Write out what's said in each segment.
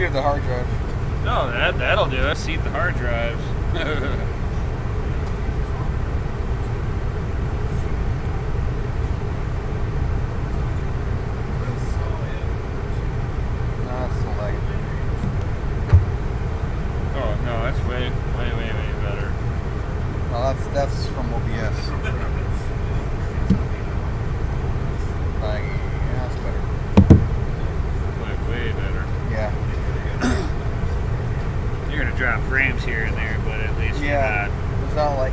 reseated the hard drive. No, that'll do it. Seat the hard drives. Oh no, that's way better. No, that's from OBS. Like, yeah, that's better. Way better. Yeah. You're gonna drop frames here and there, but at least you're not. It's not like.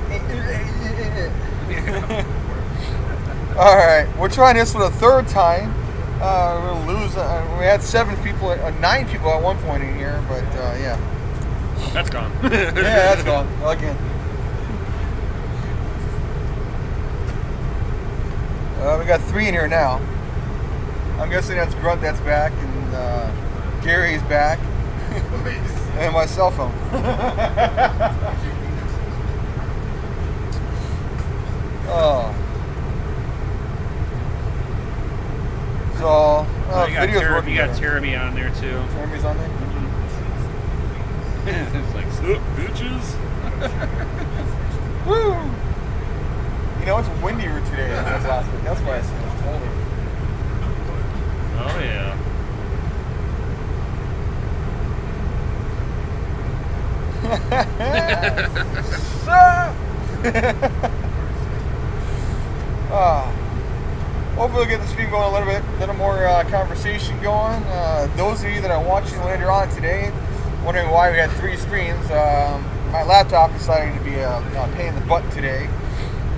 All right, we're trying this for the third time. We're gonna lose. We had 9 people at one point in here, but yeah. That's gone. Yeah, that's gone again. We got 3 in here now. I'm guessing that's Grunt that's back, and Gary's back, and my cell phone. Oh. So, video's working. You got Jeremy on there too. Jeremy's on there? It's like, sup, bitches? Woo! You know, it's windier today than it was last week. That's why it's so much colder. Oh, yeah. Hopefully we'll get the stream going a little more conversation going. Those of you that are watching later on today, wondering why we had 3 streams, my laptop decided to be a pain in the butt today.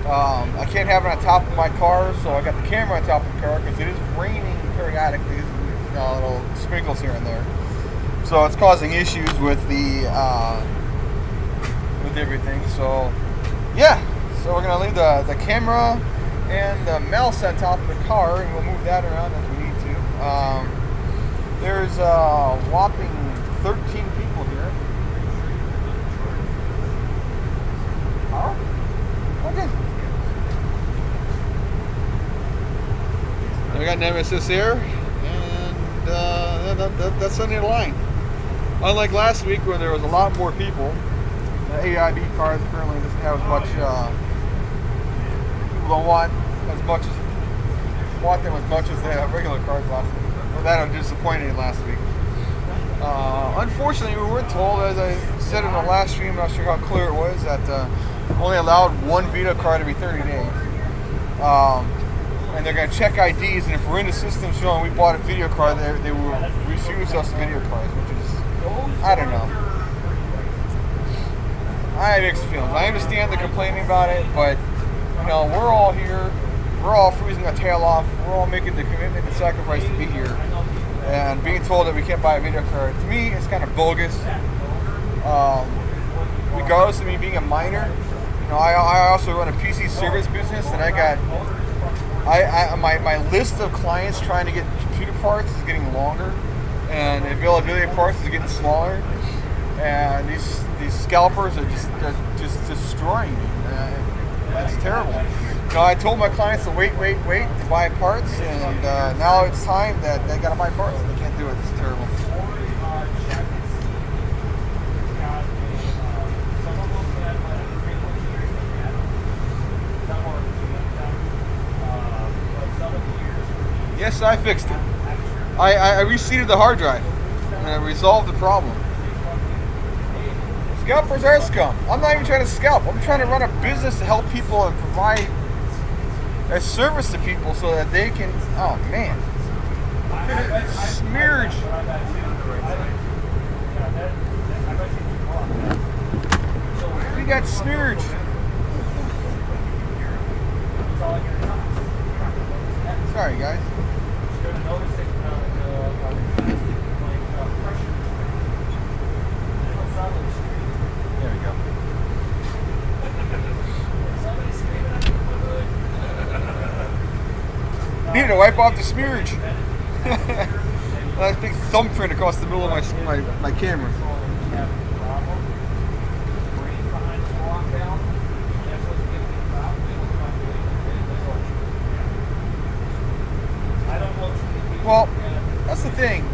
I can't have it on top of my car, so I got the camera on top of the car because it is raining periodically, little sprinkles here and there. So it's causing issues with the with everything. So yeah, so we're gonna leave the camera and the mouse on top of the car, and we'll move that around as we need to. There's a whopping 13 people here. Oh, okay. We got Nemesis here, and that's on the line. Unlike last week when there was a lot more people, the AIB cars apparently doesn't have as much. People don't want them as much as the regular cars last week. Well, that I'm disappointed last week. Unfortunately, we were told, as I said in the last stream, I'm not sure how clear it was, that only allowed 1 Vita card every 30 days. And they're going to check IDs, and if we're in the system showing we bought a video card, they will refuse us video cards, which is, I don't know. I have mixed feelings. I understand the complaining about it, but you know, we're all here. We're all freezing our tail off. We're all making the commitment and sacrifice to be here. And being told that we can't buy a video card, to me, it's kind of bogus. Regardless of me being a miner, you know, I also run a PC service business, and my list of clients trying to get computer parts is getting longer, and the availability of parts is getting smaller. And these scalpers are just destroying me. It's terrible. You know, I told my clients to wait to buy parts, and now it's time that they got to buy parts, and they can't do it. It's terrible. Yes, I fixed it. I reseated the hard drive, and I resolved the problem. Scalpers are scum. I'm not even trying to scalp. I'm trying to run a business to help people and provide a service to people so that they can. Oh man, smearage. We got smearage. Sorry, guys. There we go. Needed to wipe off the smearage. Nice big thumbprint across the middle of my camera. Well, that's the thing.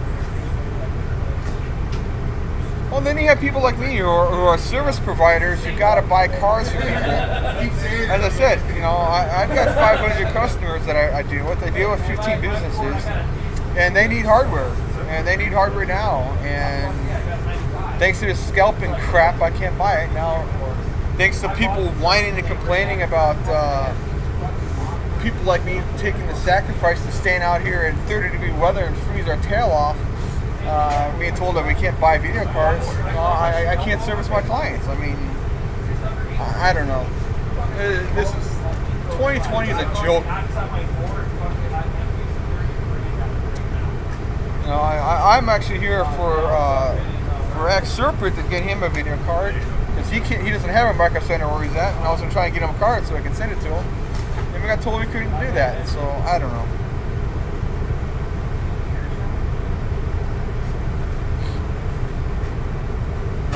Well, then you have people like me who are service providers who got to buy cars for people. As I said, you know, I've got 500 customers that I deal with. I deal with 15 businesses, and they need hardware, and they need hardware now. And thanks to this scalping crap, I can't buy it now. Thanks to people whining and complaining about people like me taking the sacrifice to stand out here in 30-degree weather and freeze our tail off. Being told that we can't buy video cards, I can't service my clients. I mean, I don't know. This is 2020 is a joke. You know, I'm actually here for Ex-Serpent to get him a video card because he doesn't have a Micro Center where he's at, and I was trying to get him a card so I can send it to him. And we got told we couldn't do that, so I don't know.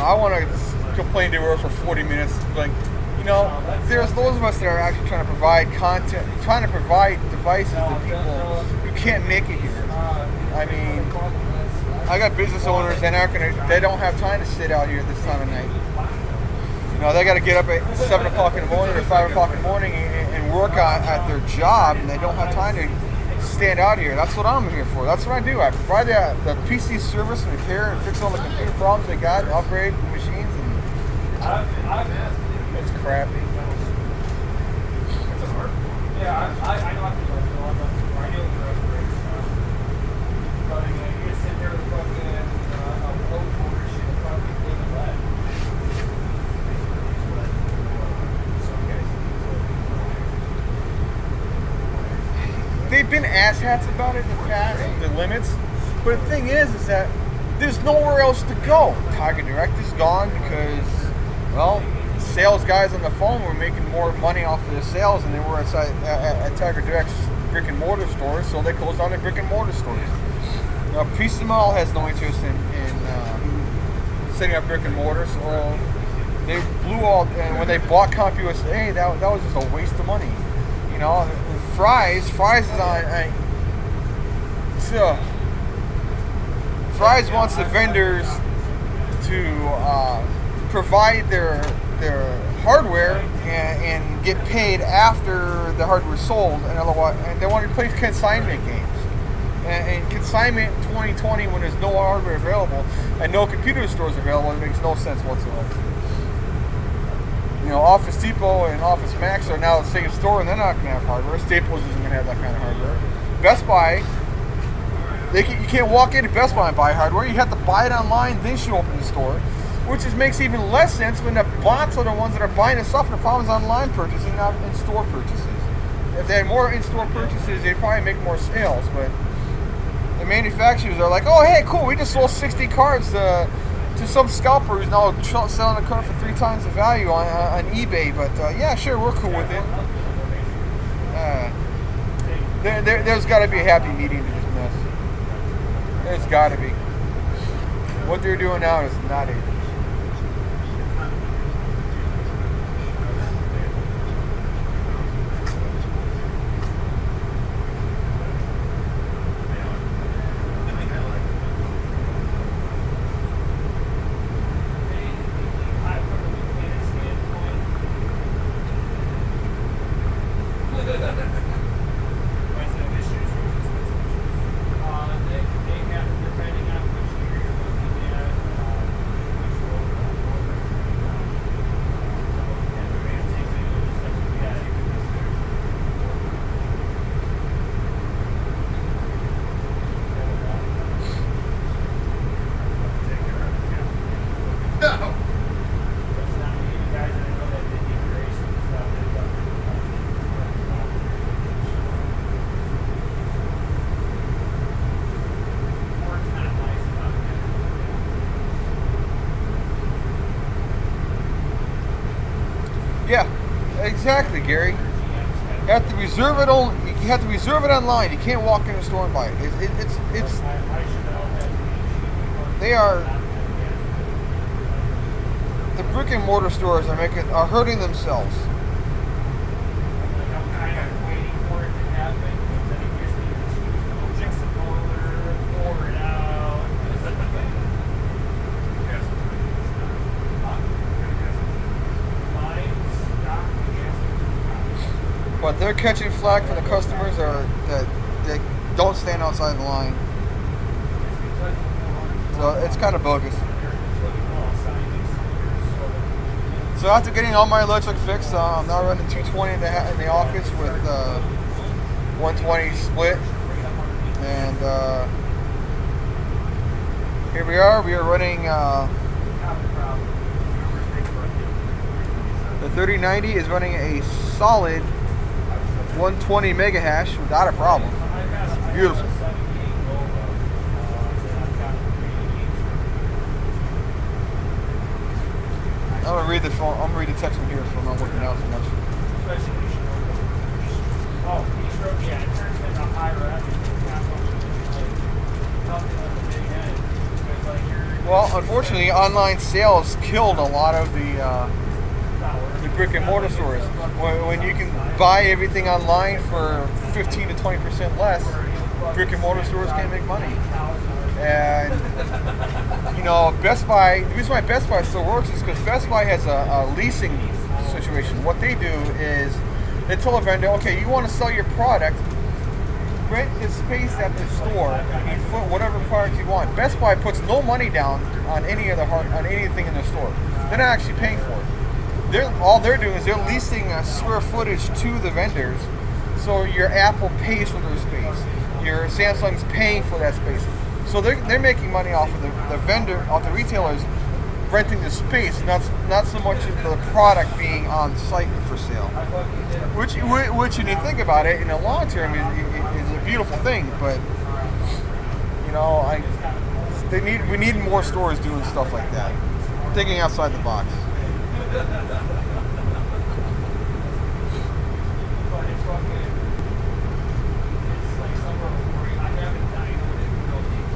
I want to complain to her for 40 minutes. Like, you know, there's those of us that are actually trying to provide content, trying to provide devices to people who can't make it here. I mean, I got business owners that they don't have time to sit out here this time of night. You know, they got to get up at 7 o'clock in the morning or 5 o'clock in the morning and work at their job, and they don't have time to stand out here. That's what I'm here for. That's what I do. I provide the PC service and repair and fix all the computer problems they got, and upgrade the machines, and it's crappy. Yeah, I know I can do but you just sit there with fucking low quarter shit and fucking live and let. They've been asshats about it in the past, the limits. But the thing is that there's nowhere else to go. Tiger Direct is gone because, well, sales guys on the phone were making more money off of their sales than they were at Tiger Direct's brick-and-mortar stores, so they closed down their brick-and-mortar stores. Now, PC Mall has no interest in setting up brick-and-mortar, so they blew all. And when they bought CompUSA, that was just a waste of money. You know, Fry's is on. Fry's wants the vendors to provide their hardware and get paid after the hardware is sold, and otherwise, and they want to play consignment games. And consignment in 2020, when there's no hardware available and no computer stores available, it makes no sense whatsoever. You know, Office Depot and Office Max are now the same store, and they're not going to have hardware. Staples isn't going to have that kind of hardware. Best Buy, you can't walk into Best Buy and buy hardware. You have to buy it online, then you open the store, which makes even less sense when the bots are the ones that are buying the stuff, and the problem is online purchasing, not in-store purchases. If they had more in-store purchases, they'd probably make more sales, but the manufacturers are like, oh, hey, cool, we just sold 60 cards to some scalper who's now selling a card for 3 times the value on eBay, but yeah, sure, we're cool with it. There's got to be a happy medium to this mess. There's got to be. What they're doing now is not it. Yeah, exactly, Gary. You have to reserve it on. You have to reserve it online. You can't walk in the store and buy it. It's. They are. The brick and mortar stores are hurting themselves. but they're catching flack from the customers that don't stand outside the line. So it's kind of bogus. So after getting all my electric fixed, I'm now running 220 in the office with 120 split, and here we are. We are running the 3090 is running a solid 120 mega hash without a problem. It's beautiful. I'm gonna read the phone. I'm gonna read the text from here, so I'm not looking out so much. Well, unfortunately, online sales killed a lot of the brick-and-mortar stores. When you can buy everything online for 15 to 20% less, brick-and-mortar stores can't make money. And you know, Best Buy, the reason why Best Buy still works is because Best Buy has a leasing situation. What they do is they tell a vendor, okay, you want to sell your product, rent the space at the store and put whatever product you want. Best Buy puts no money down on anything in the store. They're not actually paying for it. All they're doing is they're leasing square footage to the vendors. So your Apple pays for their space, your Samsung's paying for that space. So they're making money off of the vendor, off the retailers renting the space, not so much of the product being on site for sale. Which when you think about it, in the long term, is a beautiful thing. But you know, we need more stores doing stuff like that, thinking outside the box.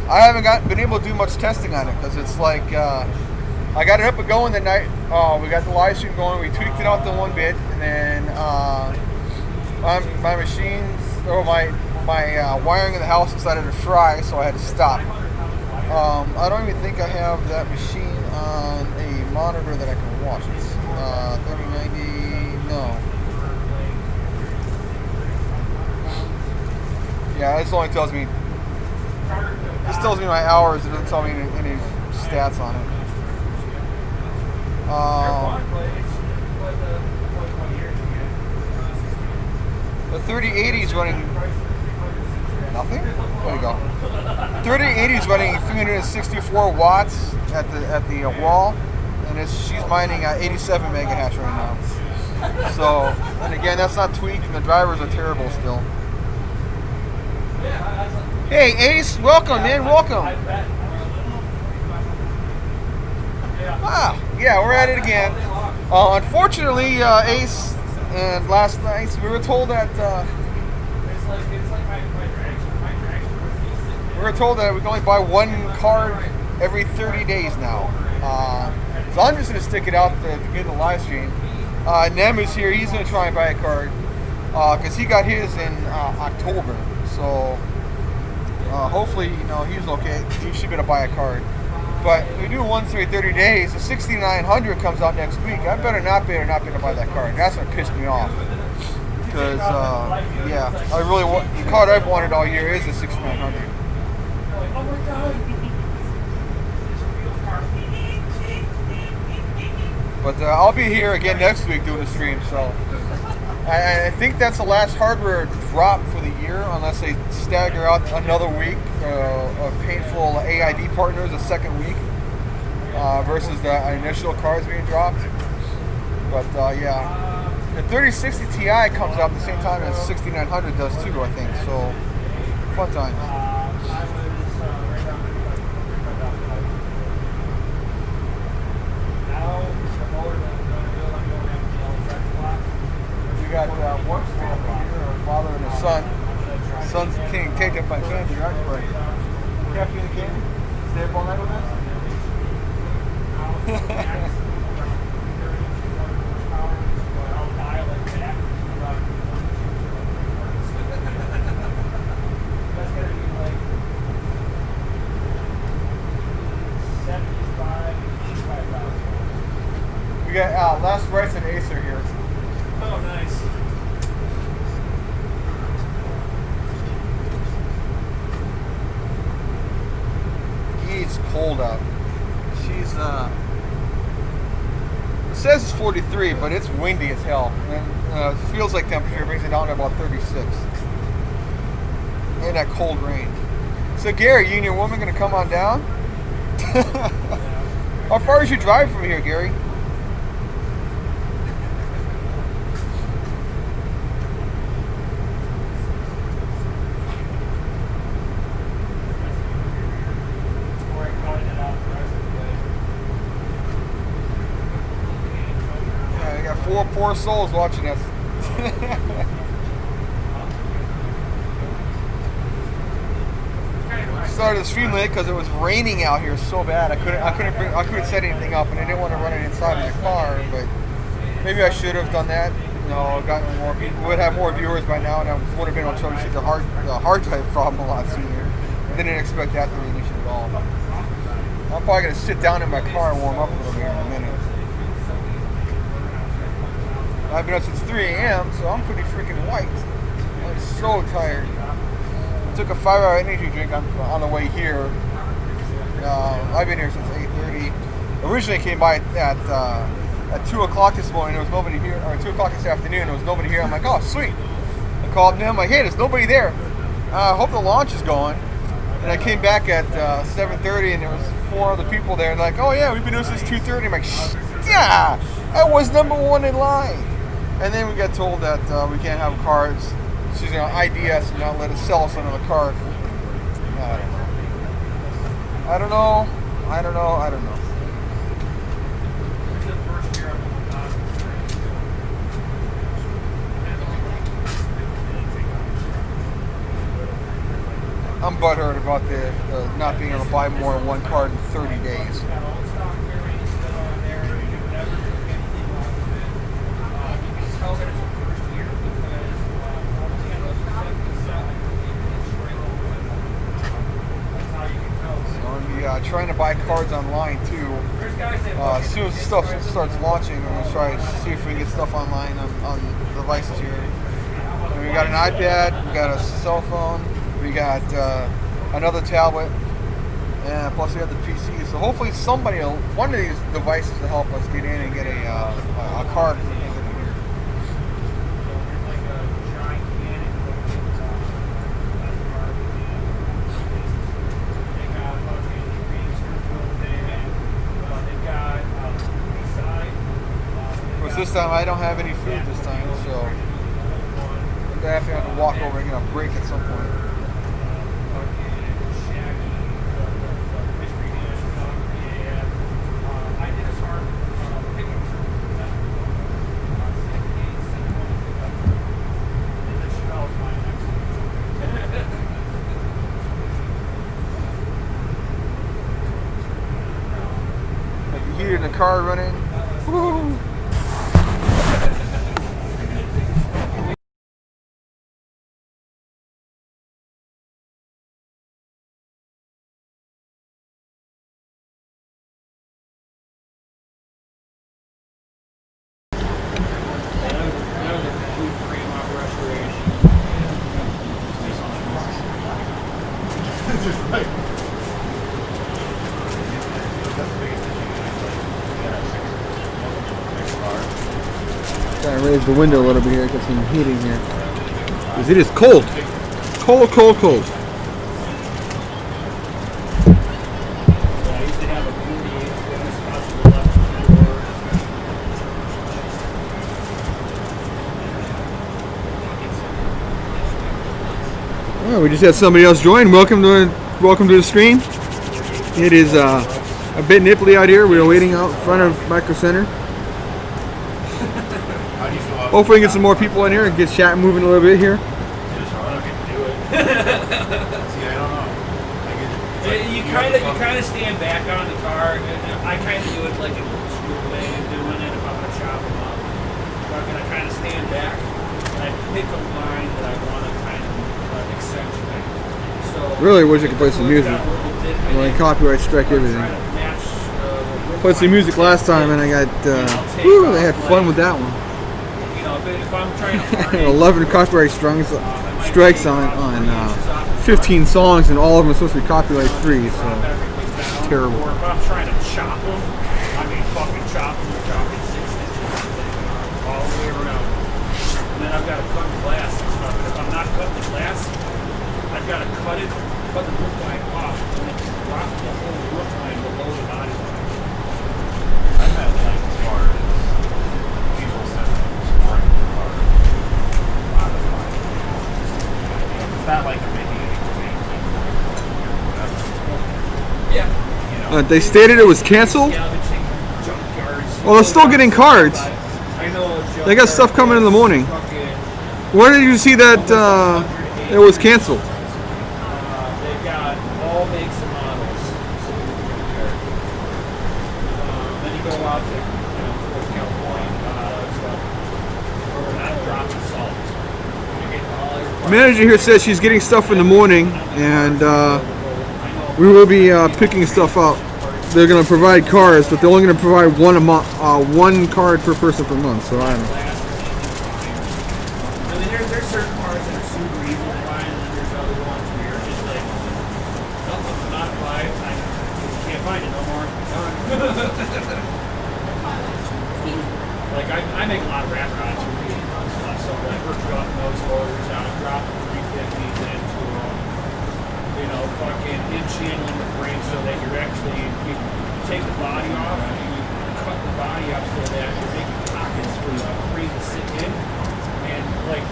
I haven't been able to do much testing on it because it's like I got it up and going the night. We got the live stream going. We tweaked it out to 1 bit, and then my machines or my wiring in the house decided to fry, so I had to stop. I don't even think I have that machine on a monitor that I can watch. It's 3090. No. Yeah, this only tells me. This tells me my hours. It doesn't tell me any stats on it. The 3080 is running nothing. There you go. 3080 is running 364 watts at the wall, and she's mining 87 mega hash right now. So, and again, that's not tweaked, and the drivers are terrible still. Hey Ace, welcome man, welcome. Ah, yeah, we're at it again. Unfortunately, Ace, and last night we were told that we can only buy one card every 30 days now. So I'm just gonna stick it out to get the live stream. Nem is here; he's gonna try and buy a card because he got his in October. So. Hopefully, you know, he's okay. He should be able to buy a card. But we do once every 30 days. The 6900 comes out next week. I better not be able to buy that card. That's what pissed me off. Because, yeah, the card I've wanted all year is the 6900. But I'll be here again next week doing the stream, so. I think that's the last hardware drop for the year, unless they stagger out another week of painful AIB partners, a second week, versus the initial cards being dropped. But yeah, the 3060 Ti comes out at the same time as 6900 does too, I think. So, fun times. We got one family here, a father and a son. Son's the king. Take up my candy, right? Caffeine and candy? Stay up all night with us? We got last rights and Acer here. Oh, nice. it's cold out. She's it says it's 43, but it's windy as hell. And it feels like temperature brings it down to about 36. And that cold rain. So Gary, you and your woman gonna come on down? How far is your drive from here, Gary? Yeah, I got 4 poor souls watching us. Started the stream late because it was raining out here so bad. I couldn't set anything up, and I didn't want to run it inside my car. But maybe I should have done that. You know, gotten more people. Would have more viewers by now, and I would have been able to troubleshoot the hard drive problem a lot sooner. I didn't expect that to be an issue at all. I'm probably gonna sit down in my car and warm up a little bit in a minute. I've been up since 3 a.m., so I'm pretty freaking white. I'm so tired. Took a 5-hour energy drink on the way here. I've been here since 8:30. Originally came by at 2 o'clock this morning. There was nobody here, or 2 o'clock this afternoon. There was nobody here. I'm like, oh sweet. I called them. I'm like, hey, there's nobody there. I hope the launch is going. And I came back at 7:30, and there was 4 other people there. And like, oh yeah, we've been doing this since 2:30. I'm like, yeah, I was number 1 in line. And then we got told that we can't have cards. She's going to ID us and not let us sell us another card. I don't know. I'm butthurt about the not being able to buy more than 1 card in 30 days. Trying to buy cards online too. As soon as the stuff starts launching, we're gonna try to see if we can get stuff online on devices here. And we got an iPad, we got a cell phone, we got another tablet, and plus we have the PC. So hopefully somebody, one of these devices, will help us get in and get a card. This time I don't have any food this time, so I'm gonna have to walk over and get a break at some point. Like the heater in the car running. Woo! Trying to raise the window a little bit here, get some heating here. Because it is cold. Cold, cold, cold. Well, we just had somebody else join. Welcome to the stream. It is a bit nipply out here. We are waiting out in front of Micro Center. Hopefully we can get some more people in here and get chat moving a little bit here. You kind of stand back on the car. I kind of do it like an old school way of doing it. If I'm going to chop them up, I'm going to kind of stand back and I pick a line that I want to kind of accentuate. So really wish I could play some music. Like copyright strike everything. Played some music last time and I got they had fun with that one. If I'm trying to 11 copyright strikes on 15 songs, and all of them are supposed to be copyright free. So down. Terrible. Or if I'm trying to chop them, I mean fucking chop them, you're chopping 6 inches all the way around. And then I've got to cut the glass and stuff. And if I'm not cutting the glass, I've got to cut the roof line off, and then drop the whole roof line below the body line. I've had like as far as people send scoring the car out of line. It's not like they're making any change. Yeah. You know, They stated it was canceled. Scavenging junkyards. Well, they're still getting cards. I know. They got stuff coming in the morning. Where did you see that it was canceled? They've got all makes and models. Then you go out to towards California stuff. Where we're not dropping salt. You're getting all your Manager here says she's getting stuff in the morning, and we will be picking stuff up. They're going to provide cards, but they're only going to provide one a month, one card per person per month. So I don't know. I mean, there's certain parts that are super easy to find, and then there's other ones where you're just like, nope, it's not applied. I can't find it no more. Done. Like I make a lot of rat rods for people and stuff, so like we're dropping those orders out, dropping 350s into fucking in-channeling the frame so that you're actually, you take the body off and you cut the body up so that you're making pockets for the frame to sit in. And like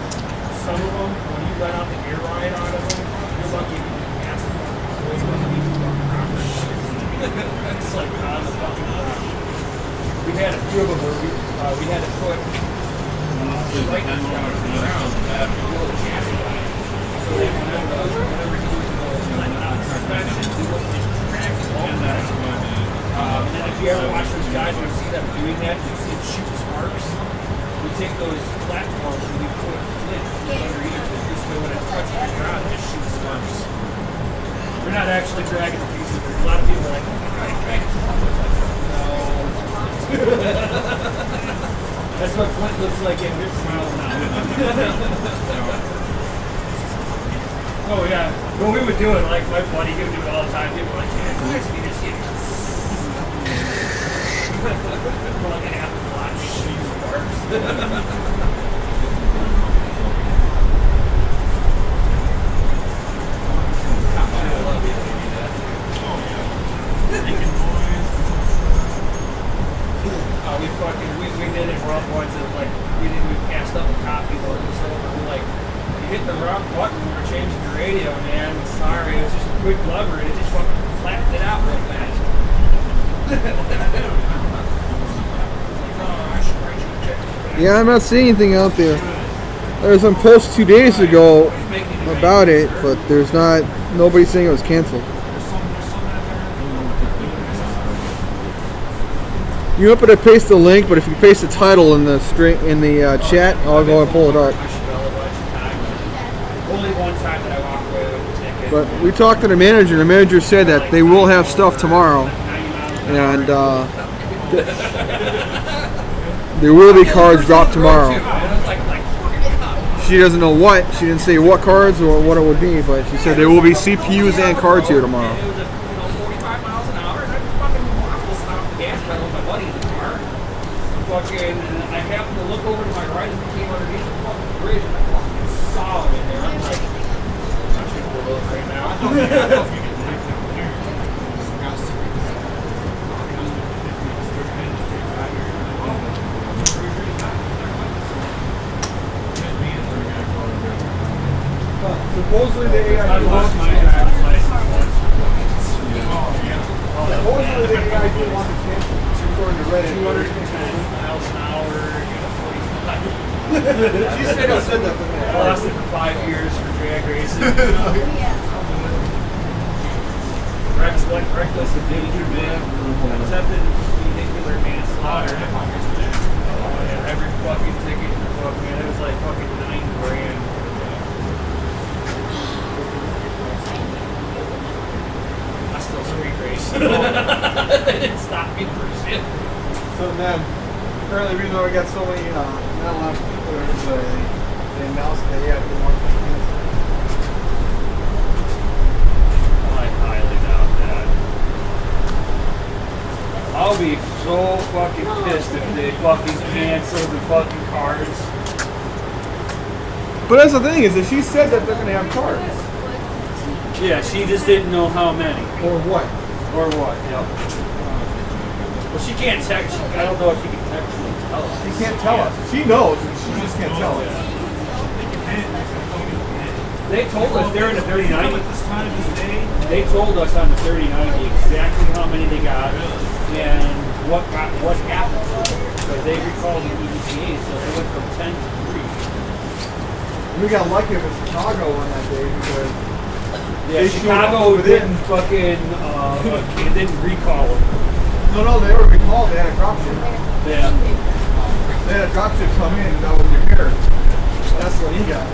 some of them, when you let out the air ride out of them, you're lucky if you can pass the fucking way when you fucking proper shit. It's like on the fucking ground. We've had a few of them where we had to put lightning down to the ground to build a chassis on it. So that whenever you suspension, do what they track all that. And then if you ever watch those guys, when you see them doing that, you see them shoot sparks. We take those platforms and we put a flint underneath it, just so when it touches the ground, it just shoots sparks. We're not actually dragging the pieces. A lot of people are like, oh my god, he's dragging sparks. No. That's what flint looks like at 50 miles an hour. Oh yeah, when we would do it, like my buddy would do it all the time. People were like, yeah, guys, you just see it. For like a half a block, shoot sparks. We did it for all points of like we passed up a copy or so we're like, you hit the wrong button when you're changing your radio, man. Sorry, it was just a quick lever and it just fucking flattened it out real fast. Yeah, I'm not seeing anything out there. There was some post 2 days ago about it, but there's nobody saying it was canceled. You want me to paste the link, but if you paste the title in the chat, I'll go and pull it up. Only one time that I walked away with a ticket. But we talked to the manager. The manager said that they will have stuff tomorrow, and there will be cards dropped tomorrow. She doesn't know what. She didn't say what cards or what it would be, but she said there will be CPUs and cards here tomorrow. It was 45 miles an hour, and I fucking waffle stopped the gas pedal with my buddy in the car. And I happened to look over to my right as we came underneath the fucking bridge, and I fucking saw him in there. I'm like, I'm just pull those right now. Supposedly the I lost my driver's license once. Supposedly the AIB wants to cancel according to Reddit. 210 miles an hour, 45. She said that. I lost it for 5 years for drag racing. Reckless endangerment, attempted vehicular manslaughter. Every fucking ticket in the book, man, it was like fucking $9 grand. I still street race. It didn't stop me for shit. So then, apparently the reason why we got so many not a lot of people is they announced that AIB wants to cancel. I highly doubt that. I'll be so fucking pissed if they fucking cancel the fucking cards. But that's the thing is that she said that they're gonna have cards. Yeah, she just didn't know how many. Or what? Or what, yep. Well, she can't text. I don't know if she can text me and tell us. She can't tell us. She knows, but she just can't tell us. They told us they're in the 3090. They told us on the 3090 exactly how many they got and what happened. Because they recalled the DCA, so they went from 10 to 3. We got lucky with Chicago on that day because Yeah, Chicago didn't fucking didn't recall them. No, they were recalled. They had a dropship. Yeah. They had a dropship come in that was repaired. That's what he got.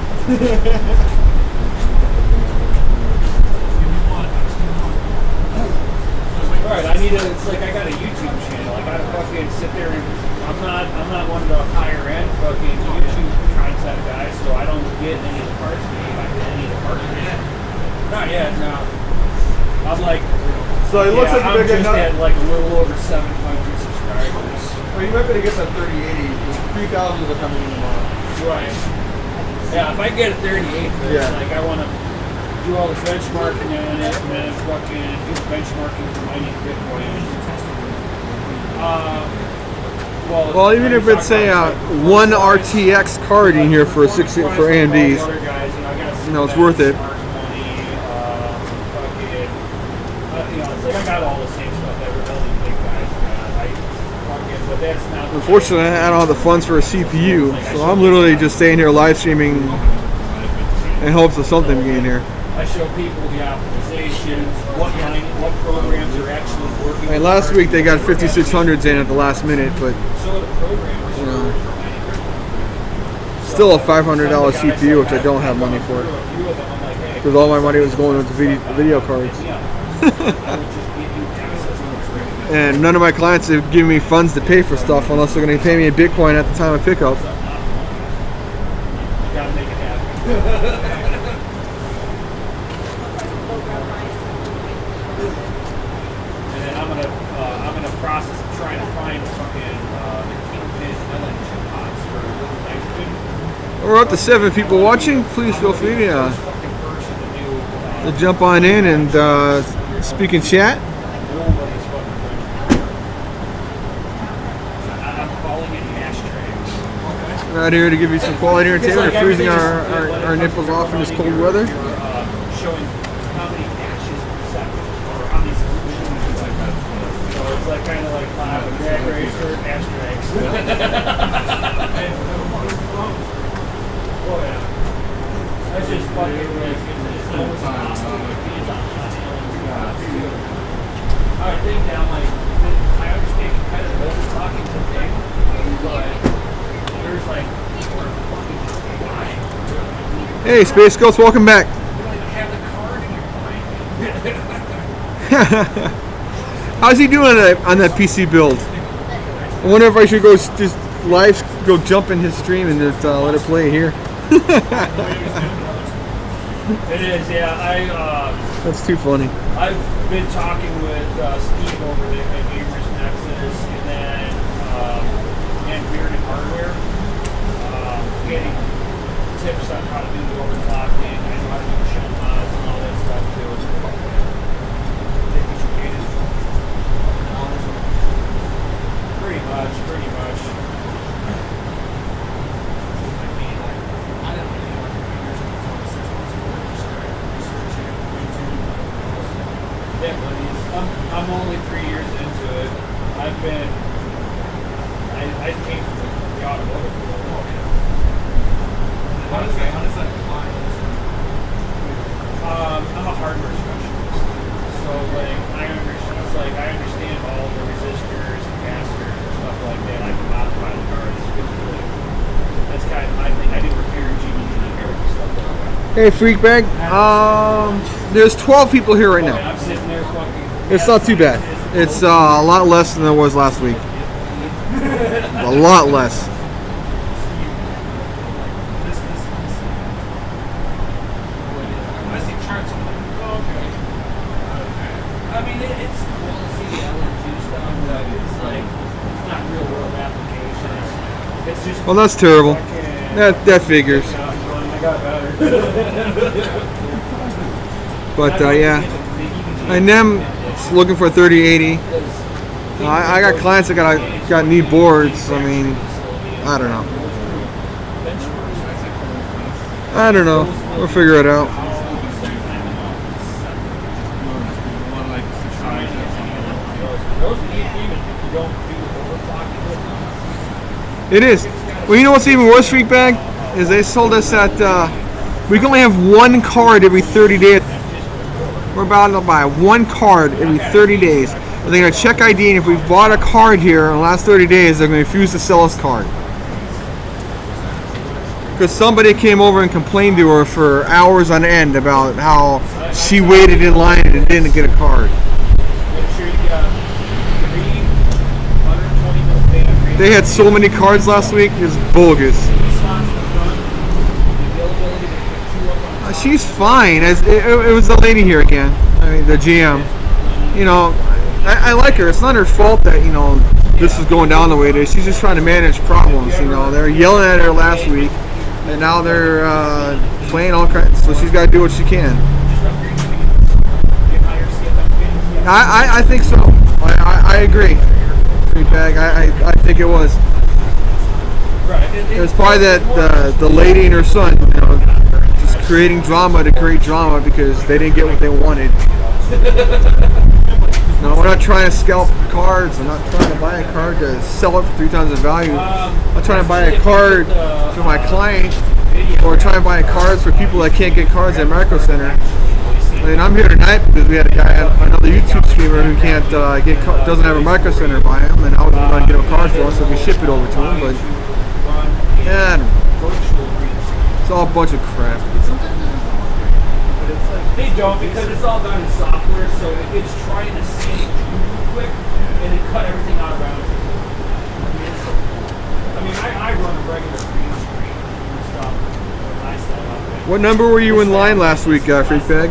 Alright, it's like I got a YouTube channel. I gotta fucking sit there and I'm not one of the higher end fucking YouTube concept guys, so I don't get any of the parts made by any of the partners. Not yet, no. I'm like, So it looks like I'm you're just gonna get at like a little over 700 subscribers. Well, you might be to get some 3080. 3000s are coming in tomorrow. Right. Yeah, if I get a 38, Yeah. like I want to do all the benchmarking on it, and then fucking do the benchmarking for mining Bitcoin. Well, even if it's a one RTX card in here for 60 for AMDs, it's worth it. It's like I got all the same stuff that we're building big guys. But that's not. Unfortunately, I don't have the funds for a CPU, so I'm literally just staying here live streaming in hopes of something being here. I show people the optimizations, what programs are actually working. And last week they got 5600s in at the last minute, but So the programmers still a $500 CPU, which I don't have money for, because all my money was going into video cards. And none of my clients have given me funds to pay for stuff unless they're going to pay me in Bitcoin at the time of pickup. You gotta make it happen. And then I'm gonna process trying to find fucking the Kingpin LN2 pots for little nitrogen. We're up to 7 people watching. Please feel free to jump on in and speak in chat. Nobody's fucking I'm calling it ashtrays. We're out here to give you some quality entertainment. We're freezing our nipples off in this cold weather. Showing how many ashes per second, or how many solutions like that. So it's like kind of like a drag racer, ashtrays. Oh yeah. That's just fucking like it's almost impossible to be on I think now, like, I understand competitive talking to things, but there's like people are fucking buying. Hey, Space Ghost, welcome back. Have the card in your mind. How's he doing on that PC build? I wonder if I should go just live, go jump in his stream and just let it play here. It is, yeah. That's too funny. I've been talking with Steve over there at Gamers Nexus, and then Beard and Hardware, getting tips on how to do the overclocking. I know how to do the shell mods and all that stuff too. Pretty much. Yeah, buddies. I'm only 3 years into it. I came from the automotive world. How does that apply? I'm a hardware specialist. So like I understand all the resistors and capacitors and stuff like that. I can modify the cards. That's kind of my thing. I do repair GE and stuff like that. Hey, Freakbag. There's 12 people here right now. I'm sitting there fucking. It's not too bad. It's a lot less than it was last week. A lot less. I mean, it's cool to see the LNG stuff. It's just Well, that's terrible. fucking- That figures. I got better. But yeah, and them looking for a 3080. I got clients that got need boards. I mean, I don't know. I don't know. We'll figure it out. It is. Well, you know what's even worse, Freak Bag? Is they sold us that we can only have one card every 30 days. We're about to buy one card every 30 days. And they're going to check ID, and if we've bought a card here in the last 30 days, they're going to refuse to sell us card. Because somebody came over and complained to her for hours on end about how she waited in line and didn't get a card. They had so many cards last week, it's bogus. She's fine. It was the lady here again. I mean, the GM. You know, I like her. It's not her fault that, you know, this is going down the way it is. She's just trying to manage problems. You know, they're yelling at her last week, and now they're playing all kinds. So she's got to do what she can. I think so. I agree. Bag. I think it was. It was probably that the lady and her son, you know, just creating drama to create drama because they didn't get what they wanted. No, we're not trying to scalp cards. I'm not trying to buy a card to sell it for 3 times the value. I'm trying to buy a card for my client, or trying to buy cards for people that can't get cards at Micro Center. And I'm here tonight because we had a guy, another YouTube streamer who can't doesn't have a Micro Center by him, and I was going to get a card for us so we ship it over to him. But yeah, it's all a bunch of crap. They don't, because it's all done in software, so it's trying to scan it quick and then cut everything out around it. I run a regular green screen and stuff. What number were you in line last week, Freak Bag?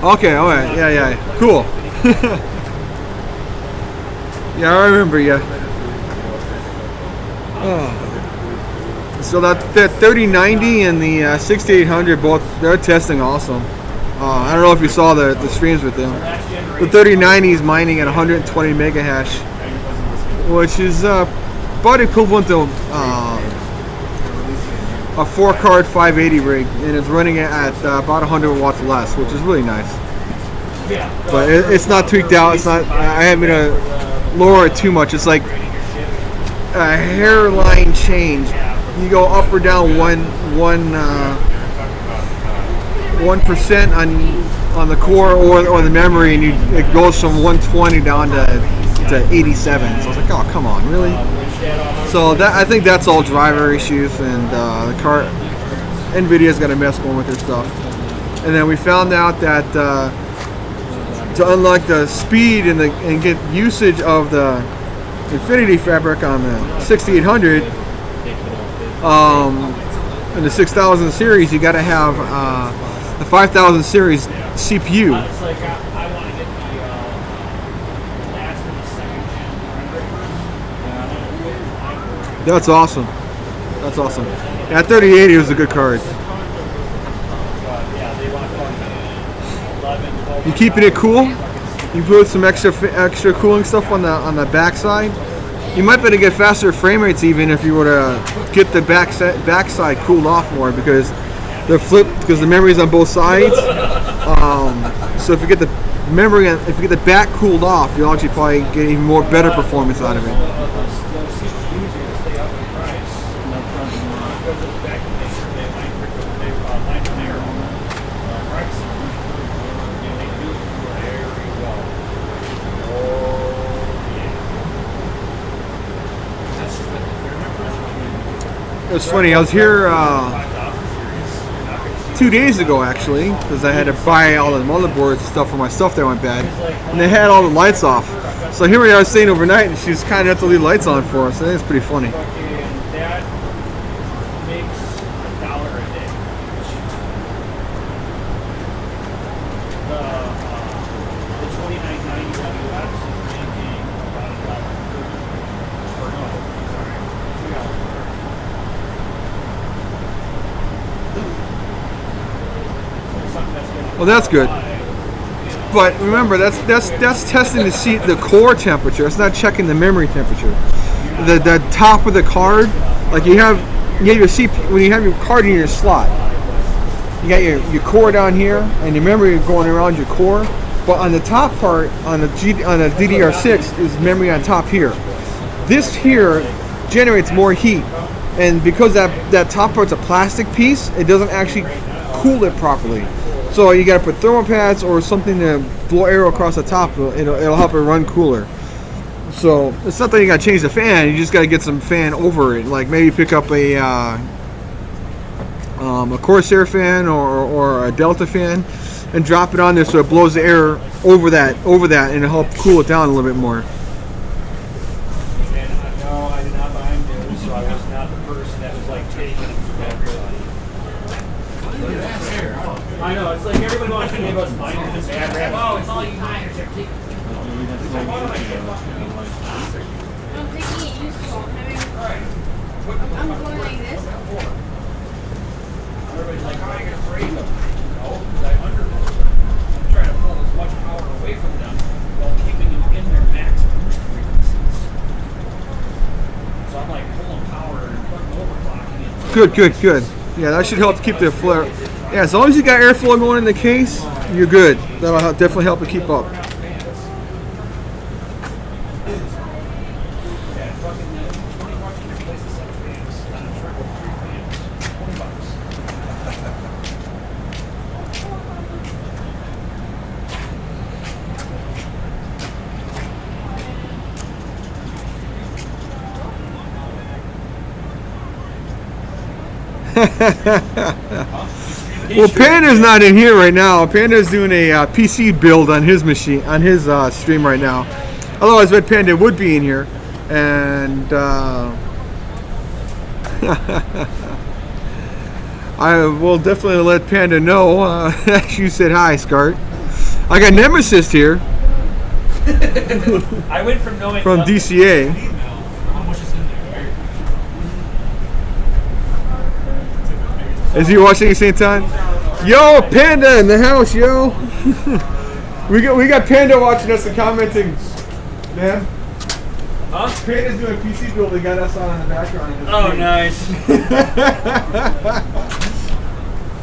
Okay, alright, yeah, cool. Yeah, I remember you. Oh. So that 3090 and the 6800 both, they're testing awesome. I don't know if you saw the streams with them. The 3090 is mining at 120 mega hash, which is about equivalent to a 4-card 580 rig, and it's running at about 100 watts less, which is really nice. But it's not tweaked out. It's not. I haven't to lower it too much. It's like a hairline change. You go up or down 1% on the core or the memory, and it goes from 120 down to 87. So I was like, oh, come on, really? So I think that's all driver issues, and the car, NVIDIA's got a mess going with their stuff. And then we found out that to unlock the speed and get usage of the Infinity fabric on the 6800 in the 6000 series, you got to have the 5000 series CPU. That's awesome. That's awesome. Yeah, 3080 was a good card. You keeping it cool? You put some extra cooling stuff on the backside. You might be able to get faster frame rates even if you were to get the backside cooled off more, because they're flipped, because the memory's on both sides. So if you get the memory, if you get the back cooled off, you'll actually probably get even more better performance out of it. It was funny, I was here 2 days ago actually, because I had to buy all the motherboards and stuff for my stuff that went bad, and they had all the lights off. So here we are staying overnight, and she's kind of have to leave the lights on for us. I think it's pretty funny. Well, that's good. But remember, that's testing to see the core temperature. It's not checking the memory temperature. The top of the card, like you have your CPU when you have your card in your slot. You got your core down here and your memory going around your core. But on the top part, on the DDR6, is memory on top here. This here generates more heat, and because that top part's a plastic piece, it doesn't actually cool it properly. So you got to put thermal pads or something to blow air across the top. It'll help it run cooler. So it's not that you got to change the fan. You just got to get some fan over it. Like maybe pick up a Corsair fan or a Delta fan and drop it on there so it blows the air over that, and it'll help cool it down a little bit more. No, I did not buy them new, so I was not the person that was like taking them from everybody. I know, it's like everybody wants to give us miners and bad rap. Oh, it's all you miners are taking. I'm taking it useful. I'm going like this. Everybody's like, how are you going to frame them? No, because I undervolt. I'm trying to pull as much power away from them while keeping them in their max boost frequencies. So I'm like pulling power and putting overclocking it. Good. Yeah, that should help keep the flare. Yeah, as long as you got airflow going in the case, you're good. That'll definitely help it keep up. Well, Panda's not in here right now. Panda's doing a PC build on his machine, on his stream right now. Otherwise, Red Panda would be in here, and I will definitely let Panda know. You said hi, Scart. I got Nemesis here. I went from knowing from DCA. How much is in there? Is he watching at the same time? Yo, Panda in the house, yo. we got Panda watching us and commenting. Man. Huh? Panda's doing PC build. They got us on in the background. Oh, nice.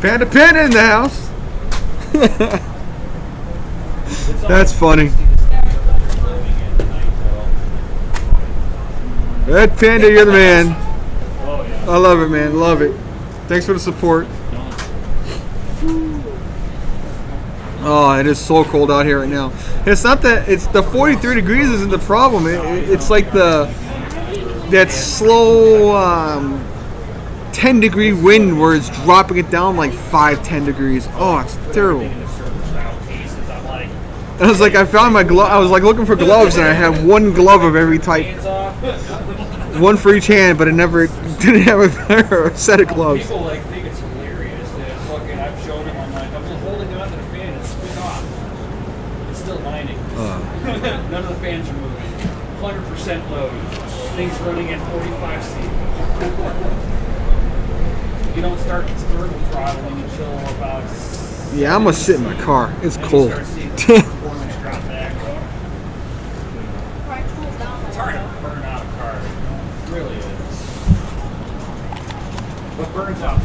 Panda in the house. That's funny. Red Panda, you're the man. I love it, man. Love it. Thanks for the support. Oh, it is so cold out here right now. It's not that, it's the 43 degrees isn't the problem. It's like that slow 10 degree wind where it's dropping it down like 5-10 degrees. Oh, it's terrible. I was like, I found my glove. I was like looking for gloves, and I had one glove of every type, one for each hand, but it never didn't have a set of gloves. People like think it's hilarious that fucking I've shown them online. I'm just holding on to the fan and spin off. It's still mining. None of the fans are moving. 100% load. Things running at 45 C. You don't start turbo throttling until about. Yeah, I'm gonna sit in my car. It's cold. It's hard to burn out a car. It really is. What burns out?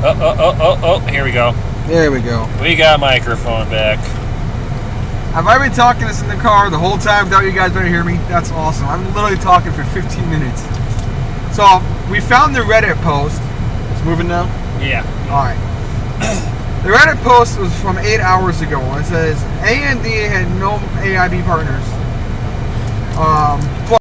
Oh, here we go. There we go. We got microphone back. Have I been talking this in the car the whole time without you guys being to hear me? That's awesome. I'm literally talking for 15 minutes. So, we found the Reddit post. It's moving now? Yeah. Alright. The Reddit post was from 8 hours ago. It says, AMD had no AIB partners. But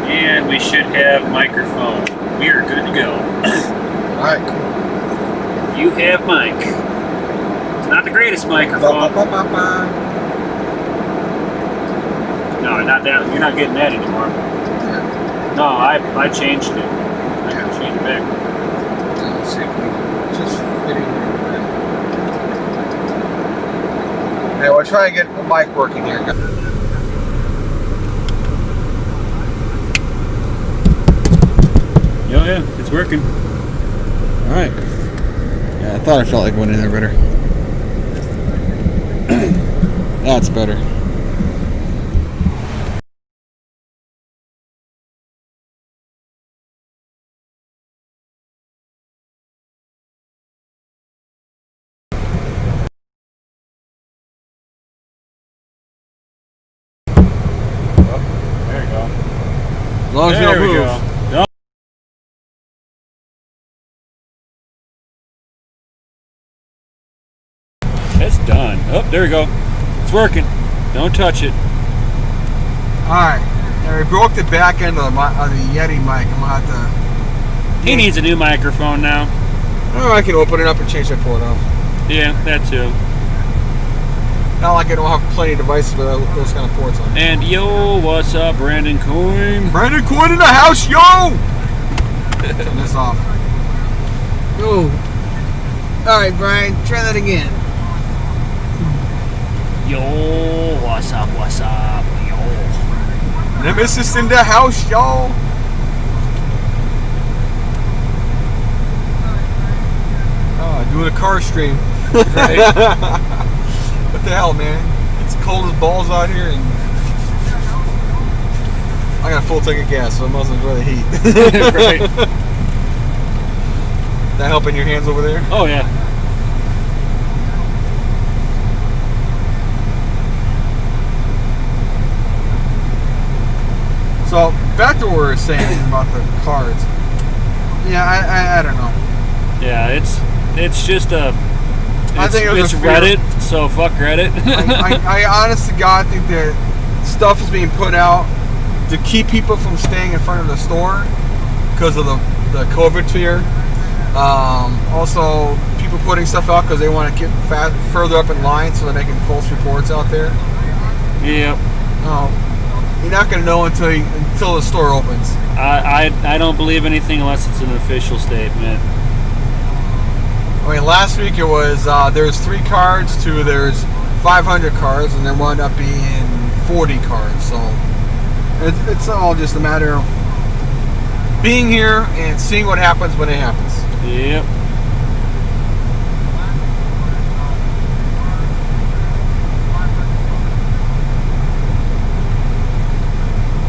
And we should have microphone. We are good to go. alright, cool. You have mic. It's not the greatest microphone. No, not that. You're not getting that anymore. No, I changed it. I can change it back. Let's see if we just fit in here. Yeah, we'll try and get the mic working here. Oh yeah, it's working. All right. Yeah, I thought I felt like going in there better. That's better. There you go. As long as you don't There we move. go. No. It's done. Oh, there we go. It's working. Don't touch it. Alright. Yeah, we broke the back end of the Yeti mic. I'm gonna have to. He needs a new microphone now. Oh, I can open it up and change that port off. Yeah, that too. Not like I don't have plenty of devices with those kind of ports on. And yo, what's up, Brandon Coyne? Brandon Coyne in the house, yo! Turn this off. Oh. Alright, Brian, try that again. Yo, what's up, yo? Nemesis in the house, y'all. Oh, doing a car stream. Right. What the hell, man? It's cold as balls out here, and I got a full tank of gas, so I must enjoy the heat. Right. That helping your hands over there? Oh yeah. So back to what we were saying about the cards. Yeah, I don't know. Yeah, it's just a. I think it was it's a fear. Reddit, so fuck Reddit. I honest to God think that stuff is being put out to keep people from staying in front of the store because of the COVID fear. Also, people putting stuff out because they want to get further up in line, so they're making false reports out there. Yep. You're not going to know until the store opens. I don't believe anything unless it's an official statement. I mean, last week it was there's 3 cards to there's 500 cards, and there wound up being 40 cards. So it's all just a matter of being here and seeing what happens when it happens. Yep.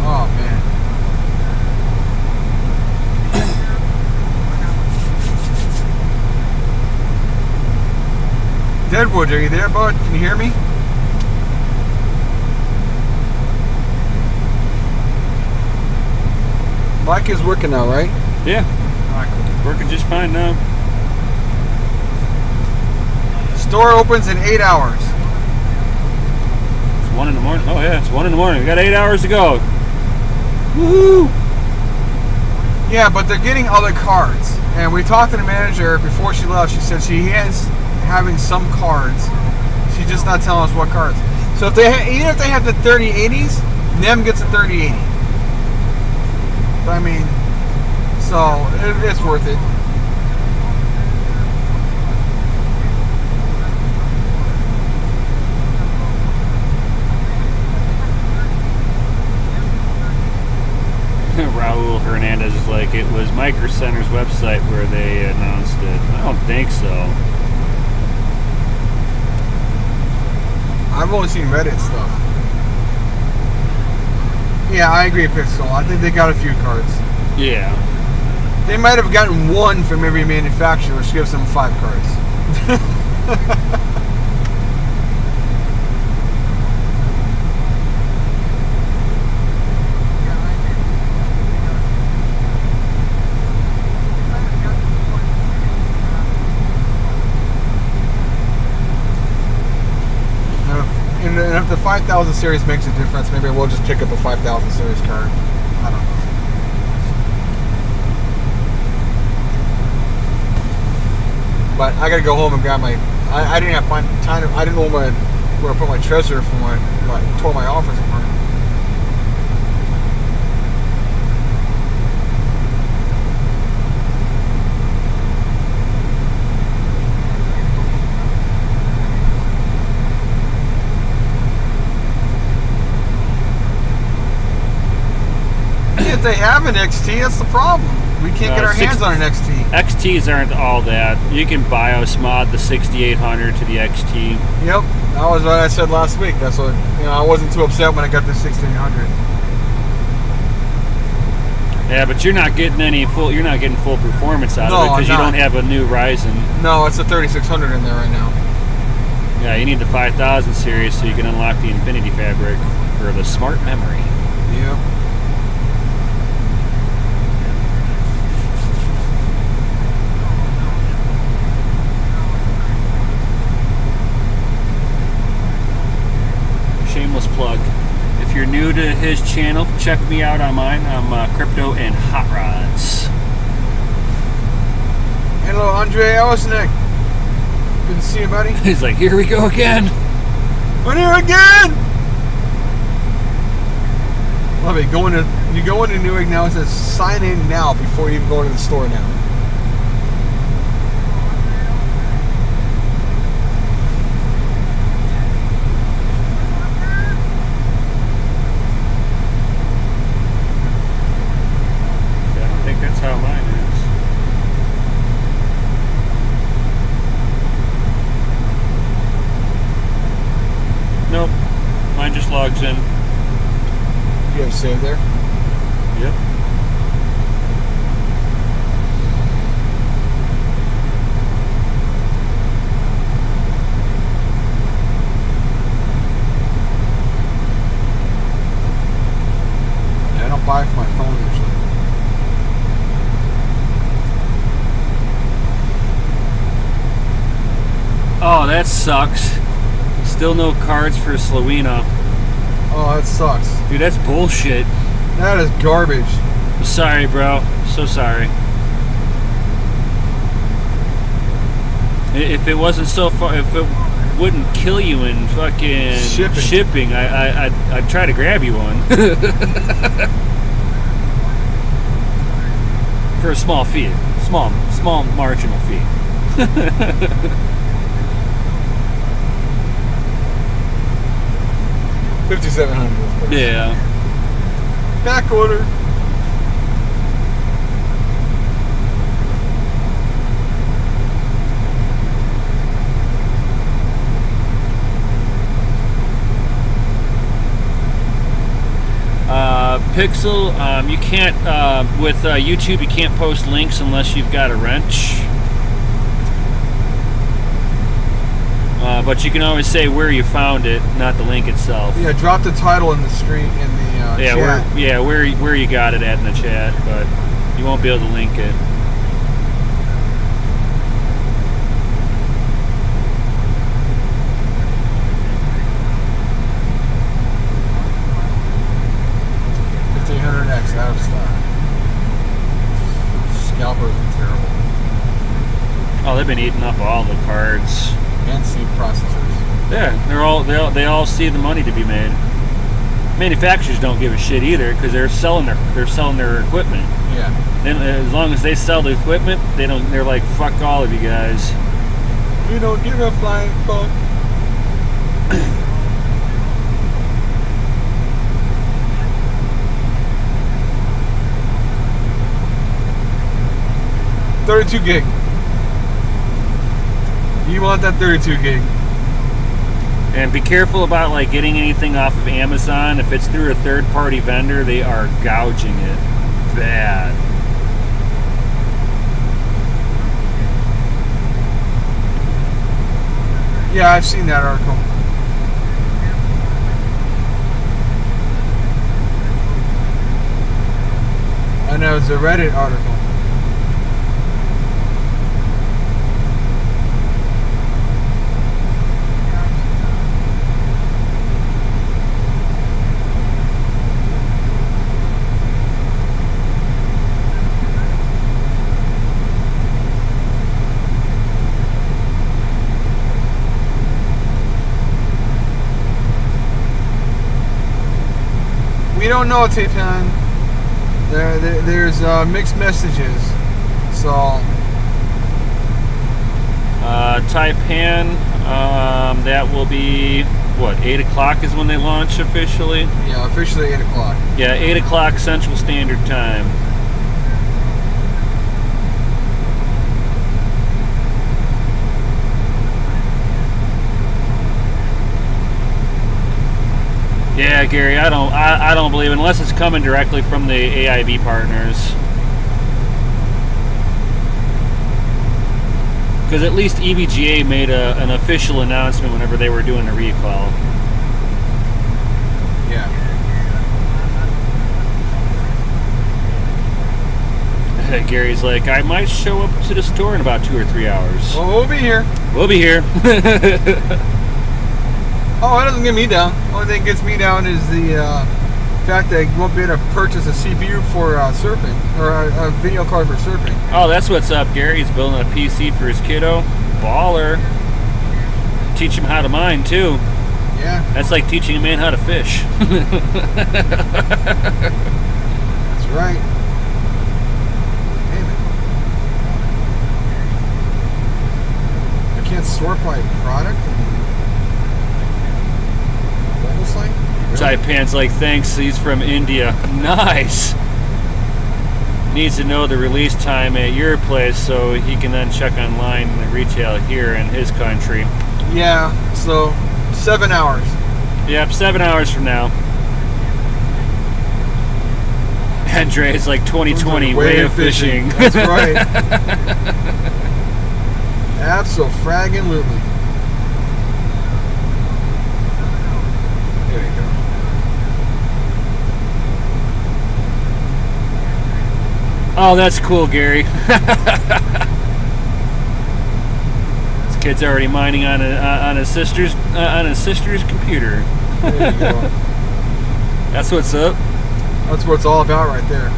Oh man. Deadwood, are you there, bud? Can you hear me? Mic is working now, right? Yeah. Alright, cool. It's working just fine now. Store opens in 8 hours. It's 1 in the morning. Oh yeah, it's 1 in the morning. We got 8 hours to go. Woohoo! Yeah, but they're getting other cards. And we talked to the manager before she left. She said she is having some cards. She's just not telling us what cards. So if even if they have the 3080s, NEM gets a 3080. I mean, so it's worth it. Raul Hernandez is like, it was Micro Center's website where they announced it. I don't think so. I've only seen Reddit stuff. Yeah, I agree, Pixel. I think they got a few cards. Yeah. They might have gotten 1 from every manufacturer, which gives them 5 cards. And if the 5000 series makes a difference, maybe we'll just pick up a 5000 series card. I don't know. But I gotta go home and grab my. I didn't have time. I didn't know where to put my treasure for my tore my office apart. if they have an XT, that's the problem. We can't get our hands on an XT. XTs aren't all that. You can BIOS mod the 6800 to the XT. Yep, that was what I said last week. That's what, I wasn't too upset when I got the 6800. Yeah, but you're not getting full performance out of it because you don't have a new Ryzen. No, it's a 3600 in there right now. Yeah, you need the 5000 series so you can unlock the Infinity Fabric for the smart memory. Yep. Shameless plug. If you're new to his channel, check me out on mine. I'm Crypto and Hot Rods. Hello, Andre Ellisnick. Good to see you, buddy. He's like, here we go again. We're here again. Love it. You go into Newegg now. It says sign in now before you even go to the store now. That's how mine is. Nope. Mine just logs in. You have save there? Yep. Yeah, I don't buy for my phone usually. Oh, that sucks. Still no cards for Slowena. Oh, that sucks. Dude, that's bullshit. That is garbage. I'm sorry, bro. So sorry. If it wasn't so far, if it wouldn't kill you in fucking shipping, I'd try to grab you one. For a small fee. Small marginal fee. 5,700. Yeah. Back order. Pixel, you can't with YouTube. You can't post links unless you've got a wrench. But you can always say where you found it, not the link itself. Yeah, drop the title in the stream in the chat. Where you got it at in the chat, but you won't be able to link it. $1,500X out of stock. Scalpers are terrible. Oh, they've been eating up all the cards. And seed processors. Yeah, they all see the money to be made. Manufacturers don't give a shit either because they're selling their equipment. Yeah. Then as long as they sell the equipment, they're like, fuck all of you guys. We don't give a flying fuck. $32 gig. You want that 32 gig. And be careful about like getting anything off of Amazon. If it's through a third-party vendor, they are gouging it bad. Yeah, I've seen that article. I know, it's a Reddit article. We don't know, Taipan. There's mixed messages. So Taipan, that will be what, 8 o'clock is when they launch officially? Yeah, officially 8 o'clock. Yeah, 8 o'clock Central Standard Time. Yeah, Gary, I don't believe, unless it's coming directly from the AIB partners. Because at least EVGA made an official announcement whenever they were doing a recall. Yeah. Gary's like, I might show up to the store in about 2 or 3 hours. Well, we'll be here. We'll be here. Oh, that doesn't get me down. The only thing that gets me down is the fact that I won't be able to purchase a CPU for surfing, or a video card for surfing. Oh, that's what's up. Gary's building a PC for his kiddo. Baller. Teach him how to mine, too. Yeah. That's like teaching a man how to fish. That's right. Damn it. I can't sort by product? Like? Really? Type Pants like, thanks, he's from India. Nice. Needs to know the release time at your place so he can then check online the retail here in his country. Yeah, so 7 hours. Yep, 7 hours from now. Andre's like 2020 way of fishing. That's right. Abso-fraggin-lutely. There you go. Oh, that's cool, Gary. This kid's already mining on his sister's computer. There you go. That's what's up. That's what it's all about right there.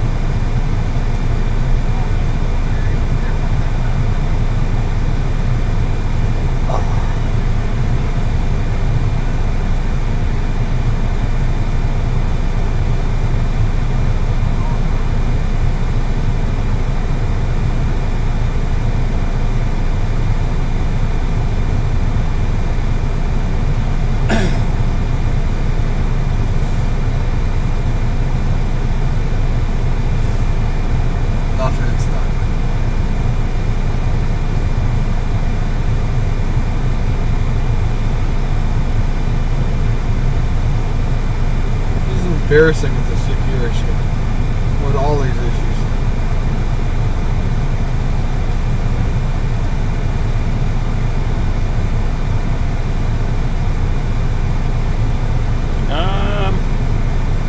Embarrassing with the CPU issue, with all these issues.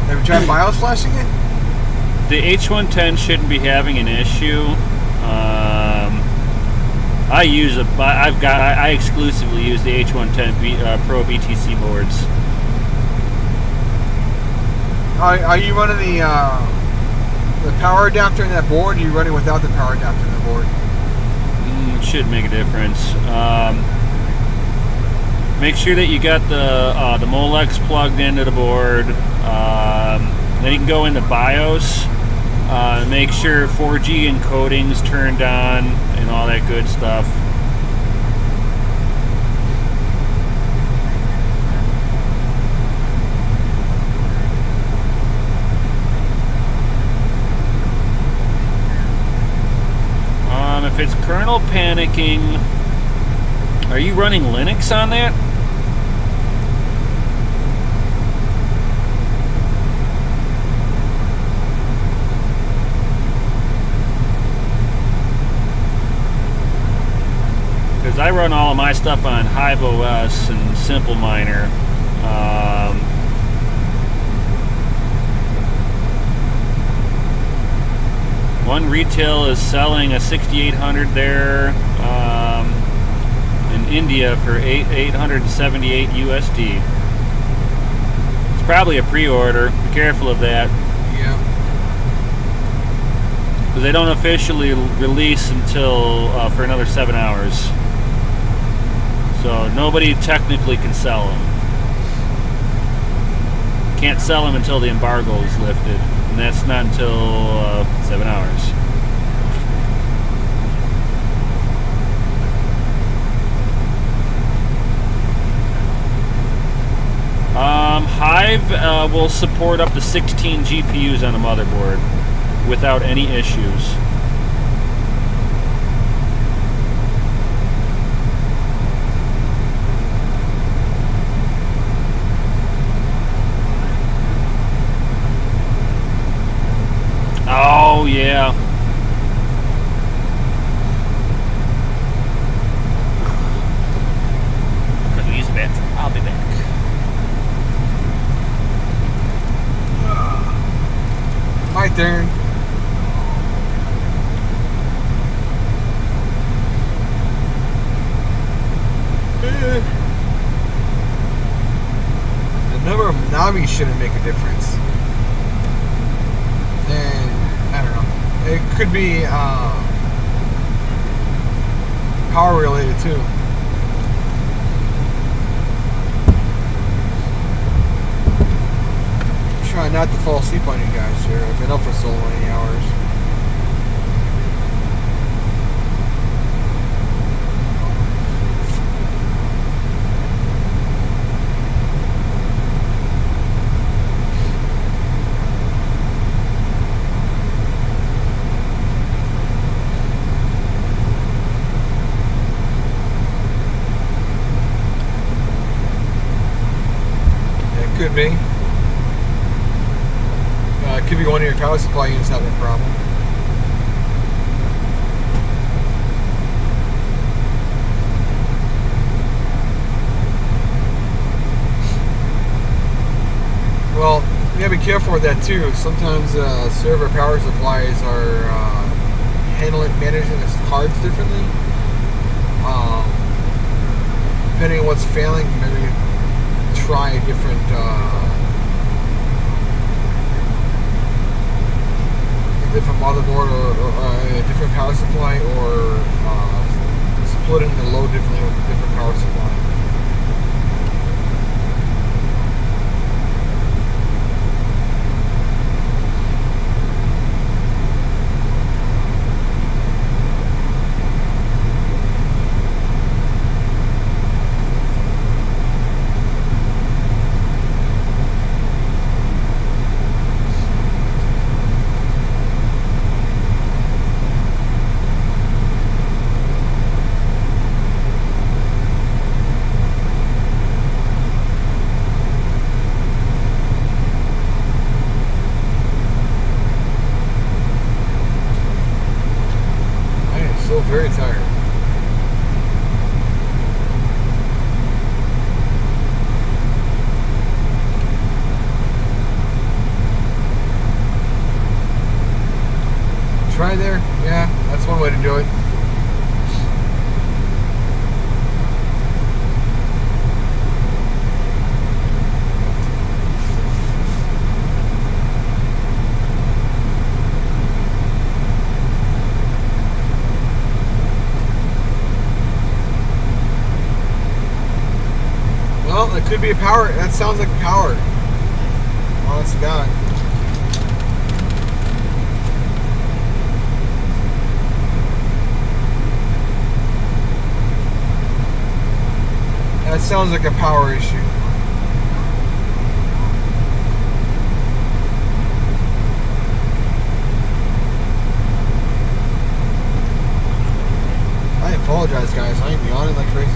Have you tried BIOS flashing it? The H110 shouldn't be having an issue. I exclusively use the H110 Pro BTC boards. Are you running the power adapter in that board? Or are you running without the power adapter in the board? It should make a difference. Make sure that you got the Molex plugged into the board. Then you can go into BIOS. Make sure 4G encoding's turned on and all that good stuff. If it's kernel panicking, are you running Linux on that? Because I run all of my stuff on Hive OS and Simple Miner. One retail is selling a 6800 there in India for 878 USD. It's probably a pre-order. Be careful of that. Yeah. Because they don't officially release until for another 7 hours. So nobody technically can sell them. Can't sell them until the embargo is lifted. And that's not until 7 hours. Hive will support up to 16 GPUs on a motherboard without any issues. Oh, yeah. I'm gonna use the bathroom. I'll be back. My turn. The number of knobbies shouldn't make a difference. And I don't know. It could be power related too. Try not to fall asleep on you guys here. I've been up for so many hours. It could be. It could be one of your power supply units having a problem. Well, you gotta be careful with that too. Sometimes server power supplies are managing the cards differently. Depending on what's failing, maybe try a different motherboard or a different power supply, or splitting the load differently with a different power supply. Very tired. Try there? Yeah, that's one way to do it. It could be a power. That sounds like power. Honest to God. That sounds like a power issue. I apologize, guys. I ain't yawning like crazy.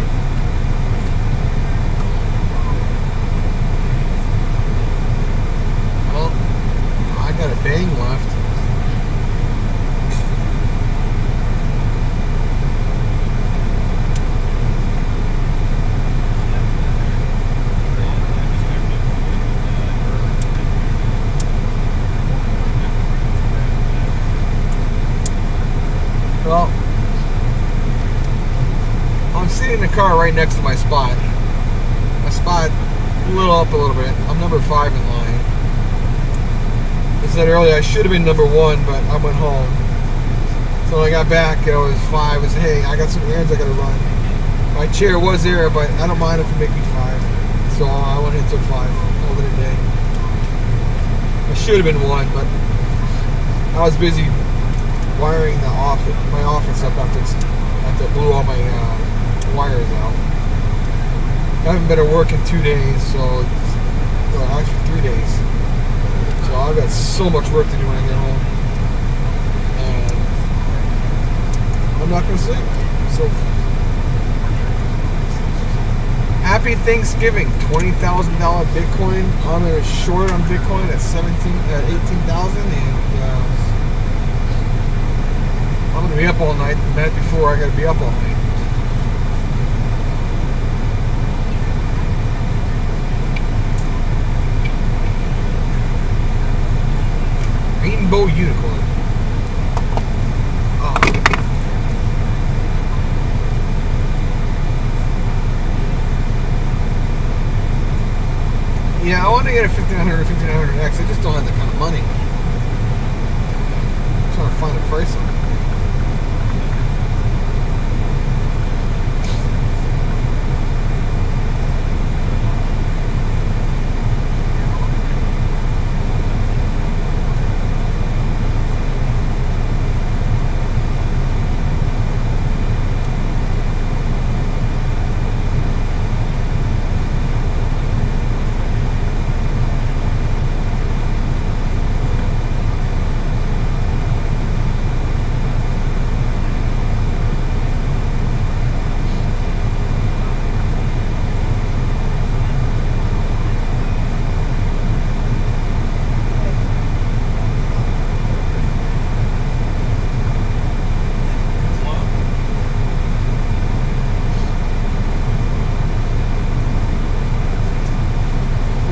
Got a bang left. Well, I'm sitting in the car right next to my spot. My spot lit up a little bit. I'm number 5 in line. I said earlier I should have been number 1, but I went home. So when I got back, I was 5. I said, hey, I got some errands I gotta run. My chair was there, but I don't mind if you make me 5. So I went and took 5. Called it a day. I should have been 1, but I was busy wiring my office up after I blew all my wires out. I haven't been to work in 2 days, so Well, actually 3 days. So I've got so much work to do when I get home. And I'm not going to sleep. So happy Thanksgiving. $20,000 Bitcoin. I'm in a short on Bitcoin at 18,000, and I'm gonna be up all night. The night before, I gotta be up all night. Rainbow unicorn. Oh. Yeah, I want to get a 5900 or 5900X. I just don't have that kind of money. I'm trying to find a price on it.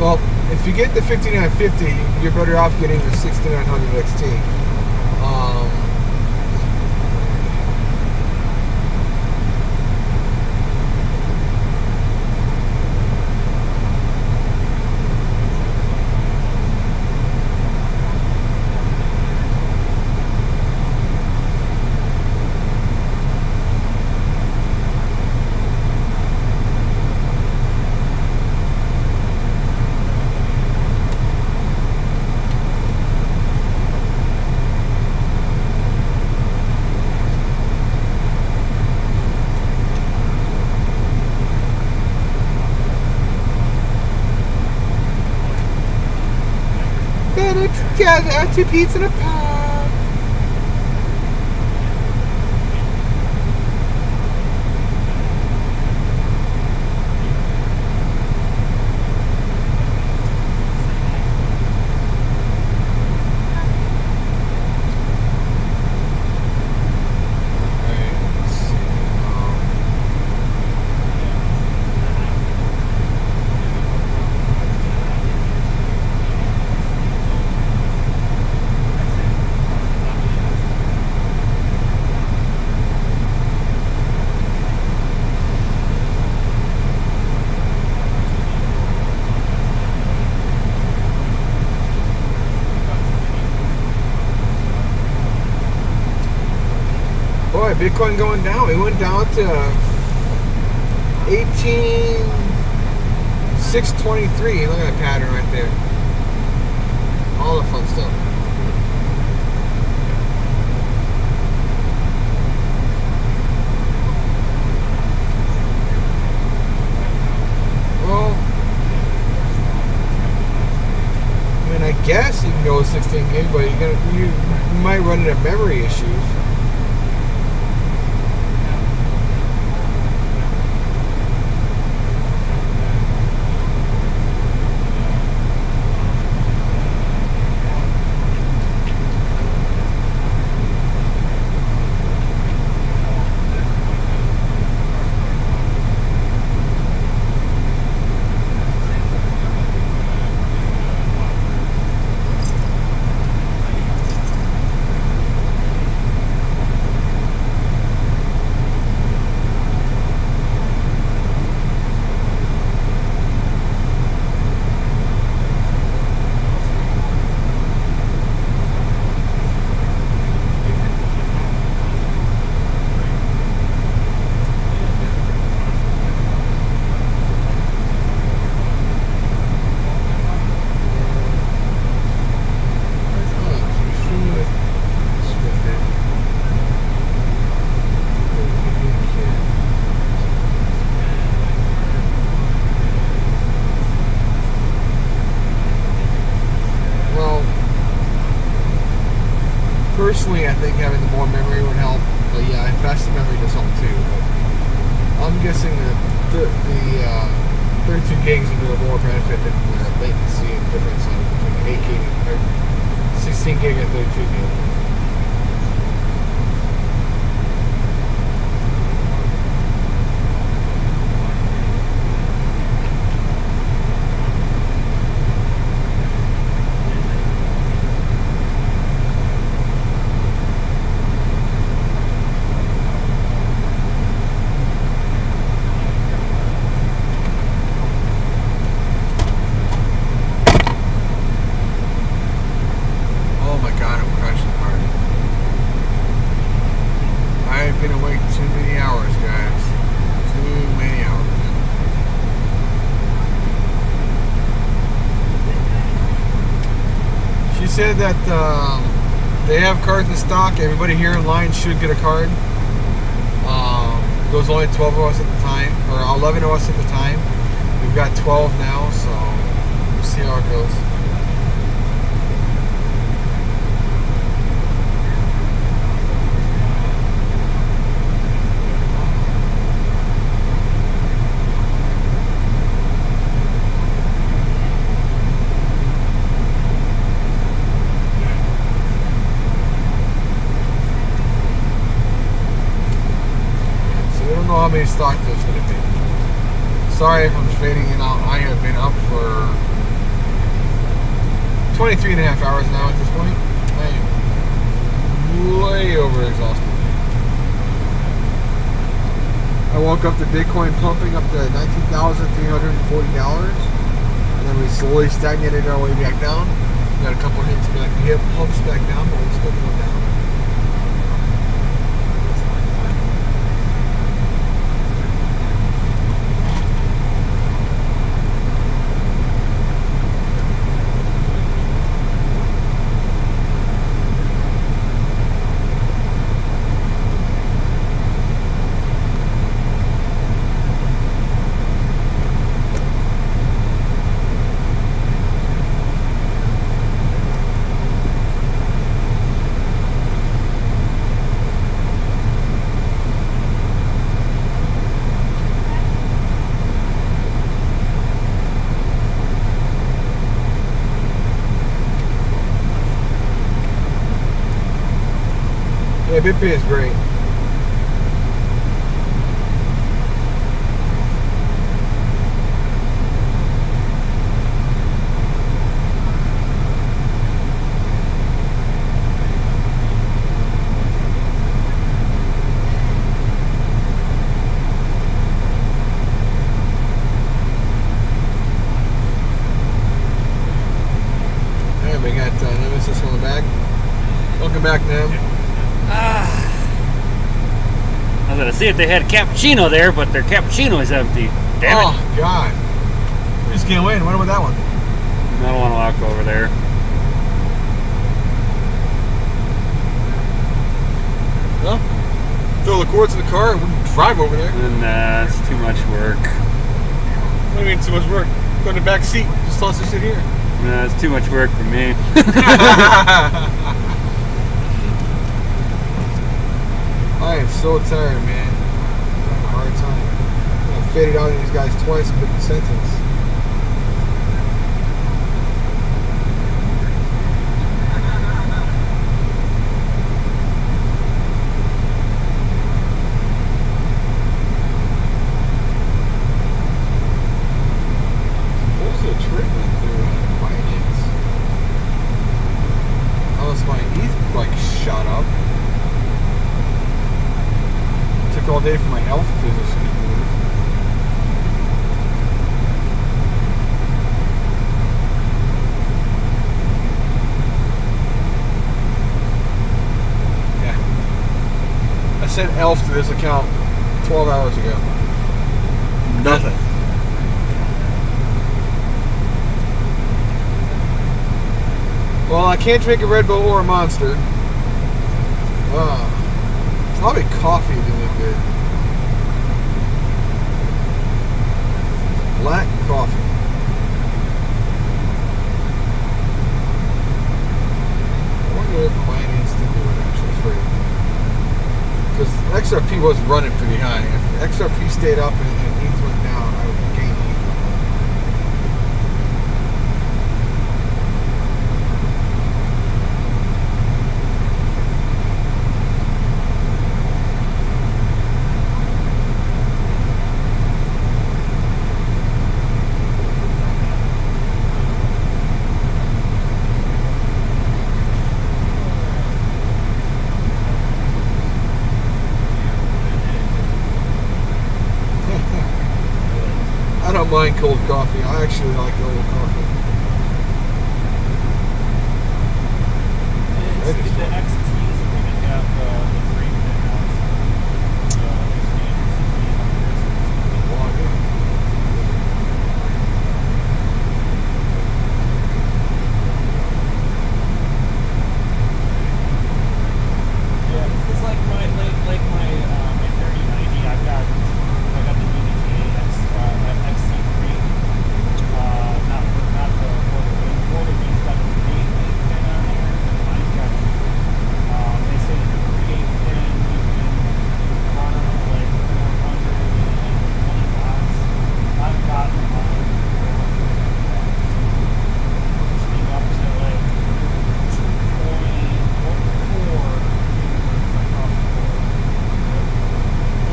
Well, if you get the 5950, you're better off getting the 6900 XT. Better together, 2 peas in a pod. Boy, Bitcoin going down. We went down to 18,623. Look at that pattern right there. All the fun stuff. Well, I mean, I guess you can go with 16 gig, but you might run into memory issues. personally, I think having the more memory would help. But yeah, faster memory does help too. But I'm guessing that the 32 gigs would do a more benefit than latency and difference between 8 gig or 16 gig and 32 gig. Said that they have cards in stock. Everybody here in line should get a card. There was only 12 of us at the time, or 11 of us at the time. We've got 12 now, so we'll see how it goes. How many stock there's going to be. Sorry if I'm fading in out. I have been up for 23 and a half hours now at this point. I am way over exhausted. I woke up to Bitcoin pumping up to $19,340, and then we slowly stagnated our way back down. We got a couple hits back. We hit pumps back down, but we're still going down. Yeah, BitPay is great. And we got Nemesis on the back. Welcome back, Nem. I was gonna see if they had a cappuccino there, but their cappuccino is empty. Damn it! Oh God! We just can't win. What about that one? I don't want to walk over there. Well, throw the cords in the car and we can drive over there. Nah, it's too much work. What do you mean too much work? Go in the back seat. Just toss this shit here. Nah, it's too much work for me. I am so tired, man. I'm having a hard time. I faded out on these guys twice in a sentence. What was the trick went through finance? Unless my ETH like shot up. Took all day for my health position to move. Yeah. I sent ELF to this account 12 hours ago. Nothing. Well, I can't drink a Red Bull or a Monster. Probably coffee would do me good. Black coffee. I wonder if finance to do it. XRP was running pretty high. If XRP stayed up and ETH went down, I would gain ETH. I don't mind cold coffee. I actually like cold coffee. It's the XTs are going to have the free pinouts. The standard 1600s. Well, I do. Yeah, it's like my 3090. I got the DCA XC3. Not the Florida Beach got the 388 pin on there. And mine's got they say the 388 pin you can run up to like 420 watts. I've gotten mine speed up to like 2.14 across the board.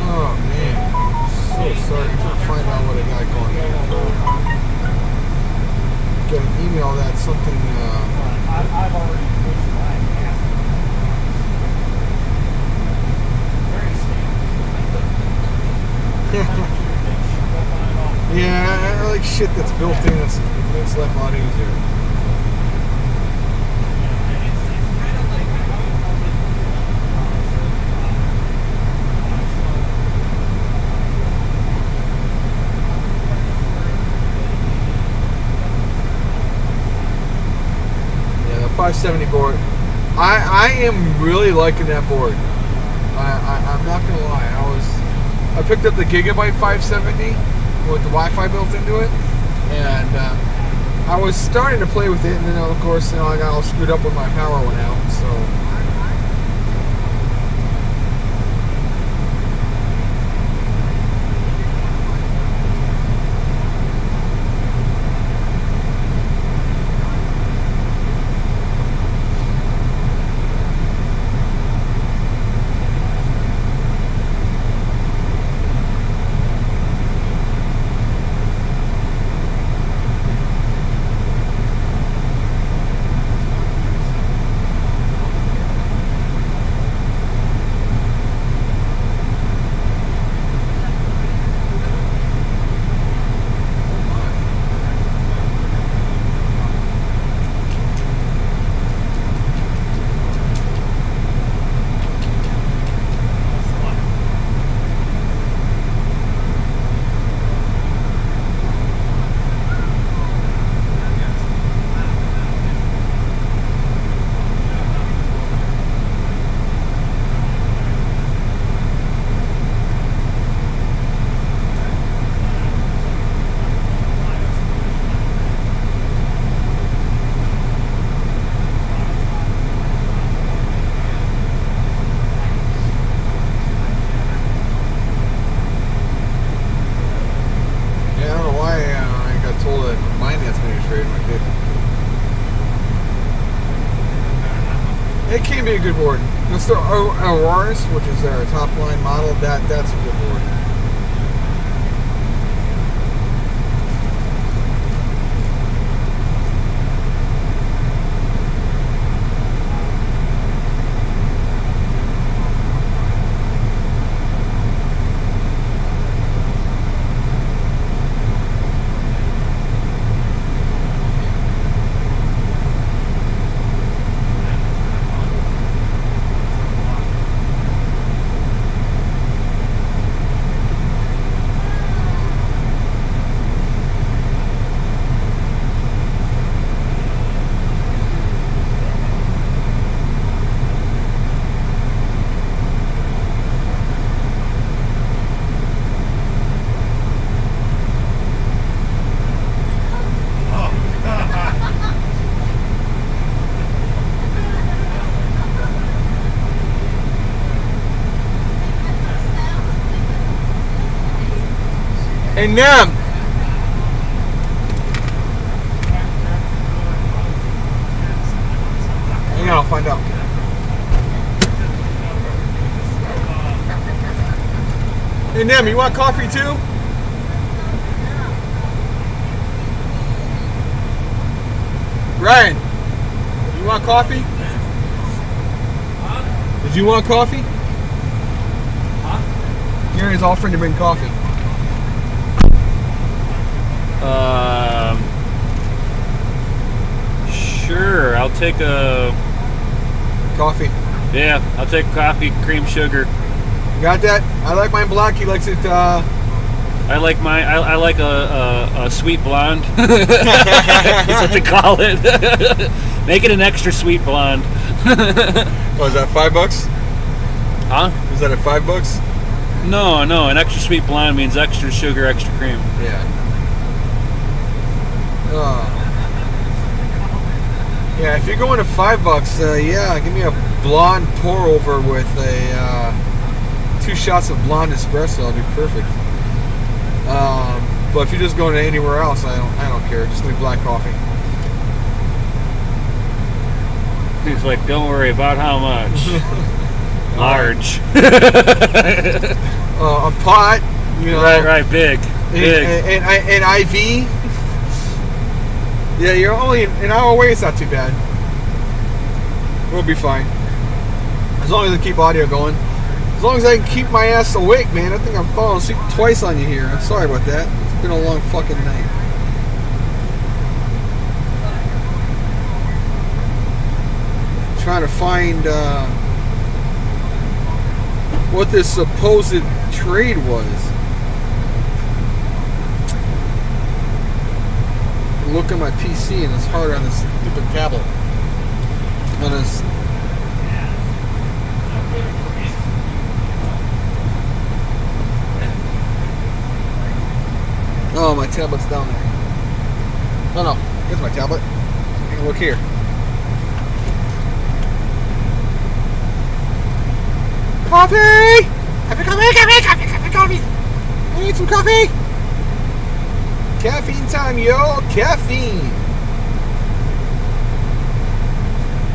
Oh man, so sorry. I'm trying to find out what I got going on. Get an email that something. I've already pushed my ass. Very standard. Yeah, I like shit that's built in. It's makes life a lot easier. Yeah, the 570 board. I am really liking that board. I'm not gonna lie. I picked up the Gigabyte 570 with the Wi-Fi built into it, and I was starting to play with it, and then of course, I got all screwed up when my power went out. So. It can be a good board. That's the Auroras, which is their top line model. That's a good board. Hey, Nem. Hang on, I'll find out. Hey, Nem, you want coffee too? Ryan, you want coffee? Did you want coffee? Gary's offering to bring coffee. Sure. I'll take a Coffee. Yeah. I'll take coffee, cream, sugar. You got that? I like mine black. He likes it. I like my I like a sweet blonde. That's what they call it. Make it an extra sweet blonde. What is that? $5? Huh? Is that at $5? No, an extra sweet blonde means extra sugar, extra cream. Yeah. Yeah, if you're going to $5, yeah, give me a blonde pour over with a 2 shots of blonde espresso. I'll be perfect. But if you're just going to anywhere else, I don't care. Just leave black coffee. He's like, don't worry about how much. Large. A pot, you know. Right, big. An IV. Yeah, you're only an hour away. It's not too bad. We'll be fine. As long as I keep audio going. As long as I can keep my ass awake, man. I think I'm falling asleep twice on you here. I'm sorry about that. It's been a long fucking night. Trying to find what this supposed trade was. Look at my PC and it's harder on this stupid tablet. On this. Oh, my tablet's down there. No, here's my tablet. Take a look here. Coffee! Coffee! I need some coffee! Caffeine time, yo! Caffeine!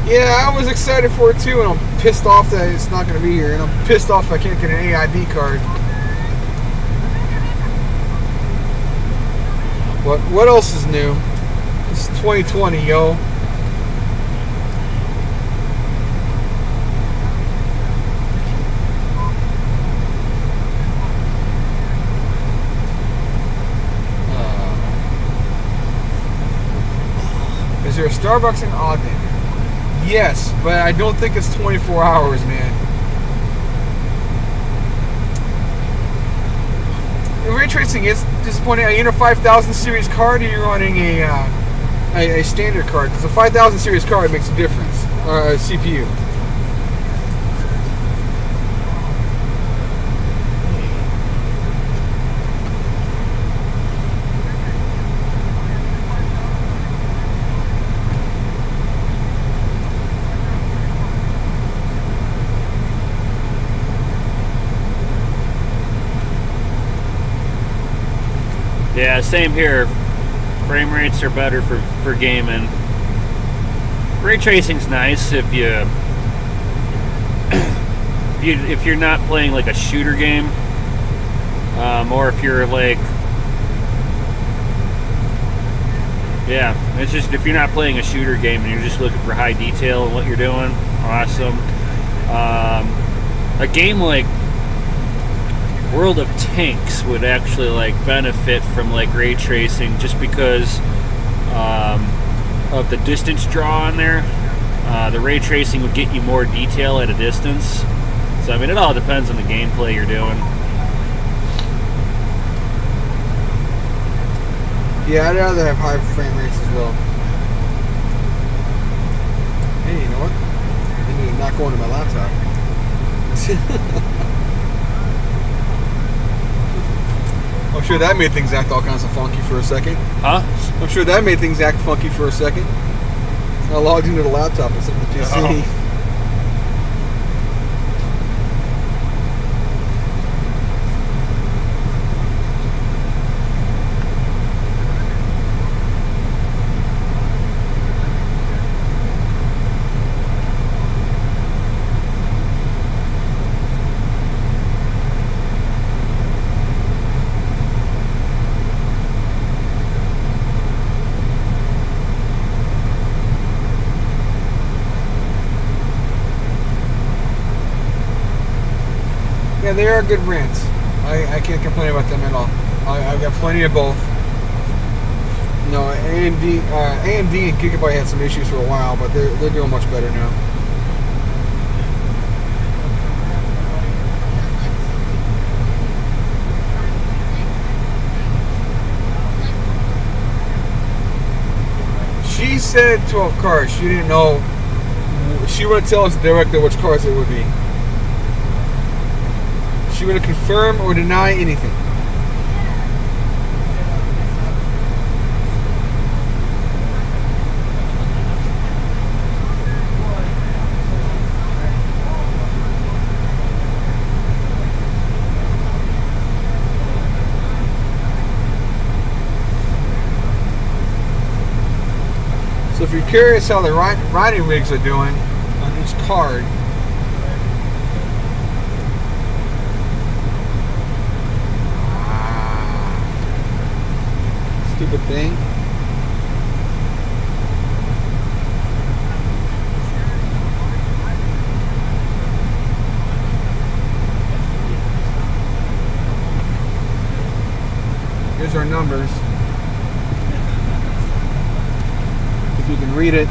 Yeah, I was excited for it too, and I'm pissed off that it's not going to be here, and I'm pissed off I can't get an AIB card. But what else is new? It's 2020, yo. Is there a Starbucks in Ogden? Yes, but I don't think it's 24 hours, man. Ray tracing is disappointing. Are you in a 5000 series card or you're running a standard card? Because a 5000 series card makes a difference. Or a CPU. Yeah, same here. Frame rates are better for gaming. Ray tracing's nice if you're not playing like a shooter game, or if you're like, yeah, it's just if you're not playing a shooter game and you're just looking for high detail in what you're doing, awesome. A game like World of Tanks would actually like benefit from like ray tracing just because of the distance draw on there. The ray tracing would get you more detail at a distance. So I mean, it all depends on the gameplay you're doing. Yeah, I'd rather have high frame rates as well. Hey, you know what? I need to not go into my laptop. I'm sure that made things act all kinds of funky for a second. Huh? I'm sure that made things act funky for a second. I logged into the laptop instead of the PC. Uh-oh. Yeah, they are good brands. I can't complain about them at all. I've got plenty of both. You know, AMD and Gigabyte had some issues for a while, but they're doing much better now. She said 12 cars. She didn't know. She wouldn't tell us directly which cars it would be. She wouldn't confirm or deny anything. So if you're curious how the riding rigs are doing on each card, stupid thing. Here's our numbers. If you can read it.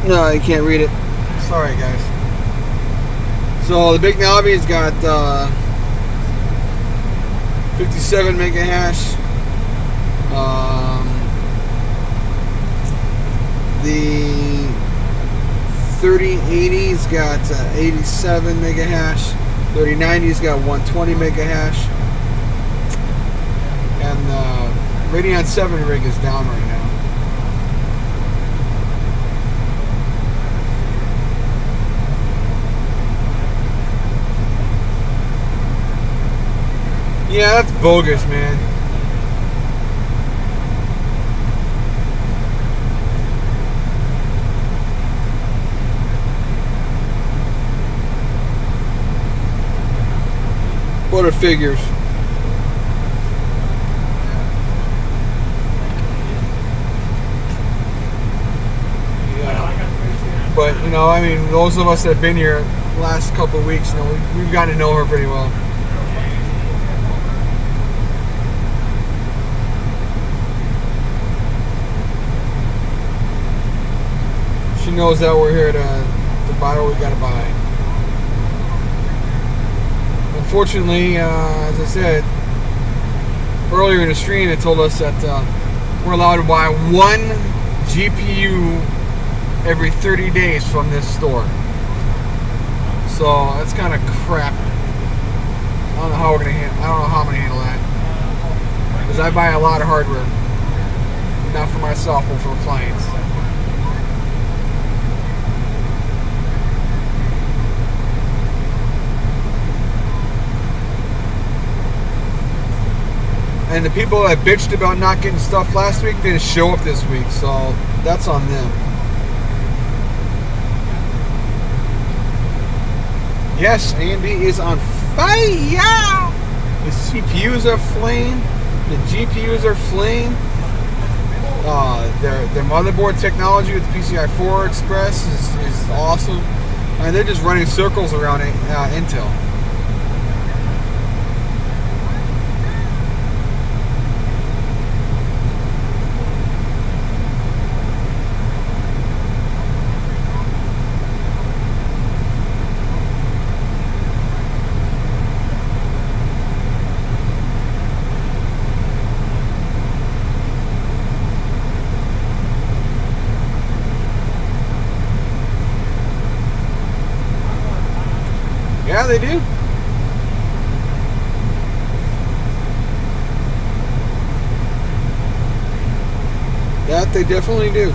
No, you can't read it. Sorry, guys. So the Big Nobby's got 57 mega hash. The 3080's got 87 mega hash. 3090's got 120 mega hash. And the Radeon 7 rig is down right now. Yeah, that's bogus, man. What are figures? Yeah. But, you know, I mean, those of us that have been here the last couple of weeks, you know, we've gotten to know her pretty well. She knows that we're here to buy what we gotta buy. Unfortunately, as I said earlier in the stream, it told us that we're allowed to buy one GPU every 30 days from this store. So that's kind of crap. I don't know how we're gonna handle. I don't know how I'm gonna handle that, because I buy a lot of hardware, not for myself, but for clients. And the people that bitched about not getting stuff last week didn't show up this week, so that's on them. Yes, AMD is on fire! The CPUs are flame, the GPUs are flame. Their motherboard technology with PCI 4 Express is awesome. And they're just running circles around Intel. Yeah, they do. That they definitely do.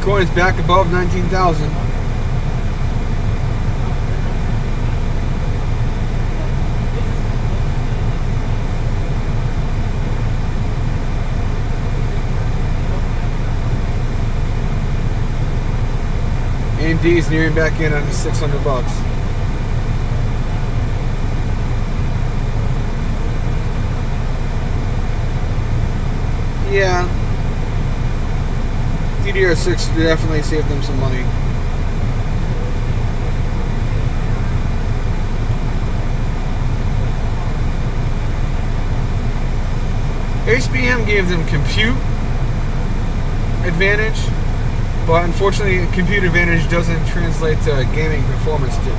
Bitcoin is back above 19,000. AMD is nearing back in on the $600. Yeah, DDR6 definitely saved them some money. HBM gave them compute advantage, but unfortunately compute advantage doesn't translate to gaming performance too.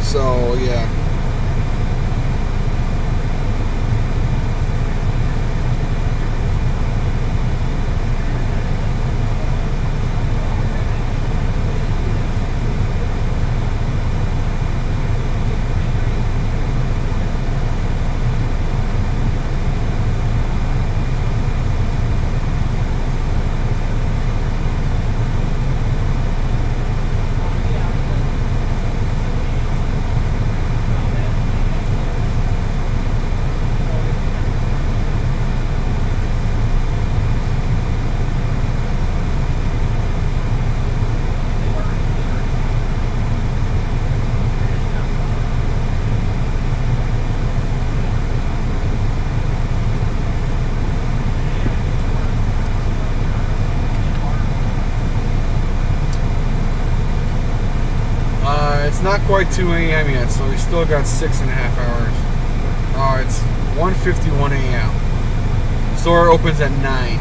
So yeah. It's not quite 2 a.m. yet, so we still got 6.5 hours. It's 1:51 a.m. Store opens at 9.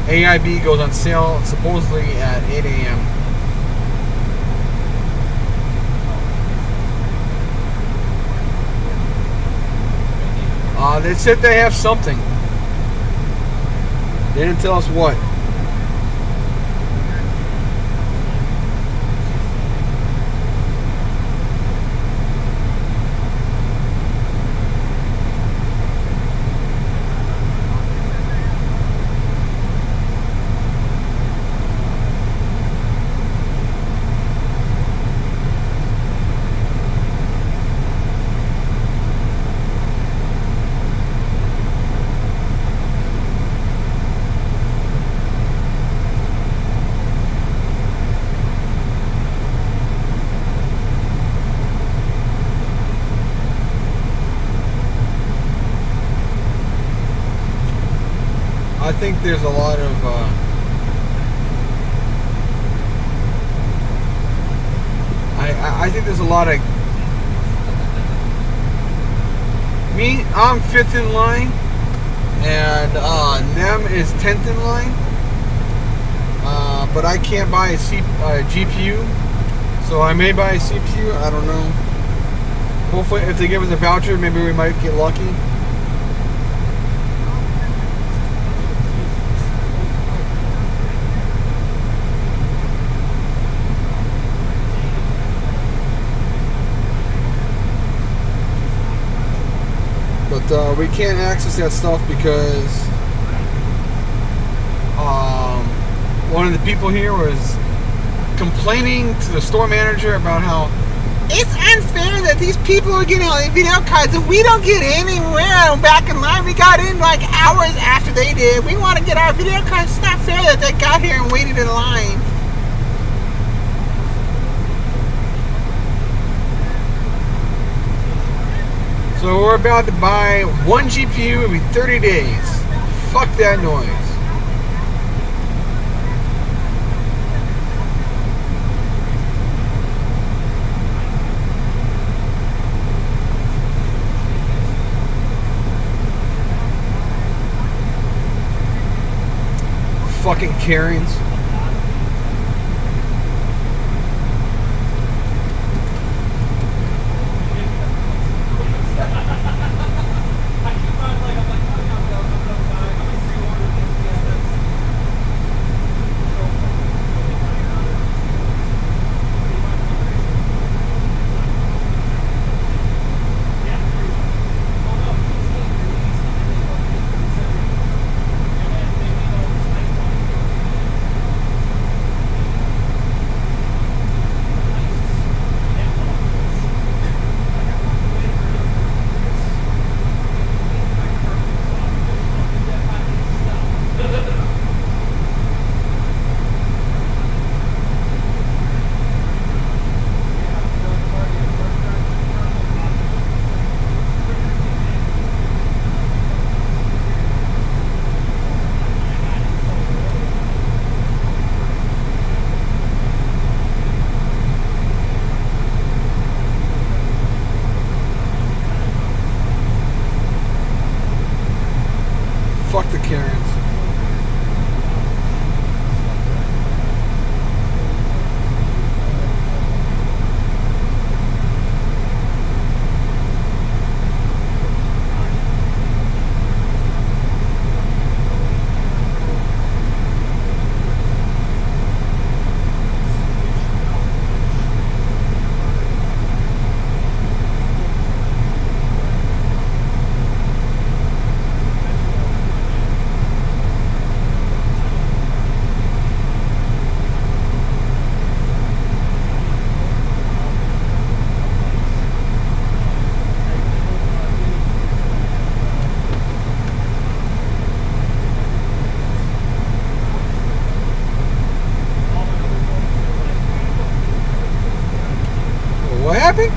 AIB goes on sale supposedly at 8 a.m. They said they have something. They didn't tell us what. I think there's a lot of I think there's a lot of I'm 5th in line, and Nem is 10th in line, but I can't buy a GPU, so I may buy a CPU. I don't know. Hopefully, if they give us a voucher, maybe we might get lucky. But we can't access that stuff because one of the people here was complaining to the store manager about how it's unfair that these people are getting all these video cards and we don't get anywhere back in line. We got in like hours after they did. We want to get our video cards. It's not fair that they got here and waited in line. So we're about to buy one GPU every 30 days. Fuck that noise. Fucking Karens. What happened?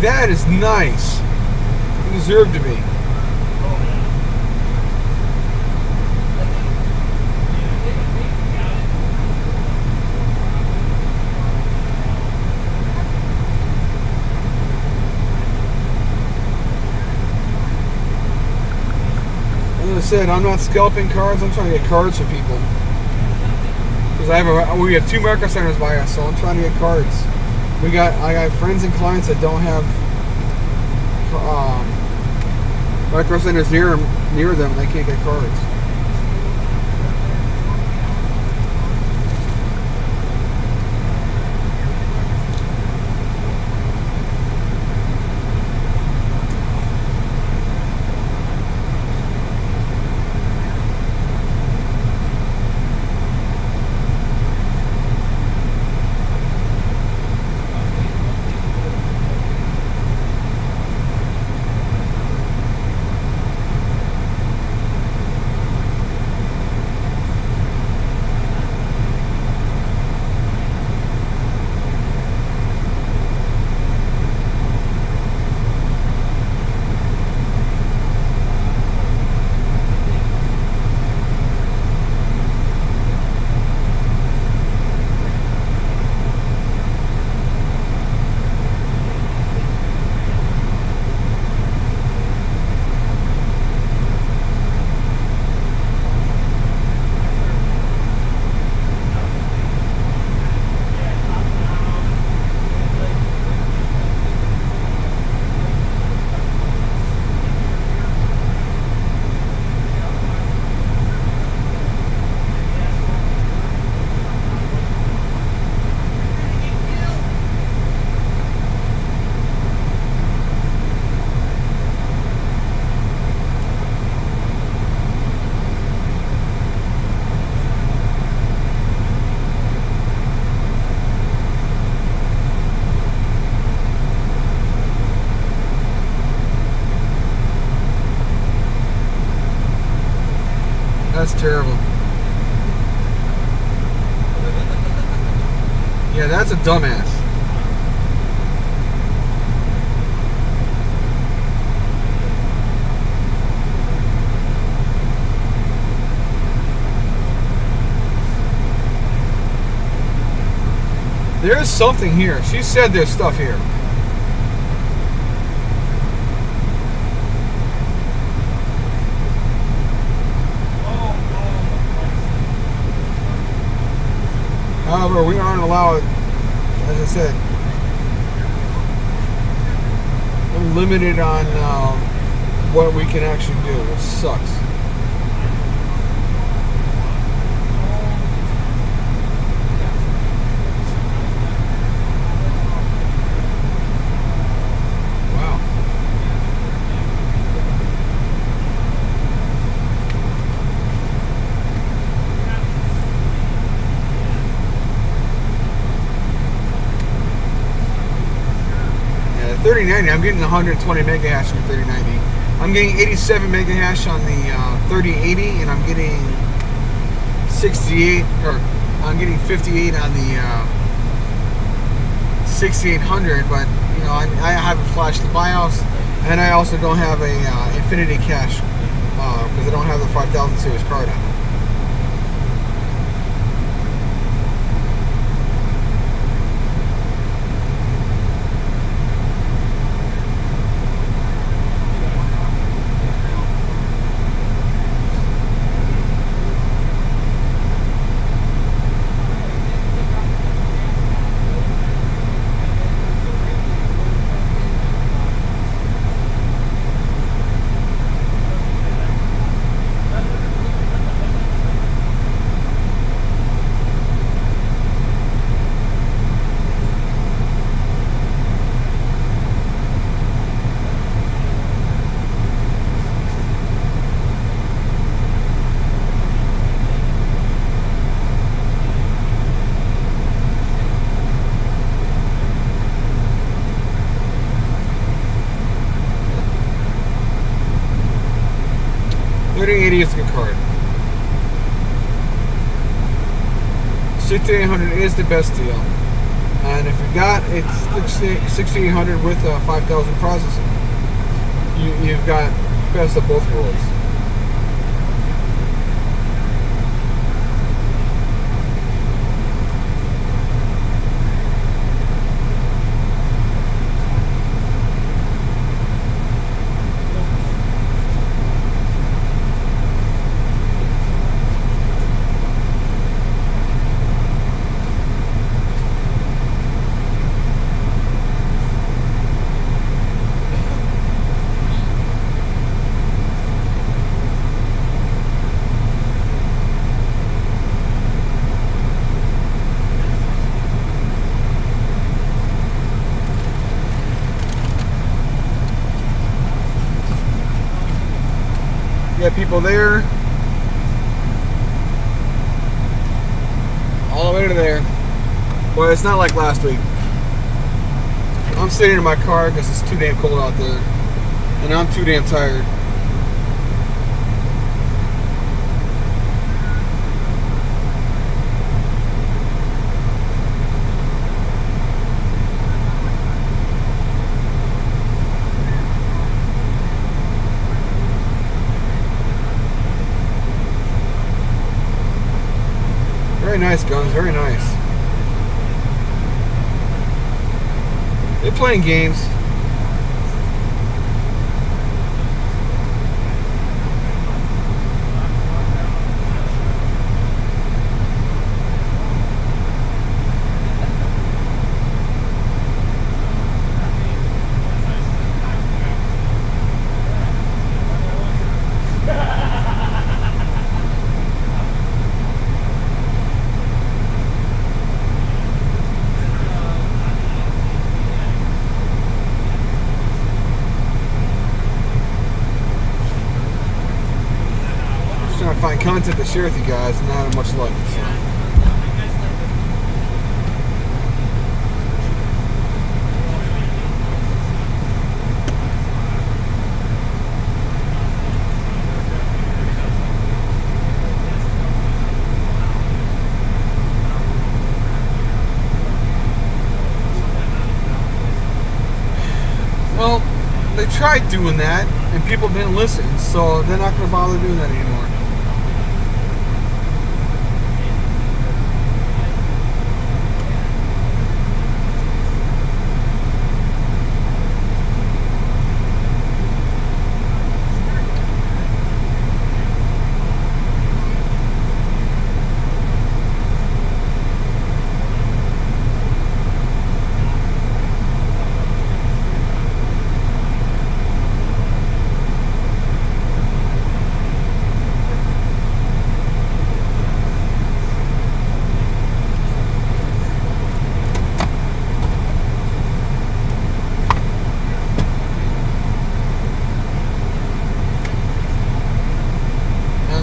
That is nice. You deserve to be. As I said, I'm not scalping cards. I'm trying to get cards for people. Because we have 2 micro centers by us, so I'm trying to get cards. I got friends and clients that don't have micro centers near them. They can't get cards. That's terrible. Yeah, that's a dumbass. There's something here. She said there's stuff here. However, we aren't allowed, as I said, we're limited on what we can actually do, which sucks. Yeah, 3090, I'm getting 120 mega hash from 3090. I'm getting 87 mega hash on the 3080, and I'm getting 68, or I'm getting 58 on the 6800. But you know, I haven't flashed the BIOS, and I also don't have a Infinity cache because I don't have the 5000 series card on it. Is a good card. 6800 is the best deal. And if you got it 6800 with 5000 processing, you've got best of both worlds. Got people there, all the way to there. Boy, it's not like last week. I'm sitting in my car because it's too damn cold out there, and I'm too damn tired. Very nice guns, very nice. They're playing games. Find content to share with you guys, and not have much luck. So. Well, they tried doing that, and people didn't listen, so they're not going to bother doing that anymore.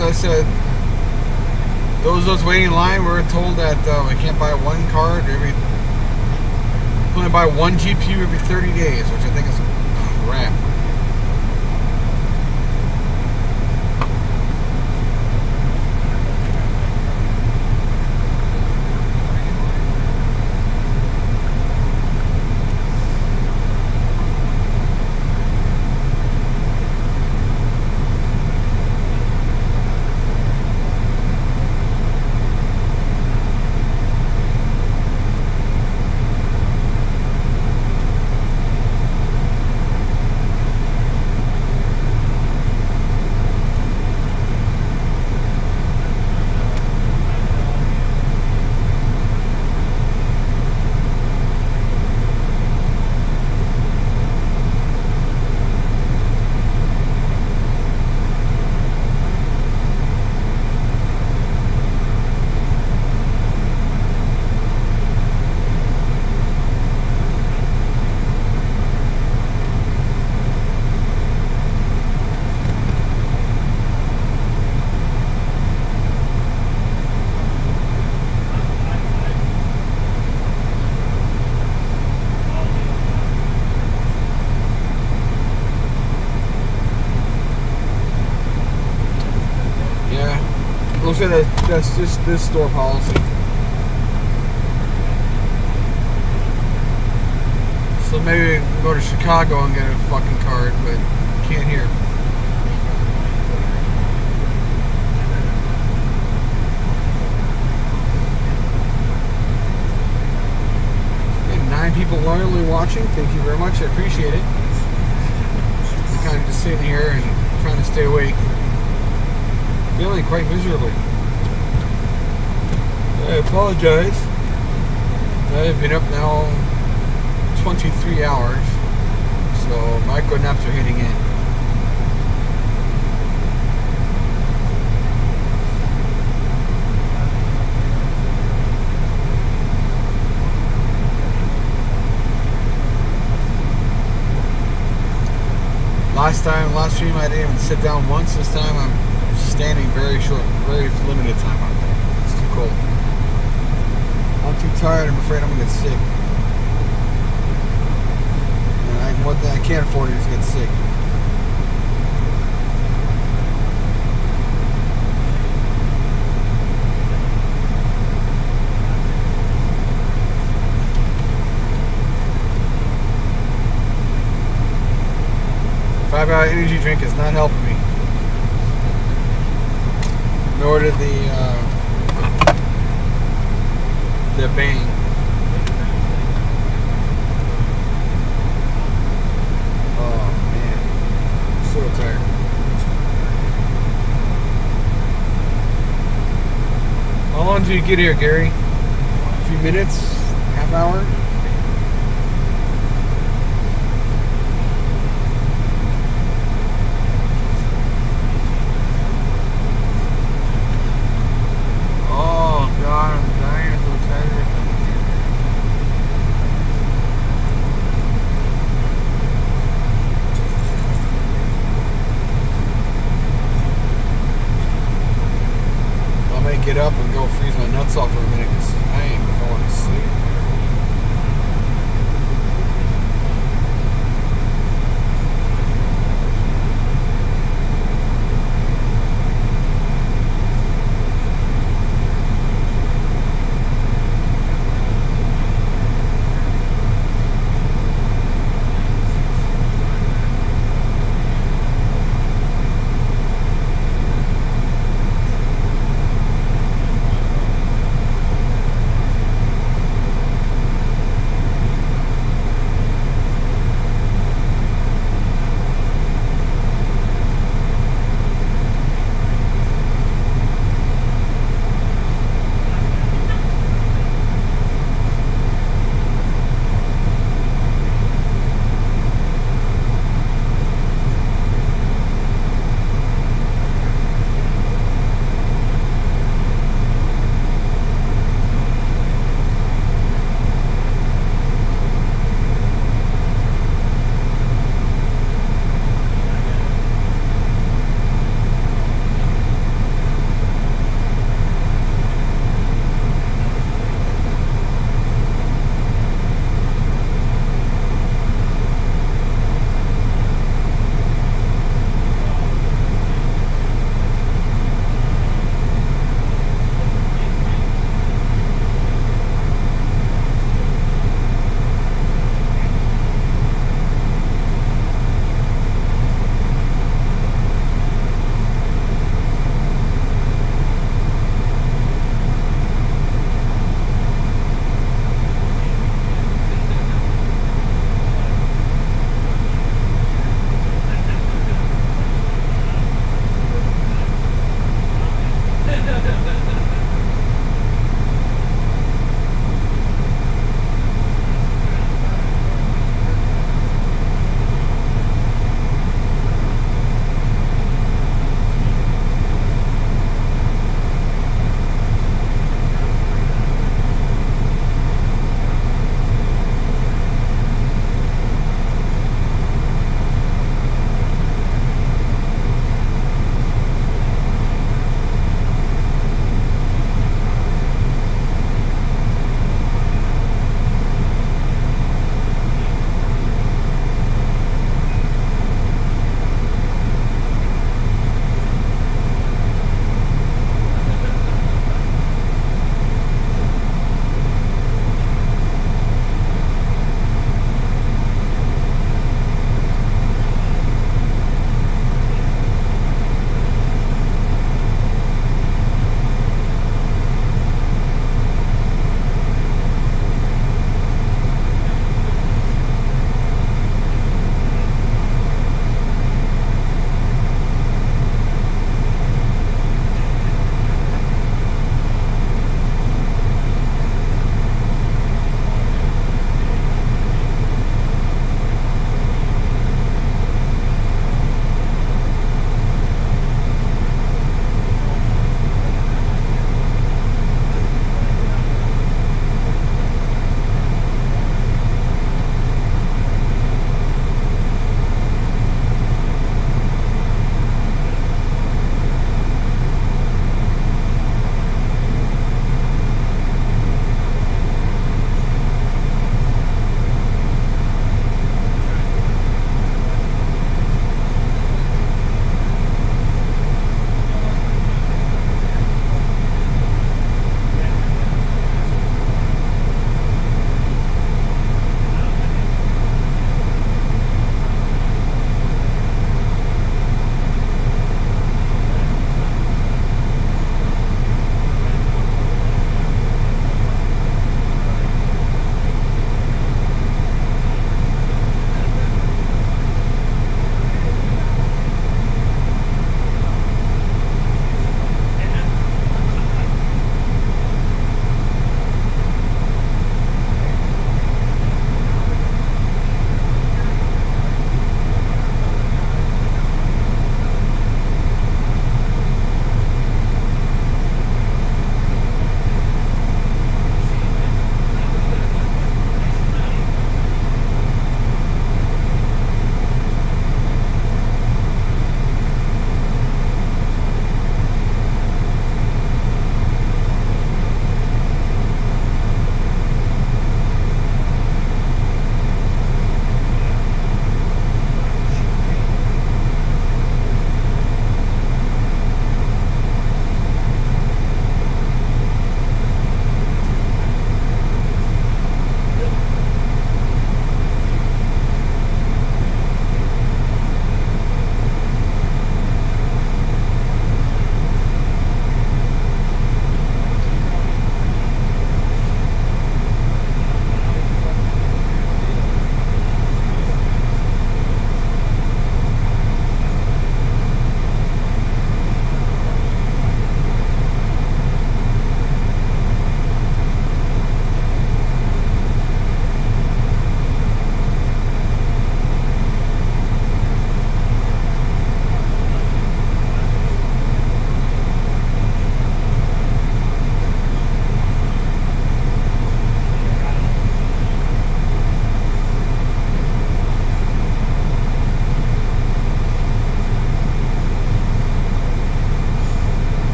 I said, those of us waiting in line were told that we can't buy one card every, we can only buy one GPU every 30 days, which I think is crap. Looks like that's just this store policy. maybe go to Chicago and get a fucking card, but can't here. And 9 people loyally watching. Thank you very much. I appreciate it. I'm kind of just sitting here and trying to stay awake. Feeling quite miserably. I apologize. I've been up now 23 hours, so micro naps are hitting in. Last stream I didn't even sit down once. This time I'm standing very limited time out there. It's too cold. I'm too tired. I'm afraid I'm gonna get sick. And one thing I can't afford is to get sick. Five-hour energy drink is not helping me. Nor did the bang. Oh man, I'm so tired. How long do you get here, Gary? A few minutes? Half hour? Get up and go freeze my nuts off for a minute because I ain't going to sleep.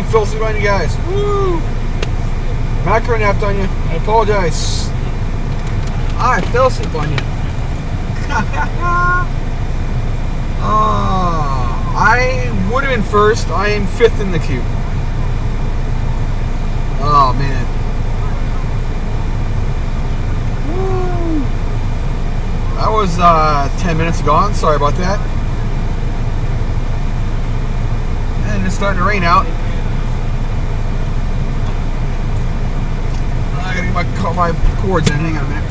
I'm fell asleep on you guys. Woo! Macro napped on you. I apologize. I fell asleep on you. I would have been first. I am 5th in the queue. Oh man. Woo. That was 10 minutes gone. Sorry about that. And it's starting to rain out. I gotta get my cords in. Hang on a minute.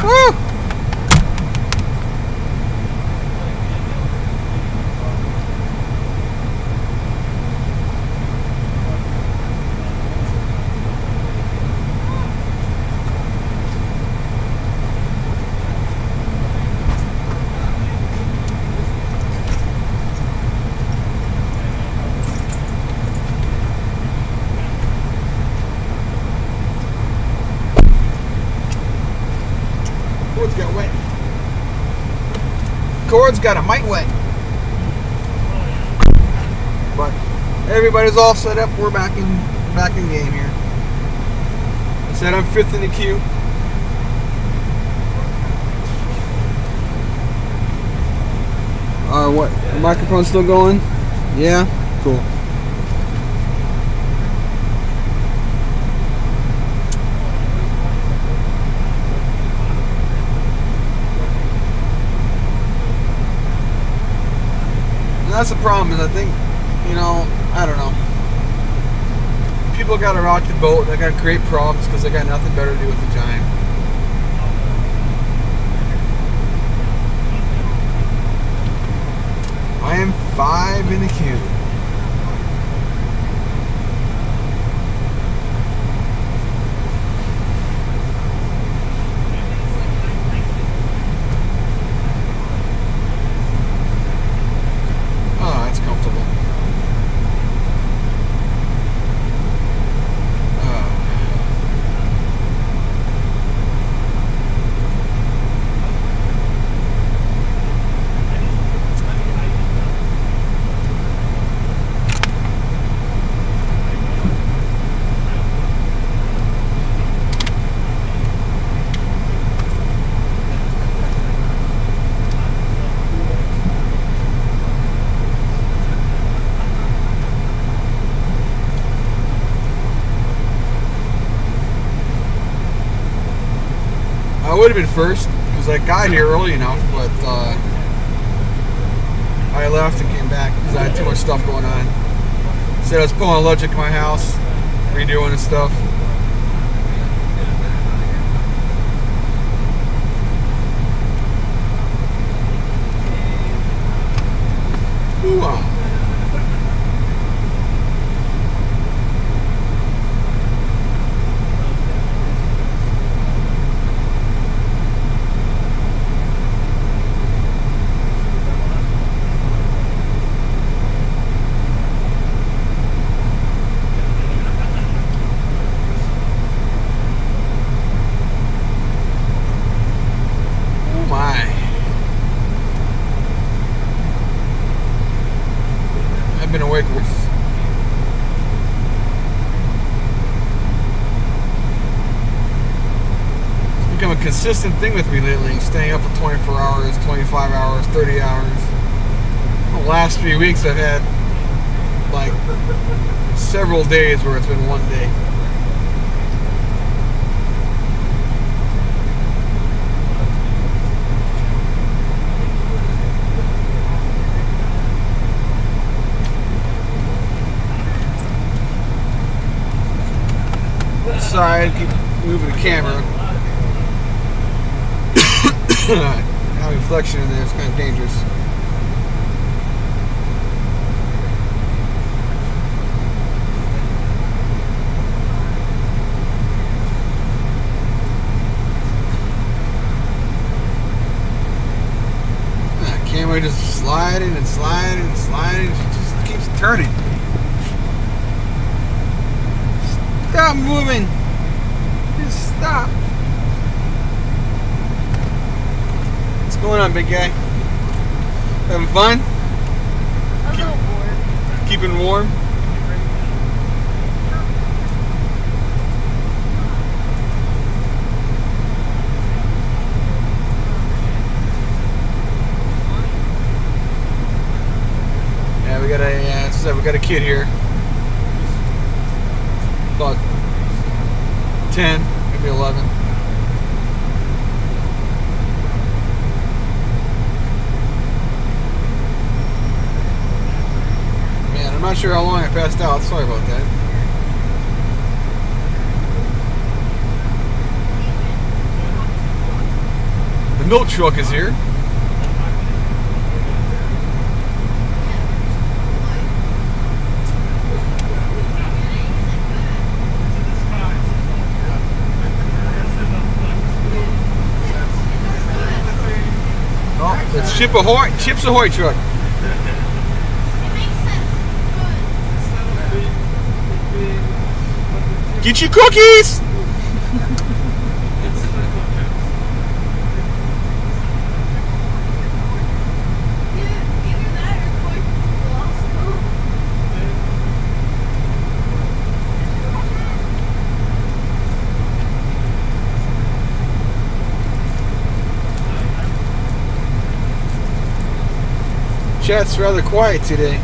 Woo! Cords got wet. Cords got a mite wet. But everybody's all set up. We're back in game here. I said I'm 5th in the queue. What? The microphone's still going? Yeah? Cool. That's the problem, is I think, I don't know. People gotta rock the boat. They gotta create problems because they got nothing better to do with the time. I am 5 in the queue. I would have been first because I got here early enough, but I left and came back because I had too much stuff going on. Said I was pulling electric in my house, redoing and stuff. Ooh-ah. Been awake with. It's become a consistent thing with me lately, staying up for 24 hours, 25 hours, 30 hours. The last few weeks I've had like several days where it's been one day. Side, keep moving the camera. of reflection in there. It's kind of dangerous. Camera just sliding and sliding and sliding. It just keeps turning. Stop moving. Just stop. What's going on, big guy? Having fun? A little bored. Keeping warm? We got a kid here. About 10, maybe 11. Man, I'm not sure how long I passed out. Sorry about that. The milk truck is here. It's Chips Ahoy truck. Get your cookies! Chat's rather quiet today.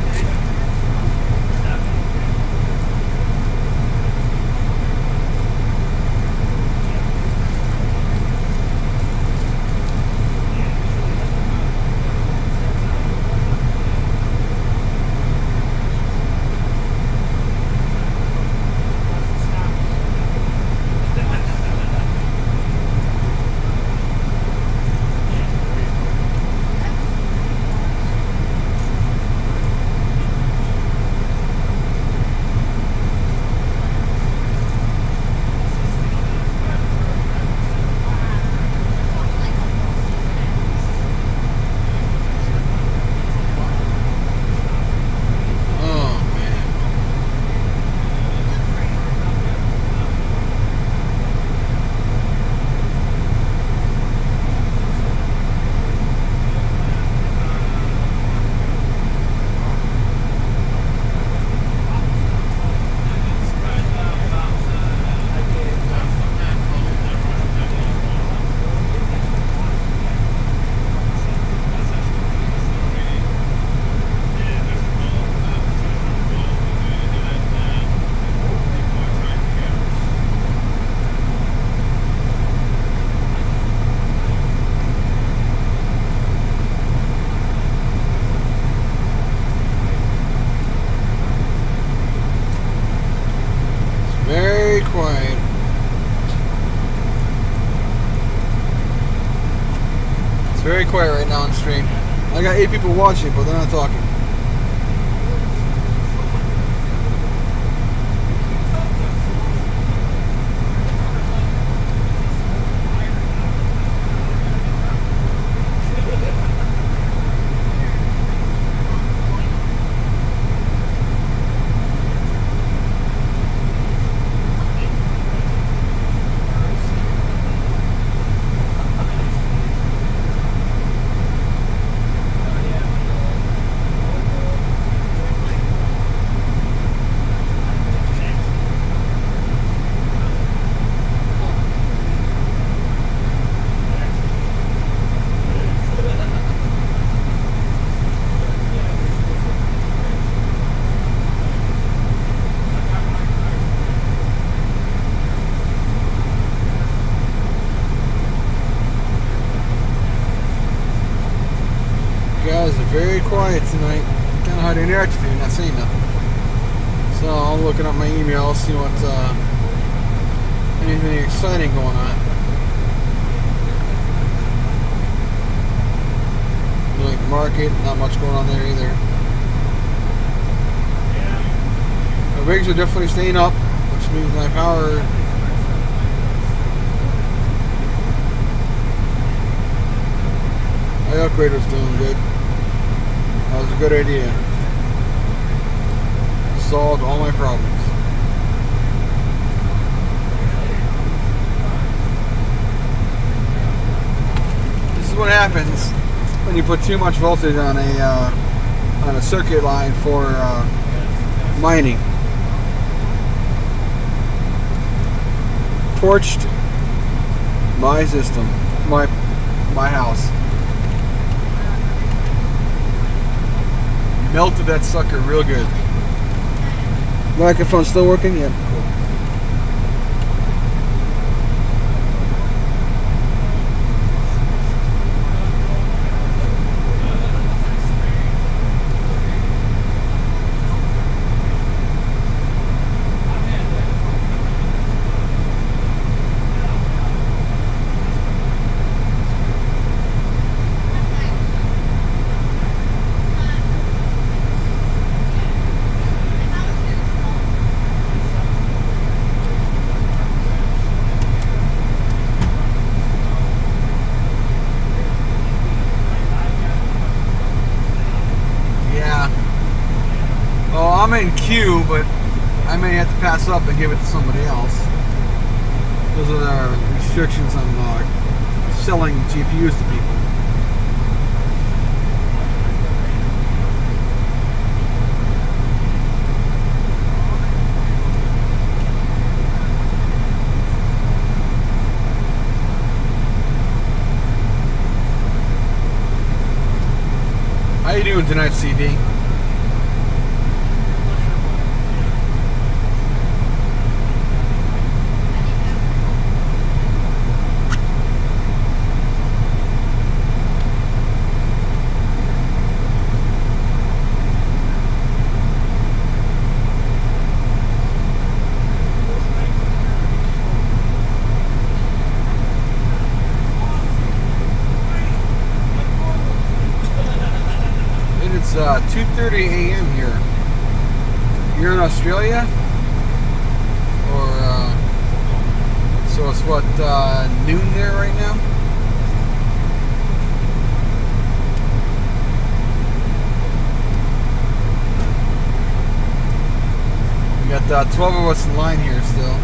Quiet. It's very quiet right now on stream. I got 8 people watching, but they're not talking. Guys are very quiet tonight. Kind of hard to interact with you, not saying nothing. So I'm looking up my email, see what anything exciting going on. Like the market, not much going on there either. The rigs are definitely staying up, which means my power. My upgrade was doing good. That was a good idea. Solved all my problems. This is what happens when you put too much voltage on a circuit line for mining. Torched my system, my house. Melted that sucker real good. Microphone still working? Yeah. Cool. I'm in queue, but I may have to pass up and give it to somebody else. Those are the restrictions on selling GPUs to people. How you doing tonight, CD? It's 2:30 a.m. here. You're in Australia? Or, so it's what, noon there right now? We got 12 of us in line here still.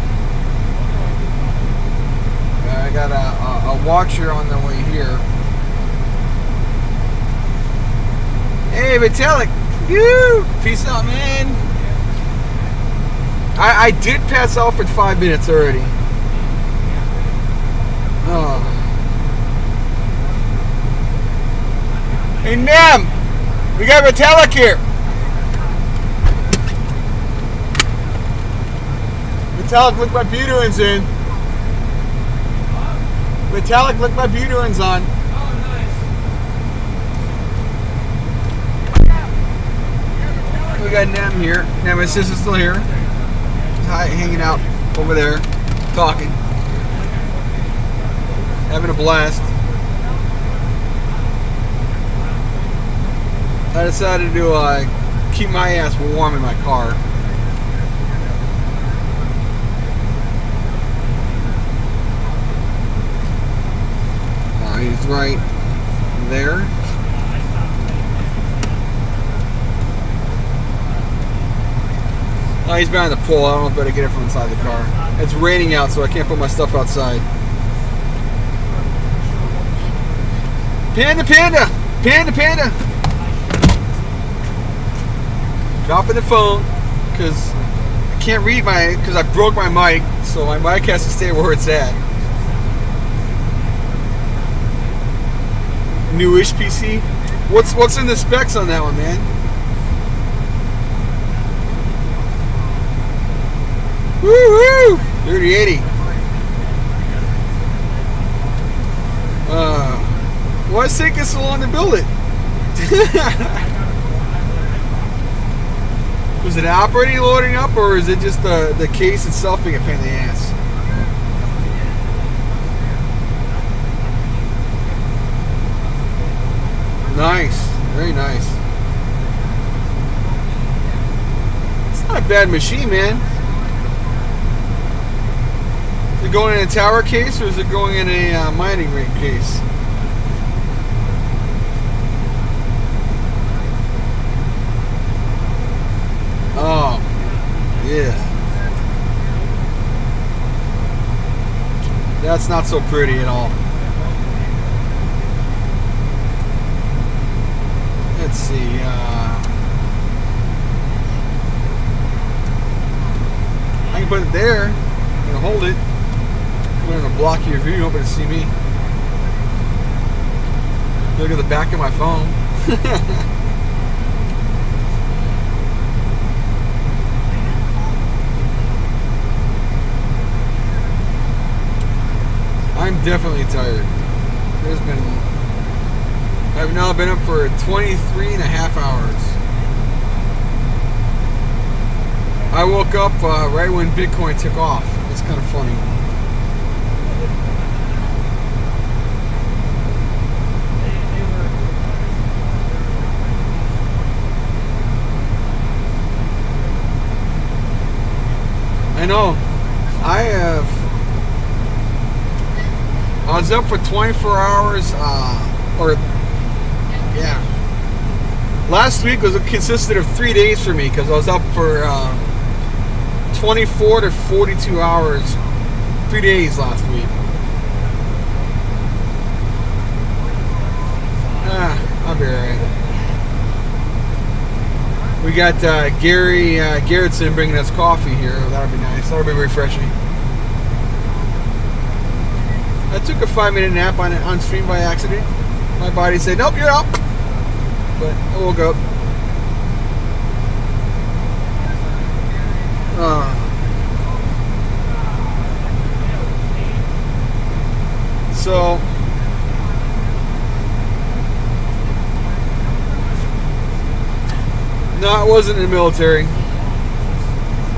I got a watcher on the way here. Hey, Vitalik! Woo! Peace out, man! I did pass out for 5 minutes already. Oh. Hey, Nam! We got Vitalik here! Vitalik, look, my Buteran's in. Vitalik, look, my Buteran's on. We got Nem here. Nem, my sister's still here. Hi, hanging out over there, talking, having a blast. I decided to keep my ass warm in my car. He's right there. Oh, he's behind the pole. I don't know if I better get it from inside the car. It's raining out, so I can't put my stuff outside. Panda, panda! Panda, panda! Dropping the phone, because I can't read because I broke my mic, so my mic has to stay where it's at. Newish PC. What's in the specs on that one, man? Woo-hoo! 3080. Why is it taking so long to build it? Was it operating loading up, or is it just the case itself being a pain in the ass? Nice. Very nice. It's not a bad machine, man. Is it going in a tower case or is it going in a mining rig case? Oh, yeah. That's not so pretty at all. Let's see. I can put it there. I'm gonna hold it. I'm gonna block your view. You won't be able to see me. Look at the back of my phone. I'm definitely tired. I've now been up for 23 and a half hours. I woke up right when Bitcoin took off. It's kind of funny. I know. I was up for 24 hours, last week consisted of 3 days for me because I was up for 24 to 42 hours, 3 days last week. I'll be alright. We got Gary Garrettson bringing us coffee here. That'll be nice. That'll be refreshing. I took a 5-minute nap on stream by accident. My body said, "Nope, you're up." But I woke up. So no, I wasn't in the military,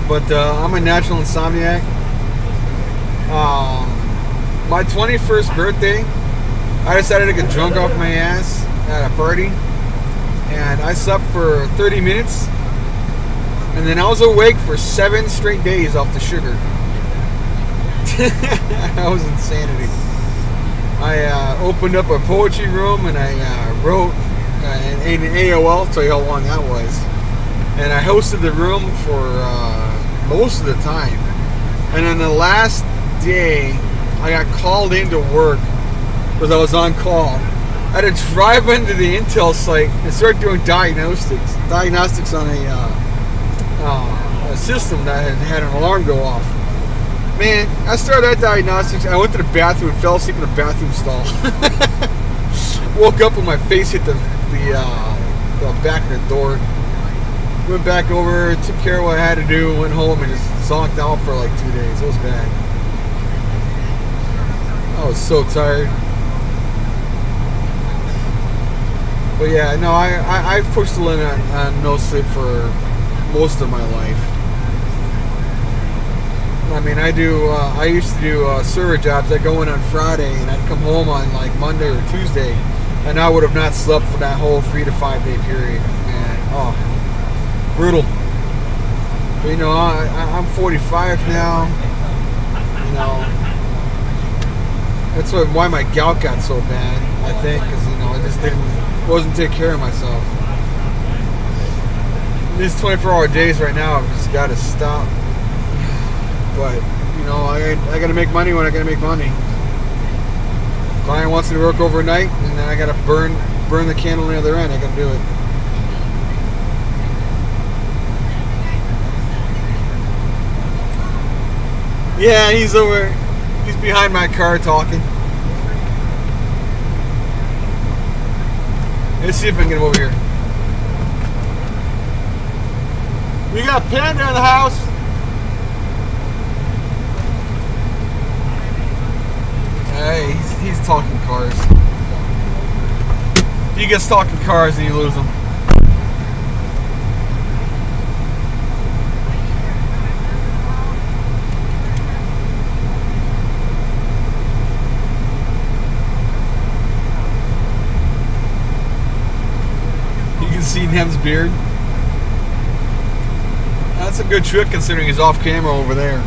but I'm a natural insomniac. My 21st birthday, I decided to get drunk off my ass at a party, and I slept for 30 minutes, and then I was awake for 7 straight days off the sugar. That was insanity. I opened up a poetry room and I wrote in AOL, I'll tell you how long that was, and I hosted the room for most of the time, and on the last day I got called into work because I was on call. I had to drive into the Intel site and start doing diagnostics on a system that had an alarm go off. Man, I started that diagnostics. I went to the bathroom and fell asleep in the bathroom stall. Woke up when my face hit the back of the door. Went back over, took care of what I had to do, went home and just zonked out for like 2 days. It was bad. I was so tired. But yeah, no, I've pushed the limit on no sleep for most of my life. I mean, I used to do server jobs. I'd go in on Friday and I'd come home on like Monday or Tuesday, and I would have not slept for that whole 3 to 5 day period. And brutal. But, you know, I'm 45 now. You know, that's why my gout got so bad, I think, because, you know, I just wasn't taking care of myself. These 24-hour days right now, I've just got to stop. But, you know, I got to make money when I got to make money. Client wants me to work overnight, and then I got to burn the candle on the other end. I got to do it. Yeah, he's over. He's behind my car talking. Let's see if I can get him over here. We got Panda in the house. Hey, he's talking cars. He gets talking cars and you lose them. Nem's beard. That's a good trick considering he's off camera over there.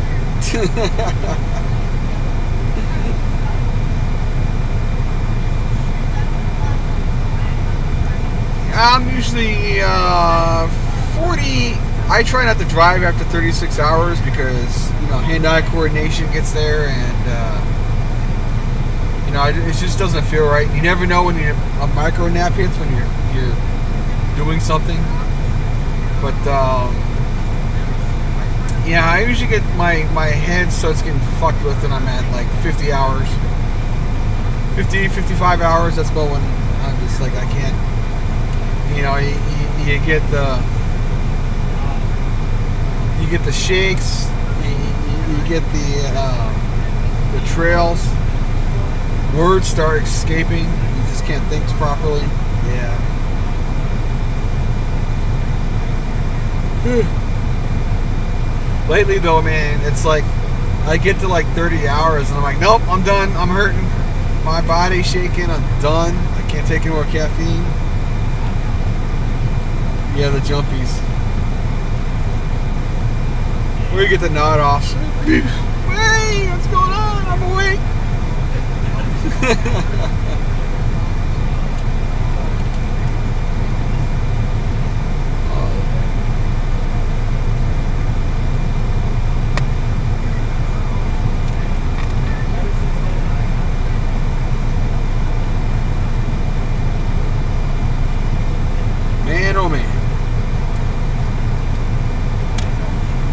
I'm usually 40. I try not to drive after 36 hours because, you know, hand-eye coordination gets there, and you know, it just doesn't feel right. You never know when a micro nap hits when you're doing something. But yeah, I usually get my head starts getting fucked with when I'm at like 50 hours, 50, 55 hours. That's about when I'm just like, I can't. You know, you get the shakes, you get the trails. Words start escaping. You just can't think properly. Yeah. Lately though, man, it's like I get to like 30 hours and I'm like, nope, I'm done. I'm hurting. My body's shaking. I'm done. I can't take any more caffeine. Yeah, the jumpies. Where you get the nod off. Hey, what's going on? I'm awake. Man, oh man.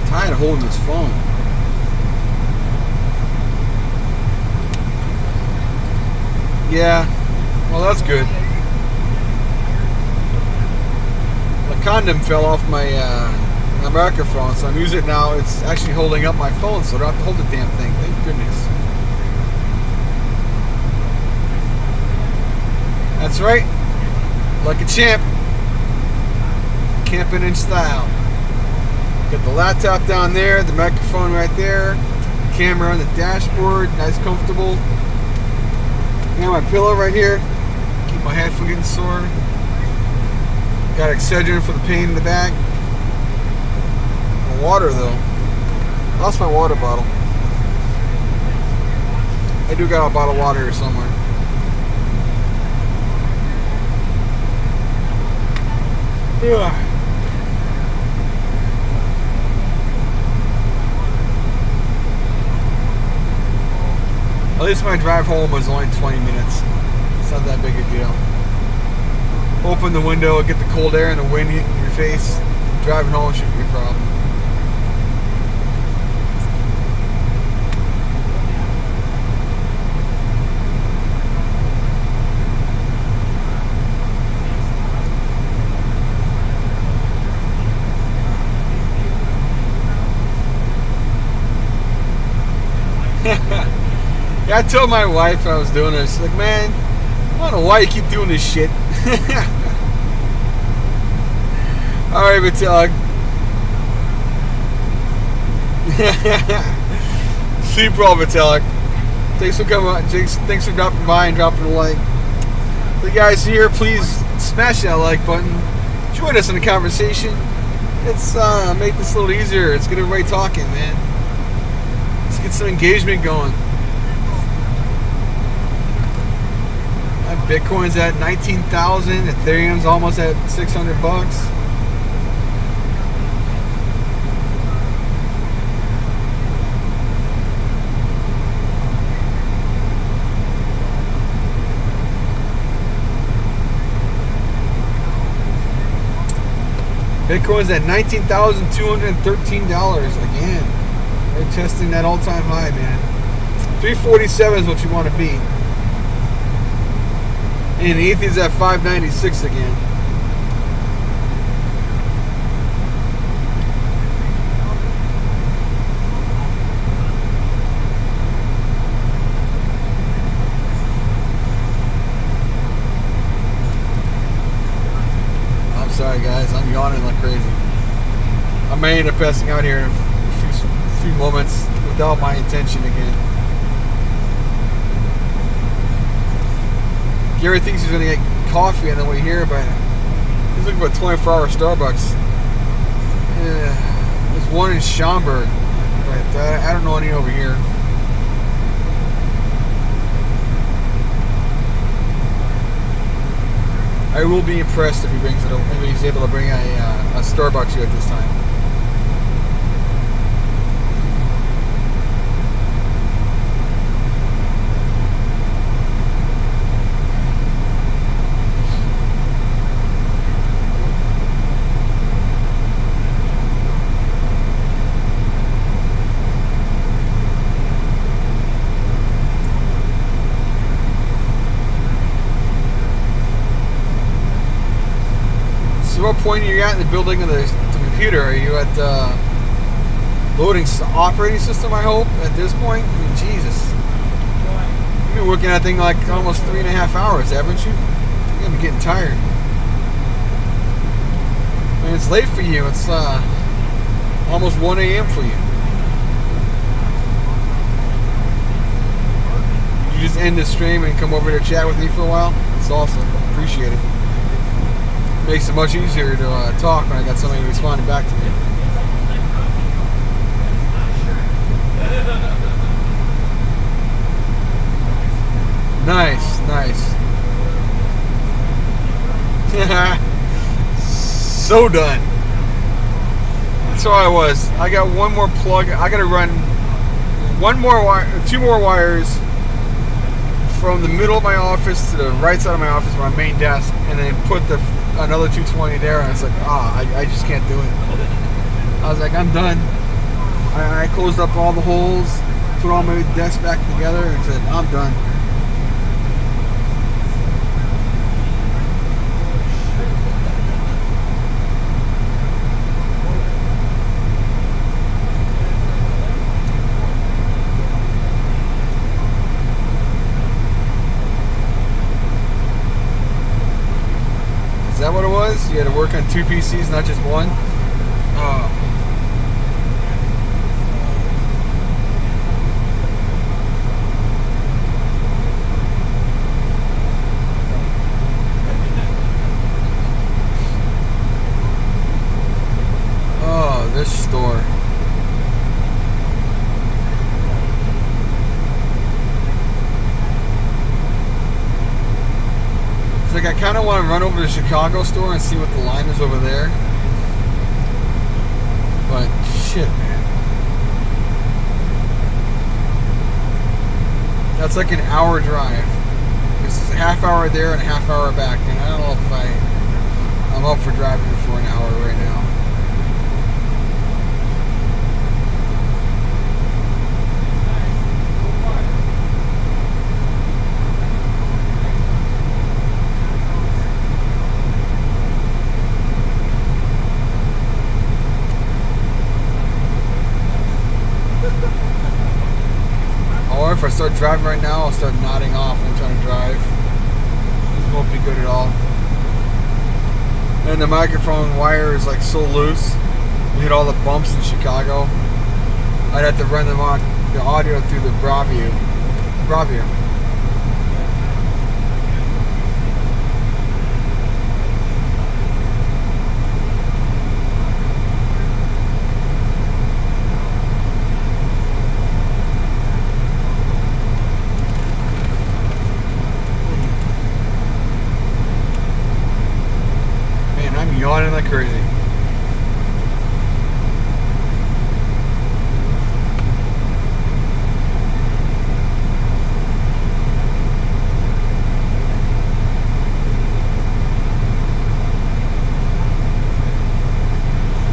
I'm tired of holding this phone. Yeah, well that's good. The condom fell off my microphone, so I'm using it now. It's actually holding up my phone, so I don't have to hold the damn thing. Thank goodness. That's right. Like a champ. Camping in style. Got the laptop down there, the microphone right there, camera on the dashboard, nice comfortable. Got my pillow right here, keep my head from getting sore. Got Excedrin for the pain in the back. My water though, lost my water bottle. I do got a bottle of water here somewhere. Ugh. At least my drive home was only 20 minutes. It's not that big a deal. Open the window, get the cold air and the wind hitting your face. Driving home shouldn't be a problem. Yeah, I told my wife I was doing this. Like, man, I don't know why you keep doing this shit. Alright, Vitalik. Sleep well, Vitalik. Thanks for coming on. Thanks for dropping by and dropping a like. The guys here, please smash that like button. Join us in the conversation. Let's make this a little easier. Let's get everybody talking, man. Let's get some engagement going. Bitcoin's at 19,000. Ethereum's almost at $600. Bitcoin's at $19,213 again. We're testing that all-time high, man. 347 is what you want to be. And Ethan's at 596 again. I'm sorry guys, I'm yawning like crazy. I may end up passing out here in a few moments without my intention again. Gary thinks he's going to get coffee on the way here, but He's looking for a 24-hour Starbucks. There's one in Schaumburg, but I don't know any over here. I will be impressed if he brings it over. Maybe he's able to bring a Starbucks here at this time. So what point are you at in the building of the computer? Are you at loading operating system, I hope, at this point? I mean, Jesus. You've been working that thing like almost 3.5 hours, haven't you? You're going to be getting tired. I mean, it's late for you. It's almost 1 a.m. for you. You just end the stream and come over to chat with me for a while? It's awesome. Appreciate it. Makes it much easier to talk when I got somebody responding back to me. Nice, nice. So done. That's how I was. I got one more plug. I got to run one more wire, 2 more wires from the middle of my office to the right side of my office, my main desk, and then put another 220 there. And it's like, I just can't do it. I was like, I'm done. I closed up all the holes, put all my desks back together, and said, I'm done. Is that what it was? You had to work on 2 PCs, not just one? Oh. Oh, this store. It's like I kind of want to run over to the Chicago store and see what the line is over there. But shit, man. That's like an hour drive. This is a half hour there and a half hour back. And I don't know if I'm up for driving for an hour right now. Or if I start driving right now, I'll start nodding off when I'm trying to drive. This won't be good at all. And the microphone wire is like so loose. We hit all the bumps in Chicago. I'd have to run the audio through the Bravia. Yawning like crazy.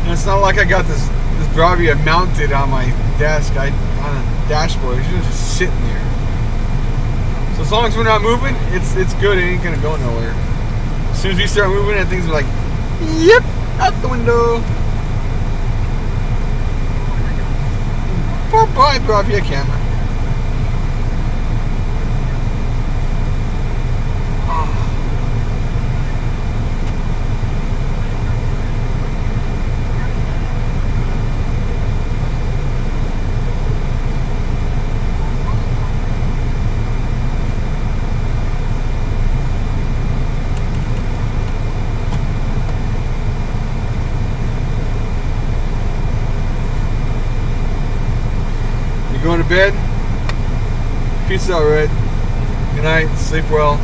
And it's not like I got this Bravia mounted on my desk, on a dashboard. It's just sitting there. So as long as we're not moving, it's good. It ain't gonna go nowhere. As soon as we start moving, that thing's like, yep, out the window. Bye, Bravia camera. You going to bed? Peace out, Red. Good night. Sleep well.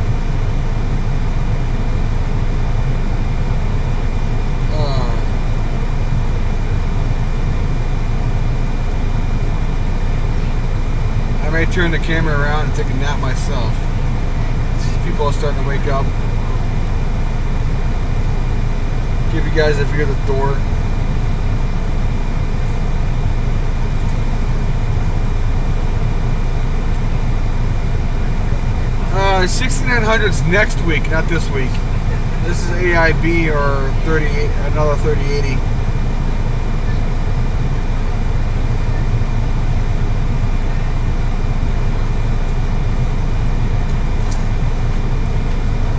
I may turn the camera around and take a nap myself. People are starting to wake up. Give you guys a view of the door. 6900's next week, not this week. This is AIB or 38, another 3080.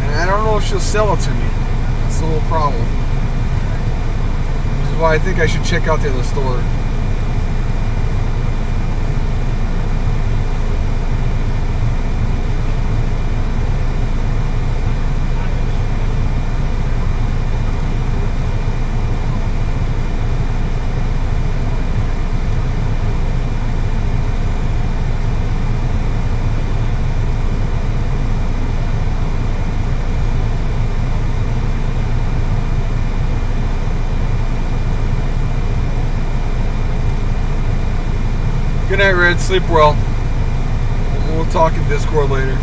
And I don't know if she'll sell it to me. That's the whole problem. Which is why I think I should check out the other store. Good night, Red. Sleep well. We'll talk in Discord later.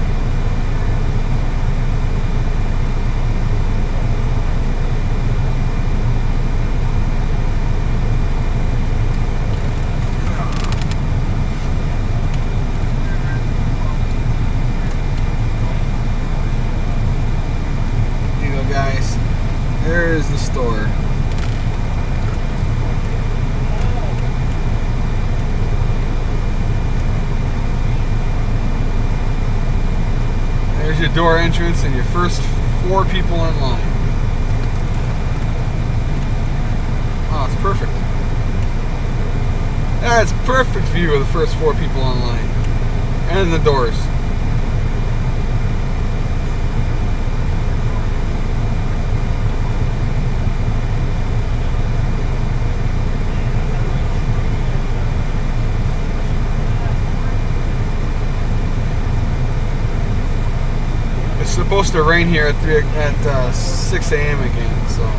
Here you go, guys. There is the store. There's your door entrance and your first 4 people in line. Oh, it's perfect. That's perfect view of the first 4 people in line. And the doors. It's supposed to rain here at 6 a.m. again, so.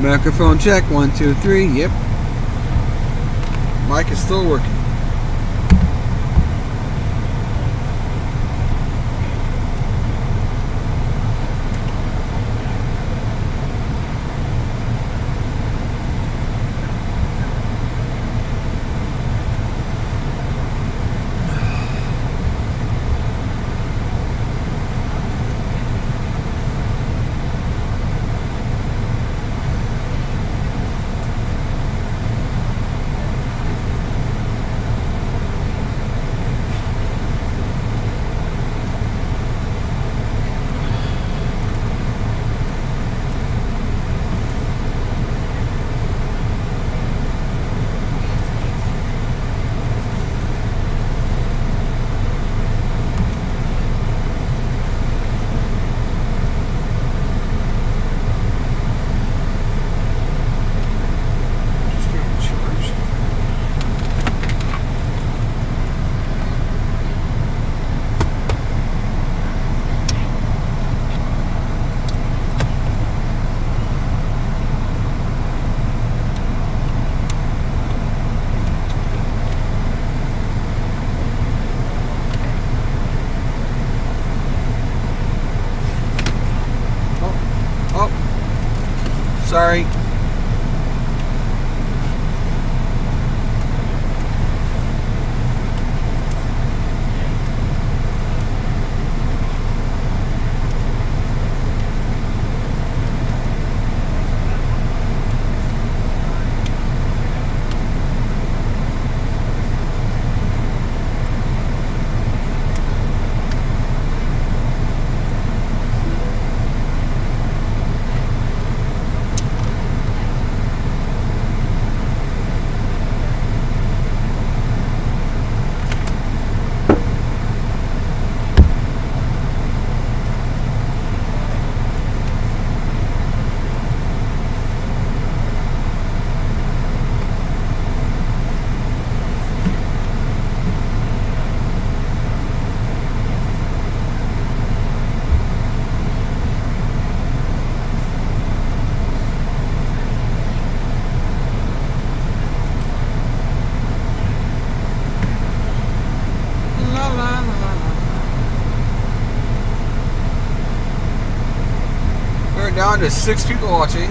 Microphone check, 1, 2, 3. Yep. Mic is still working. Sorry. We're down to 6 people watching.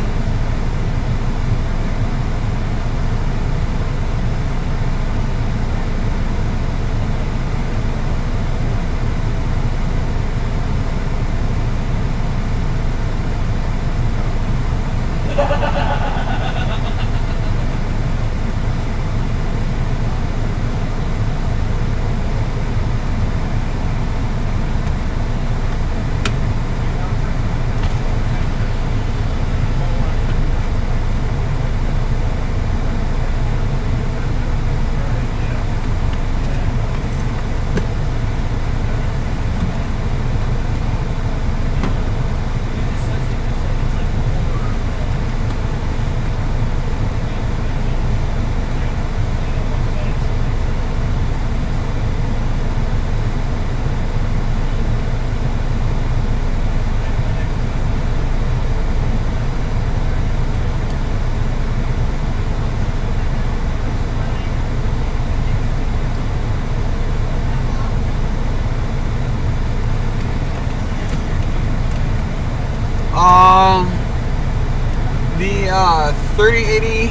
The 3080,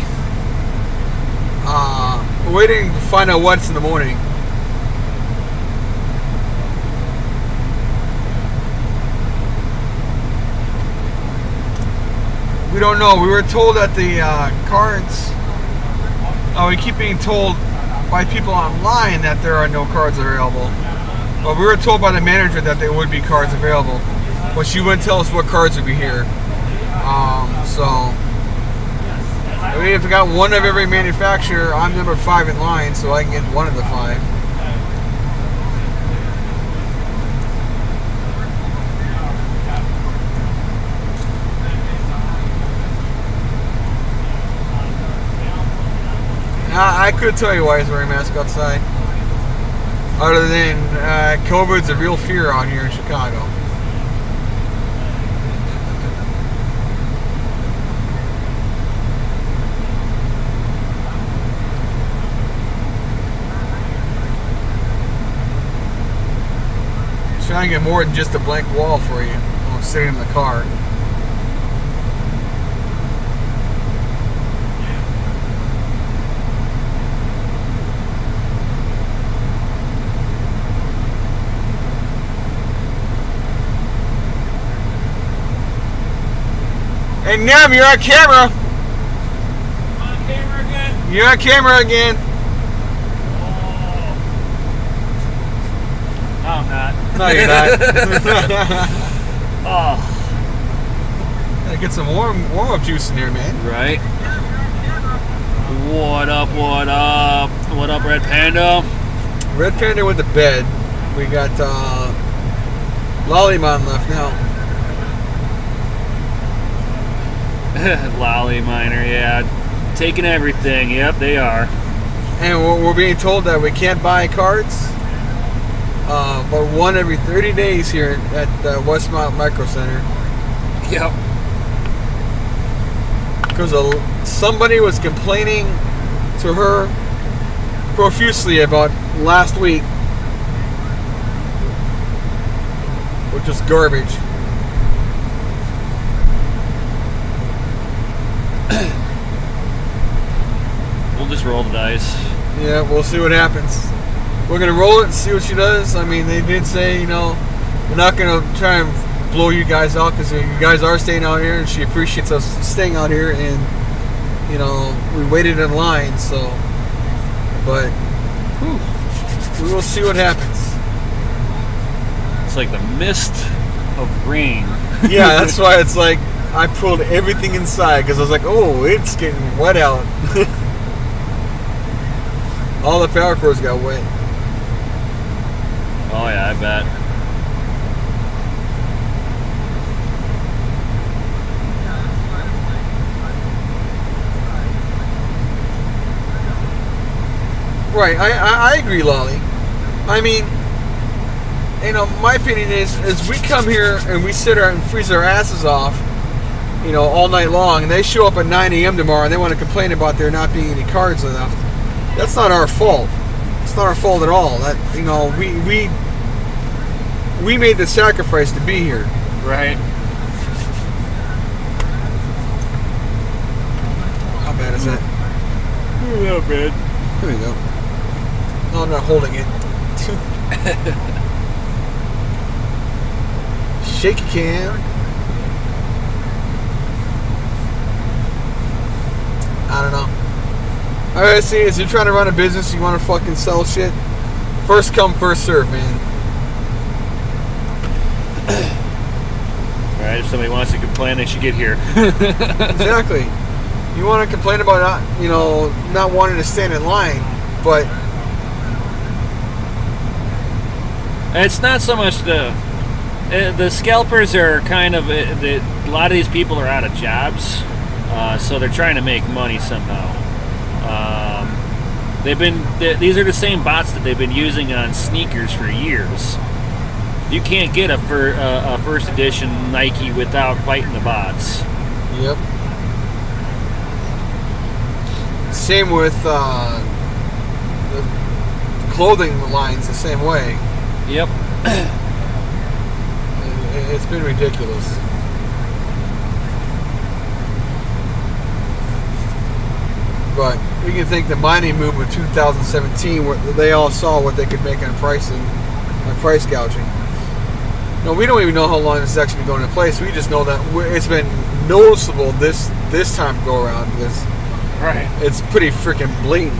waiting to find out what's in the morning. We don't know. We were told that the cards, we keep being told by people online that there are no cards available. But we were told by the manager that there would be cards available. But she wouldn't tell us what cards would be here. So, I mean, if I got one of every manufacturer, I'm number 5 in line, so I can get one of the 5. I could tell you why he's wearing a mask outside. Other than COVID's a real fear out here in Chicago. trying to get more than just a blank wall for you while I'm sitting in the car. Hey, Nam, you're on camera. I'm on camera again. You're on camera again. Oh. No, I'm not. No, you're not. Oh. Gotta get some warm-up juice in here, man. Right. What up, what up? What up, Red Panda? Red Panda went to bed. We got Lollymon left now. Lolly Miner, yeah. Taking everything. Yep, they are. And we're being told that we can't buy cards, but one every 30 days here at the Westmont Micro Center. Yep. Because somebody was complaining to her profusely about last week, which was garbage. We'll just roll the dice. Yeah, we'll see what happens. We're gonna roll it and see what she does. I mean, they did say, you know, we're not gonna try and blow you guys out because you guys are staying out here, and she appreciates us staying out here. And you know, we waited in line, so. But we will see what happens. It's like the mist of rain. Yeah, that's why it's like I pulled everything inside because I was like, oh, it's getting wet out. All the power cords got wet. Oh yeah, I bet. Right, I agree, Lolly. I mean, you know, my opinion is we come here and we sit and freeze our asses off, you know, all night long, and they show up at 9 a.m. tomorrow and they want to complain about there not being any cards left. That's not our fault. It's not our fault at all. That, you know, we made the sacrifice to be here. Right. How bad is that? Not bad. There we go. No, I'm not holding it. Shake a can. I don't know. Alright, see, as you're trying to run a business, you want to fucking sell shit, first come, first serve, man. Alright, if somebody wants to complain, they should get here. Exactly. You want to complain about not, you know, not wanting to stand in line, but It's not so much the scalpers are kind of a lot of these people are out of jobs, so they're trying to make money somehow. These are the same bots that they've been using on sneakers for years. You can't get a first edition Nike without fighting the bots. yep. Same with the clothing lines, the same way. Yep. It's been ridiculous. But you can think the mining movement of 2017, where they all saw what they could make on pricing, on price gouging. No, we don't even know how long this is actually going to place. We just know that it's been noticeable this time go around because Right. it's pretty freaking blatant.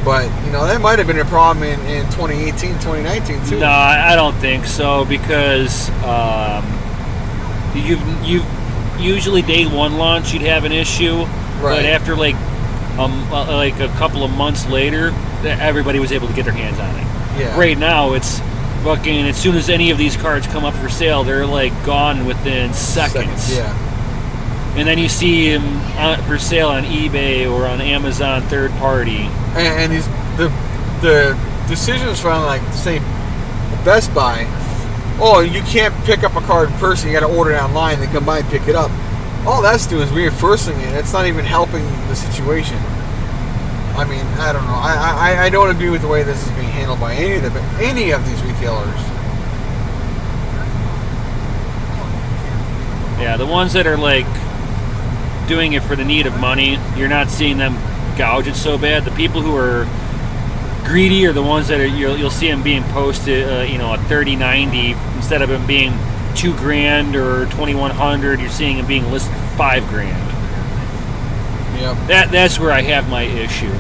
But, you know, that might have been a problem in 2018, 2019 too. No, I don't think so because you usually day one launch you'd have an issue, Right. but after like a couple of months later, everybody was able to get their hands on it. Yeah. Right now, it's fucking as soon as any of these cards come up for sale, they're like gone within seconds. Yeah. And then you see them for sale on eBay or on Amazon third party. And these the decisions from, like, say, Best Buy. Oh, you can't pick up a card in person. You got to order it online, then come by and pick it up. All that's doing is reinforcing it. It's not even helping the situation. I mean, I don't know. I don't agree with the way this is being handled by any of these retailers. Yeah, the ones that are like doing it for the need of money, you're not seeing them gouge it so bad. The people who are greedy are the ones that are you'll see them being posted, you know, a 3090 instead of them being $2,000 or 2,100. You're seeing them being listed $5,000. Yep. That's where I have my issue.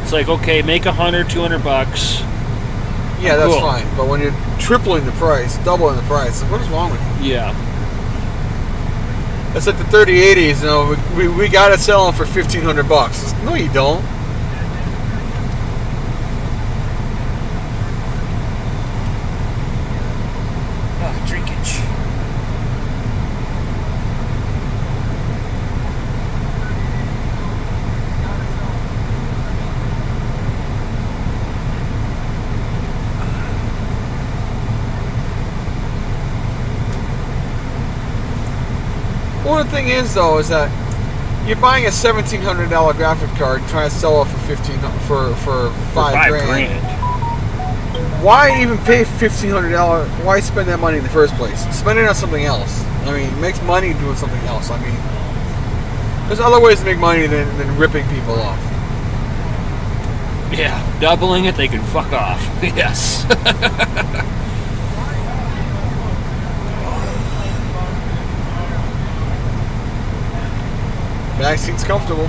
It's like, okay, make $100, $200. Yeah, that's Cool. fine. But when you're tripling the price, doubling the price, what is wrong with you? Yeah. It's like the 3080s. You know, we got it selling for $1,500. No, you don't. Drinkage. Well, the thing is, though, is that you're buying a $1,700 graphic card, trying to sell it for for $5,000. Why even pay $1,500? Why spend that money in the first place? Spend it on something else. I mean, it makes money doing something else. I mean, there's other ways to make money than ripping people off. Yeah, doubling it, they can fuck off. Yes. Back seat's comfortable.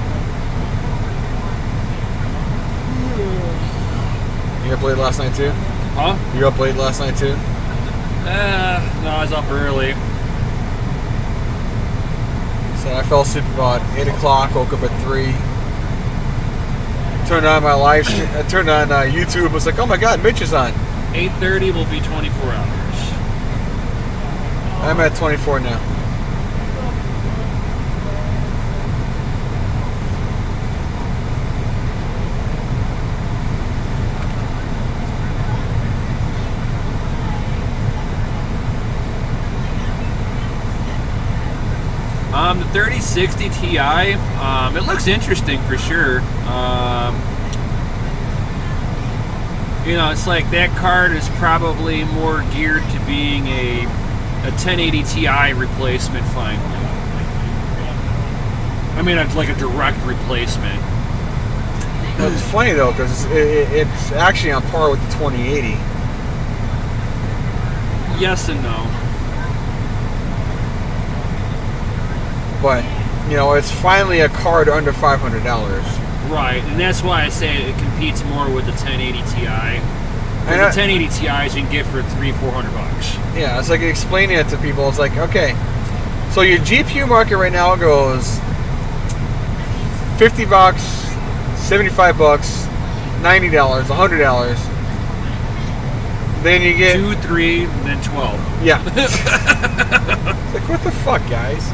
You up late last night too? Huh? You up late last night too? No, I was up early. So I fell asleep about 8 o'clock, woke up at 3. Turned on my live stream, I turned on YouTube, I was like, oh my god, Mitch is on. 8:30 will be 24 hours. I'm at 24 now. The 3060 Ti, it looks interesting for sure. You know, it's like that card is probably more geared to being a 1080 Ti replacement finally. I mean, like a direct replacement. Well, it's funny though, because it's actually on par with the 2080. Yes and no. But, you know, it's finally a card under $500. Right, and that's why I say it competes more with the 1080 Ti. The 1080 Ti's you can get for $300-400. Yeah, it's like explaining it to people. It's like, okay, so your GPU market right now goes $50, $75, $90, $100. Then you get 2, 3, and then 12. Yeah. It's like, what the fuck, guys?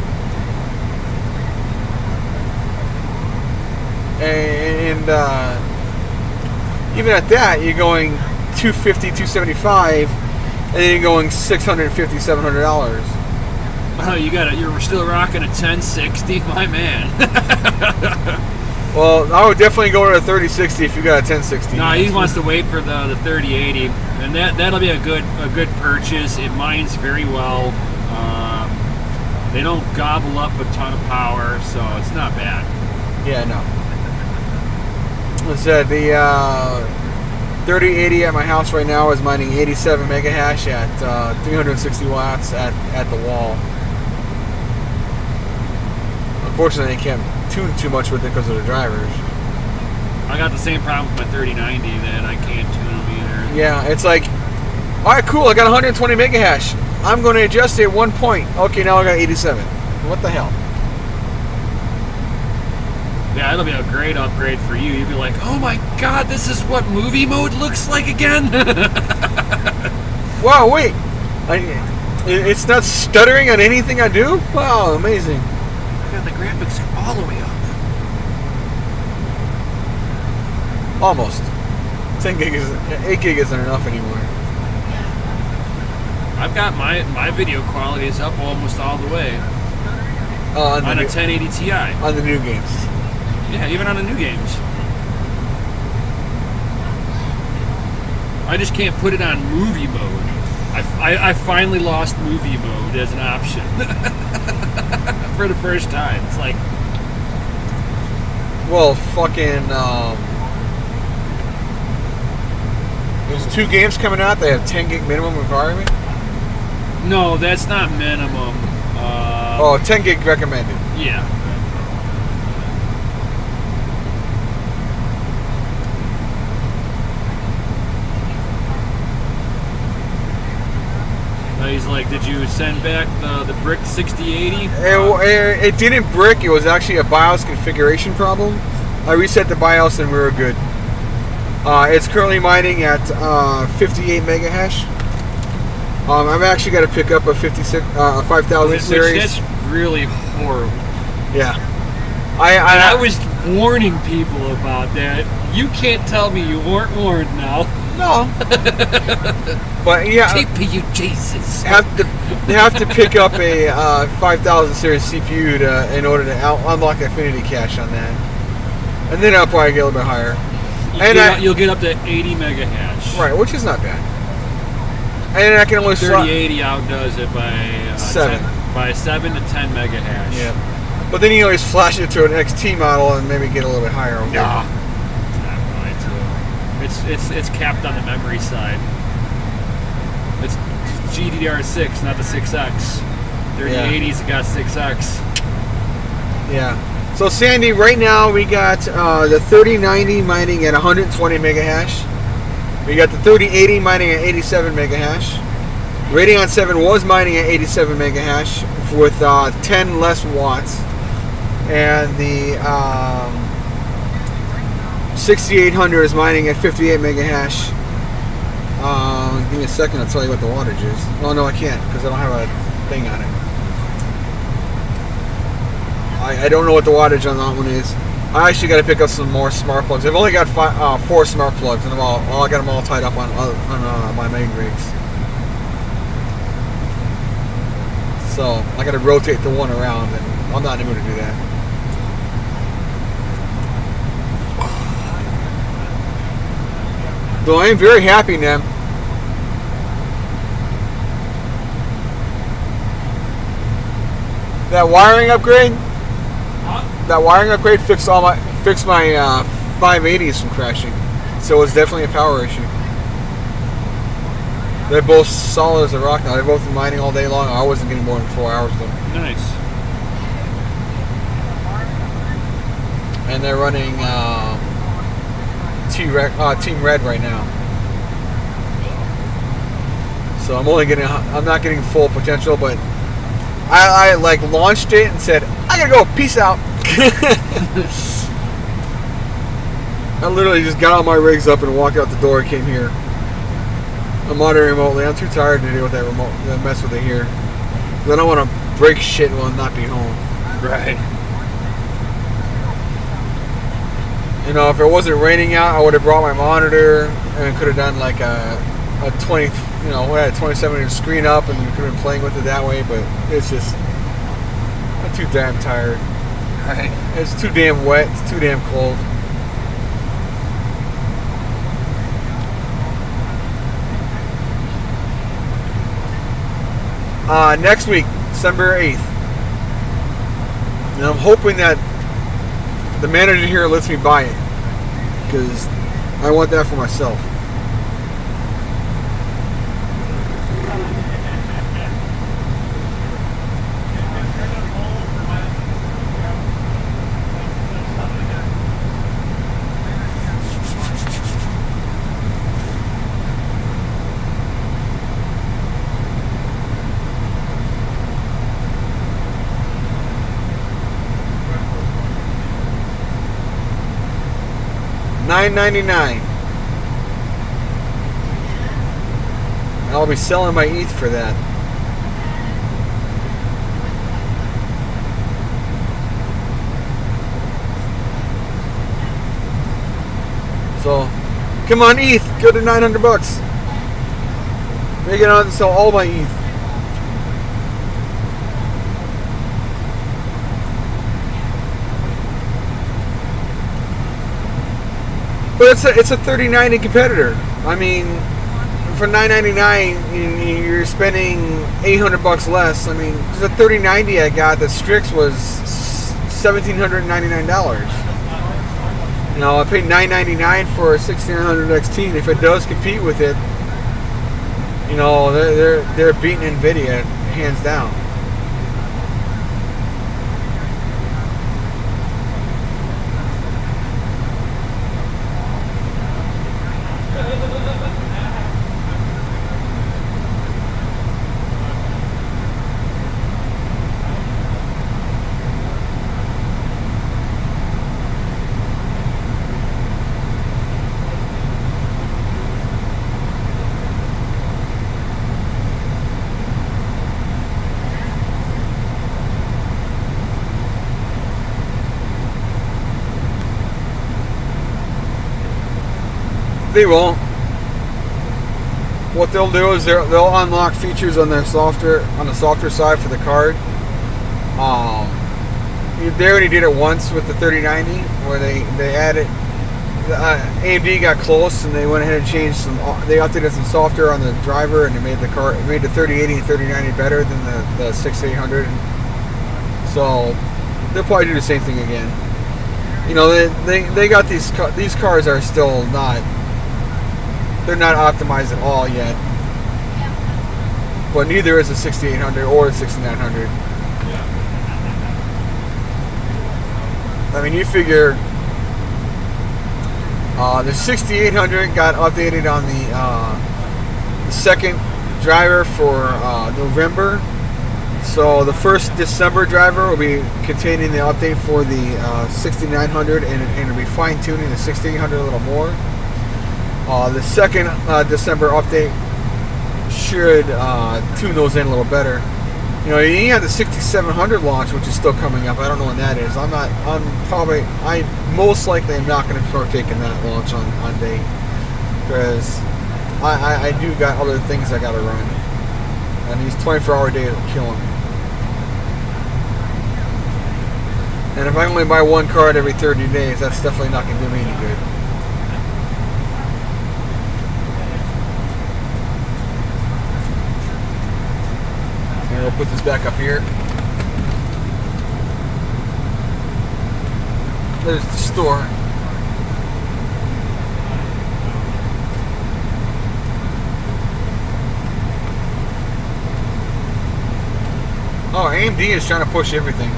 And even at that, you're going $250, $275, and then you're going $650, $700. Oh, you're still rocking a 1060, my man. Well, I would definitely go to a 3060 if you got a 1060. No, he wants to wait for the 3080, and that'll be a good purchase. It mines very well. They don't gobble up a ton of power, so it's not bad. Yeah, no. The 3080 at my house right now is mining 87 mega hash at 360 watts at the wall. Unfortunately, I can't tune too much with it because of the drivers. I got the same problem with my 3090 that I can't tune them either. Yeah, it's like, all right, cool, I got 120 mega hash. I'm going to adjust it at 1 point. Okay, now I got 87. What the hell? Yeah, it'll be a great upgrade for you. You'll be like, oh my god, this is what movie mode looks like again? Wow, wait. It's not stuttering on anything I do? Wow, amazing. I got the graphics all the way up. Almost. 8 gig isn't enough anymore. I've got my video quality is up almost all the way. On a 1080 Ti. On the new games. Yeah, even on the new games. I just can't put it on movie mode. I finally lost movie mode as an option for the first time. It's like, well, fucking. There's 2 games coming out. They have 10 gig minimum requirement. no, that's not minimum. 10 gig recommended. Yeah. He's like, did you send back the brick 6080? It didn't brick. It was actually a BIOS configuration problem. I reset the BIOS and we were good. It's currently mining at 58 mega hash. I've actually got to pick up a 5000 series. Which that's really horrible. Yeah. I was warning people about that. You can't tell me you weren't warned now. No. But yeah. TPU Jesus. They have to pick up a 5000 series CPU in order to unlock Affinity Cache on that. And then I'll probably get a little bit higher. You'll get up to 80 mega hash. Right, which is not bad. And I can only 3080 outdoes it by 7. 7 to 10 mega hash. Yeah. But then you always flash it to an XT model and maybe get a little bit higher. Okay? Nah. Not going to. It's capped on the memory side. It's GDDR6, not the 6X. 3080's got 6X. Yeah. So Sandy, right now we got the 3090 mining at 120 mega hash. We got the 3080 mining at 87 mega hash. Radeon 7 was mining at 87 mega hash with 10 less watts. And the 6800 is mining at 58 mega hash. Give me a second, I'll tell you what the wattage is. Oh no, I can't because I don't have a thing on it. I don't know what the wattage on that one is. I actually got to pick up some more smart plugs. I've only got 4 smart plugs, and I got them all tied up on my main rigs. So I got to rotate the one around, and I'm not in the mood to do that. Though I am very happy now. That wiring upgrade. That wiring upgrade fixed my 580s from crashing, so it's definitely a power issue. They're both solid as a rock now. They're both been mining all day long. I wasn't getting more than 4 hours though. Nice. And they're running Team Red right now. So I'm not getting full potential, but I like launched it and said, I gotta go, peace out. I literally just got all my rigs up and walked out the door and came here. I'm monitoring remotely. I'm too tired to deal with that remote, mess with it here. I don't want to break shit while I'm not be home. Right. You know, if it wasn't raining out, I would have brought my monitor and could have done like a 20, you know, we had a 27-inch screen up and could have been playing with it that way. But it's just, I'm too damn tired. Right. It's too damn wet. It's too damn cold. Next week, December 8th. And I'm hoping that the manager here lets me buy it, because I want that for myself. $9.99. I'll be selling my ETH for that. So, come on, ETH, go to $900. Make it on to sell all my ETH. But it's a 3090 competitor. I mean, for $999, you're spending $800 less. I mean, the 3090 I got, the Strix was $1,799. You know, I paid $999 for a 1600 XT, and if it does compete with it, you know, they're beating Nvidia hands down. They won't. What they'll do is they'll unlock features on their software, on the software side for the card. They already did it once with the 3090, where they added AMD got close and they went ahead and changed some. They updated some software on the driver, and it made the 3080 and 3090 better than the 6800. So they'll probably do the same thing again. You know, they got these cars are still not. They're not optimized at all yet, but neither is the 6800 or the 6900. I mean, you figure the 6800 got updated on the second driver for November, so the first December driver will be containing the update for the 6900, and it'll be fine-tuning the 6800 a little more. The second December update should tune those in a little better. You know, you have the 6700 launch, which is still coming up. I don't know when that is. I most likely am not going to partake in that launch on day, because I do got other things I got to run, and these 24-hour days are killing me. And if I only buy one card every 30 days, that's definitely not going to do me any good. We'll put this back up here. There's the store. Oh, AMD is trying to push everything.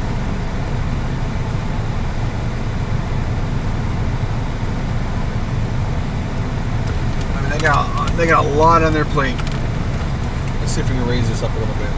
I mean, they got a lot on their plate. Let's see if we can raise this up a little bit.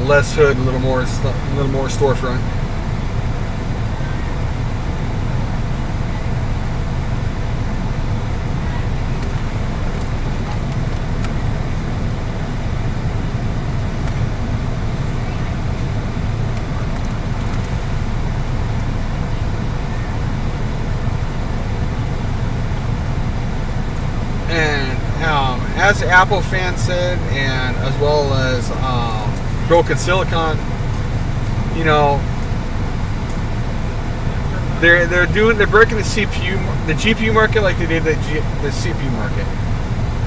Less hood, a little more storefront. And as the Apple fan said, and as well as Broken Silicon, you know, they're breaking the GPU market like they did the CPU market.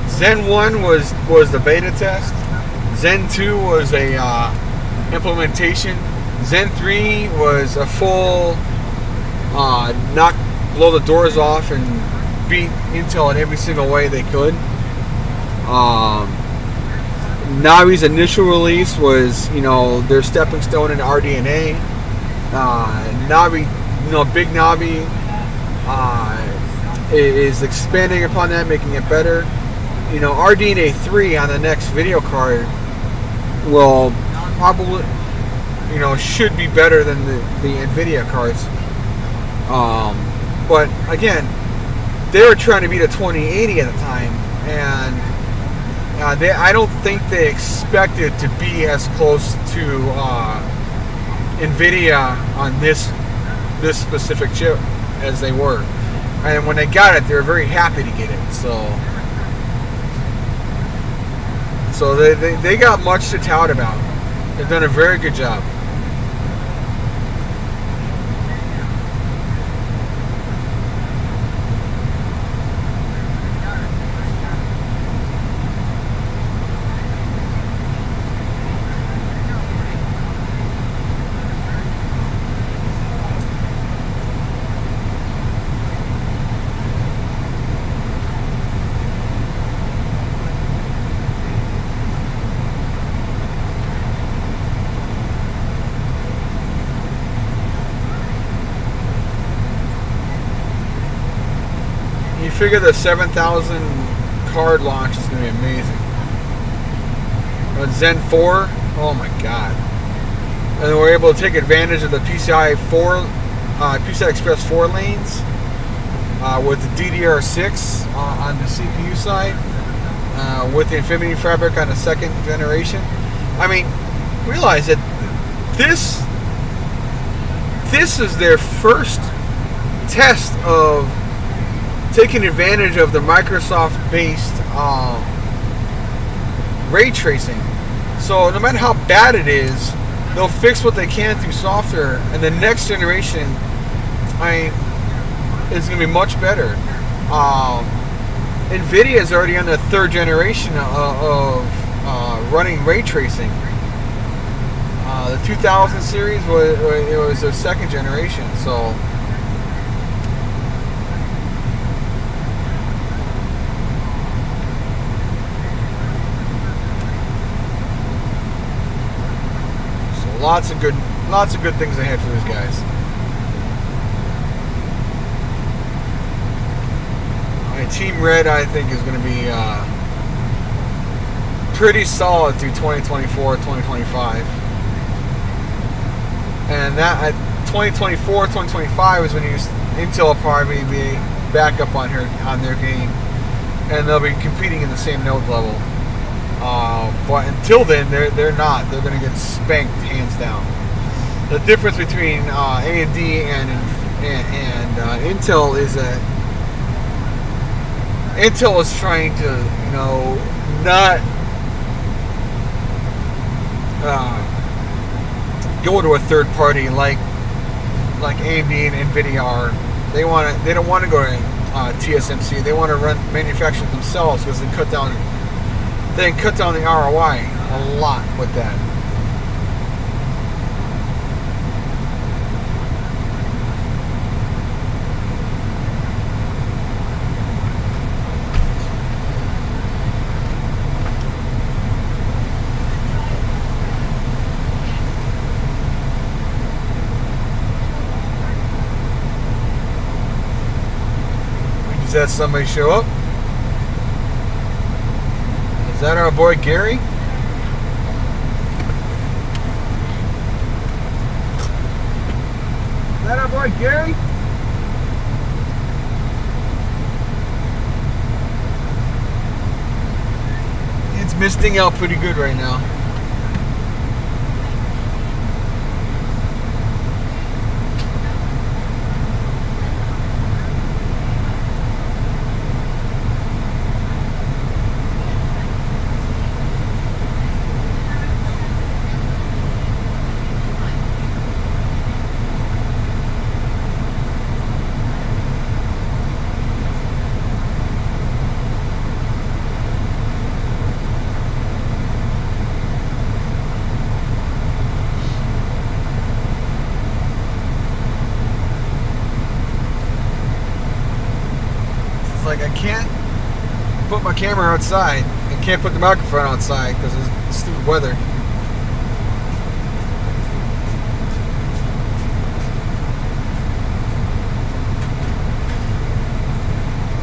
Zen 1 was the beta test. Zen 2 was a implementation. Zen 3 was a full blow the doors off and beat Intel in every single way they could. Navi's initial release was, you know, their stepping stone into RDNA. Navi, you know, Big Navi is expanding upon that, making it better. You know, RDNA 3 on the next video card will probably, you know, should be better than the NVIDIA cards. But again, they were trying to beat a 2080 at the time, and I don't think they expected to be as close to NVIDIA on this this specific chip as they were. And when they got it, they were very happy to get it. So they got much to tout about. They've done a very good job. You figure the 7,000 card launch is going to be amazing. But Zen 4, oh my god. And we're able to take advantage of the PCI Express 4 lanes with the DDR6 on the CPU side, with the Infinity Fabric on the second generation. I mean, realize that this is their first test of taking advantage of the Microsoft-based ray tracing. So no matter how bad it is, they'll fix what they can through software, and the next generation, is going to be much better. NVIDIA is already on the third generation of running ray tracing. The 2000 series was their second generation, so. Lots of good things ahead for these guys. Team Red, I think, is going to be pretty solid through 2024, 2025. And that 2024, 2025 is when Intel will probably be back up on their game, and they'll be competing in the same node level. But until then, they're not. They're going to get spanked hands down. The difference between AMD and Intel is that Intel is trying to, not go to a third party like AMD and NVIDIA are. They don't want to go to TSMC. They want to manufacture it themselves because they cut down the ROI a lot with that. We just had somebody show up. Is that our boy Gary? Is that our boy Gary? It's misting out pretty good right now. Like, I can't put my camera outside and can't put the microphone outside because of the stupid weather.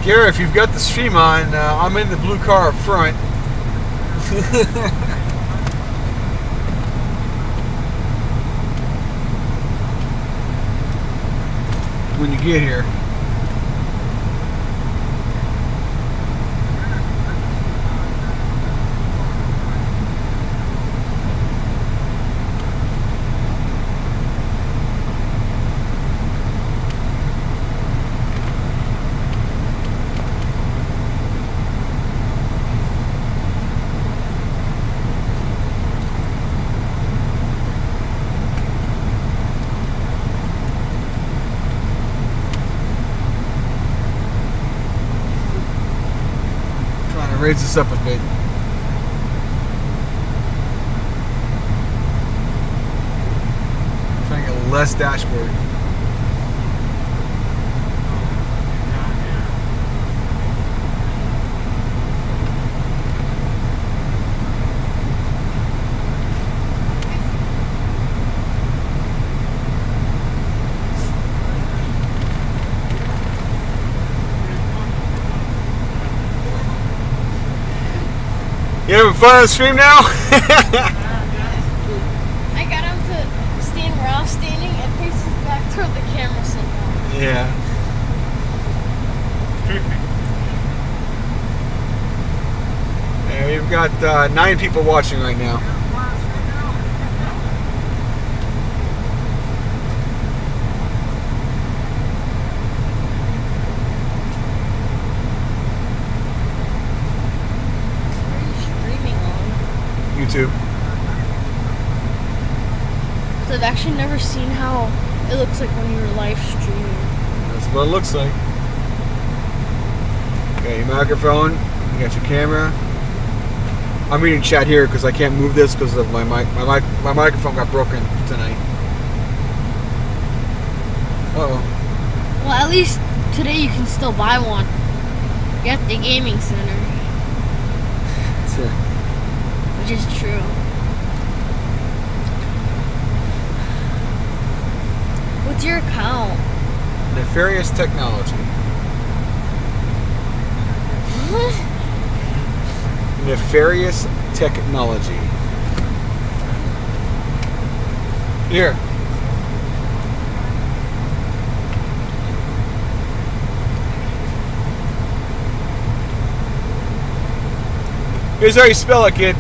Gary, if you've got the stream on, I'm in the blue car up front. When you get here. raise this up a bit. Trying to get less dashboard. You having fun on the stream now? I got him to stand where I was standing and faces back toward the camera somehow. Yeah. And we've got 9 people watching right now. YouTube. So I've actually never seen how it looks like when you're live streaming. That's what it looks like. Okay, your microphone. You got your camera. I'm reading chat here because I can't move this because of my microphone got broken tonight. Uh-oh. Well, at least today you can still buy one. You're at the gaming center. That's it. Which is true. What's your account? Nefarious Technology. What? Nefarious Technology. Here. Here's how you spell it, kid.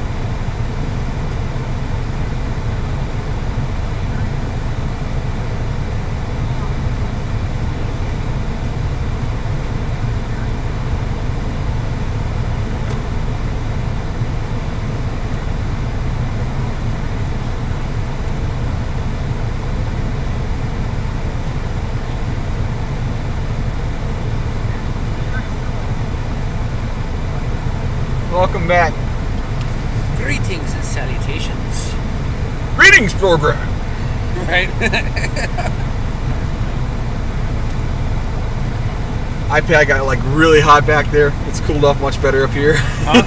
Welcome back. Greetings and salutations. Greetings, program. Right? iPad got like really hot back there. It's cooled off much better up here. Huh?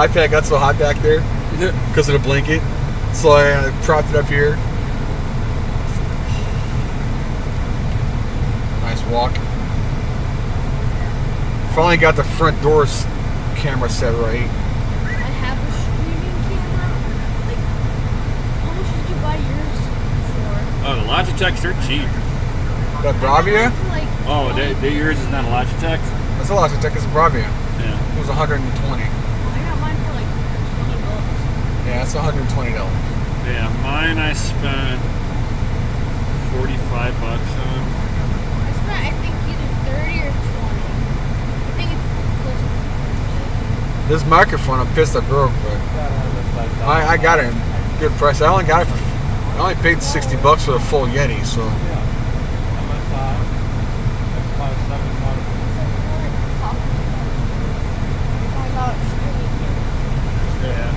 iPad got so hot back there because of the blanket. So I propped it up here. Nice walk. Finally got the front doors camera set right. I have a streaming camera. Like, how much did you buy yours for? Oh, the Logitechs are cheap. That Bravia? Like, Oh, yours is not a Logitech? That's a Logitech. It's a Bravia. Yeah. It was 120. I got mine for like $20. Yeah, it's $120. Yeah, mine I spent $45 on. I spent, I think, either 30 or 20. I think it's close to 20. This microphone, I'm pissed I broke, but I got it in good price. I only got it for, I only paid $60 for the full Yeti, so. Yeah.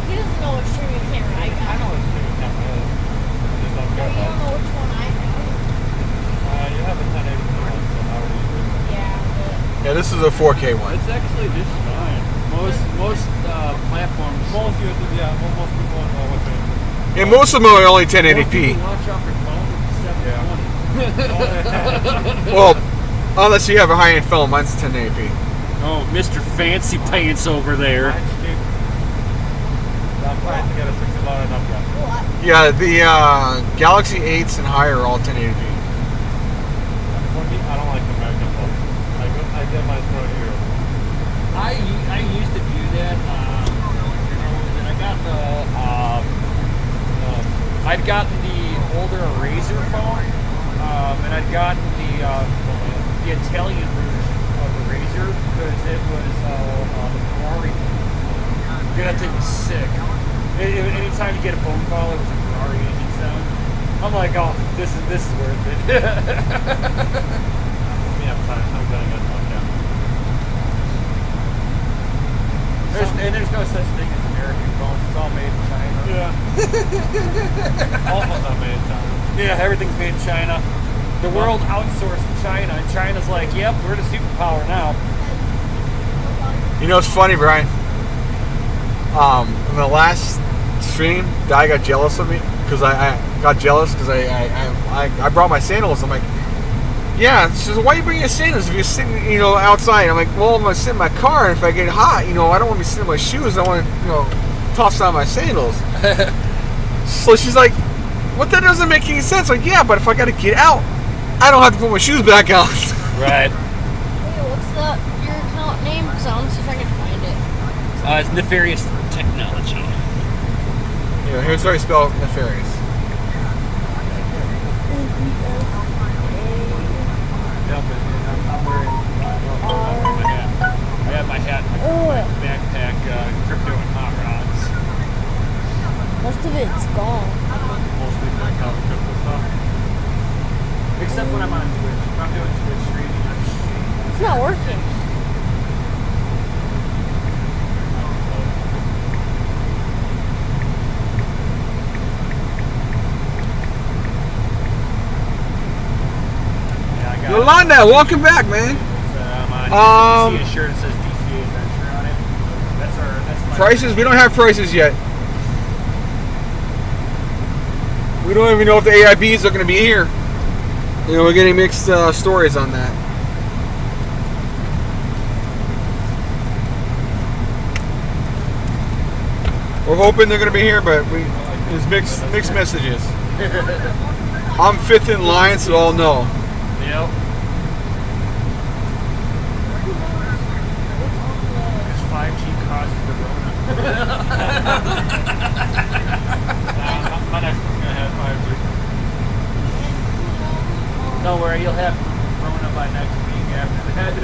He doesn't know what streaming camera I got. know what streaming camera is. I just don't But care you don't about know which one I have. it. You have a 1080 one, so how would you do it? Yeah, but Yeah, this is a 4K one. It's actually just fine. Most platforms. Most YouTube, yeah, most people don't know what they do. And most of them are only Most 1080p. people watch off your phone with 720. Well, unless you have a high-end phone, mine's 1080p. Oh, Mr. Fancy Pants over there. Mine's cheap. I'm trying to get a $60 enough yet. what? Yeah, the Galaxy 8s and higher are all 1080p. For me, I don't like American phone. I get mine for a year. I used to do that. And I got I'd gotten the older Razr phone, and I'd gotten the Italian version of the Razr because it was the Ferrari. Dude, that thing was sick. Anytime you get a phone call, it was a Ferrari engine sound. I'm like, oh, this is worth it. Yeah, I'm gonna get one down. There's no such thing as American phones. It's all made in China. Yeah. Almost all made in China. Yeah, everything's made in China. The world outsourced to China, and China's like, yep, we're the superpower now. You know, it's funny, Brian. In the last stream, Di got jealous of me because I got jealous because I brought my sandals. I'm like, yeah. She says, why are you bringing your sandals if you're sitting, outside? I'm like, well, I'm gonna sit in my car, and if I get hot, I don't want to be sitting in my shoes. I want to, toss down my sandals. So she's like, what? That doesn't make any sense. Like, yeah, but if I got to get out, I don't have to put my shoes back on. Right. Wait, what's your account name? Because I want to see if I can find it. It's Nefarious Technology. Yeah, here's how you spell nefarious. Yep, and I'm wearing my hat. I have my hat, my backpack, crypto and hot rods. Most of it's gone. Mostly for crypto stuff. Except when I'm on Twitch. If I'm doing Twitch streaming, It's not working. Yolanda, welcome back, man. You see a shirt that says DCA Adventure on it. That's my Prices? We don't have prices yet. We don't even know if the AIBs are going to be here. We're getting mixed stories on that. We're hoping they're going to be here, but there's mixed messages. I'm fifth in line, so I'll know. Yep. Because 5G causes the Rona. My next one's gonna have 5G. Don't worry, you'll have Rona by next week after that.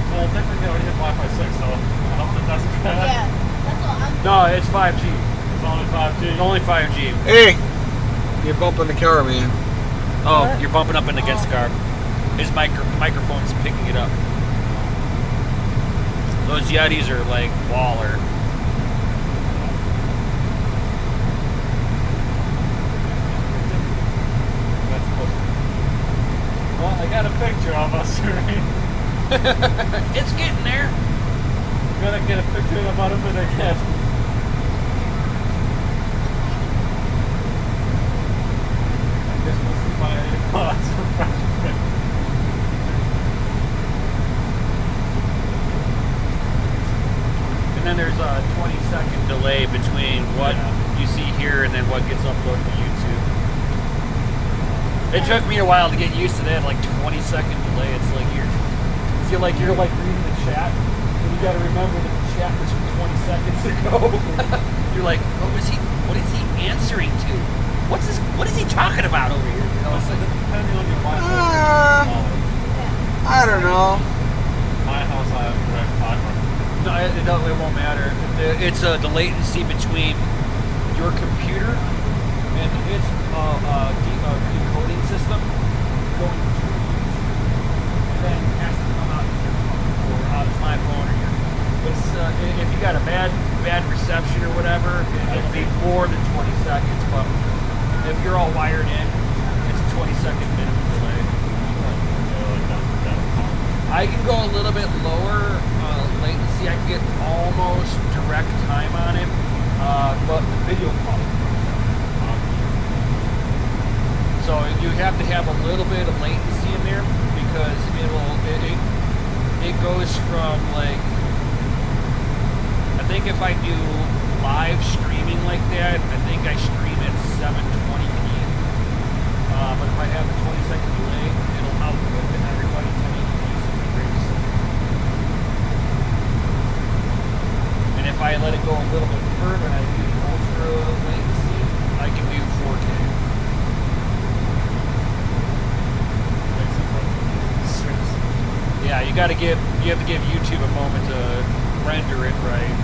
Well, technically, I already hit Wi-Fi 6, so I don't think that's bad. Yeah, that's all I'm No, it's 5G. It's only 5G. It's only 5G. Hey, you're bumping the car, man. Oh, you're bumping up and against the car. His microphone's picking it up. Those Yetis are like baller. That's close. Well, I got a picture of us, right? It's getting there. I'm gonna get a picture of him with a cat. I guess we'll see my thoughts. And then there's a 20-second delay between what you see here and then what gets uploaded to YouTube. It took me a while to get used to that, like 20-second delay. It's like you feel like you're like reading the chat, and you got to remember that the chat was from 20 seconds ago. You're like, what is he answering to? What is he talking about over here? So depending on your Wi-Fi. I don't know. My house, I have direct fiber. No, it won't matter. It's the latency between your computer and its decoding system going through you, and then has to come out of your phone or out of my phone or your. It's if you got a bad reception or whatever, it'll be more than 20 seconds. But if you're all wired in, it's a 20-second minimum delay. I can go a little bit lower latency. I can get almost direct time on it, but the video quality. So you have to have a little bit of latency in there because it goes from like, I think if I do live streaming like that, I think I stream at 720p. But if I have a 20-second delay, it'll output to everybody 1080p 60 frames a second. And if I let it go a little bit further and I do the ultra latency, I can do 4K. Yeah, you have to give YouTube a moment to render it right.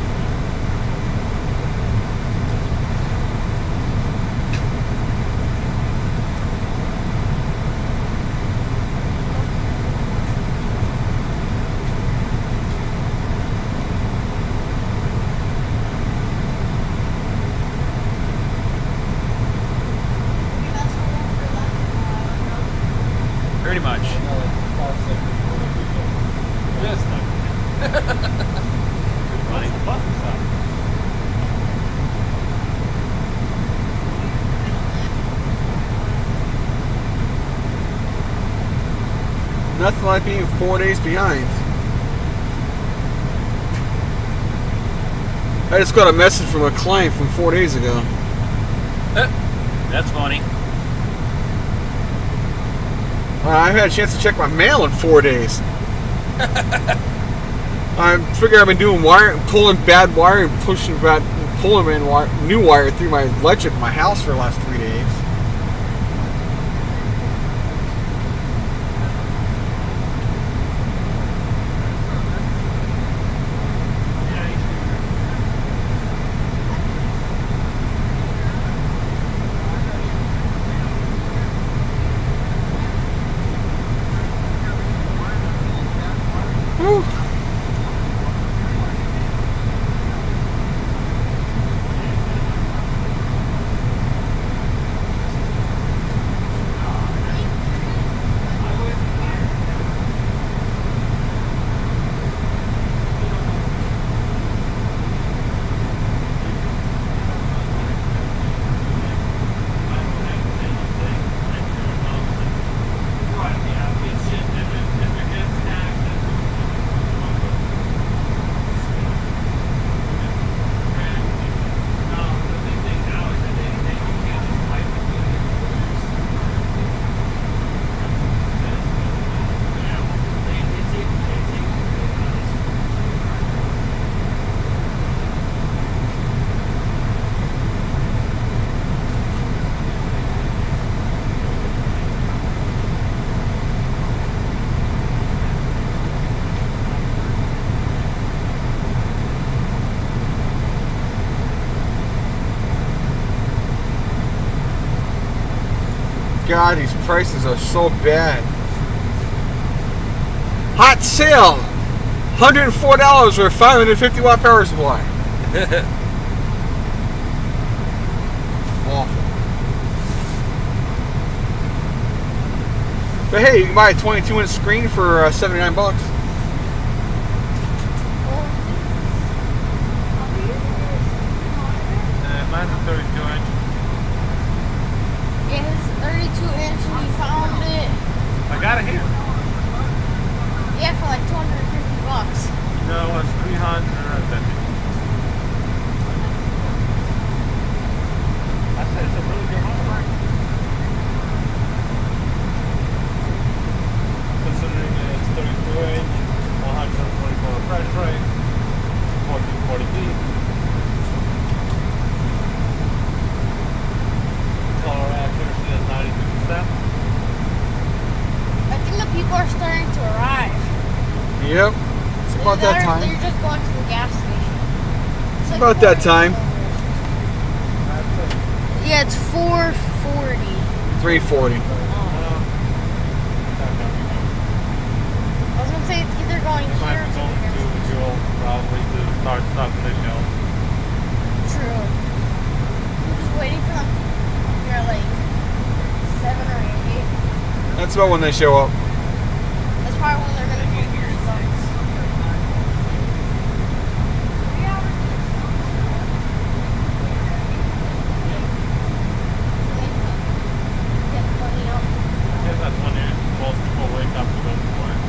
Pretty much. This time. Funny. Nothing like being 4 days behind. I just got a message from a client from 4 days ago. That's funny. I haven't had a chance to check my mail in 4 days. I figure I've been doing wire, pulling bad wire and pulling in new wire through my electric in my house for the last 3 days. Whew. God, these prices are so bad. Hot sale! $104 for a 550 watt power supply. Awful. But hey, you can buy a 22-inch screen for 79 bucks. Mine's a 32-inch. Yeah, his 32-inch, we found it. I got it here. Yeah, for like 250 bucks. No, it's 350. I said it's a really good one. Considering it's 32-inch, 124 refresh rate, 1440p. Color accuracy is 92%. I think the people are starting to arrive. Yep. It's about that time. They're just going to the gas station. It's like About that time. Yeah, it's 440. 340. I was gonna say it's either going Might here or be to going the gas to station. fuel probably to start stopping the show. True. I'm just waiting for them. You're like 7 or 8. That's about when they show up. That's probably when they're gonna be here. Yes, that's when most people wake up to go to work.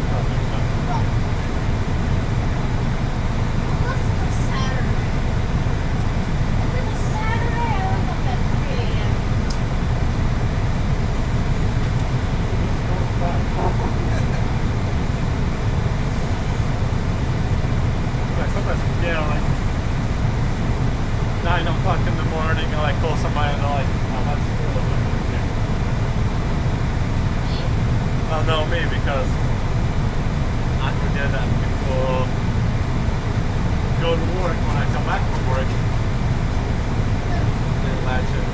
That makes sense. Yeah, like 9 o'clock in the morning, I like call somebody and they're like, oh, that's a little bit here. Oh no, me, because I forget that people go to work when I come back from work. They latch it.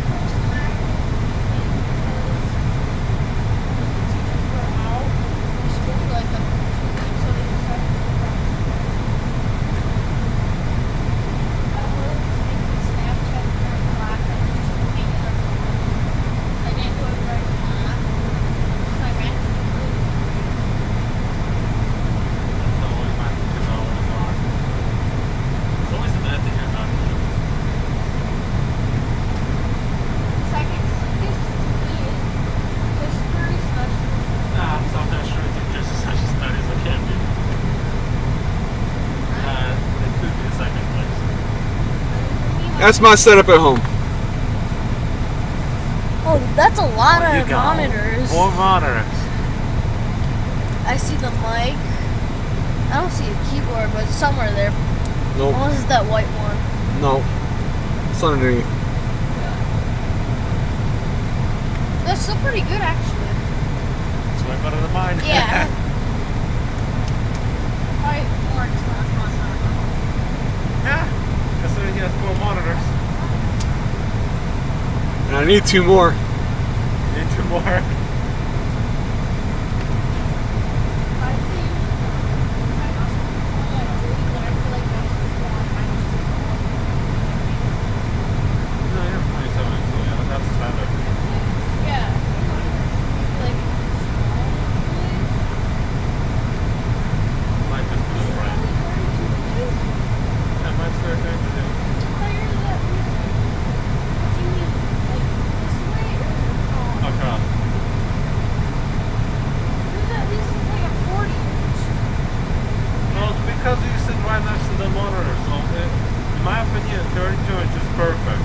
That's my setup at home. Oh, that's a lot You of got monitors. 4 monitors. I see the mic. I don't see a keyboard, but it's somewhere there. Nope. Unless it's that white one. No. It's underneath. That's still pretty good, actually. Swing better than mine. Yeah. Alright, Mark, come on. Yeah. Considering he has 4 monitors. And I need 2 more. Need 2 more. No, you're 27, so yeah, that's standard. Might just be the brand. Yeah, mine's 13 to do. Across. Well, it's because you sit right next to the monitor, so in my opinion, 32 inch is perfect.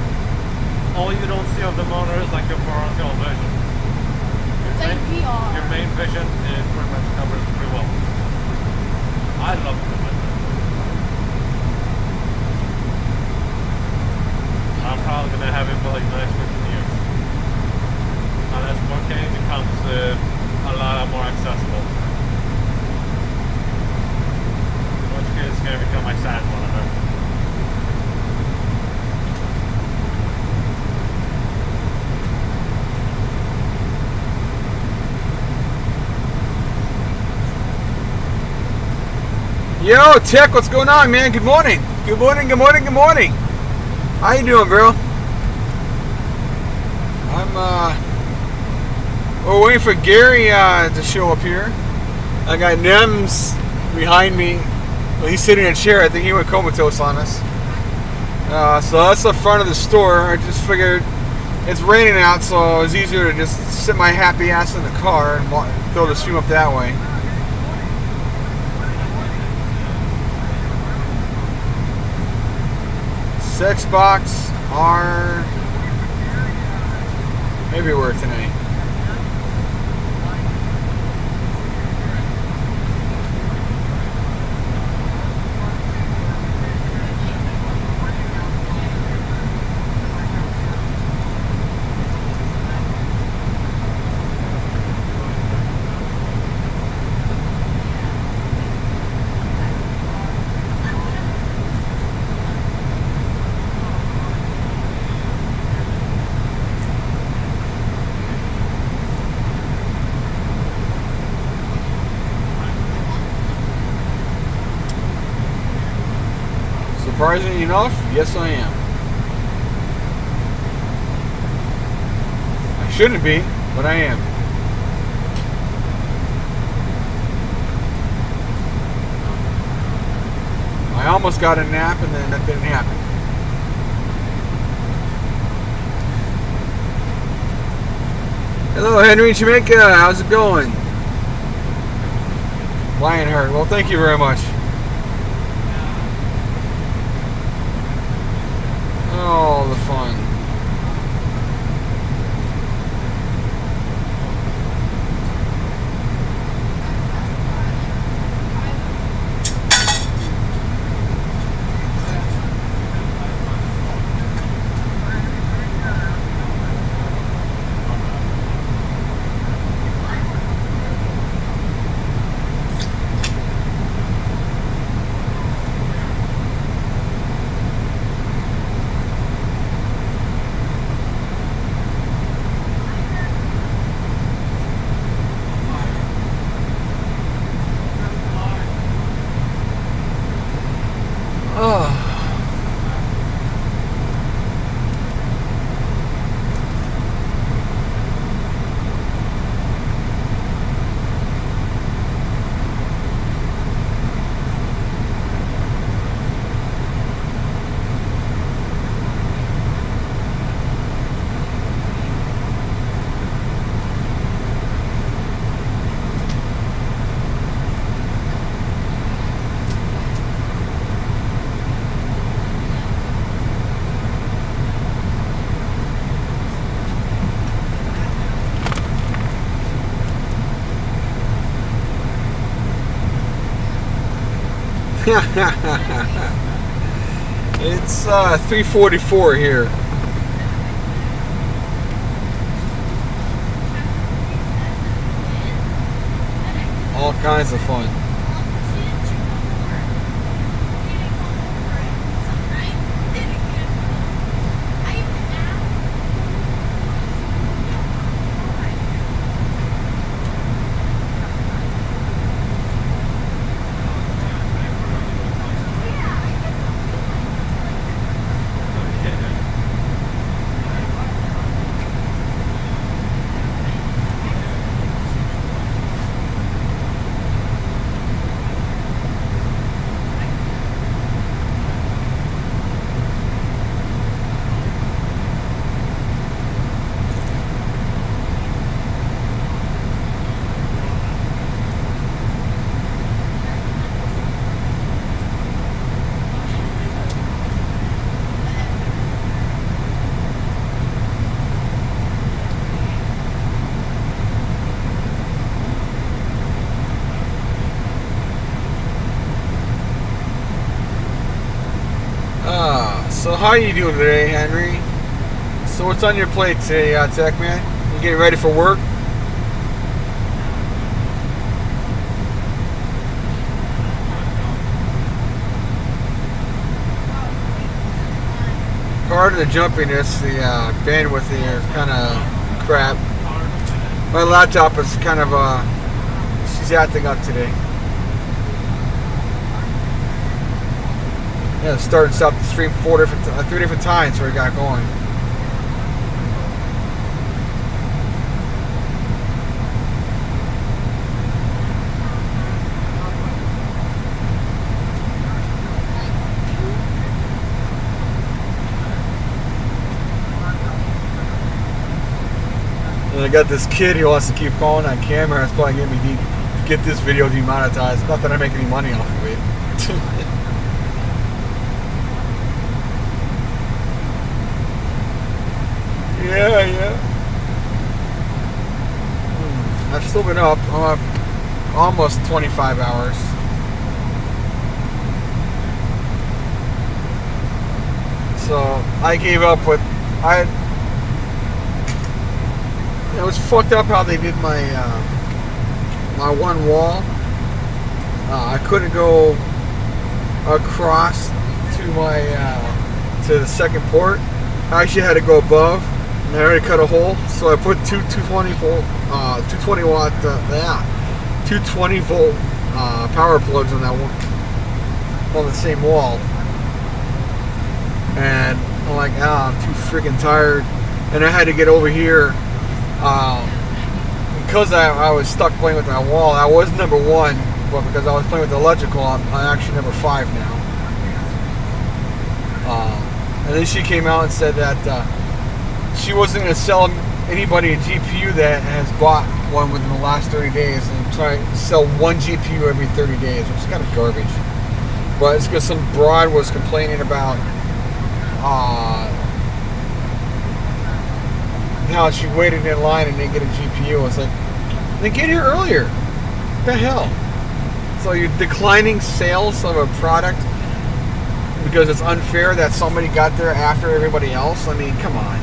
All you don't see of the monitor is like your peripheral vision. Your main vision is pretty much covered pretty well. I love it. I'm probably gonna have it for like the next 15 years. Unless 4K becomes a lot more accessible. In which case it's gonna become my sad monitor. Yo, Tech, what's going on, man? Good morning. Good morning. How you doing, bro? We're waiting for Gary to show up here. I got Nems behind me. Well, he's sitting in a chair. I think he went comatose on us. So that's the front of the store. I just figured it's raining out, so it was easier to just sit my happy ass in the car and throw the stream up that way. Xbox are everywhere tonight. Surprisingly enough, yes I am. I shouldn't be, but I am. I almost got a nap and then that didn't happen. Hello, Henry Jamaica. How's it going? Lionheart. Well, thank you very much. Oh, the fun. It's 3:44 here. All kinds of fun. So how are you doing today, Henry? So what's on your plate today, Tech Man? You getting ready for work? Part of the jumpiness, the bandwidth here is kind of crap. My laptop is kind of she's acting up today. Yeah, start and stop the stream 3 different times where we got going. And I got this kid who wants to keep calling on camera. It's probably getting me to get this video demonetized. Not that I make any money off of it. Yeah. I've still been up. I'm up almost 25 hours. So I gave up with it was fucked up how they did my my one wall. I couldn't go across to my to the second port. I actually had to go above. And I already cut a hole, so I put two 220 volt, 220 watt, 220 volt power plugs on that one, on the same wall. And I'm like, I'm too freaking tired, and I had to get over here because I was stuck playing with my wall. I was number 1, but because I was playing with the electrical, I'm actually number 5 now. And then she came out and said that she wasn't going to sell anybody a GPU that has bought one within the last 30 days and try to sell one GPU every 30 days, which is kind of garbage. But it's because some broad was complaining about how she waited in line and didn't get a GPU. It's like, then get here earlier. What the hell? So you're declining sales of a product because it's unfair that somebody got there after everybody else? I mean, come on.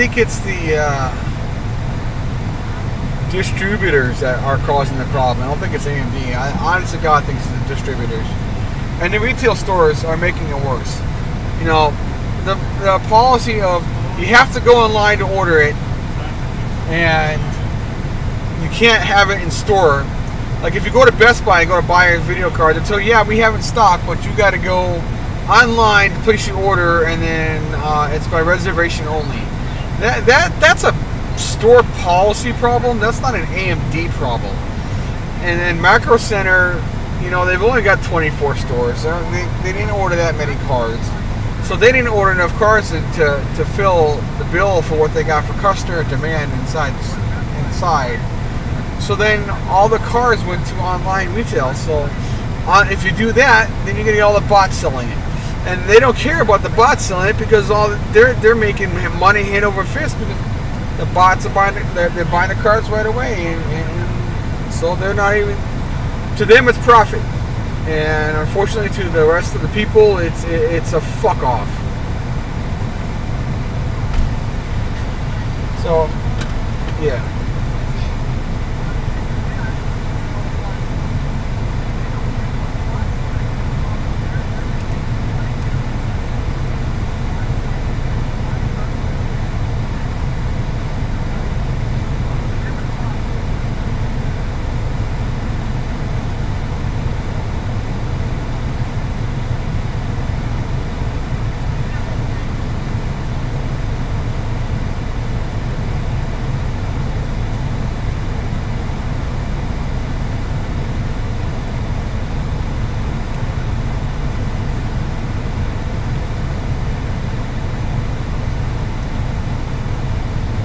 think it's the distributors that are causing the problem. I don't think it's AMD. I honestly God think it's the distributors. And the retail stores are making it worse. You know, the policy of you have to go online to order it, and you can't have it in store. Like if you go to Best Buy and go to buy a video card, they'll tell you, yeah, we have it in stock, but you got to go online to place your order, and then it's by reservation only. That's a store policy problem. That's not an AMD problem. And then Micro Center, you know, they've only got 24 stores. They didn't order that many cards. So they didn't order enough cards to fill the bill for what they got for customer demand inside. So then all the cards went to online retail. So if you do that, then you're going to get all the bots selling it. And they don't care about the bots selling it because they're making money hand over fist because the bots are buying they're buying the cards right away, and so they're not even, to them it's profit, and unfortunately to the rest of the people it's a fuck off. So yeah.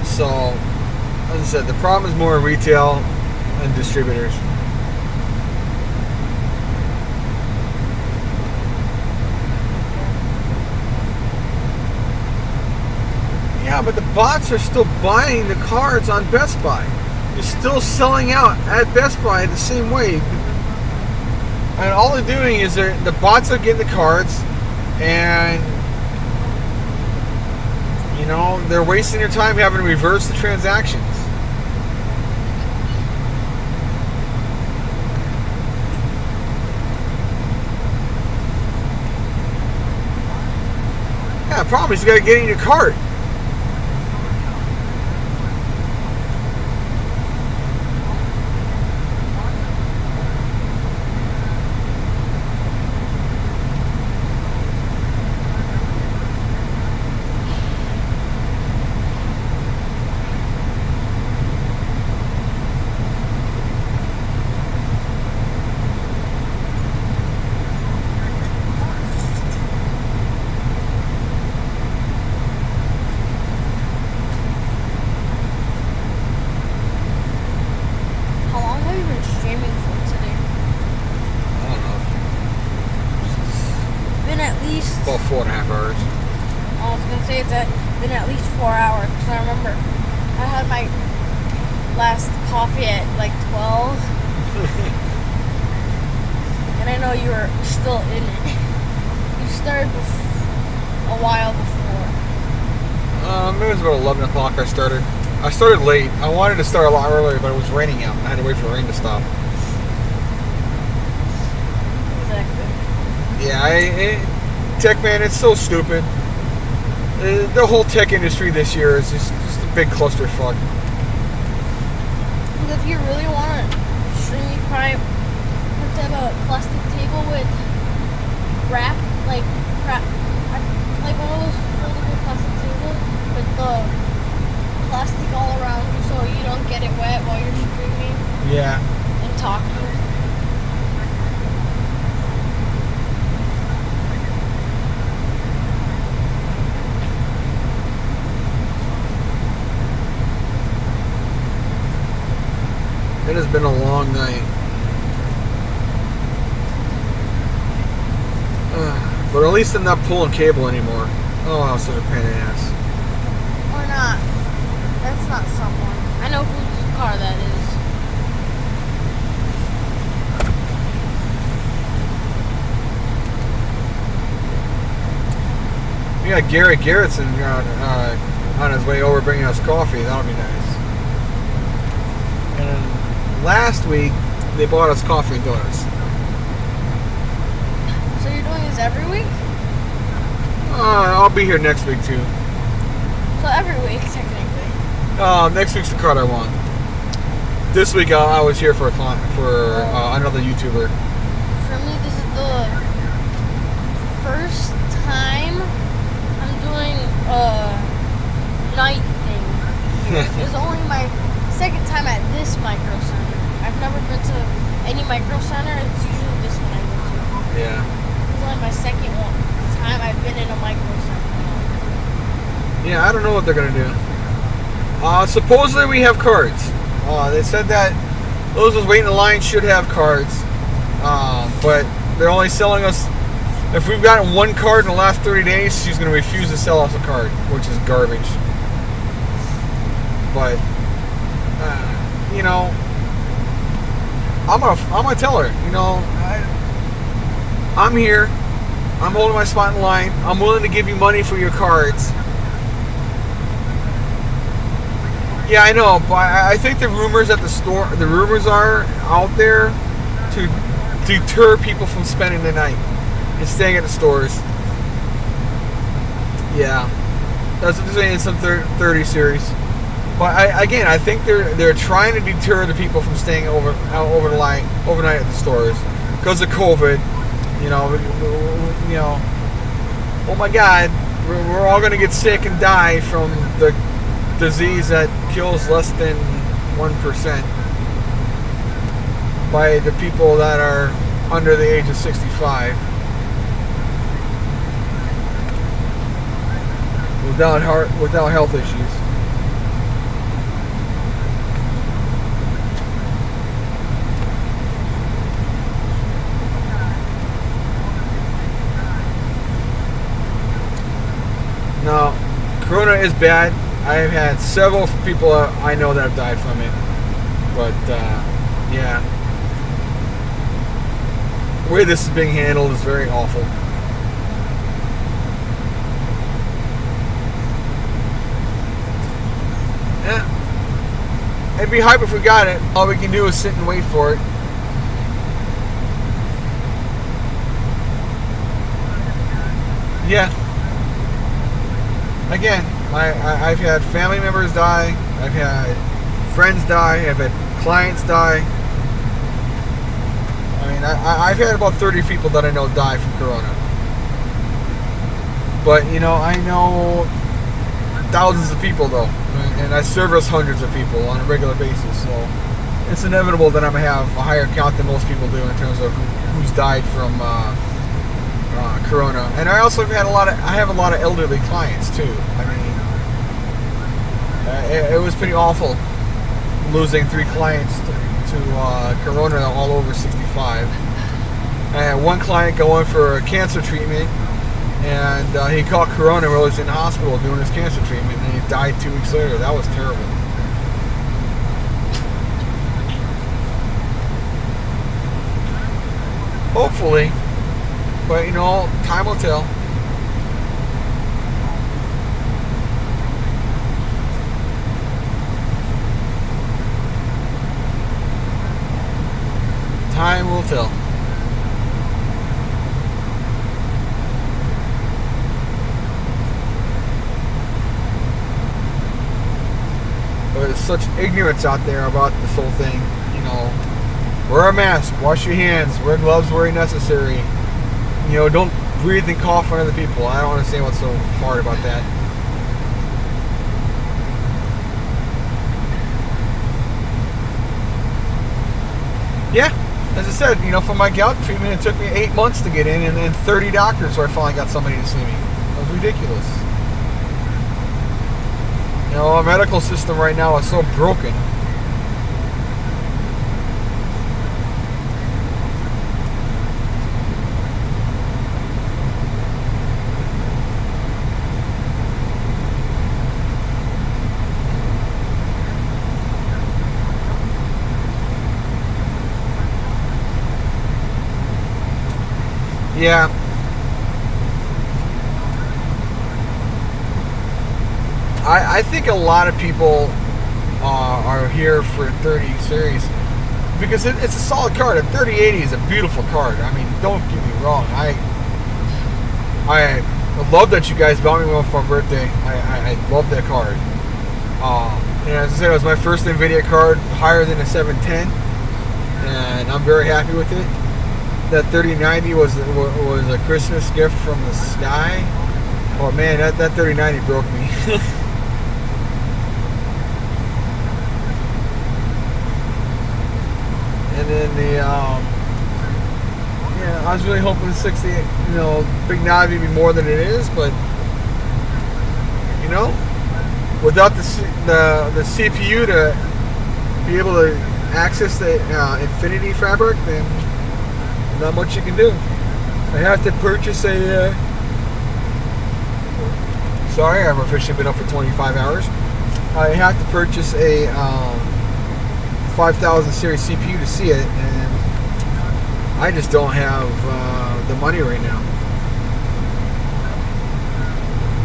So, as I said, the problem is more retail and distributors. Yeah, but the bots are still buying the cards on Best Buy. You're still selling out at Best Buy the same way. And all they're doing is the bots are getting the cards, and you know, they're wasting their time having to reverse the transactions. Yeah, the problem is you got to get in your cart. About 4.5 hours. I was gonna say it's been at least 4 hours because I remember I had my last coffee at like 12, and I know you were still in it. You started a while before. Maybe it was about 11 o'clock I started. I started late. I wanted to start a lot earlier, but it was raining out, and I had to wait for the rain to stop. Exactly. Yeah, tech, man, it's so stupid. The whole tech industry this year is just a big clusterfuck. Because if you really want to stream, you probably have to have a plastic table with wrap, like one of those foldable plastic tables with the plastic all around you so you don't get it wet while you're streaming. Yeah. And talking. It has been a long night. But at least I'm not pulling cable anymore. Oh, I'm such a pain in the ass. Or not. That's not someone. I know whose car that is. We got Gary Garrettson on his way over bringing us coffee. That'll be nice. And then last week, they bought us coffee and donuts. So you're doing this every week? I'll be here next week too. So every week, technically. Next week's the card I want. This week I was here for a client, for another YouTuber. For me, this is the first time I'm doing a night thing. This is only my second time at this micro center. I've never been to any micro center. It's usually this one I go to. Yeah. This is only my second time I've been in a micro center. Yeah, I don't know what they're gonna do. Supposedly we have cards. They said that those who's waiting in line should have cards, but they're only selling us. If we've gotten one card in the last 30 days, she's going to refuse to sell us a card, which is garbage. But you know, I'm gonna tell her. You know, I'm here. I'm holding my spot in line. I'm willing to give you money for your cards. Yeah, I know, but I think the rumors at the store, the rumors are out there to deter people from spending the night and staying at the stores. Yeah, that's what they're saying in some 30 series. But I think they're trying to deter the people from staying over the line overnight at the stores because of COVID. You know. Oh my God, we're all gonna get sick and die from the disease that kills less than 1% by the people that are under the age of 65 without health issues. Now, Corona is bad. I've had several people I know that have died from it, but yeah, the way this is being handled is very awful. Yeah, it'd be hype if we got it. All we can do is sit and wait for it. Yeah. Again, I've had family members die, I've had friends die, I've had clients die. I mean, I've had about 30 people that I know die from Corona. But, you know, I know thousands of people, though. And I service hundreds of people on a regular basis. So it's inevitable that I'm going to have a higher count than most people do in terms of who's died from Corona. And I also have a lot of elderly clients, too. I mean, it was pretty awful losing 3 clients to Corona all over 65. I had one client going for a cancer treatment, and he caught Corona while he was in the hospital doing his cancer treatment, and he died 2 weeks later. That was terrible. Hopefully, but you know, time will tell. Time will tell. But there's such ignorance out there about this whole thing. You know, wear a mask, wash your hands, wear gloves where necessary. You know, don't breathe and cough on other people. I don't understand what's so hard about that. Yeah. As I said, you know, for my gout treatment, it took me 8 months to get in, and then 30 doctors where I finally got somebody to see me. It was ridiculous. You know, our medical system right now is so broken. Yeah. I think a lot of people are here for 30 series because it's a solid card. A 3080 is a beautiful card. I mean, don't get me wrong. I love that you guys bought me one for my birthday. I love that card. And as I said, it was my first NVIDIA card, higher than a 710, and I'm very happy with it. That 3090 was a Christmas gift from the sky. Oh man, that 3090 broke me. And then I was really hoping the 60, Big Navi would be more than it is, but without the CPU to be able to access the Infinity fabric, then not much you can do. I have to purchase a. Sorry, I've officially been up for 25 hours. I have to purchase a 5000 series CPU to see it, and I just don't have the money right now.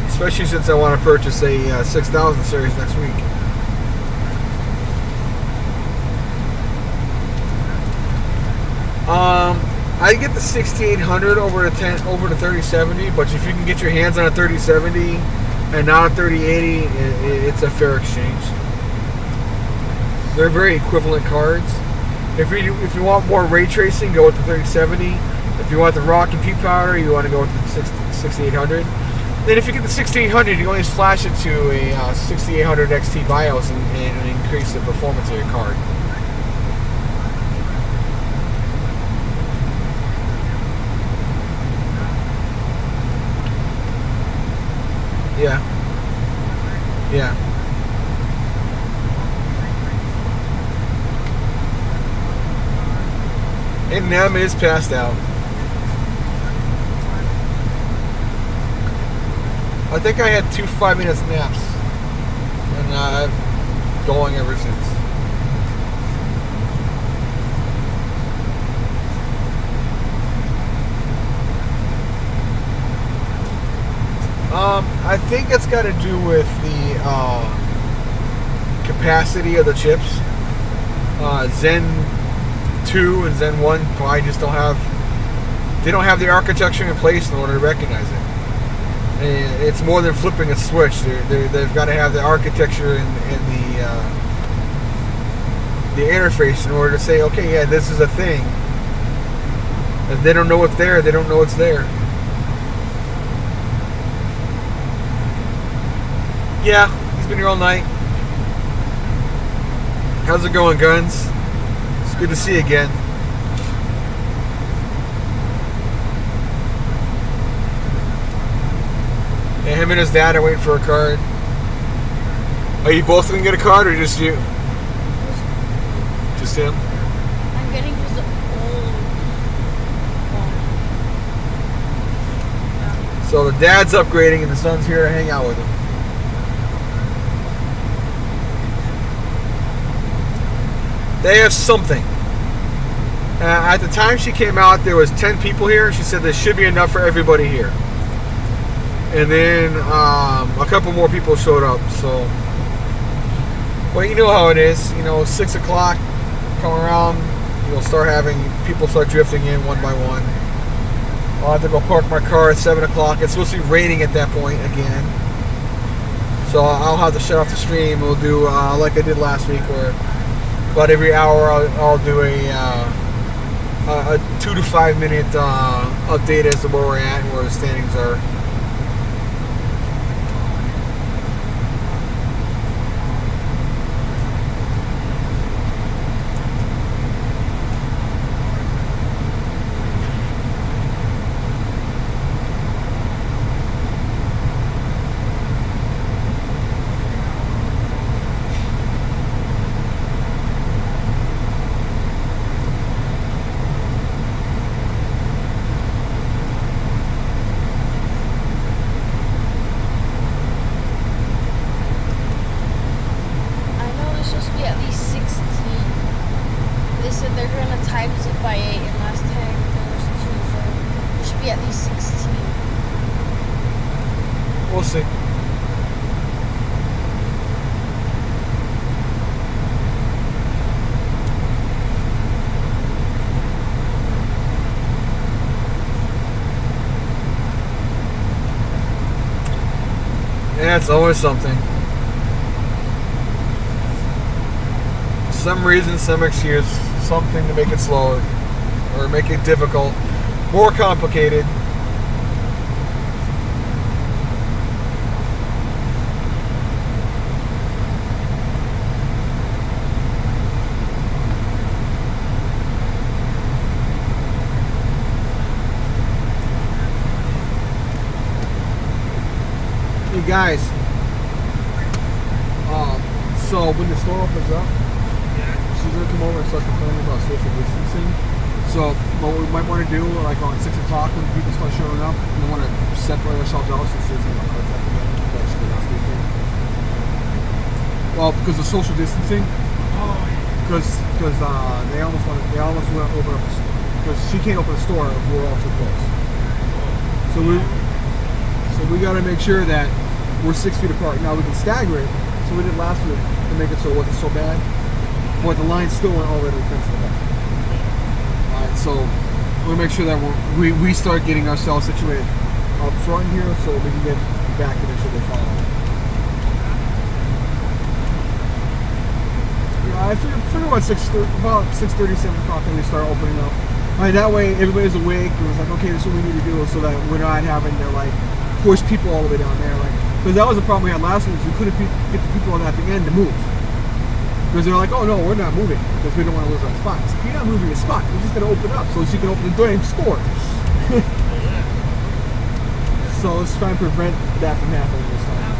Especially since I want to purchase a 6000 series next week. I get the 6800 over the 3070, but if you can get your hands on a 3070 and not a 3080, it's a fair exchange. They're very equivalent cards. If you want more ray tracing, go with the 3070. If you want the raw compute power, you want to go with the 6800. Then if you get the 6800, you can always flash it to a 6800 XT BIOS and increase the performance of your card. Yeah. And Nam is passed out. I think I had 2 5-minute naps, and I've been going ever since. I think it's got to do with the capacity of the chips. Zen 2 and Zen 1 probably just don't have the architecture in place in order to recognize it. And it's more than flipping a switch. They've got to have the architecture and the interface in order to say, okay, yeah, this is a thing. If they don't know what's there, they don't know it's there. Yeah, he's been here all night. How's it going, Guns? It's good to see you again. And him and his dad are waiting for a card. Are you both gonna get a card or just you? Just him? I'm getting his old one. So the dad's upgrading and the son's here to hang out with him. They have something. At the time she came out, there was 10 people here. She said there should be enough for everybody here. And then a couple more people showed up. So, well, you know how it is. 6 o'clock come around, you'll start having people start drifting in one by one. I'll have to go park my car at 7 o'clock. It's supposed to be raining at that point again. So I'll have to shut off the stream. We'll do like I did last week, where about every hour I'll do a 2 to 5 minute update as to where we're at and where the standings are. Yeah, it's always something. Some reason, some excuse, something to make it slower or make it difficult, more complicated. Hey guys, so when the store opens up, she's gonna come over and start complaining about social distancing. So what we might want to do, like on 6 o'clock when people start showing up, we want to separate ourselves out since there's no contact again. That's the last weekend. Well, because of social distancing. Because they almost want to open up because she can't open the store if we're all too close. So we got to make sure that we're 6 feet apart. Now we can stagger it. So we did last week to make it so it wasn't so bad. But the line still went all the way to the fence in the back. Alright, so we'll make sure that we start getting ourselves situated up front here so we can get back to make sure they follow. Yeah, I figure about 6:30, 7 o'clock when we start opening up. Alright, that way everybody's awake. It was like, okay, this is what we need to do so that we're not having to like push people all the way down there. Like, because that was the problem we had last week. We couldn't get the people at the end to move. Because they're like, oh no, we're not moving because we don't want to lose our spots. If you're not moving your spot, we're just going to open up so she can open the damn store. So let's try and prevent that from happening this time.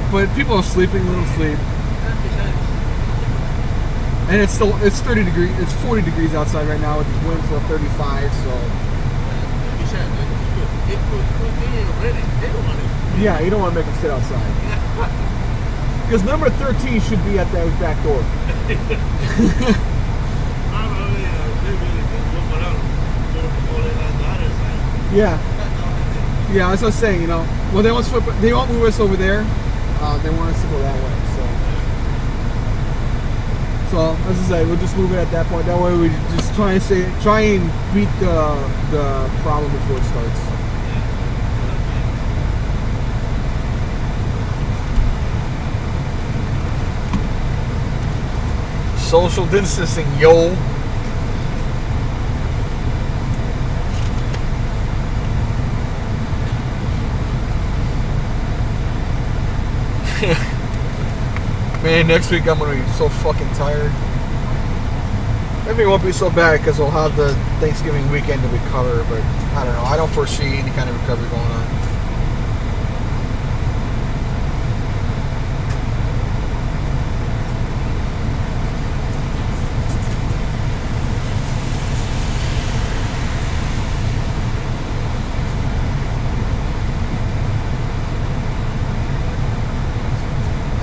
But people are sleeping, little sleep. And it's 30 degrees, it's 40 degrees outside right now with these winds of 35, so. Yeah, you don't want to make them sit outside. Because number 13 should be at that back door. Yeah. Yeah, as I was saying, well, they won't move us over there. They want us to go that way. So as I say, we'll just move it at that point. That way we just try and beat the problem before it starts. Social distancing, yo. Man, next week I'm gonna be so fucking tired. Maybe it won't be so bad because we'll have the Thanksgiving weekend to recover, but I don't know. I don't foresee any kind of recovery going on.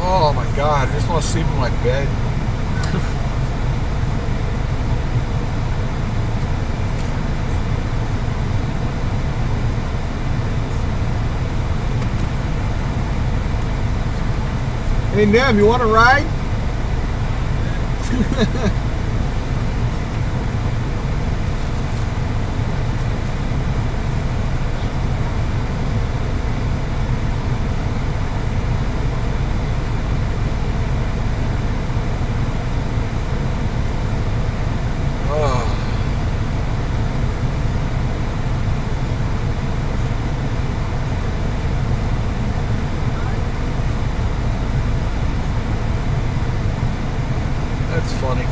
Oh my God, I just want to sleep in my bed. Hey, Nev, you want to ride? That's funny.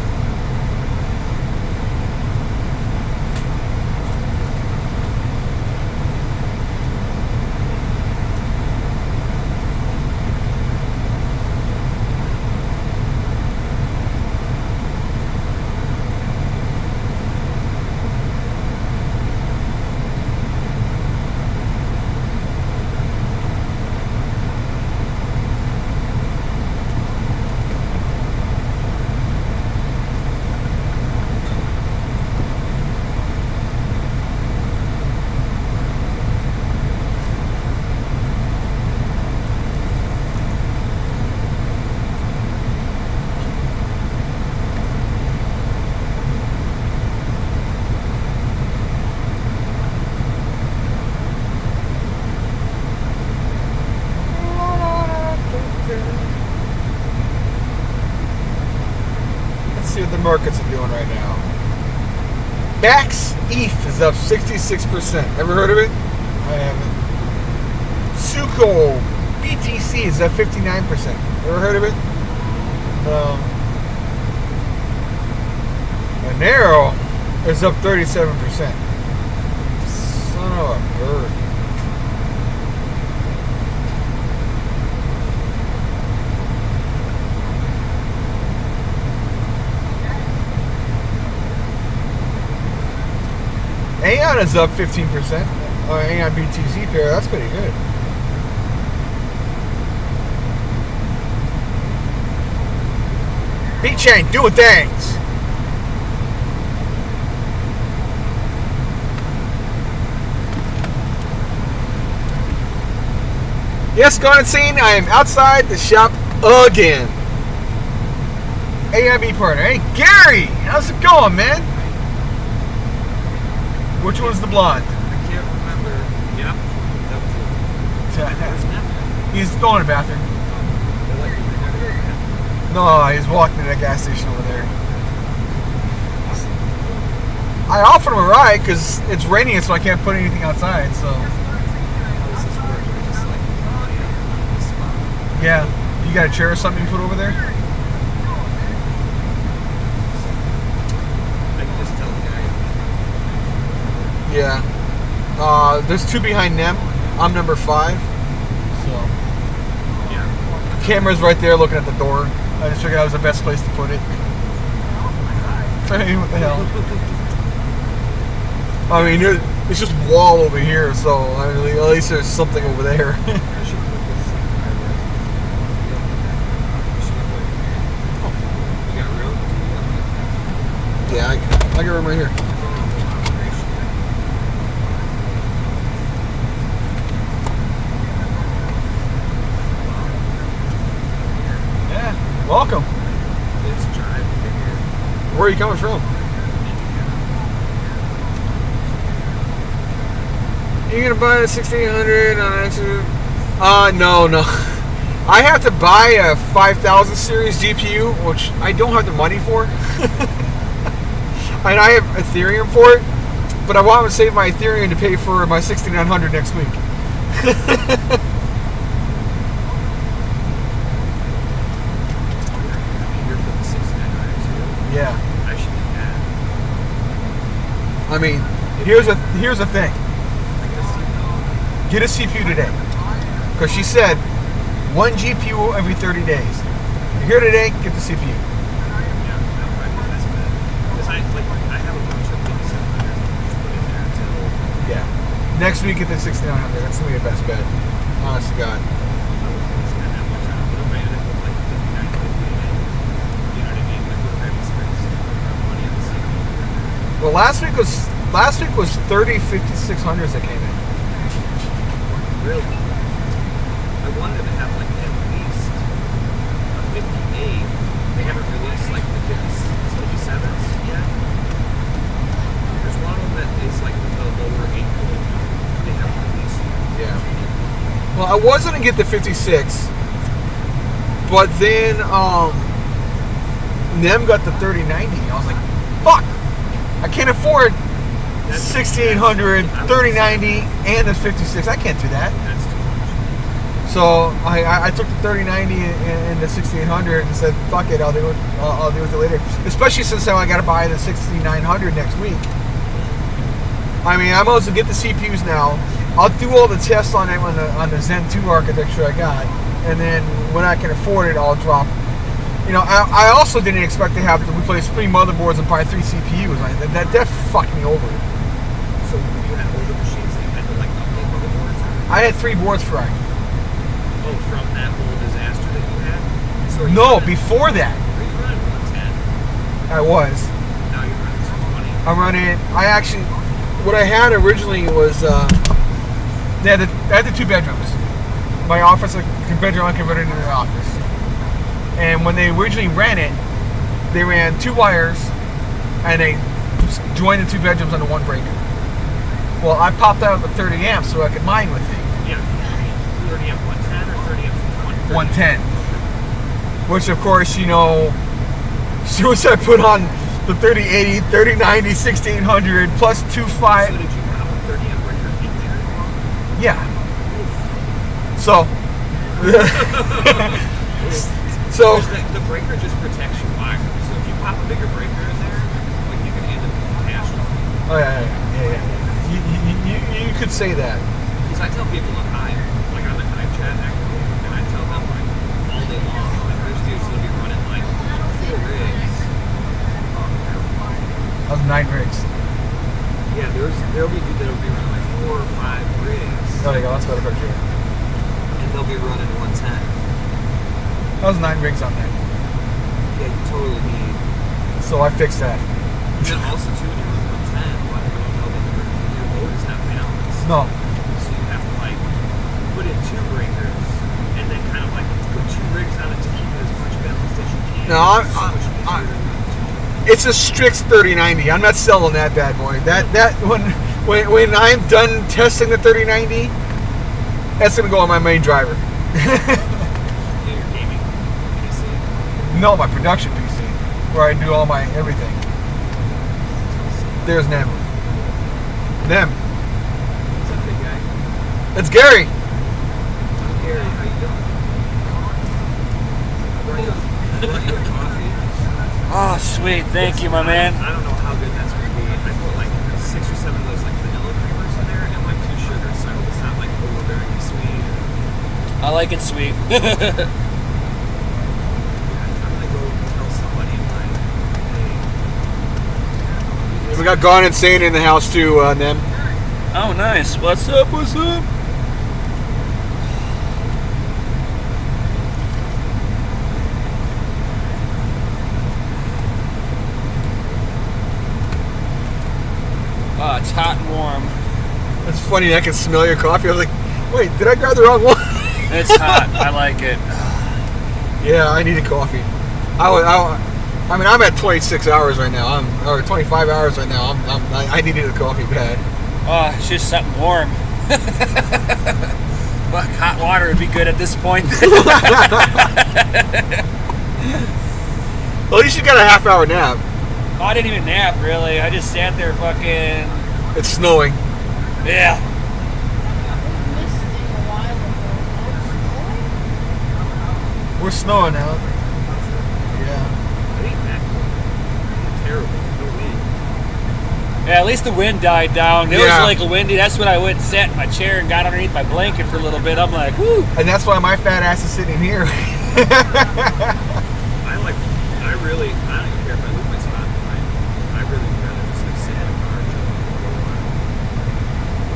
Let's see what the markets are doing right now. Max ETH is up 66%. Ever heard of it? I haven't. Suco BTC is up 59%. Ever heard of it? No. Monero is up 37%. Son of a bird. Aeon is up 15%. Aeon BTC pair, that's pretty good. V-Chain doing things. Yes, gone scene. I am outside the shop again. AIB partner. Hey, Gary, how's it going, man? Which one's the blonde? I can't remember. Yep. He's going to the bathroom. No, he's walking to that gas station over there. I offered him a ride because it's raining, so I can't put anything outside. So. Yeah. You got a chair or something you put over there? I can just tell the guy. Yeah. There's two behind them. I'm number 5. So. Yeah. Camera's right there looking at the door. I just figured that was the best place to put it. Hey, what the hell? I mean, it's just wall over here, so I mean, at least there's something over there. Yeah, I got room right here. Yeah, welcome. It's drive here. Where are you coming from? You gonna buy the 1600 on extra? No. I have to buy a 5000 series GPU, which I don't have the money for. And I have Ethereum for it, but I want to save my Ethereum to pay for my 6900 next week. Yeah. I mean, here's the thing. Get a CPU today, because she said 1 GPU every 30 days. You're here today, get the CPU. Yeah. Next week get the 6900. That's gonna be the best bet. Honest to God. Well, last week was 30 5600s that came in. Really? I wanted to have like at least a 58. They haven't released like the 57s yet. There's one of them that is like the lower 8 they haven't released yet. Yeah. Well, I was gonna get the 56, but then Nem got the 3090. I was like, fuck! I can't afford 1600, 3090, and the 56. I can't do that. That's too much. So I took the 3090 and the 1600 and said, fuck it, I'll do it later. Especially since I got to buy the 6900 next week. I mean, I'm supposed to get the CPUs now. I'll do all the tests on them on the Zen 2 architecture I got, and then when I can afford it, I'll drop. You know, I also didn't expect to have to replace 3 motherboards and buy 3 CPUs. That fucked me over. So you had older machines that you had to like update motherboards? I had 3 boards fried. Oh, from that whole disaster that you had? So are you No, running, before that. were you running 110? I was. Now you're running 220. I'm running. What I had originally was I had the 2 bedrooms. My office, a bedroom, I converted into an office. And when they originally ran it, they ran 2 wires, and they joined the 2 bedrooms under 1 breaker. Well, I popped out the 30 amps so I could mine with it. Yeah. 30 amp 110 or 30 amp 220? 110. Which, of course, you know, As soon as I put on the 3080, 3090, 1600 plus 2.5. So did you have a 30 amp breaker in there? Yeah. So. So. The breaker just protects your wire. So if you pop a bigger breaker in there, like you can end up with catastrophe. Oh yeah. You could say that. Because I tell people on Hive, like on the Hive chat actually, and I tell them like all day long, like there's dudes that'll be running like 4 rigs. That was 9 rigs. Yeah, there'll be dudes that'll be running like 4 or 5 rigs. Oh, there you go. That's better picture. And they'll be running 110. That was 9 rigs on there. Yeah, you totally need. So I fixed that. And then also too, when you run 110, a lot of people don't know that your load is not balanced. No. So you have to like put in 2 breakers and then kind of like put 2 rigs on it to keep it as much balanced as you can. No, it's a strict 3090. I'm not selling that bad boy. That when I'm done testing the 3090, that's gonna go on my main driver. Your gaming PC. No, my production PC, where I do all my everything. There's Nem. Nem. What's up, big guy? It's Gary. I'm Gary. How you doing? I brought you a coffee. Oh, sweet. Thank you, my man. I don't know how good that's going to be. I put like 6 or 7 of those like vanilla creamers in there and like 2 sugars, so I hope it's not like overbearingly sweet. I like it sweet. I'm gonna go tell somebody like, hey. We got Gone Insane in the house too, Nem. Oh, nice. What's up? What's up? Oh, it's hot and warm. It's funny, I can smell your coffee. I was like, wait, did I grab the wrong one? It's hot. I like it. Yeah, I need a coffee. I mean, I'm at 26 hours right now. Or 25 hours right now. I needed a coffee bad. Oh, it's just something warm. Fuck, hot water would be good at this point. Well, at least you got a half-hour nap. Oh, I didn't even nap, really. I just sat there fucking... It's snowing. Yeah. We're snowing now. Yeah. It ain't that terrible. No wind. Yeah, at least the wind died down. It Yeah. was like windy. That's when I went and sat in my chair and got underneath my blanket for a little bit. I'm like, woo. And that's why my fat ass is sitting here. I don't even care if I lose my spot. I really would rather just like sit in a car and go on.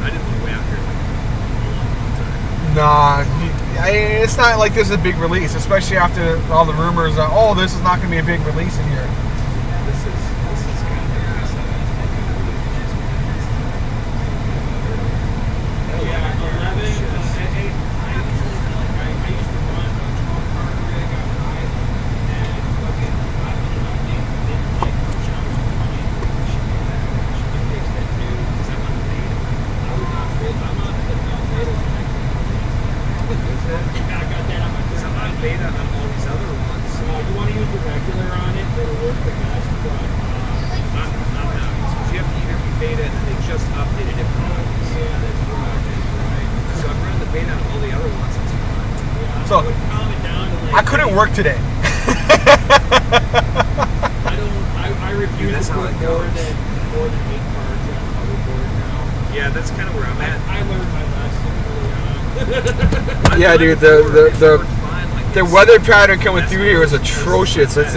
I didn't want to wait out here like a long time. It's not like this is a big release, especially after all the rumors of, oh, this is not going to be a big release in here. This is kind of the mess of it. Beta on all these other ones. You want to use the regular on it, it'll work the best, but Not now, because you have to either be beta and then they just updated it for all these. yeah, that's right. So I'm running the beta on all the other ones. It's fine. Yeah, So, I would calm it down to like. I couldn't work today. I refuse Dude, that's to how put it goes. more than 8 cards on a motherboard now. Yeah, that's kind of where I'm at. I learned my lesson early on. Yeah, dude, the weather pattern coming through here is atrocious. It's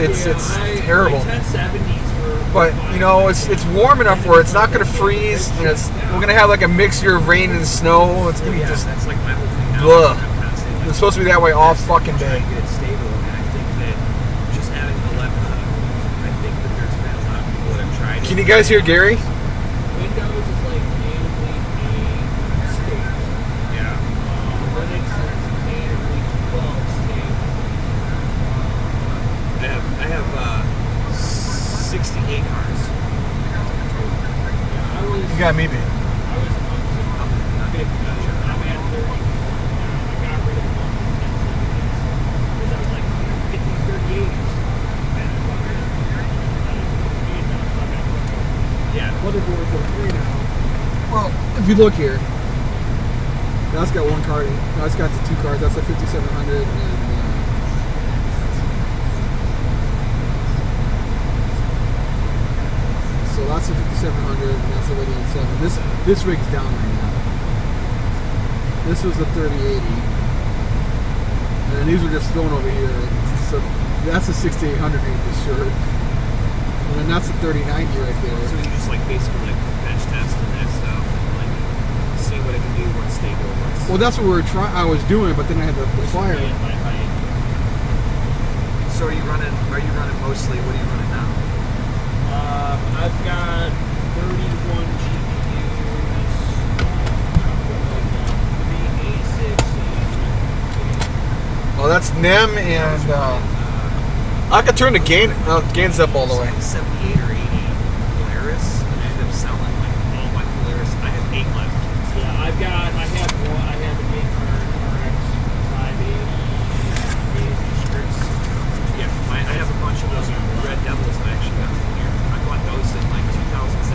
terrible. My 1070s were. But you know, it's warm enough where it's not going to freeze, and we're going to have like a mixture of rain and snow. It's going to be Yeah, just that's like my whole thing now. blah. I'm constantly like, It's supposed to be that way all fucking trying day. to get it stable, and I think that just having 11 I think that there's been a lot of people that have tried it. Can you guys hear Gary? Windows is like natively a state. Yeah. Linux is natively 12 state. I have 68 cars. You got me, babe. I was I'm not 50. I'm at 30. I got rid of one because I was like 50, 38. motherboards are 3 now. Well, if you look here, that's got 1 card. That's got the 2 cards. That's a 5700 and. So that's a 5700 and that's a Radeon 7. This rig's down right now. This was a 3080. And these were just thrown over here. So that's a 6800 read for sure. And then that's a 3090 right there. So you just like basically like bench testing that stuff and like see what it can do, what's stable, what's. Well, that's what I was doing, but then I had the fire. So are you running mostly, what are you running now? I've got 31 GPUs, 3 A6s. Well, that's NEM and I could turn the gains up all the way. 78 or 80 Polaris, and I ended up selling like all my Polaris. I have 8 left. Yeah, I have an 8 current RX 580 scripts. Yeah, I have a bunch of those Red Devils that I actually got from here. I bought those in like 2017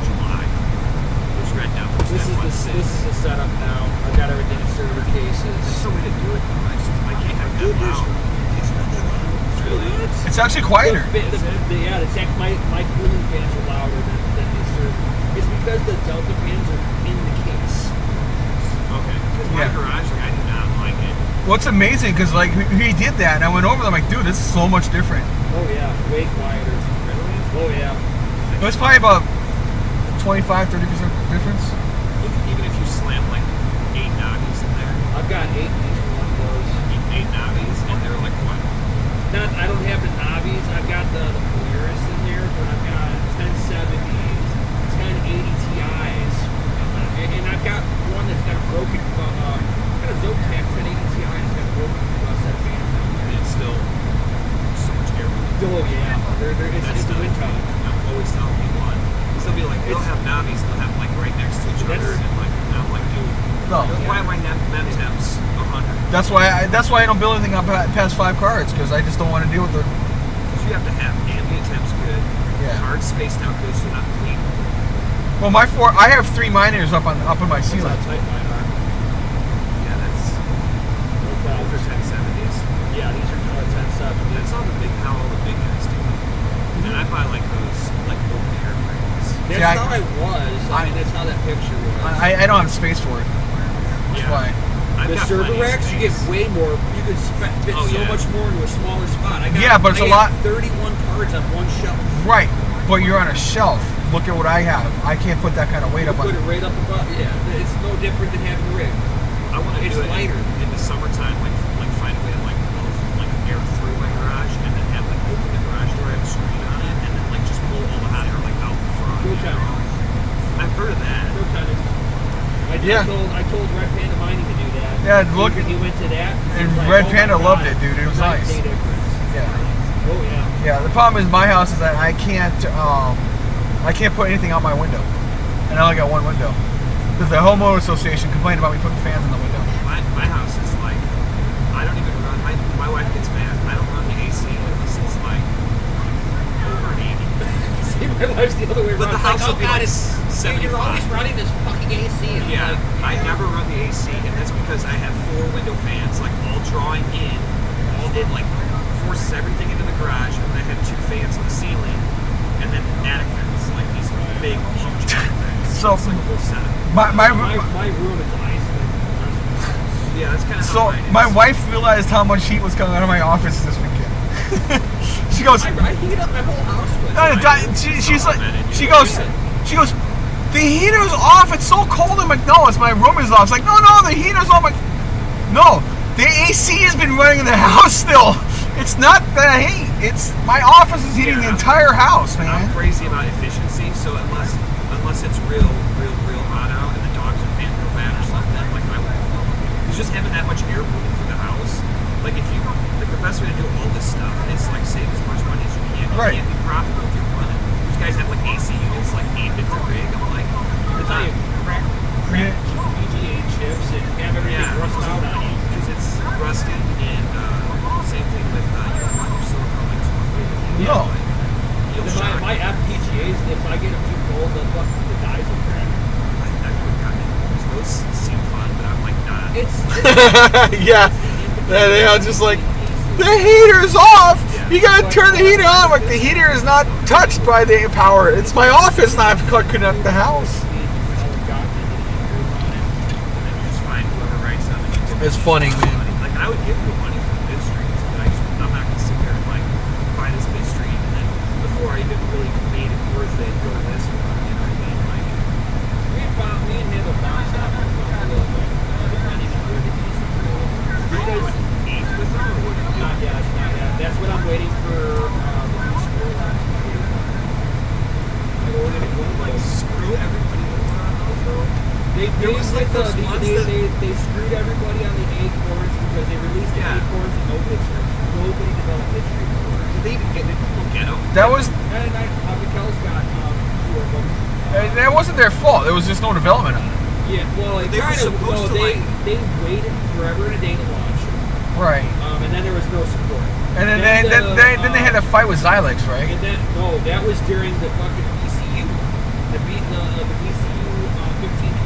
July. Those Red Devils. This is the setup now. I've got everything in server cases. There's so way to do it. I can't have that loud. It's not that loud. It's really. It's actually quieter. Yeah, my cooling fans are louder than the server. It's because the Delta fans are in the case. Okay. Because my garage, like, I do not like it. What's amazing, because like he did that, and I went over there, I'm like, dude, this is so much different. Oh yeah, way quieter. Oh yeah. It was probably about 25-30% difference. Even if you slam like 8 Navis in there. I've got 8 decent one of those. 8 Navis, and they're like what? I don't have the Navis. I've got the Polaris in there, but I've got 1070s, 1080 Ti's, and I've got one that's got a broken. I've got a Zotac 1080 Ti that's got a broken set of fans. And it's still so much air. Oh yeah, it's the wind tunnel. I'm always telling people on. Because they'll be like, they'll have Navis, they'll have like right next to each other, and like, I'm like, dude, No. why am I mem temps 100? That's why I don't build anything up past 5 cards, because I just don't want to deal with the. Because you have to have ambient temps good, cards spaced out good, so not clean. Well, I have 3 miners up in my That's ceiling. how tight mine are. Yeah, that's. Those are 1070s. Yeah, these are 1070s. That's all the big, how all the big guys do it. And I buy like those, like open air frames. That's Yeah, how I was. I mean, that's how that picture was. I don't have space for it. That's why. I've The got server plenty of racks, you get space. way more. You can fit so much more into a smaller spot. I got, Yeah, but it's a lot- 31 cards on one shelf. Right, but you're on a shelf. Look at what I have. I can't put that kind of weight up Put on. it right up above. Yeah, it's no different than having a rig. I want to It's do it lighter. in the summertime, like find a way to like air through my garage, and then have like open the garage door, have a screen on it, and then like just blow all the hot air like out the front. Go time. I've heard of that. Go time. I told Red Panda Mining to do that. Yeah, look. He went to that. And he was like, Red oh Panda my loved God, it, dude. It was night nice. day difference. Yeah. Oh yeah. Yeah. The problem is my house is that I can't put anything out my window, and I only got one window. Because the homeowner association complained about me putting fans in the window. My house is like, I don't even run. My wife gets mad. I don't run the AC unless it's like over 80. See, my life's the other way around. But the house like, will be like 75. You're always running this fucking AC. And Yeah, like, I never run the AC, and that's because I have 4 window fans, like all drawing in, all it like forces everything into the garage, and I have 2 fans on the ceiling, and then attic fans, like these big, huge attic fans. So, it's like a whole setup. my room is isolated. Yeah, that's kind of So my wife realized how much heat was coming out of my office this weekend. She goes, I heat up my whole house with. she goes, the heater's off. It's so cold. I'm like, no, it's my room is off. It's like, no, the heater's off. I'm like, no, the AC has been running in the house still. It's not the heat. It's my office is heating the entire house, man. I'm crazy about efficiency, so unless it's real hot out and the dogs are being real bad or something, like it's just having that much air moving through the house. Like if you, like the best way to do all this stuff is like save as much money as you can. You Right. can't be profitable if you're running. These guys have like AC units like aimed at the rig. I'm like, I tell you, crack VGA chips and have everything rust out on you. because it's rusty, and same thing with you don't want your silicone like to No. you'll shock. My FPGA if I get them too cold, the dies will crack. I've forgotten those seem fun, but I'm like, nah. Yeah, they are just like, the heater's off. You gotta turn the heater on. Like, the heater is not touched by the power. It's my office, not cooking up the house. It's funny, man. Like, I would give you money for bid streams, but I'm not gonna sit there and like buy this bid stream and then before I even really made it worth it, go to this one. You know what I mean? Like, Me and him have bounced off a couple of depending on where the piece is going. Because eighth with them, or what do you do? not yet. That's what I'm waiting for the new school. I ordered it one Like, screw everybody over on those though. They was like those ones that- they screwed everybody on the acorns because they released the Yeah. acorns and nobody developed history for it. Did they even get it? People get them? That was, And Michelle's got 2 of them. that wasn't their fault. There was just no development on it. Yeah, well, They were supposed to, they, like- they waited forever and a day to launch it. Right. And then there was no support. And then they had a fight with Xylex, right? And then that was during the fucking BCU. The BCU 1529.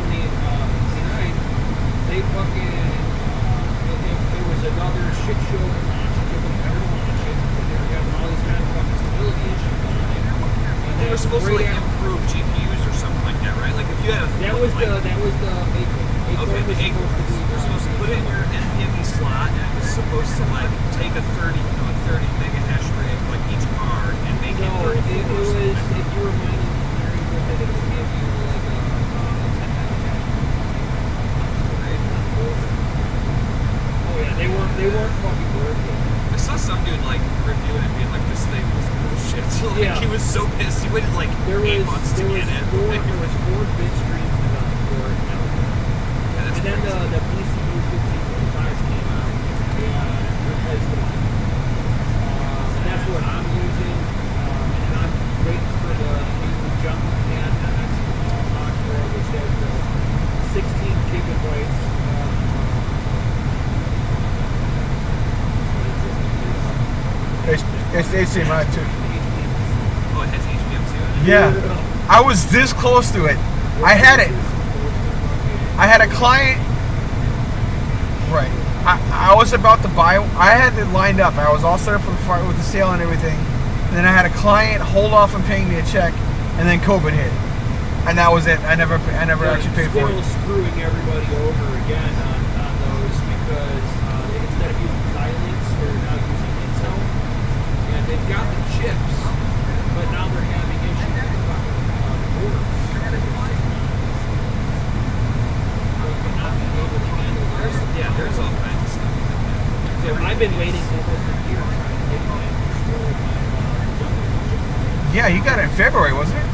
They fucking it was another shit show to launch it. Nobody ever launched it. And they were having all these kind of fucking stability issues on it. And They were supposed to right like after- improve GPUs or something like that, right? Like if you had a That was like, the acorn. Okay, Was the acorn. supposed to be You're supposed to put it in your NVMe slot, and it was supposed to like take a 30 mega hash rate like each card and make it 34 it or was something. if you were mining Ethereum with it, it would give you like a 10 megahash. Oh yeah, they weren't fucking working. I saw some dude like reviewing it, being like, "This thing was bullshit." Like Yeah. he was so pissed. He waited like There 8 was months to get it. four bit streams developed for it. Yeah, that's And then crazy. the BCU 1525s came out and replaced it. And that's what I'm using. And I'm waiting for the new jump and MX Pro, which has the 16 gigabytes. It's HDMI too. Oh, it has HBM too. Yeah. I was this close to it. I had it. I had a client. Right. I was about to buy. I had it lined up. I was all set up for the with the sale and everything. And then I had a client hold off on paying me a check, and then COVID hit, and that was it. I never actually paid for it. Still screwing everybody over again on those because instead of using Xilinx, they're now using Intel, and they've got the chips, but now they're having issues with boards. They're not being able to handle those. There's all kinds of stuff. So I've been waiting almost a year trying to get my Yeah, you got it in February, wasn't it?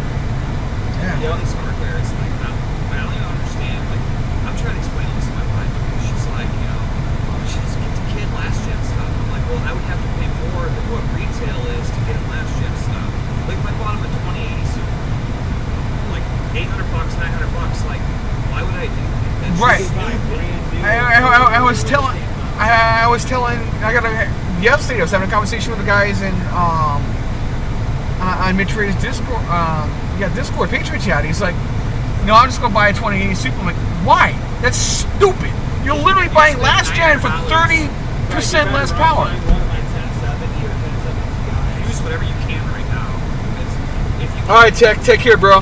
Yeah, all this hardware, it's like, I don't even understand. Like, I'm trying to explain this to my wife. She's like, you know, she doesn't get the kid last gen stuff. I'm like, well, I would have to pay more than what retail is to get last gen stuff. Like, if I bought him a 2080 Super, like $800, $900, like, why would I do that? Right. I was telling. I was having a conversation with the guys in on Mitch's Discord. Discord Patriot Chat. He's like, no, I'm just gonna buy a 2080 Super. I'm like, why? That's stupid. You're literally buying last gen for 30% less power. Use whatever you can right now. Because if you All right, take care, bro.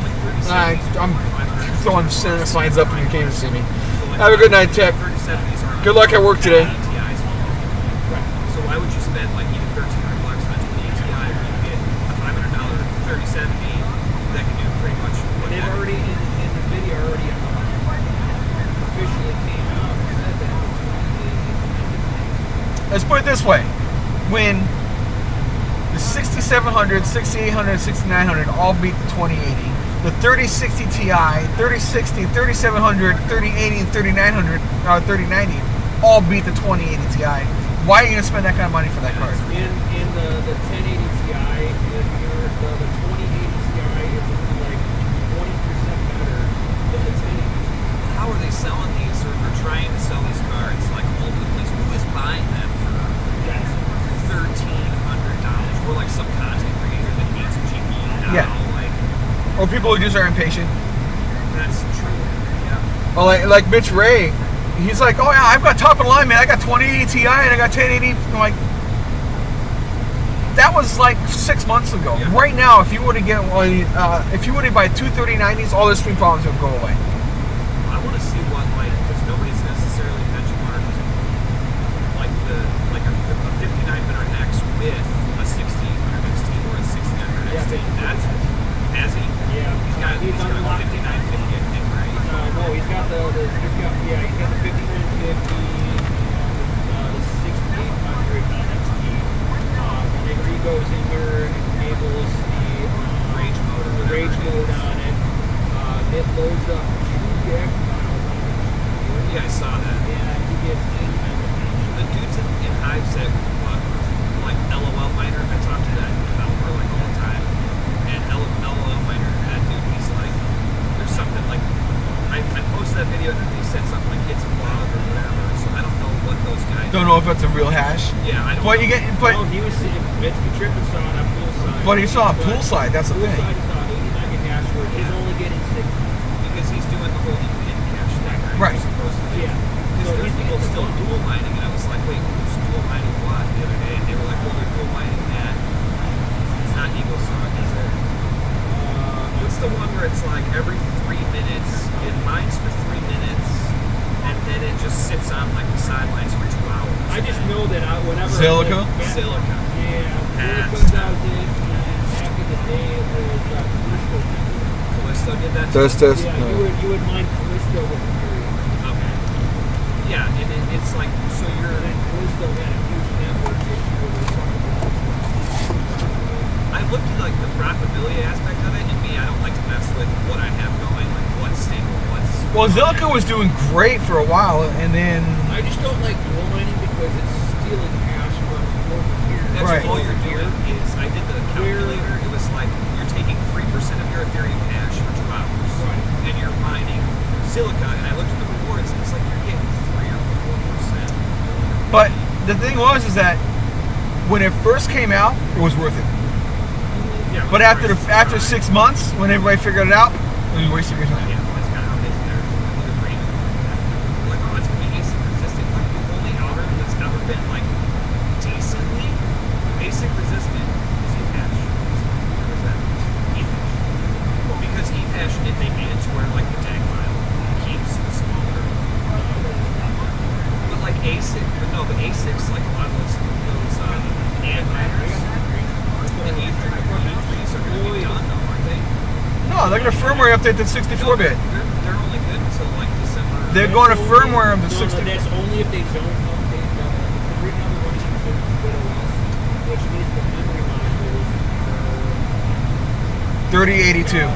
like 30 I'm seconds, throwing Santa signs up when you came to see me. so like Have a good night, Tech. 3070s are Good luck at work today. TIs. So why would you spend like even $1,300 on a 20 Ti when you get a $500 3070 that can do pretty much what They've that already in the video already officially came out and said that Let's put it this way. When the 6700, 6800, 6900 all beat the 2080, the 3060 Ti, 3060, 3700, 3080, and 3090 all beat the 2080 Ti. Why are you going to spend that kind of money for that card? in the 1080 Ti, the 2080 Ti is only like 20% better than the 1080. How are they selling these or trying to sell these cards like all over the place? Who is buying them for $1,300? We're like some content creator that needs a GPU now. Yeah. Like, Or people who just are impatient. That's true. Yeah. Well, like Mitch Ray, he's like, oh yeah, I've got top of the line, man. I got 2080 Ti and I got 1080. I'm like, that was like 6 months ago. Yeah. Right now, if you were to get if you were to buy two 3090s, all the stream problems would go away. I want to see what, like, because nobody's necessarily benchmarked like a 5900X with a 1600 XT or a 1600 XT. That's has he? Yeah. He's got a 5950, I think, right? No, he's got the 5950, the 6800 XT. Whenever he goes in here and enables the Rage mode or whatever rage it mode is. on it, it loads up 2 deck files on it. Yeah, I saw that. And he gets 8 times the patch. The dudes in Hive said, like LOL Miner, I talk to that developer like all the time, and LOL Miner, that dude, he's like, there's something like, I posted that video and he said something like it's a blog or whatever, so I don't know what those guys Don't know if that's a real hash. Yeah, I don't But know. you get, but No, he was seeing Mitsubishi Trippin saw it on poolside. But he saw a poolside, that's the thing. Poolside is on 80 mega hash where he's only getting 60. because he's doing the whole in cache thing, right? Right. Supposedly. Yeah. Because So there's he's people getting still the dual mining, and I was like, wait, who's dual mining what the other day? And they were like, well, they're dual mining that. It's not Eagle Song, is it? What's the one where it's like every 3 minutes, it mines for 3 minutes, and then it just sits on like the sidelines for 2 hours? I just know that whenever Silica? Silica. Yeah, Silica does it, and back in the day it was Callisto. Callisto did that too? Test. Yeah, you would mine Callisto with a period. Okay. Yeah, and it's like, so you're... And then Callisto had a huge network issue with I looked at like the profitability aspect of it, and me, I don't like to mess with what I have going, like what's stable, what's... Well, Zilliqa was doing great for a while, and then I just don't like dual mining because it's stealing hash from over here. That's Right. all you're doing is, I did the calculator, it was like, you're taking 3% of your Ethereum hash for 2 hours, Right. and you're mining Silica, and I looked at the rewards, and it's like you're getting 3 or 4%. but the thing was is that when it first came out, it was worth it. Yeah, But after 6 months, when everybody figured it out, it was wasting your time. Yeah, that's kind of how it is there. Look at Raven. Like, oh, it's going to be ASIC resistant. Like, the only algorithm that's ever been, like, decently ASIC resistant is eThash. What is that? eThash. Well, because eThash, they made it to where, like, the DAG file keeps the smaller. But, like, ASIC, but ASICs, like, a lot of those NAND miners, the E3s are going to be done, though, aren't they? No, they're going to firmware update to 64-bit. They're only good until like December. They're going to firmware them to No, 60. that's only if they don't update the right now they're running on 32-bit OS, which means the memory modules are 3082.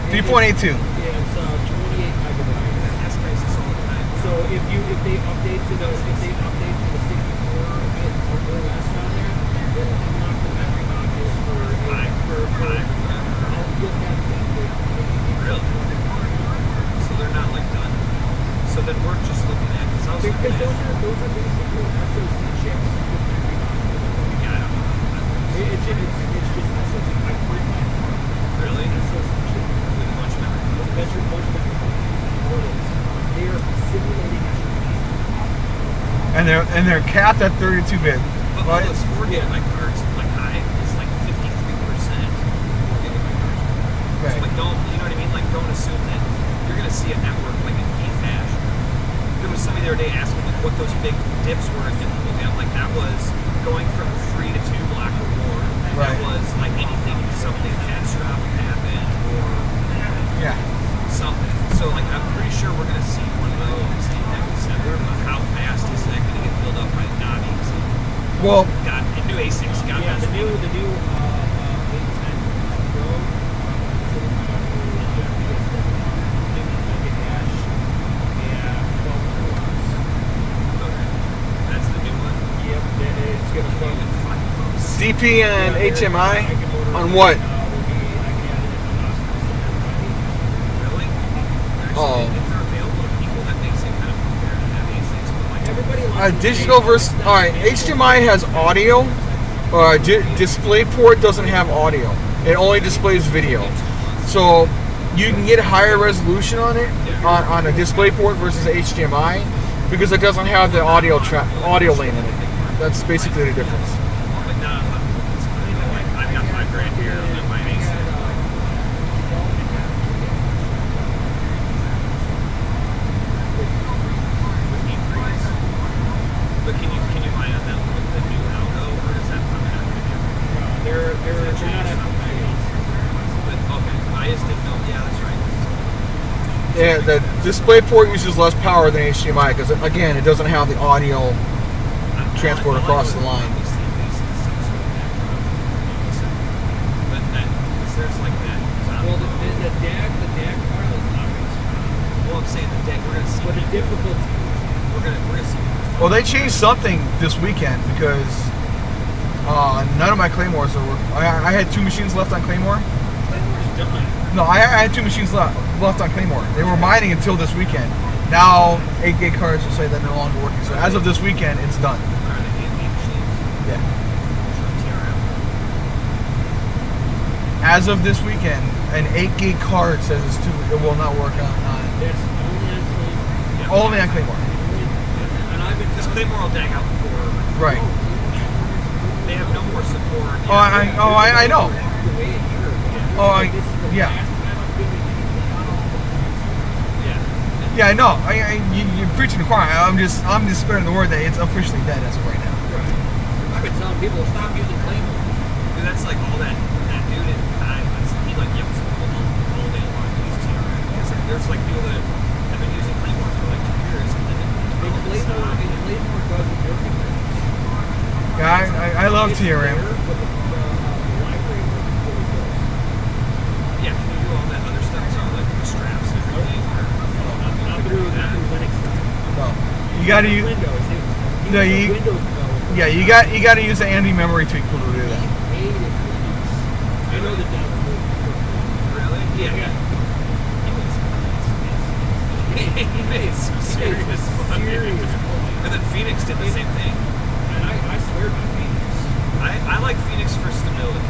3.82. Yeah, it's 28 megabytes. That's crisis all the time. So if they update to the 64-bit or less on there, it'll unlock the memory modules for Five. you'll have to update. Really? So they're not like done. So then we're just looking at because I was looking Because at. those are basically SoC chips with memory modules. Yeah, I don't know. It's just SoC. I find that Really? SoC chip. With a bunch of memory. That's your bunch of memory. They are simulating And they're capped at 32-bit. But all Right? those 4 gigabyte cards, like Hive, is like 53% 4 gigabyte cards. So Right. like don't, you know what I mean? Like don't assume that you're gonna see a network like an eThash. There was somebody the other day asking like what those big dips were in difficulty. I'm like, that was going from 3 to 2 block reward. That Right. was like anything, something catastrophic happened or Yeah. something. So like I'm pretty sure we're gonna see one of those in December, but how fast is that gonna get filled up by Nobbies? Well, God, and new ASICs. God, Yeah, knows the new what. 810 Pro Okay. That's the new one. Yep, it's gonna fund it. DP and HMI on what? Really? Actually, Oh. if they're available to people, that makes it kind of unfair to have ASICs, but like Everybody Digital versus. All right, HDMI has audio. Display port doesn't have audio. It only displays video. So you can get a higher resolution on it on a display port versus HDMI because it doesn't have the audio lane in it. That's basically the difference. Like, no, like, I've got $5,000 here in my AC. But can you buy on that with the new algo, or is that probably not going to be? They're not at But okay, I just didn't know. Yeah, that's right. Yeah, the display port uses less power than HDMI because again, it doesn't have the audio transport across the line. But that, there's like that. Well, the DAG file is not going to. Well, I'm saying the DAG. We're going to see. But the difficulty. We're gonna see. Well, they changed something this weekend because none of my Claymores are working. I had 2 machines left on Claymore. No, I had 2 machines left on Claymore. They were mining until this weekend. Now 8 gig cards will say they're no longer working. So as of this weekend, it's done. Yeah. As of this weekend, an 8 gig card says it will not work on. That's Only on Claymore. Because Claymore will DAG out before. Right. They have no more support. I know. Yeah. Yeah, I know. You're preaching to the choir. I'm just spreading the word that it's officially dead as of right now. I've been telling people to stop using Claymore. Dude, that's like all that dude in time. He like yips all day long. Use TRM. Because there's like people that have been using Claymore for like 2 years and then Claymore doesn't work in there. Yeah, I love TRM. Yeah, can you do all that other stuff? So like the straps and everything. Not through Linux. No, you got to use. Windows. No, you got to use the AMD memory tweak tool to do that. I know the devil. Really? Yeah. He made some serious money. And then Phoenix did the same thing. And I swear by Phoenix. I like Phoenix for stability.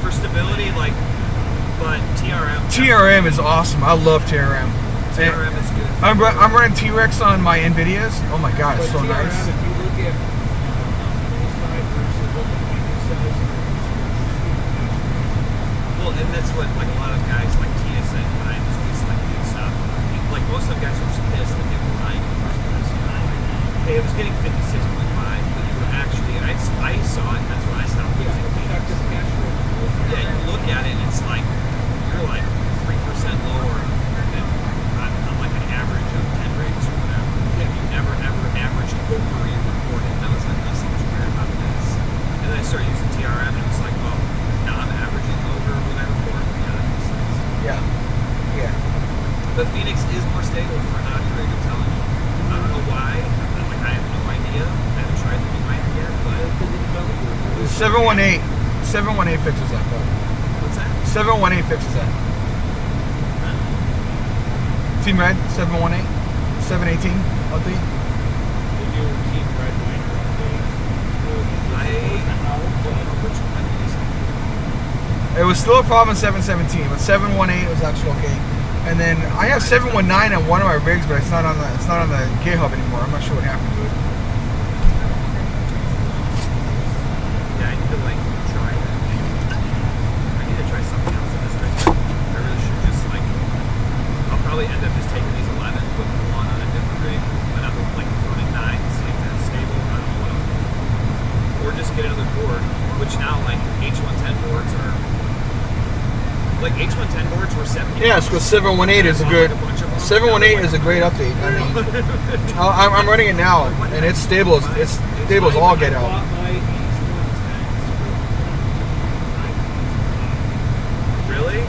For stability, like, but TRM. TRM is awesome. I love TRM. TRM is good. I'm running T-Rex on my NVIDIAs. Oh my god, it's so TRM, nice. If you look at versus what the Windows says. Well, and that's what like a lot of guys like Tia said when I was just like doing stuff. Like most of the guys were just pissed that they were lying because hey, it was getting 56.5, but you were actually I saw it. That's when I stopped using Phoenix. Yeah, you look at it and it's like you're like 3% lower than on like an average of 10 rigs or whatever. Yeah, you never averaged over your recording. That was like something weird about this. And then I started using TRM and it was like, oh, now I'm averaging over when I record. Yeah, that makes sense. Yeah. But Phoenix is more stable for an audio rig, I'm telling you. I don't know why. Like I have no idea. I haven't tried the new mic yet, but 718 fixes that. what's that? 718 fixes that. Team Red 718 718 update. They do Team Red Miner update. It was still a problem in 717, but 718 was actually okay. And then I have 719 on one of my rigs, but it's not on the GitHub anymore. I'm not sure what happened to it. Yeah, I need to like try that. I need to try something else in this rig. I really should just like. I'll probably end up just taking these 11, putting one on a different rig, another like running 9, see if that's stable. I don't know what else. Or just get another board, which now like H110 boards are. Like H110 boards were 70. Yes, because 718 is a good. 718 is a great update. I mean, I'm running it now, and it's stable as all get out. Really? I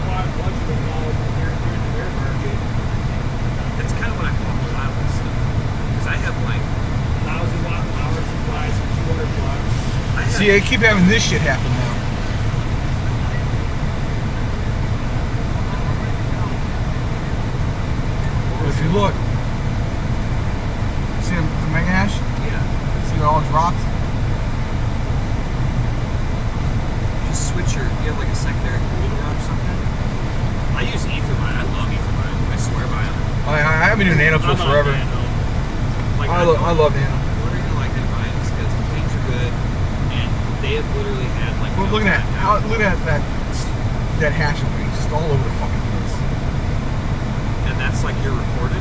bought a bunch of them all here in the bear market. That's kind of what I bought a lot of this stuff. Because I have like 1,000 watt power supplies for $200. See, I keep having this shit happen now. If you look, see the mega hash? Yeah. See it all dropped? Just switch your you have like a secondary cooling rod or something? I use Ethermine. I love Ethermine. I swear by them. I've been doing nano for forever. Like, I love nano. One reason I like Ethermine is because the paints are good, and they have literally had like. Well, look at that hash of wings just all over the fucking place. And that's like you're recorded.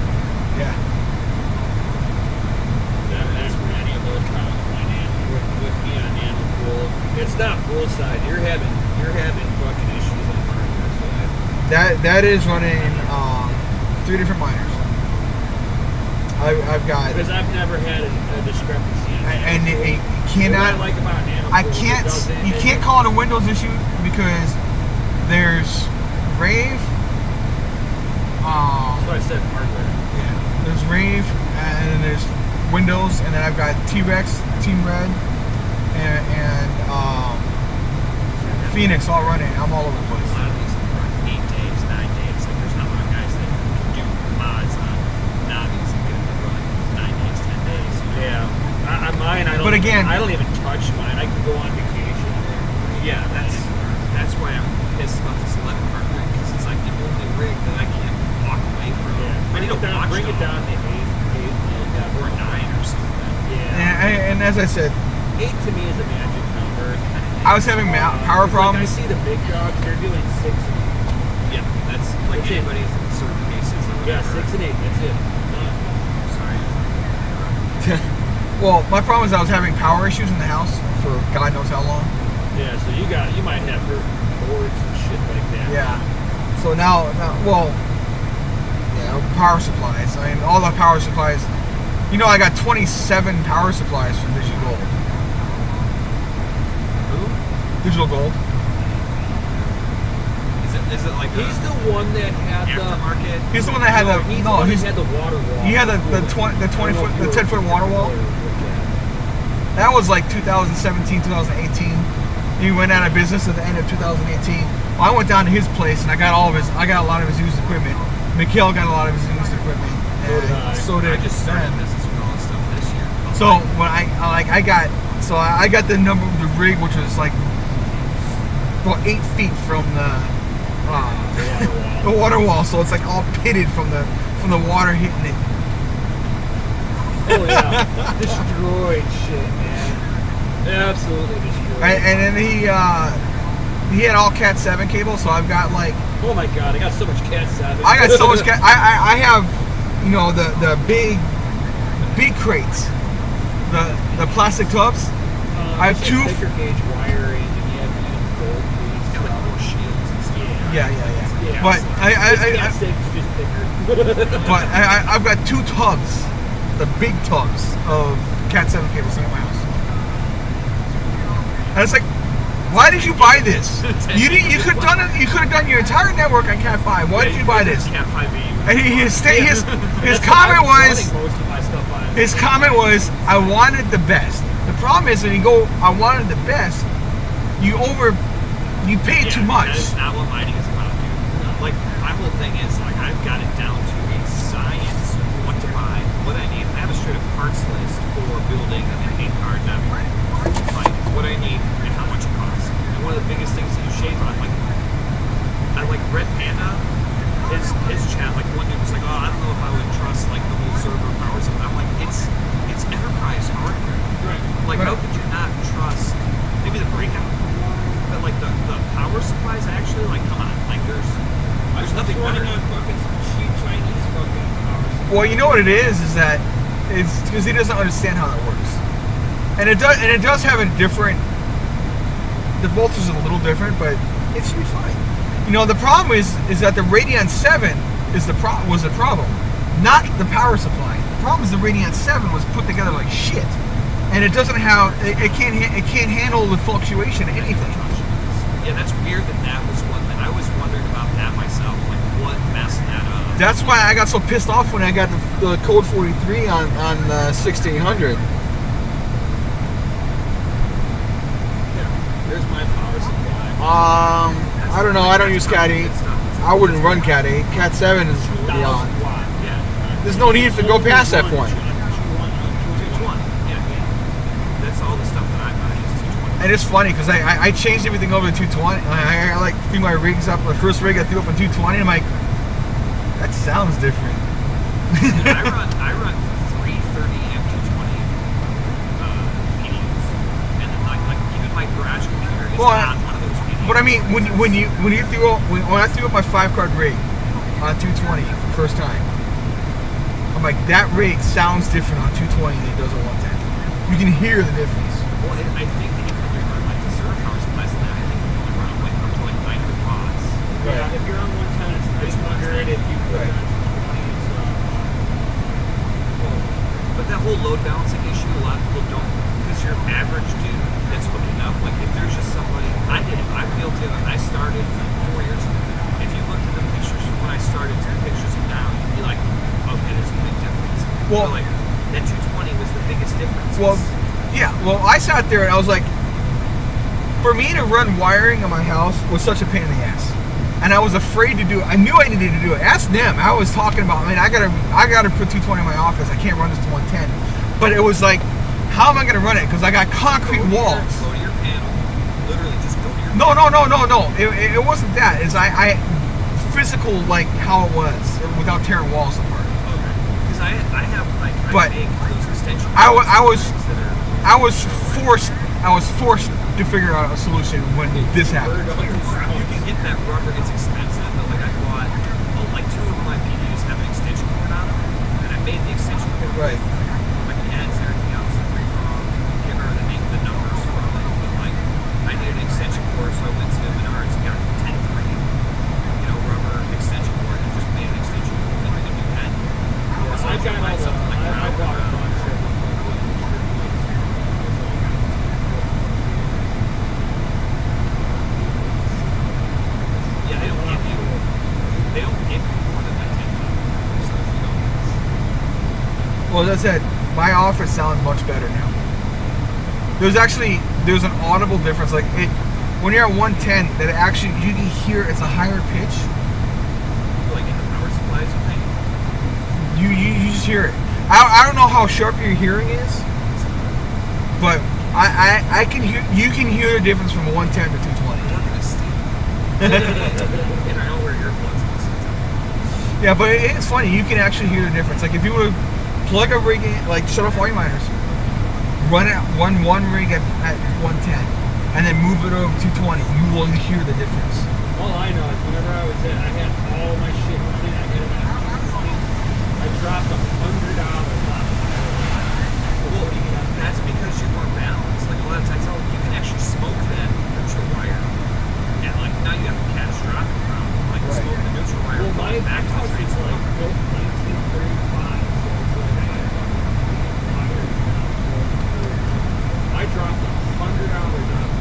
Yeah. That's many of those times with me on nano pool. It's not poolside. You're having fucking issues on the hardware side. That is running 3 different miners. I've got, Because I've never had a discrepancy on that. and it What cannot. I like about nano I pool is it can't. doesn't- You can't call it a Windows issue because there's Rave. That's why I said hardware. Yeah. There's Rave, and then there's Windows, and then I've got T-Rex, Team Red, and Phoenix all running. I'm all over the A place. lot of these run 8 days, 9 days. Like there's not a lot of guys that do mods on Navis and get them to run 9 days, 10 days. You know? Yeah. On mine, I don't. But again- I don't even touch mine. I can go on vacation. Yeah, that's why I'm pissed about this 11 hardware because it's like the only rig that I can't walk away from. I need to Bring it down to 8 or 9 or something. Yeah. And as I said, 8 to me is a magic number. I was having power Like I problems. see the big dogs, they're doing 6 and 8. Yeah, that's like That's it. anybody's in certain cases or Yeah, whatever. 6 and 8, that's it. Sorry. Well, my problem is I was having power issues in the house for God knows how long. Yeah, so you might have hurt boards and shit like that. Yeah. So now, power supplies. I mean, all the power supplies. You know, I got 27 power supplies from Digital Gold. Who? Digital Gold. Is it like He's the one that had aftermarket? He's the one that had the he's no. the one He's that had the water wall. he had the 20 foot, the 10 foot water wall. That was like 2017, 2018. He went out of business at the end of 2018. Well, I went down to his place and I got a lot of his used equipment. Mikhail got a lot of his used equipment. And so did I just started Fran. business with all this stuff this year. So when I got the number of the rig, which was like about 8 feet from the water wall. So it's like all pitted from the water hitting it. Oh yeah, destroyed shit, man. Absolutely destroyed. And then he had all Cat 7 cables. So I've got like Oh my god, I got so much Cat 7. I got so much Cat. I have the big crates, the plastic tubs. I have 2. Thicker gauge wiring, and you have to use gold leads. Got like more shields and stuff. Yeah. Yeah. But Cat 6 is just thicker. but I've got 2 tubs, the big tubs of Cat 7 cables in my house. And it's like, why did you buy this? You could have done it. You could have done your entire network on Cat 5. Why did you buy this? Cat 5e. And his comment I'm was. running most of my stuff on. His comment was, I wanted the best. The problem is when you go, I wanted the best, you pay too much. That is not what mining is about, dude. Like, my whole thing is, like, I've got it down to a science, what to buy, what I need. I have a straight up parts list for building a paint card, not like what I need and how much it costs. And one of the biggest things that you shave on, like, I like Red Panda, his chat, like, one dude was like, oh, I don't know if I would trust, like, the whole server power supply. I'm like, it's enterprise hardware. Right. Like, how could you not trust maybe the breakout? But like the power supplies actually, like, come on, like there's nothing running better. on fucking some cheap Chinese fucking power supply. Well, you know what it is that it's because he doesn't understand how that works. And it does have a different, the voltage is a little different, but it should be fine. You know, the problem is that the Radeon 7 was the problem, not the power supply. The problem is the Radeon 7 was put together like shit. And it doesn't have, it can't handle the fluctuation of anything. Yeah, that's weird that was one that I was wondering about that myself. Like, what messed that up? That's why I got so pissed off when I got the code 43 on 1600. There's my power supply. I don't know. I don't use Cat 8. I wouldn't run Cat 8. Cat 7 is 2,000 beyond. watt. Yeah. There's no need to go past that point. 220. Yeah. That's all the stuff that I buy is 220. And it's funny because I changed everything over to 220. I like threw my rigs up. The first rig I threw up on 220. I'm like, that sounds different. I run 330 amp 220 PDUs, and then like even my garage computer is not one of those PDUs. But I mean, when I threw up my 5-card rig on 220 for the first time, I'm like, that rig sounds different on 220 than it does on 110. You can hear the difference. Well, I think that you can only run like the server power is less than that. I think you can only run like up to like 900 watts. Yeah, if you're on 110, it's 900. If you put it on 220, it's But that whole load balancing issue, a lot of people don't, because your average dude that's hooking up, like if there's just somebody, I did it, I'm guilty of it. I started 4 years ago. If you looked at the pictures from when I started to the pictures of now, you'd be like, okay, there's a big difference. Well, so like that 220 was the biggest difference. Well, yeah. Well, I sat there and I was like, for me to run wiring in my house was such a pain in the ass, and I was afraid to do it. I knew I needed to do it. Ask them. I was talking about, I gotta put 220 in my office. I can't run this to 110. But it was like, how am I gonna run it? Because I got concrete walls. Go to your panel. Literally, just go to your No. It wasn't that. It's I physical like how it was without tearing walls apart. Okay. Because I have like I make those extension I was forced to figure out a solution when this happened. You can get that rubber. It's expensive, but like I bought like 2 of my PDUs have an extension cord on them, and I made the extension cord Right. with like heads and everything else. The 3-prong, can't remember the numbers from it, but like I needed an extension cord, so I went to Menards and got 10-3, rubber extension cord, and just made an extension cord with a new head. So I've got all something like I bought a bunch of yeah, they don't give you more than that 10. So you don't. Well, as I said, my office sounds much better now. There's an audible difference. Like when you're at 110, that actually you can hear it's a higher pitch. Like in the power supplies, you think? You just hear it. I don't know how sharp your hearing is, but I can hear. You can hear the difference from 110 to 220. We're gonna steal. And I know where your plugs are. Yeah, but it's funny. You can actually hear the difference. Like if you were to plug a rig in, like shut off all your miners, run one rig at 110, and then move it over to 220, you will hear the difference. All I know is whenever I was in, I had all my shit running. I had about I dropped $100 off. Well, that's because you're more balanced. Like a lot of times, you can actually smoke that neutral wire. And like now you have a catastrophic problem. Like smoke the neutral wire. Well, my back house is like built 1935, so it's like I had fire. I dropped $100 off.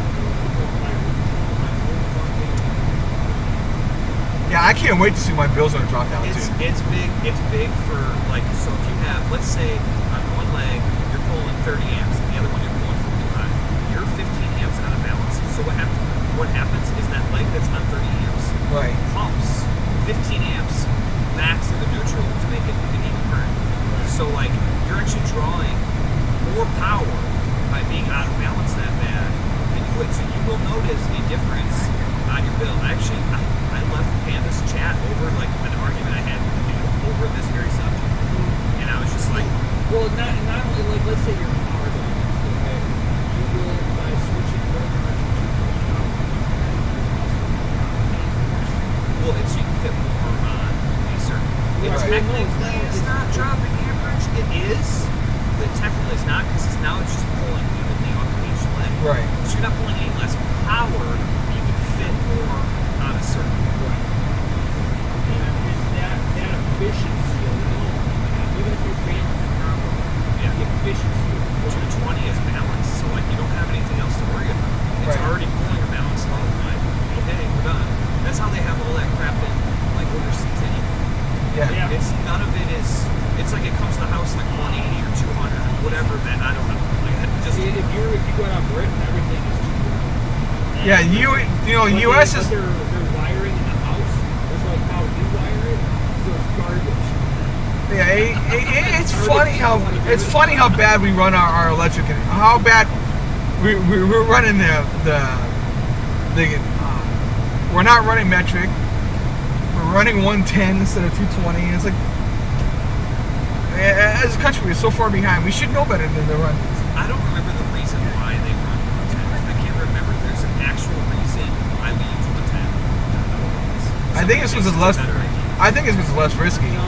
Yeah, I can't wait to see my bills are drop down too. It's big for like, so if you have, let's say on one leg you're pulling 30 amps and the other one you're pulling 45, you're 15 amps out of balance. So what happens is that leg that's on 30 amps Right. pumps 15 amps back to the neutral to make it an even current. So like you're actually drawing more power by being out of balance that bad than you would. So you will notice a difference on your bill. Actually, I left Panda's chat over like an argument I had with the dude over this very subject, and I was just like, well, not only like let's say your power bill, okay, you will by switching well, it's you can fit more on a certain. It technically is not dropping amperage. It is, but technically it's not because it's just pulling evenly off of each leg. Right. So you're not pulling any less power. But you can fit more on a certain. That efficiency alone, even if you're paying for the combo, the efficiency of 220 is balanced, so like you don't have anything else to worry about. It's Right. already pulling a balanced load. Like, okay, we're done. That's how they have all that crap in like overseas anyway. Yeah. It's none of it is. It's like it comes to the house like 180 or 200 or whatever. That I don't know. Like just if you go out Britain, everything is cheaper. Yeah, US is. Their wiring in the house is like how you wire it, so it's garbage. Yeah, it's funny how bad we run our electric and how bad we're running we're not running metric. We're running 110 instead of 220. It's like, as a country, we're so far behind. We should know better than to run. I don't remember the reason why they run 110. I can't remember. There's an actual reason why we use 110. I think it's because it's less. I think it's because it's less risky. No,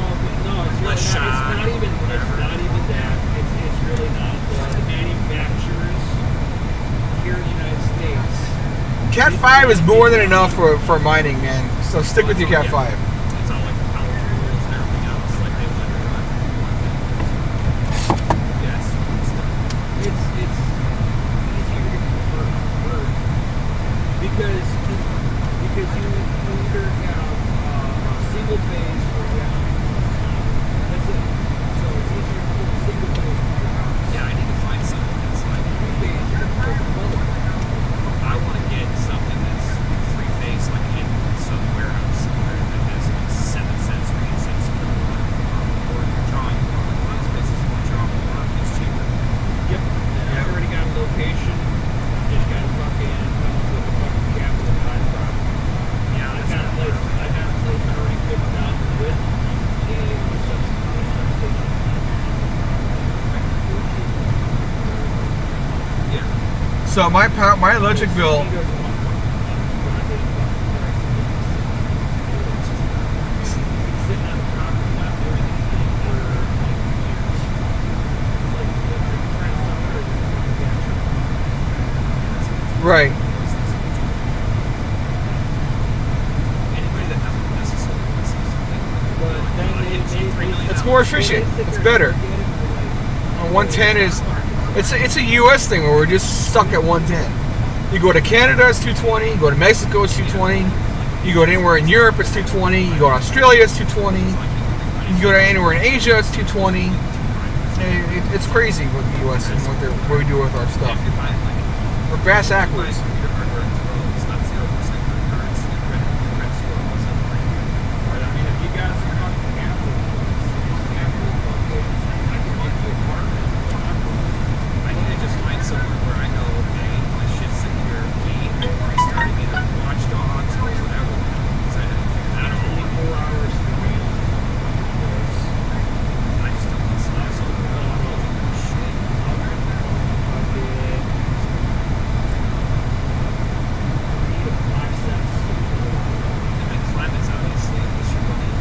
it's really Less not. It's shot, not even. It's whatever. not even that. It's really not. The manufacturers here in the United States. Cat 5 is more than enough for mining, man. So stick with your Cat 5. It's all like the power tools and everything else. Like they let it run. Yes. It's easier to convert because you either have single phase or you have that's it. So it's easier to put single phase in your house. Yeah, I need to find something that's like Three phase, you're gonna put the motherfucker. I want to get something that's three phase, like in some warehouse somewhere that has like 7 cents or 8 cents per watt. Or if you're drawing more, like a lot of places if you draw more, it's cheaper. Yep. And I've already got a location. Just got to fucking come up with a fucking capital to buy the property. Yeah, I that's got a place already fixed out with a substation. yeah. So my electric bill. He doesn't want one. It's sitting on the property, not doing anything for like years. It's like they're trying to sell it or capture. Right. Anybody that doesn't necessarily want to see something, But then they It's more efficient. It's better. 110 is. It's a U.S. thing where we're just stuck at 110. You go to Canada, it's 220. You go to Mexico, it's 220. You go to anywhere in Europe, it's 220. You go to Australia, it's 220. You go to anywhere in Asia, it's 220. It's crazy with the U.S. and what we do with our stuff. if you're buying like We're bass backwards. your hardware and control, it's not 0% credit cards. Your credit score goes up. But I mean, if you got some fucking capital, I can get you a apartment. I need to just find somewhere where I know, hey, my shit's secure. Restarting it on Watch Dogs or whatever. Because I haven't figured that Not out. only 4 hours for real. I just don't want to slow so shit. And then climate's obviously an issue on it.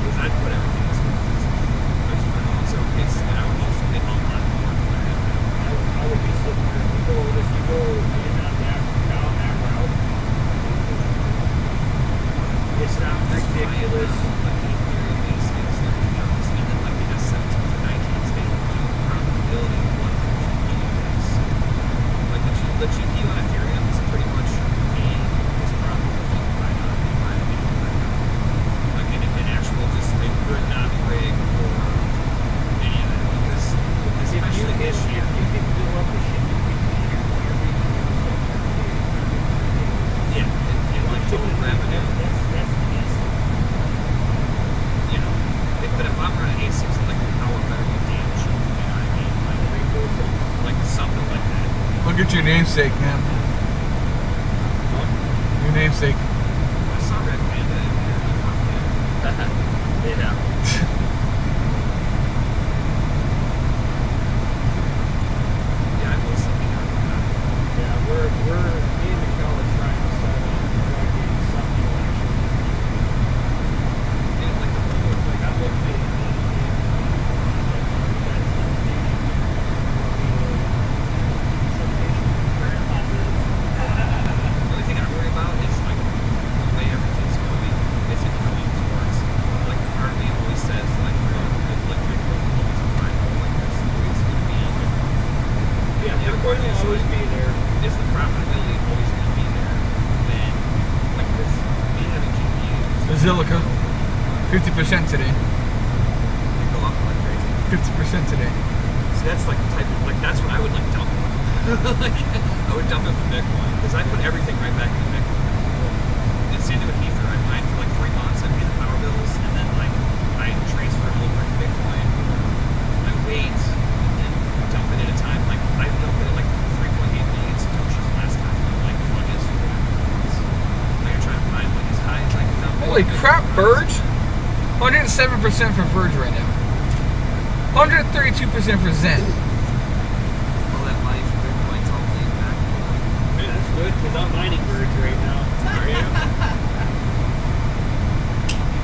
Because I'd put everything as I just put it on so cases, and I would also get a lot more than I have now. I would be sitting there. If you go in on that route, it's not ridiculous. Like the Ethereum base things that we know, and then like the S17 to 19 state profitability of what is. Like the GPU on Ethereum is pretty much is profitable by not in my opinion right now. Like in actual just a good non-rig or any of that. Because especially this year. If you can fill up the shit, you can hear every Yeah, and like total revenue. That's easy. You know, but if I'm running A6, like how better you damn cheap, you know what I mean? Like something like that. Look at your namesake, man. Your namesake. I saw Red Panda in there. He popped in. Yeah. Yeah, I posted something out about that. Yeah, we're me and Mikel are trying to set up fucking something actually. And like the whole, Like I looked at it the only thing I worry about is like the way everything's going. Is it going towards like Harley always says like liquid always fine. Like there's always going to be. Yeah, Bitcoin will always be there. Is the profitability always going to be there? Then like this, me having GPUs. Basilica. 50% today. They go up like crazy. 50% today. So that's like the type of, like, that's what I would like dump. Like, I would dump it for Bitcoin because I put everything right back into Bitcoin. And same thing with Ether. I mined for like 3 months. I paid the power bills, and then like I transfer it over to Bitcoin. I wait, and then Holy crap, Verge. 107% for Verge right now. 132% for Zen. All that money for Bitcoin's all paid back. Man, that's good because I'm mining birds right now. Are you?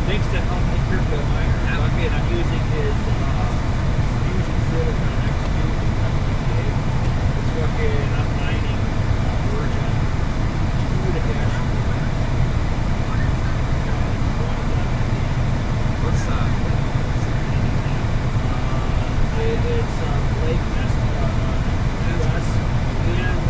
Thanks to Healthy Crypto Miner. I'm using his Fusion Silicon XQ. It's fucking, I'm mining Virgin 2 to hash. What's It's Lake Ness, US, and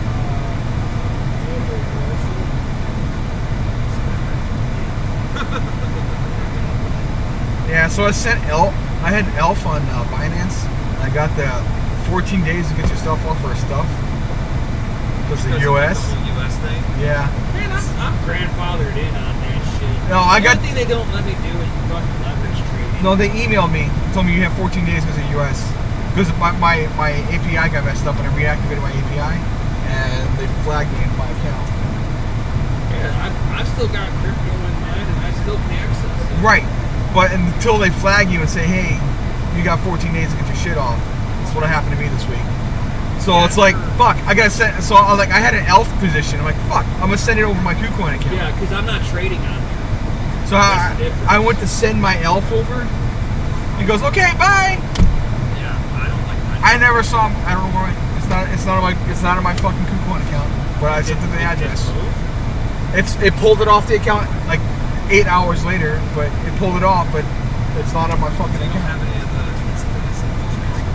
Yeah, so I sent Elf. I had Elf on Binance. I got the 14 days to get your stuff off our stuff. Because the US. The whole US thing? Yeah. Man, I'm grandfathered in on that shit. No, I got. The only thing they don't let me do is fucking leverage trading. No, they emailed me, told me you have 14 days because of the US. Because my API got messed up and I reactivated my API, and they flagged me in my account. Yeah, I've still got crypto in mine, and I still can access it. Right, but until they flag you and say, hey, you got 14 days to get your shit off. That's what happened to me this week. So it's like, fuck, I gotta send. So I was like, I had an Elf position. I'm like, fuck, I'm gonna send it over my KuCoin account. Yeah, because I'm not trading on there. So I went to send my Elf over. He goes, okay, bye. Yeah, I don't like that. I never saw him. I don't know where. It's not on my fucking KuCoin account. But I sent it the address. It pulled it off the account like 8 hours later, but it pulled it off, but it's not on my fucking You don't account. have any of the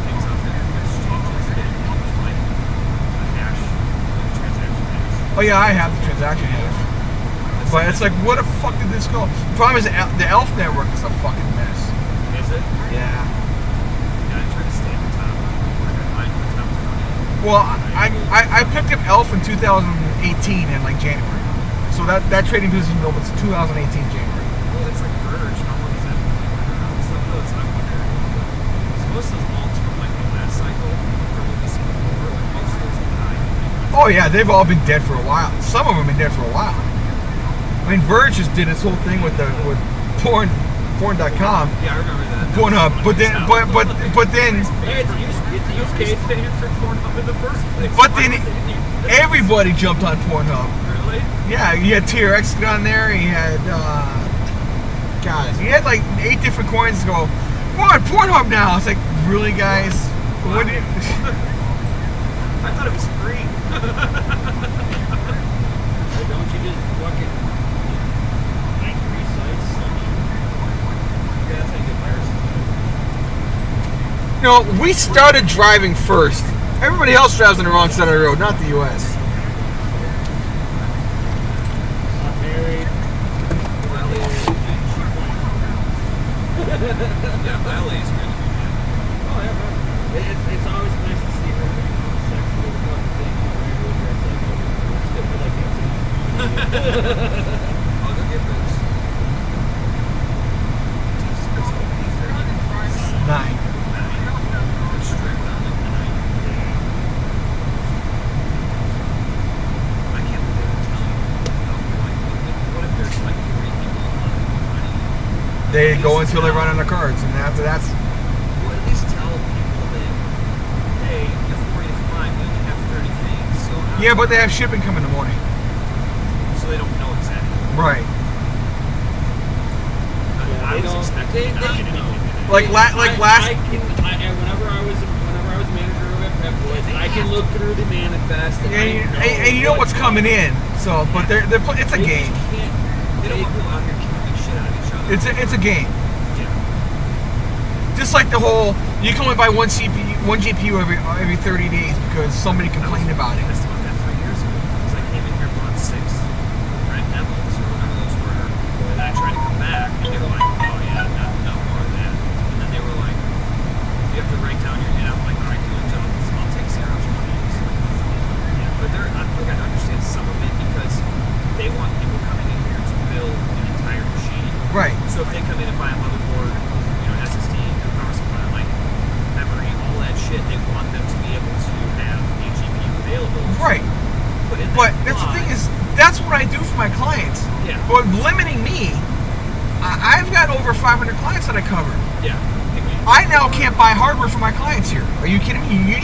things out there, exchanges that want like a hash, like transaction hash. Oh yeah, I have the transaction hash. But it's like, where the fuck did this go? The problem is the Elf network is a fucking mess. Is it? Yeah. Yeah, I try to stay at the top. Like I find the top 20. Well, I picked up Elf in 2018 in like January. So that trading position was 2018 January. Well, it's like Verge. How long is that? Some of those I'm wondering. So most of those alts from like the last cycle, from what we see before, like most of those died. Oh yeah, they've all been dead for a while. Some of them have been dead for a while. I mean, Verge just did its whole thing with porn.com. Yeah, I remember that. Pornhub, but then Hey, it's a use case for Pornhub in the first place. But then everybody jumped on Pornhub. Really? Yeah, you had TRX get on there. You had you had like 8 different coins to go. We're on Pornhub now. It's like, really, guys? Wow. What do you? I thought it was free. Don't you just fucking find free sites? Yeah, that's how you get viruses. No, we started driving first. Everybody else drives on the wrong side of the road, not the U.S. Not married. Well, yeah, LA is good. Oh, yeah, bro. It's always nice to see her sexy little fucking thing on the regular dress like let's get her like that. I'll go get those. 9. They go until they run out of cards, and after that's. Well, at least tell people that, hey, you're 40 to 5, you only have 30 things. So Yeah, but they have shipping coming in the morning. so they don't know exactly. Right. I was expecting not to know. Like last. Whenever I was manager of Pep Boys, I can look through the manifest And you know what's coming in. So, but it's a game. They don't want people out here killing the shit out of each other. It's a game. Yeah. Just like the whole, you can only buy one GPU every 30 days because somebody complained about it. I asked about that 3 years ago. Because I came in here, bought 6 red devils or whatever those were, and then I tried to come back, and they were like, oh yeah, no more of that. And then they were like, you have to write down your, and I'm like, all right, do it, John. I'll take 0 Johnny. Yeah, but they're, I understand some of it because they want people coming in here to build an entire machine. Right. So if they come in and buy a motherboard, an SSD, a power supply, like memory, all that shit, they want them to be able to have a GPU available. Right. But That's the thing is, that's what I do for my clients. Yeah. But limiting me I've got over 500 clients that I cover. Yeah. I now can't buy hardware for my clients here. Are you kidding me? You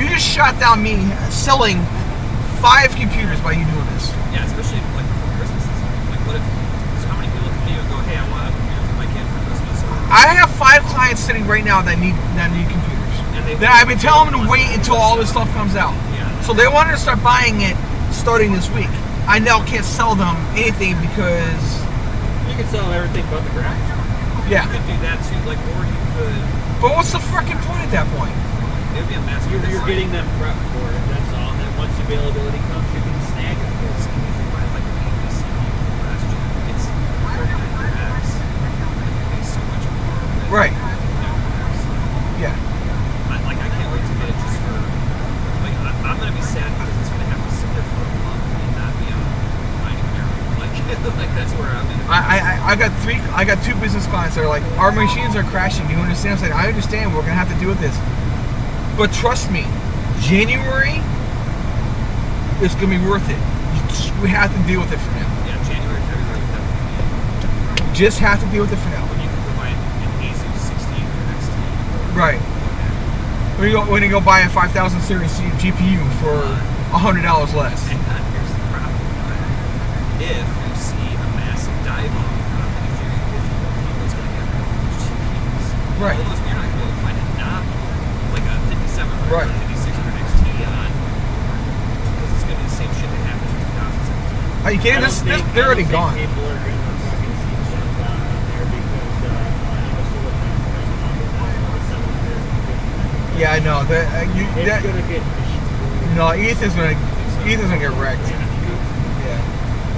just shot down me selling 5 computers by you doing this. Yeah, especially like before Christmas. Like, what if? So how many people come to you and go, "Hey, I want a computer for my kid for Christmas"? I have 5 clients sitting right now that need computers. And That I've been telling them to wait until all this stuff comes out. Yeah. So they wanted to start buying it starting this week. I now can't sell them anything because You can sell everything but the graphics. yeah. You could do that too, like, or you could. But what's the freaking point at that point? It would be a mess. You're getting them prepped for it. That's all. And then once availability comes, you can snag it. If you buy like a PC from last year, it's 39X. It's so much more. Than Right. X. Yeah. I can't wait to get it just for. Like, I'm gonna be sad because it's gonna have to sit there for a month and not be on mining area. Like that's where I'm gonna. I got 2 business clients that are like, our machines are crashing. You understand? I'm saying, I understand. We're gonna have to deal with this. But trust me, January is gonna be worth it. We have to deal with it for now. Yeah, January, February, definitely. Just have to deal with it for now. When you can go buy an Asus 16 or XT. Right. When you go buy a 5000 series GPU for $100 less. And here's the problem. If you see a massive dive off from Ethereum 50, people's going to get GPUs. Right. All those, you're not going to be able to find a knob like a 5700 Right. or 5600 XT on because it's going to be the same shit that happened in 2017. Are you kidding? They're already gone. People are going to fucking see shit down on there because I was still looking at Yeah, I know. it's going to get No, Ethan's gonna get wrecked. Yeah.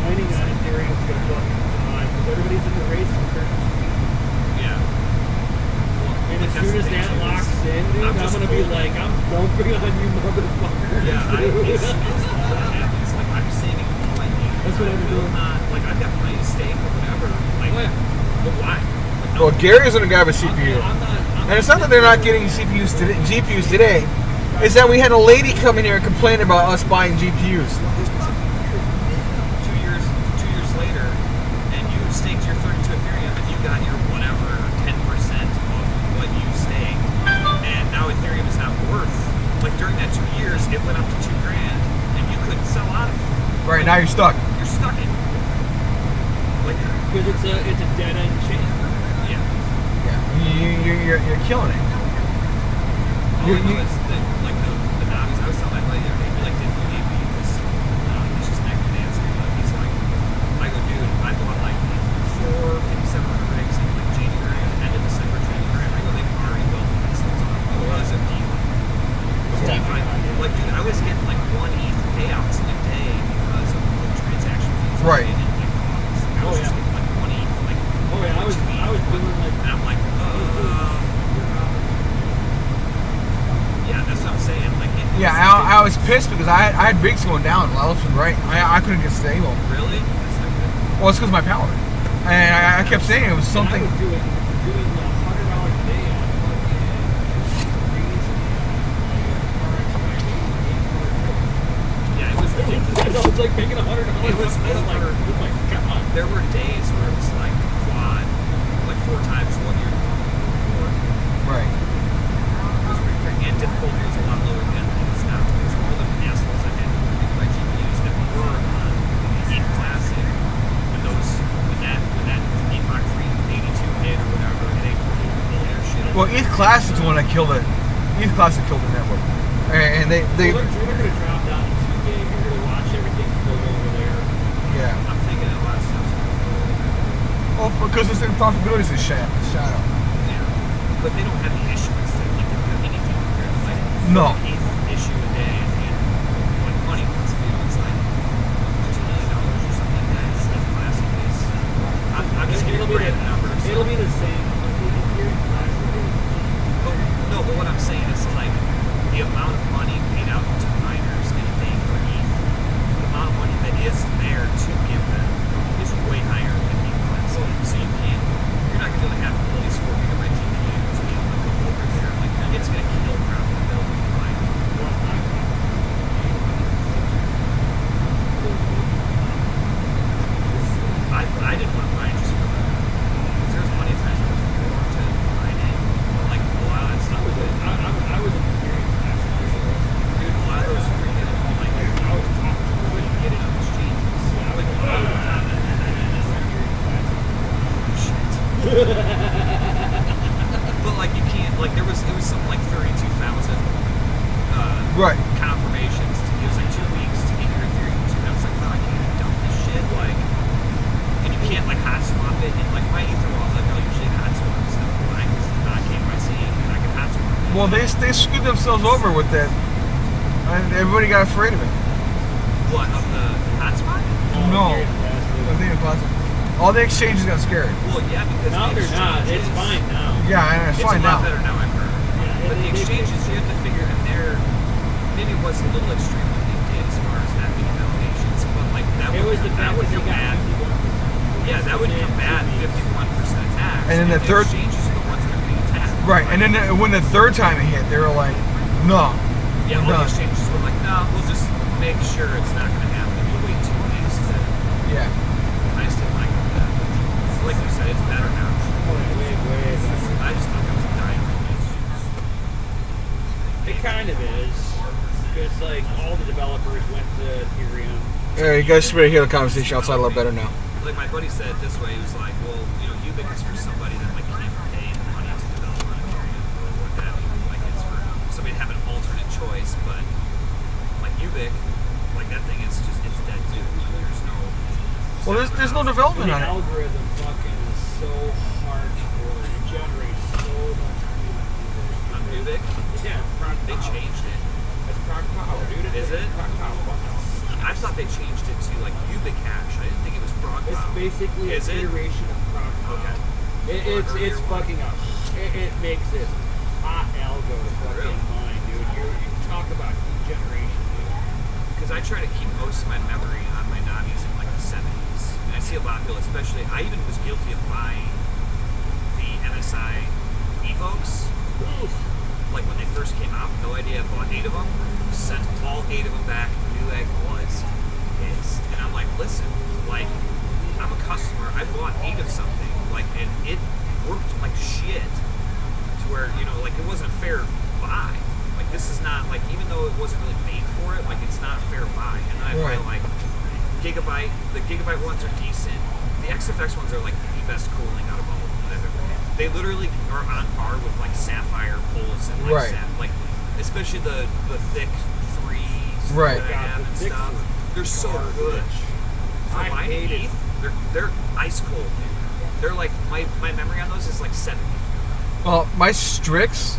mining on Ethereum is going to fucking die because everybody's in the race for currency. Yeah. And as soon as that locks in, dude, I'm going to be like, I'm dumping on you motherfuckers. Yeah, it's what happens. Like, I'm saving all I need. That's what I'm doing. Like, I've got plenty of steak or whatever. Like, but why? Like, Well, Gary's gonna grab a CPU, I'm and it's not that they're not getting GPUs today. It's that we had a lady come in here and complain about us buying GPUs. 2 years later, and you staked your 32 Ethereum, and you got your whatever 10% of what you staked, and now Ethereum is not worth. Like during that 2 years, it went up to $2,000, and you couldn't sell out of it. Right now, you're stuck. You're stuck in. Like, because it's a dead end chain. yeah. Yeah, you're killing it. All I know is that, like, the novice, I was telling my buddy the other day, he, like, didn't believe me because he's just neck and dancing. But he's like, I go, dude, I bought, like, 4 5700 rigs in, like, January, end of December, January. I go, they've already built themselves up. Because of DeFi. DeFi. Like, dude, I was getting, like, 1 ETH payouts in a day because of the transaction fees. Right. And costs. Like, I was just getting, like, 1 ETH, like, I was doing, like... and I'm like, yeah, that's what I'm saying. Like, Yeah, I was pissed because I had rigs going down left and right. I couldn't get stable. Really? That's not good. Well, it's because of my power. And I kept saying it was something. I was doing $100 a day on Yeah, it was ridiculous. I was like making $100. It was like, oh my god. There were days where it was like quad, like 4 times what you're doing. Right. It was pretty crazy. And difficulty was a lot lower than it is now. Because all the assholes I had for my GPUs that were on ETH Classic, when that Epoch 382 hit or whatever, they pulled their shit. Well, ETH Classic is the one that killed it. ETH Classic killed the network. And they They're going to drop down to 2 gig. You're going to watch everything float over there. yeah. I'm thinking a lot of stuff's going to go over there. Well, because it's in profitability is a shadow. Yeah. But they don't have the issuance that like they don't have anything compared to like No. an eighth issue a day and when money wants to be it's like $2 million or something like that. It's like classic is I'm just giving you random numbers. It'll be the same. But what I'm saying is like the amount of money paid out to miners in a day for ETH, the amount of money that is there to give them is way higher than ETH Classic. So you're not going to have all these 4 gigabyte GPUs being like over there. Like it's going to kill profitability. Like Well, they screwed themselves over with that, and everybody got afraid of it. What, of the hotspot? No, I think it's all the exchanges got scared. Well, yeah, because No, the they're not. It's exchanges- fine now. Yeah, and it's fine a lot now. better now, I've heard. Yeah, But the they exchanges, fixed you have to figure that they're maybe it was a little extreme what they did as far as that many validations, but like that It was the that fact would that they combat. got 51%. Yeah, that would They combat did 51% attacks. And then the third- exchanges are the ones that are being attacked. Right, and then when the third time it hit, they were like, no. Yeah, we're all the done. exchanges were like, no, we'll just make sure it's not going to happen. We'll wait 2 days to. Yeah. I just didn't like that. Like you said, it's better now. Way better. I just thought that was a dying. It kind of is. Because, like, all the developers went to Ethereum. Yeah, you guys should be able to hear the conversation outside a little better now. Like my buddy said it this way, he was like, well, you know, Ubic is for somebody that like can't pay the money to develop on Ethereum or what have you. Like it's for somebody to have an alternate choice, but like Ubic, like that thing is just it's dead too. There's no Well, there's no development The on it. algorithm fucking is so hardcore. It generates so much on Ubic. Yeah, it's proc They power. changed it. It's proc power, dude. Is it? Proc power. I thought they changed it to like Ubic hash. I didn't think it was Frog It's Power. basically Is an it? iteration of proc power. Okay. It's fucking up. It makes it hot algo to fucking Really? mine, dude. You talk about degeneration, dude. Because I try to keep most of my memory on my Navis in like the 70s. And I see a lot of people, especially, I even was guilty of buying the MSI Evokes. Like when they first came out, no idea, I bought 8 of them, sent all 8 of them back, Newegg was pissed. And I'm like, listen, like, I'm a customer, I bought 8 of something, like, and it worked like shit to where, you know, like, it wasn't a fair buy. Like, this is not, like, even though it wasn't really made for it, like, it's not a fair buy. And then I buy, Right. like, Gigabyte, the Gigabyte ones are decent. The XFX ones are, like, the best cooling out of all of them that I've ever had. They literally are on par with, like, Sapphire, Pulse, and, like, Right. like, especially the thick 3s Right. that I have God, and the thick stuff. three. They're so good. For I mine hate it. ETH, they're ice cold. They're like, my memory on those is like 70. Well, my Strix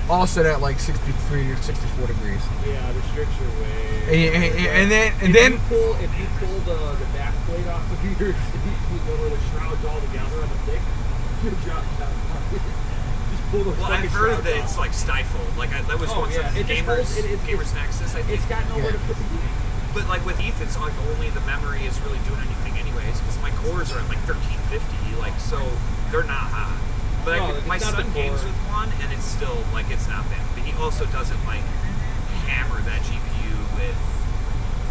all set at like 63 or 64 degrees. Yeah, the stricts are way. And then If you pull the back plate off of your where the shrouds all together on the thick, you drop down. Just pull the Well, fucking I've heard shrouds that off. it's like stifled. Like that was Oh, once yeah. a It just Gamers, holds- Gamers Nexus, I think. It's got nowhere to Yeah. put the heat. But like with ETH, it's like only the memory is really doing anything anyways, because my cores are at like 1350, like so they're not hot. But No, my it's not son the games core. with one, and it's still like it's not bad. But he also doesn't like hammer that GPU with.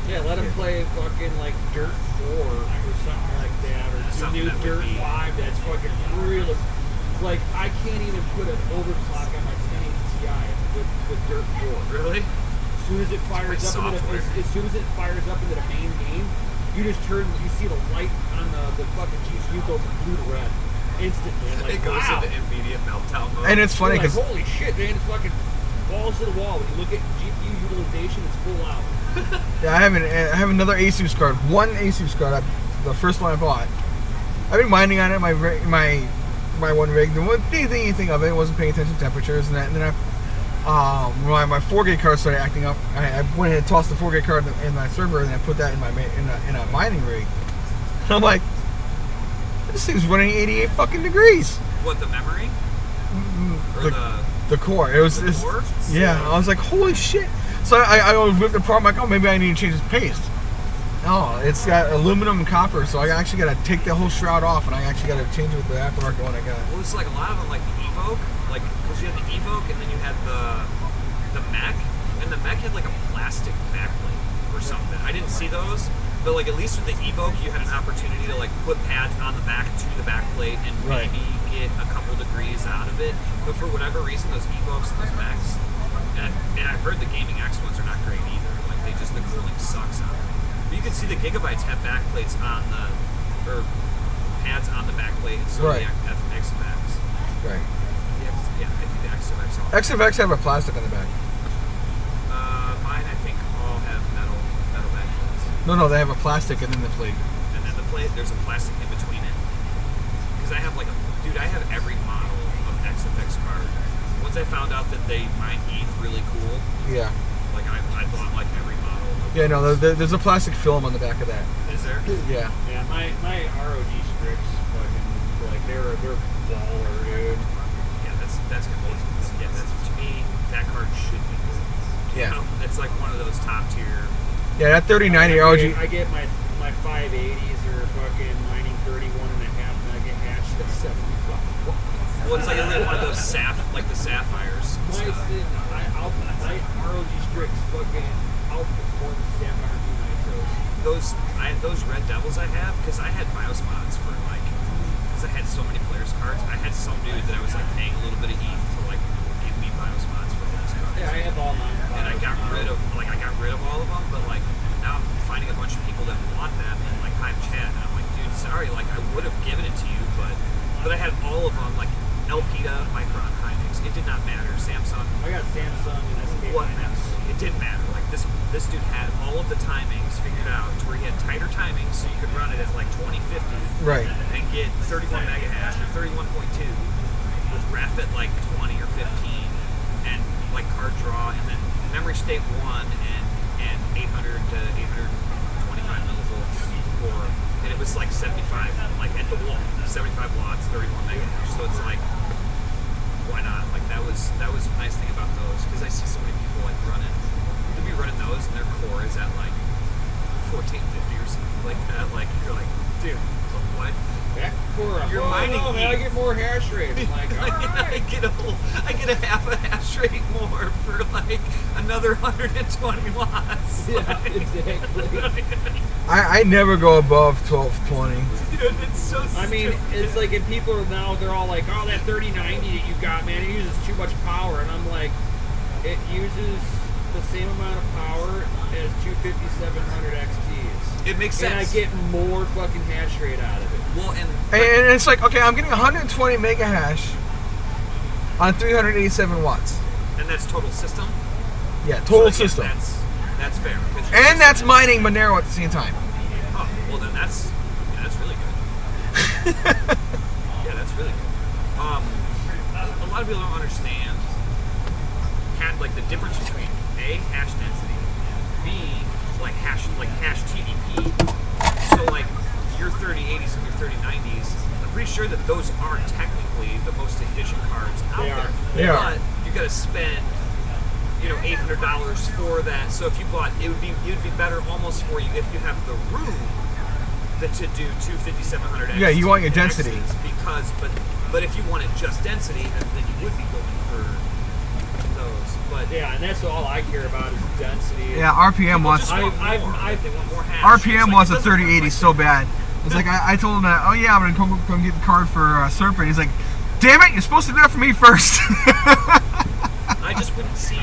Yeah, let him play fucking like Dirt 4 or something like that, or some Something new that would Dirt be- 5 that's fucking real. Like, I can't even put an overclock on my 1080 Ti with Dirt 4. Really? As soon as it fires Like up into software. as soon as it fires up into the main game, you just you see the light on the fucking GPU go from blue to red instantly. I'm like, It goes wow. into immediate meltdown mode. and it's funny You're like, because holy shit, man, it's fucking balls to the wall. When you look at GPU utilization, it's full out. I have another Asus card. One Asus card, the first one I bought. I've been mining on it. My one rig. The one anything of it, wasn't paying attention to temperatures and that. And then my 4K card started acting up. I went ahead and tossed the 4K card in my server and I put that in a mining rig. And I'm like, this thing's running 88 fucking degrees. What, the memory or The core. It was the core? yeah. I was like, holy shit. So I whipped the part. I'm like, oh, maybe I need to change its paste. Oh, it's got aluminum and copper, so I actually got to take the whole shroud off, and I actually got to change it with the aftermarket one I got. Well, it's like a lot of them, like the Evoke, like because you had the Evoke and then you had the mech, and the mech had like a plastic backplate or something. I didn't see those, but like at least with the Evoke, you had an opportunity to like put pads on the back to the backplate and Right. maybe get a couple degrees out of it. But for whatever reason, those Evokes and those mechs, and I've heard the Gaming X ones are not great either. Like the cooling sucks on them. But you can see the Gigabytes have backplates on or pads on the backplate, and so Right. the XFX. Right. Yeah, I think the XFX all. XFX have a plastic on the back. Mine, I think, all have metal backplates. No, they have a plastic and then the plate. And then the plate, there's a plastic in between it. Because I have I have every model of XFX card. once I found out that they mine ETH really cool, Yeah. like I bought like every model. Yeah, no, there's a plastic film on the back of that. Is there? Yeah. Yeah, my ROG strips fucking like they're baller, dude. Yeah, that's amazing. Yeah, that's to me that card should be good. Yeah. You know, it's like one of those top tier. Yeah, that 3090 ROG. I get my 580s or fucking mining 31.5 mega hash. That's 75. Well, it's like one of those like the sapphires. My ROG strips fucking outperform the Sapphire Nitros. Those Red Devils I have, because I had BIOS mods for like, because I had so many players cards. I had some dude that I was like paying a little bit of ETH to like give me BIOS mods for all these cards. Yeah, I have all mine. And I got rid of all of them, but like now I'm finding a bunch of people that want them in like Hive chat, and I'm like, dude, sorry, like I would have given it to you, but I had all of them like Elpida, Micron, Hynix. It did not matter. Samsung. I got Samsung and SK What matters? It didn't matter. Like this dude had all of the timings figured out to where he had tighter timings, so you could run it at like 2050, Right. and get 31 mega hash or 31.2 with ref at like 20 or 15, and like card draw, and then memory state 1 and 800 to 825 millivolts for, and it was like 75, like at the wall, 75 watts, 31 mega hash. So it's like, why not? Like that was a nice thing about those, because I see so many people like running those, and their core is at like 1450 or something like that. Like you're like, dude, what? That core, You're mining man, I ETH. get more hash rate. I'm like, all right. I get a half a hash rate more for like another 120 watts. Yeah, Like, exactly. I never go above 1220. Dude, it's so I mean, stupid. it's like, and people are now, they're all like, oh, that 3090 that you got, man, it uses too much power. And I'm like, it uses the same amount of power as two 5700 XTs. It makes And I sense. get more fucking hash rate out of it. Well, and And it's like, okay, I'm getting 120 mega hash on 387 watts. and that's total system. Yeah, total So, yeah, system. That's fair. 'Cause your And that's system- mining Monero at the same time. Oh, well then that's really good. Yeah, that's really good. A lot of people don't understand like the difference between A, hash density, B, like hash TDP. So like your 3080s and your 3090s, I'm pretty sure that those are technically the most efficient cards out They are. there. They are. But you got to spend, $800 for that. So if you bought, it would be better almost for you if you have the room to do two 5700 Yeah, you want your XTs, density. because but if you wanted just density, then you would be going for those. But Yeah, and that's all I care about is density. Yeah, RPM wants just want I- more. I- They want more hash. RPM It's like, wants it a doesn't work 3080 like so bad. It's like I told him that. Oh yeah, I'm gonna come get the card for Serpent. He's like, damn it, you're supposed to do that for me first. I just wouldn't see,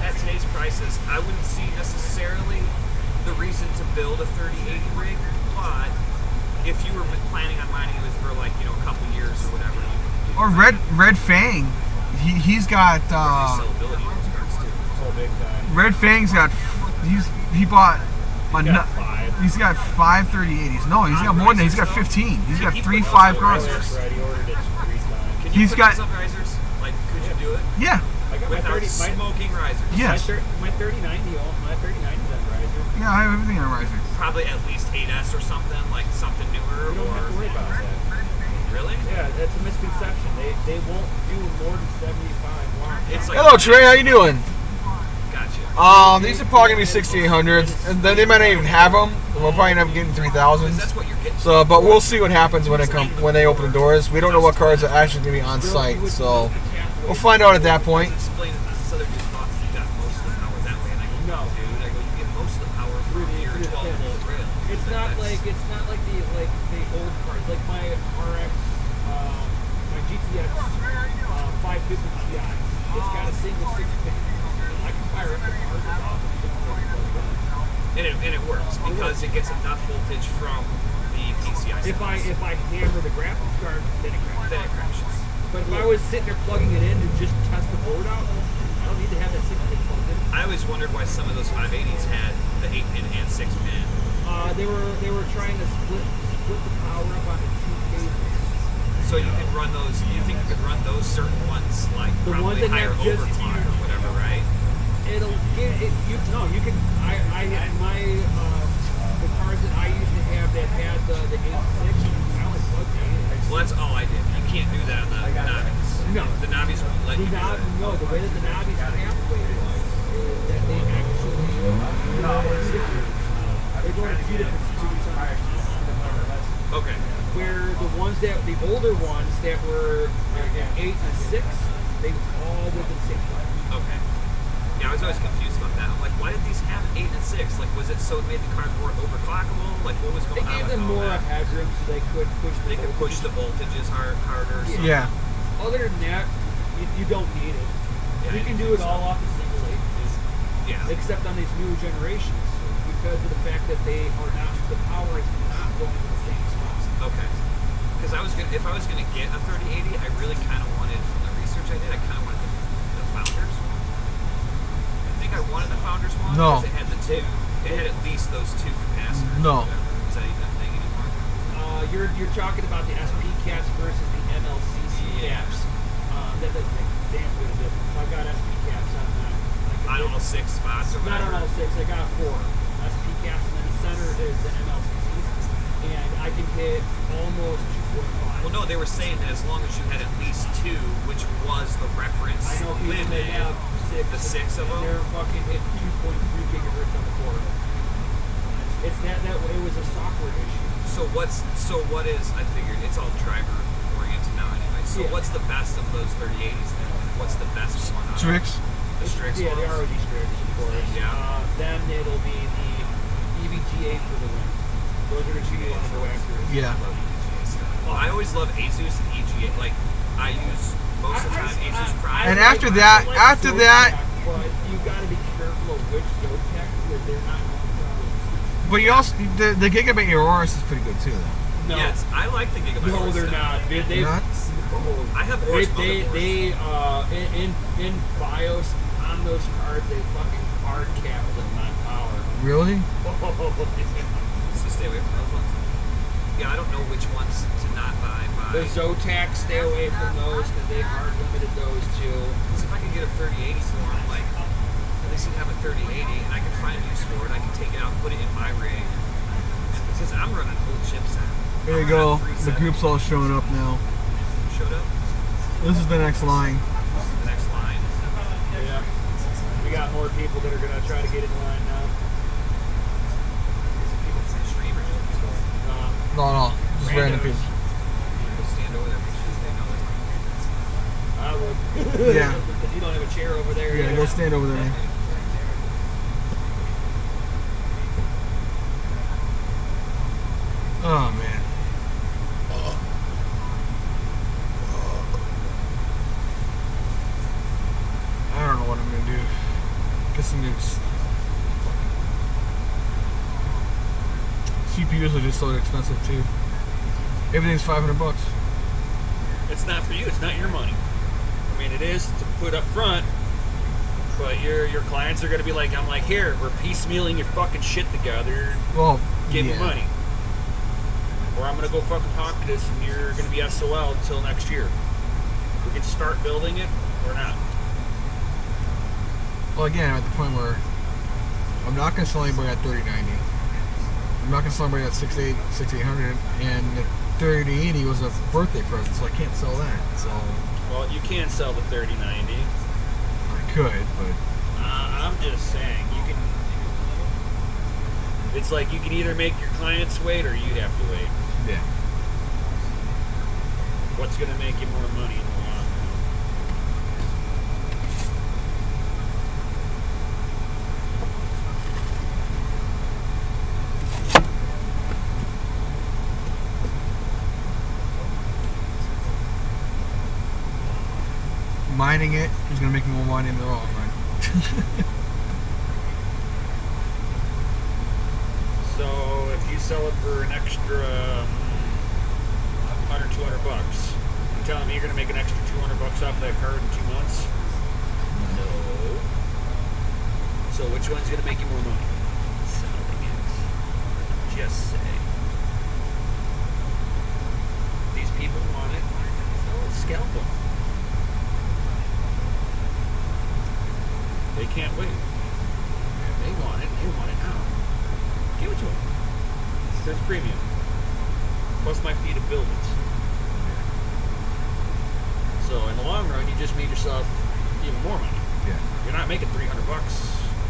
at today's prices, I wouldn't see necessarily the reason to build a 3080 rig, but if you were planning on mining it for like, a couple years or whatever, you Or Red Fang. He's got sellability of those cards too. So big time. Red Fang's got he bought got 5. He's got 5 3080s. No, he's got more than that. He's got 15. He's got He 3 put 5 those cards. risers. Right, he ordered it 3 times. Can you He's put got- those up risers? Like, could you do it? Yeah. I got my Without 30, smoking risers? Yes. my 3090 is on riser. Yeah, I have everything on riser. Probably at least 8S or something, like something newer, You don't have to worry about that. Really? Yeah, that's a misconception. They won't do more than 75 watts. It's like, Hello Trey, how you doing? Gotcha. These are probably gonna be 6800s, and then they might not even have them. We'll probably end up getting 3000s. That's what you're getting. So, but we'll see what happens when they open the doors. We don't know what cards are actually gonna be on site, so we'll find out at that point. Explain that this other dude thought he got most of the power that way, and I go, no, dude. I go, you get most of the power from your 12-volt rail. It's not like the old cards. Like my RX, my GTX 550 Ti. It's got a single 6-pin. I can fire up the card without And it works because it gets enough voltage from the PCI. If I hammer the graphics card, then it crashes. then it crashes. But if I was sitting there plugging it in to just test the board out, I don't need to have that 6-pin plugged in. I always wondered why some of those 580s had the 8-pin and They were They were trying to split the power up onto 2 cables. So So you can run those. You think you could run those certain ones like The ones probably that higher have just overclock or whatever, right? It'll get it. You can. I had my the cars that I used to have that had the 8.6. I only plugged the 8.6. Well, that's all I did. You can't do that on the Navis. No. The Navis won't let you do that. No, the way that the Navis calculated is that they actually they go to two different speeds on it. Okay. Where the older ones that were 8 and 6, they all were the same size. Okay. Yeah, I was always confused about that. I'm like, why did these have 8 and 6? Like, was it so it made the car more overclockable? Like, what was They going on gave with them all more that? headroom so they could push the They could push the voltages harder. Or something. Yeah. Other than that, you don't need it. Yeah, You I can didn't do think it all off the single eight, Yeah. except on these newer generations because of the fact that they are not, the power is not going to the same spot. Okay. Because if I was gonna get a 3080, I really kind of wanted, from the research I did, I kind of wanted the Founders one. I think I wanted the Founders one No. because it had the two. It had at least those two capacitors. No. Is that even a thing anymore? You're talking about the SP caps versus the MLCC Yeah. caps. That doesn't make a damn bit of difference. I got SP caps on that. On all 6 spots or Not whatever. on all 6. I got 4 SP caps, and then the center is the MLCCs, and I can hit almost 2.5. Well, no, they were saying that as long as you had at least 2, which was the reference I know people limit, that have 6. the 6 of and them. they're fucking hit 2.3 gigahertz on the core. It's that it was a software issue. So what is, I figured, it's all driver oriented now anyway. So Yeah. what's the best of those 3080s then? What's the best one? out of Tricks. The Strix Yeah, the ones? ROG Strix, of course. Yeah. Then it'll be the EVGA for the win. Those are the two ones to go after. Yeah. Love EGA stuff. Well, I always love Asus and EGA. Like, I use most of the time Asus Prime. And after that- after that- but you gotta be careful of which Zotac because they're not known But you also the Gigabit Aurora is pretty good too, though. for. Yes, I like the Gigabyte. No, they're stuff. not. They Not? I have worse motherboards. in BIOS on those cards they fucking hard cap them on power. Really? So stay away from those ones. Yeah, I don't know which ones to not buy. The Zotac, stay away from those because they hard limited those too. Because if I can get a 3080 for them, like, at least you have a 3080 and I can find use for it. I can take it out and put it in my rig. And since I'm running a whole chipset. There you I'm go. running a The 370. group's all showing up now. Showed up. This is the next line. The next line. Yeah. We got more people that are gonna try to get in line now. Is it people from the stream or just people? No. Just random Randos. people. People stand over there make sure they know that. I would. Yeah. Because you don't have a chair over there. Yeah, yet. go stand over there. Oh man. I don't know what I'm gonna do. Get some new CPUs are just so expensive too. Everything's $500. It's not for you. It's not your money. I mean, it is to put up front, but your clients are going to be like, I'm like, here, we're piecemealing your fucking shit together. Well, Give me yeah. money. Or I'm going to go fucking talk to this and you're going to be SOL until next year. We can start building it or not. Well, again, I'm at the point where I'm not going to sell anybody at 3090. I'm not going to sell anybody at 6800, and the 3080 was a birthday present, so I can't sell that. So Well, you can sell the 3090. I could, but I'm just saying, you can. It's like you can either make your clients wait or you have to wait. yeah. What's going to make you more money in the long run? Mining it is going to make me more money in the long run. So if you sell it for an extra $100, $200, you're telling me you're going to make an extra $200 off that card in 2 months? No. So which one's going to make you more money? Selling it. Just say. These people want it. can't wait. They want it. They want it now. Give it to them. There's premium. Plus my fee to build it. So in the long run, you just made yourself even more money. Yeah. You're not making $300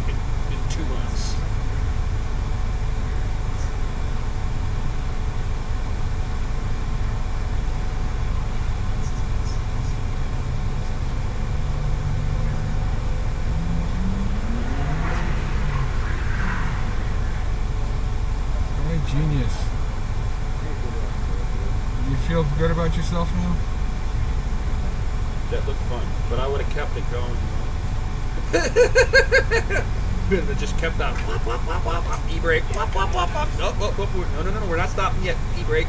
in 2 months. Genius. You feel good about yourself now? That looked fun, but I would have kept it going. It just kept on. Wop, wop, wop, wop, wop. E-brake. Wop, wop, wop, wop. No, wop, wop, wop. No, we're not stopping yet. E-brake.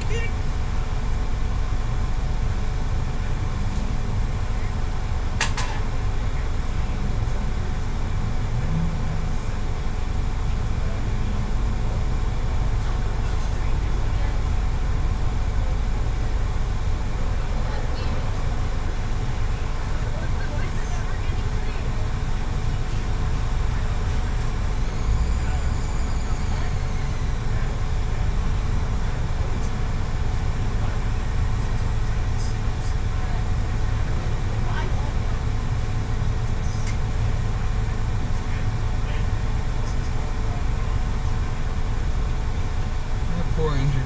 Poor engine.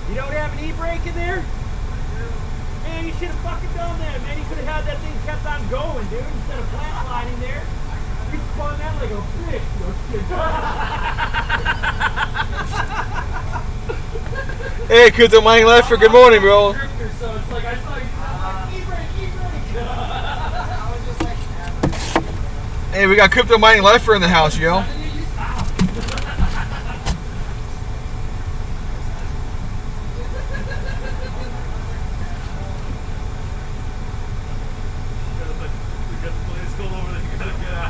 You don't have an e-brake in there? Man, you should have fucking done that, man. You could have had that thing kept on going, dude, instead of flatlining there. You spun that like a fish. Hey, Crypto Mining Lifer, good morning, bro. So it's like I saw you like, e-brake. Hey, we got Crypto Mining Lifer in the house, yo.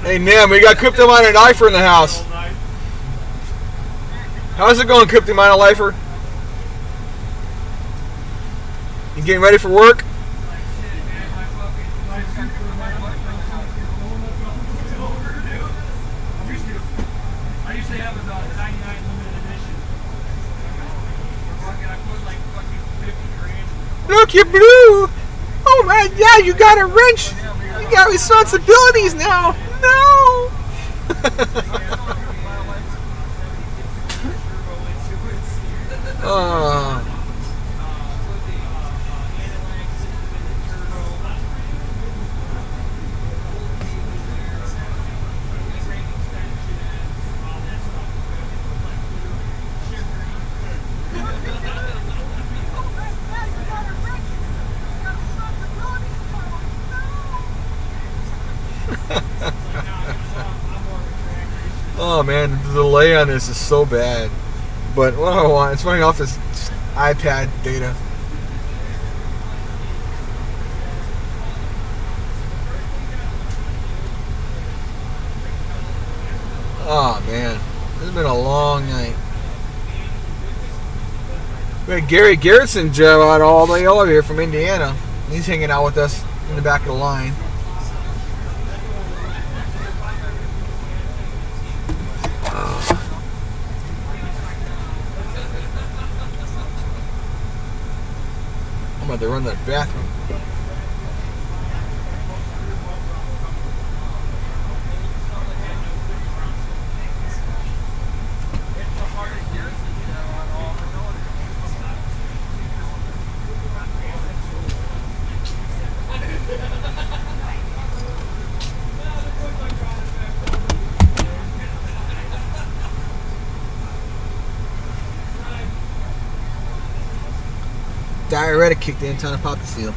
Hey, Nam, we got Crypto Mining Lifer in the house. How's it going, Crypto Mining Lifer? You getting ready for work? I used to have a 99 limited edition. I put like fucking 50 grand. Look, you're blue. Oh man, yeah, you got a wrench. You got responsibilities now. No. Oh man, the delay on this is so bad. But what I want, it's running off this iPad data. Oh man, this has been a long night. We had Gary Garrison drive out all the way over here from Indiana. He's hanging out with us in the back of the line. I'm about to run to the bathroom. Diuretic kicked in, trying to pop the seal.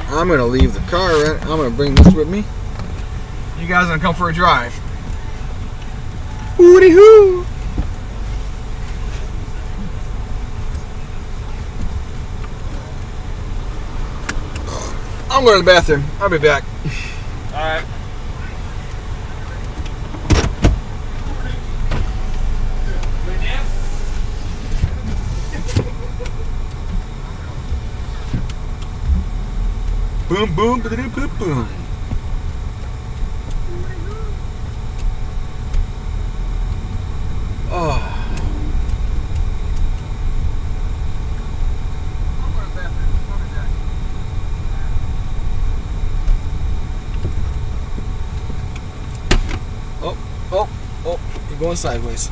I'm gonna leave the car. I'm gonna bring this with me. You guys gonna come for a drive? Hooty hoo! I'm going to the bathroom. I'll be back. All right. Boom, boom, boom, boom, boom. Oh. Oh, you're going sideways.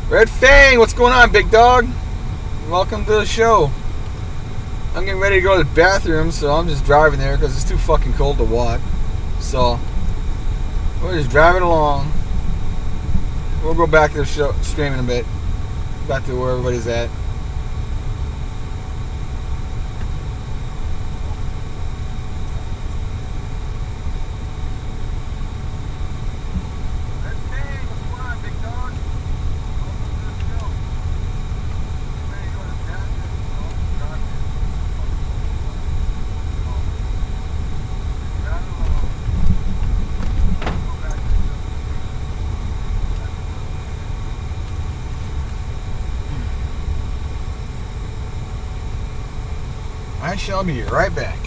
Red Fang, what's going on, big dog? Welcome to the show. I'm getting ready to go to the bathroom, so I'm just driving there because it's too fucking cold to walk. So, we're just driving along. We'll go back to the show, stream in a bit. Back to where everybody's at. I shall be right back.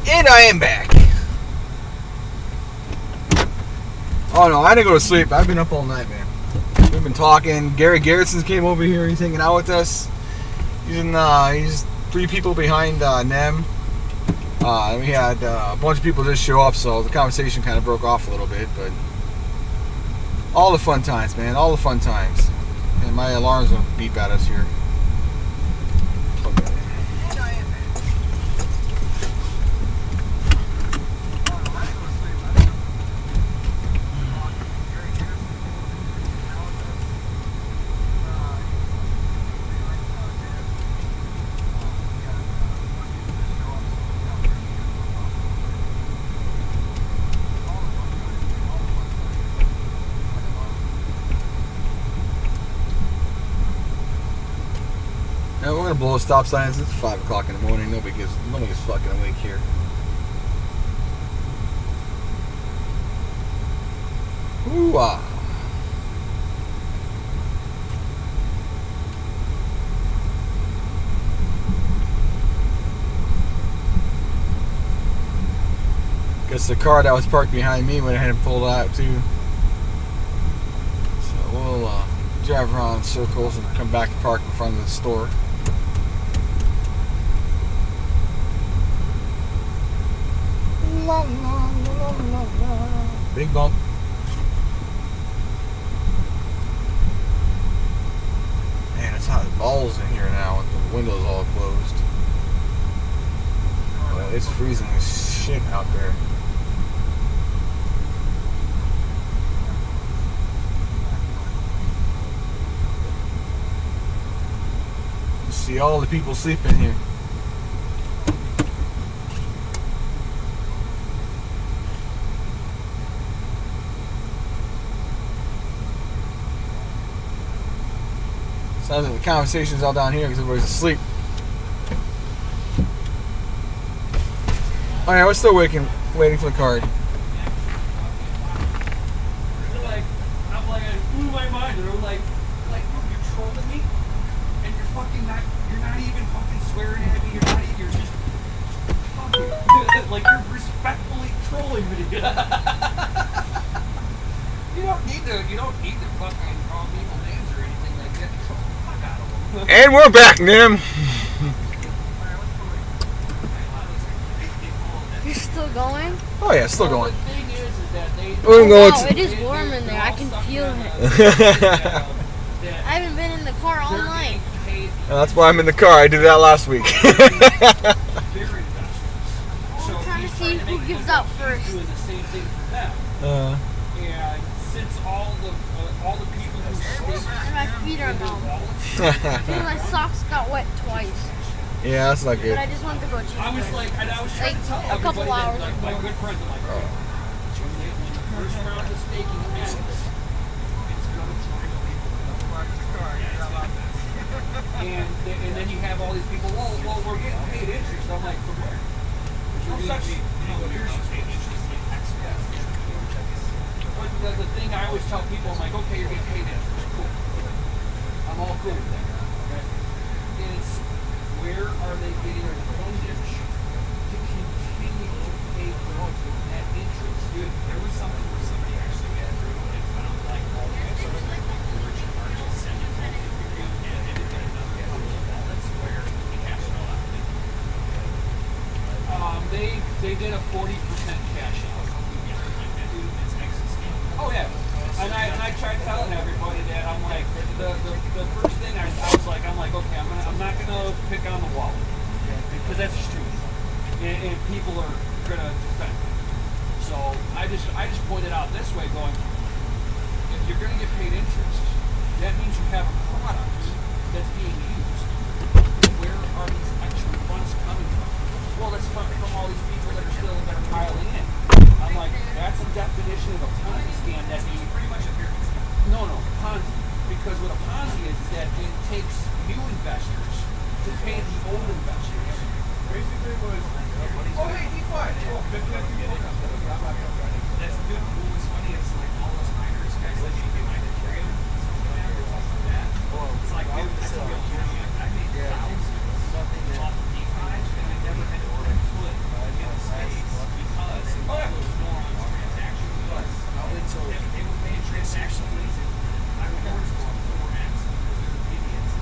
And I am back. Oh no, I didn't go to sleep. I've been up all night, man. We've been talking. Gary Garrison came over here. He's hanging out with us. He's 3 people behind Nem. We had a bunch of people just show up, so the conversation kind of broke off a little bit. But all the fun times, man. All the fun times. And my alarm's gonna beep at us here. gonna blow stop signs. It's 5 o'clock in the morning. Nobody gets fucking awake here. Ooh ah. Guess the car that was parked behind me went ahead and pulled out too. So we'll drive around in circles and come back and park in front of the store. La, la, la, la, la. Big bump. Man, it's hot as balls in here now with the windows all closed. Well, it's freezing as shit out there. See all the people sleeping here. Sounds like the conversation's all down here because everybody's asleep. Oh yeah, we're still waiting for the card. I'm like, it blew my mind. They're like, you're trolling me, and you're fucking not. You're not even fucking swearing at me. You're not even. You're just fucking like you're respectfully trolling me. You don't need to fucking call people names or anything like that. Troll the fuck out of them. And we're back, Nim. You're still going? Oh yeah, it's still going. The thing is that they. We're going Wow, it is warm in there. I can feel it. I haven't been in the car all night. That's why I'm in the car. I did that last week. I'm trying to see who gives out first. Doing the same thing for them. And since all the people who stayed And my feet are numb. Even my socks got wet twice. Yeah, that's not But good. I just wanted to go check. I was like, and I was trying to tell a couple everybody hours that, like, my good friends are like, when the first round of staking ends, it's gonna try to leave the car. And then you have all these people, well, we're getting paid interest. I'm like, from where? There's no such, here's the thing I always tell people, I'm like, okay, you're getting paid interest. Cool. I'm all cool with that. Okay? It's where are they getting their fundage to continue to pay for that interest? Dude, there was something where somebody actually went through and found like all the sort of like the origin margin sent it from Ethereum and it did enough to get all the wallets where he cashed it all out. They did a 40% cash out. Dude, it's exit scale. Oh yeah, and I tried telling everybody that I'm like the first thing I was like I'm like okay I'm not gonna pick on the wallet because that's just too easy and people are gonna defend me. So I just pointed out this way going if you're gonna get paid interest that means you have a product that's being used. Where are these extra funds coming from? Well, that's from all these people that are piling in. I'm like, that's a definition of a Ponzi scam. That's Pretty much a pyramid scheme. no Ponzi. Because what a Ponzi is that it takes new investors to pay the old investors. Basically, it was. Oh, hey, DeFi. Oh, that's dude. What was funny is like all those miners, guys like you mine Ethereum, something like that. It's like, dude, that's a real journey. I made thousands off of DeFi, and I never had to put a foot in the space because it was more on transaction fees. They were paying transaction fees. My rewards were 4x because they're idiots.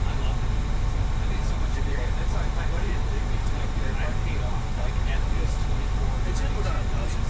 I love it. I made so much Ethereum. That's like my buddy didn't think me. Like, I paid off like at least 24. It's in about 1,000.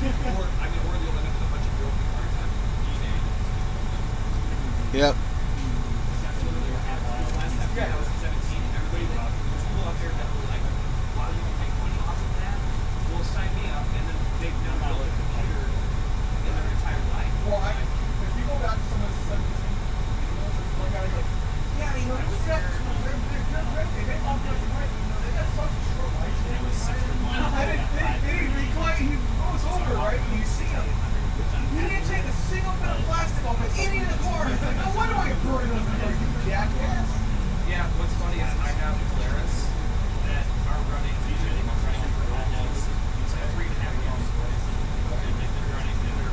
the only with a bunch of broken parts on eBay. Yep. That's literally what happened. This last time I was 17, and everybody that was cool out there that were like, wow, you can make money off of that? Well, sign me up, and then they've never built a computer in their entire life. Well, if you go back to someone's 17, one guy goes, yeah, you know, they all got the right, you know, they got such a short life. It was 6 for 1. They didn't recline, he goes over, right, and you see him. He didn't take a single bit of plastic off of any of the cars. It's like, no wonder why you're burning those cars, you jackass. Yeah, what's funny is I have Polaris that are running, usually I'm running for almost 3.5 years. And they've been running, and they're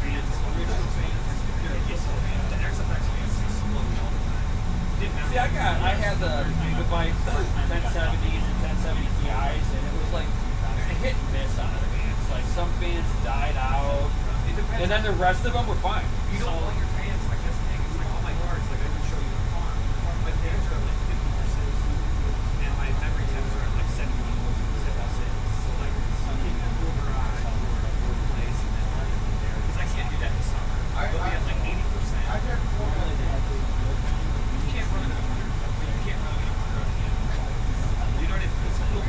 fans, original fans, they're diesel fans, the XFX fans, they slow me all the time. Didn't matter. See, I had the Gigabyte 1070s and 1070 Ti's, and it was like a hit and miss on the fans. Like some fans died out, and then the rest of them were fine. You don't want your fans, like that's the thing. It's like all my cards, like I can show you the farm. My fans are like 50%, and my memory temps are at like 71 volts and 76. So like I'm keeping a cool garage, cool place, and then running in there because I can't do that in the summer. They'll be at like 80%. I've had 4 You can't run at 100. You can't run at 100 again. You know what I mean? It's cool.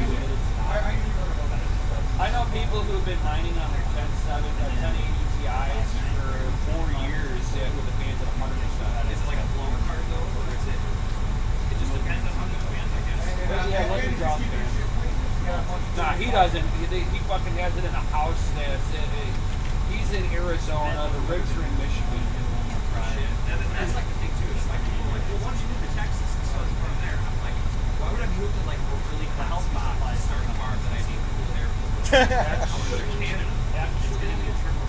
I know people who've been mining on their 1070, 1080 Ti's for 4 years with the fans at 100%. Is it like a blower card though, or is it? It just depends on how good fans, I guess. Yeah, let me draw the fans. Nah, he doesn't. He fucking has it in a house that's he's in Arizona. The rigs are in Michigan. Shit. And then that's like the thing too. It's like people are like, well, why don't you move to Texas and start from there? I'm like, why would I move to like a really hot spot to start a farm that I need cool air for? I would go to Canada. It's gonna be a triple.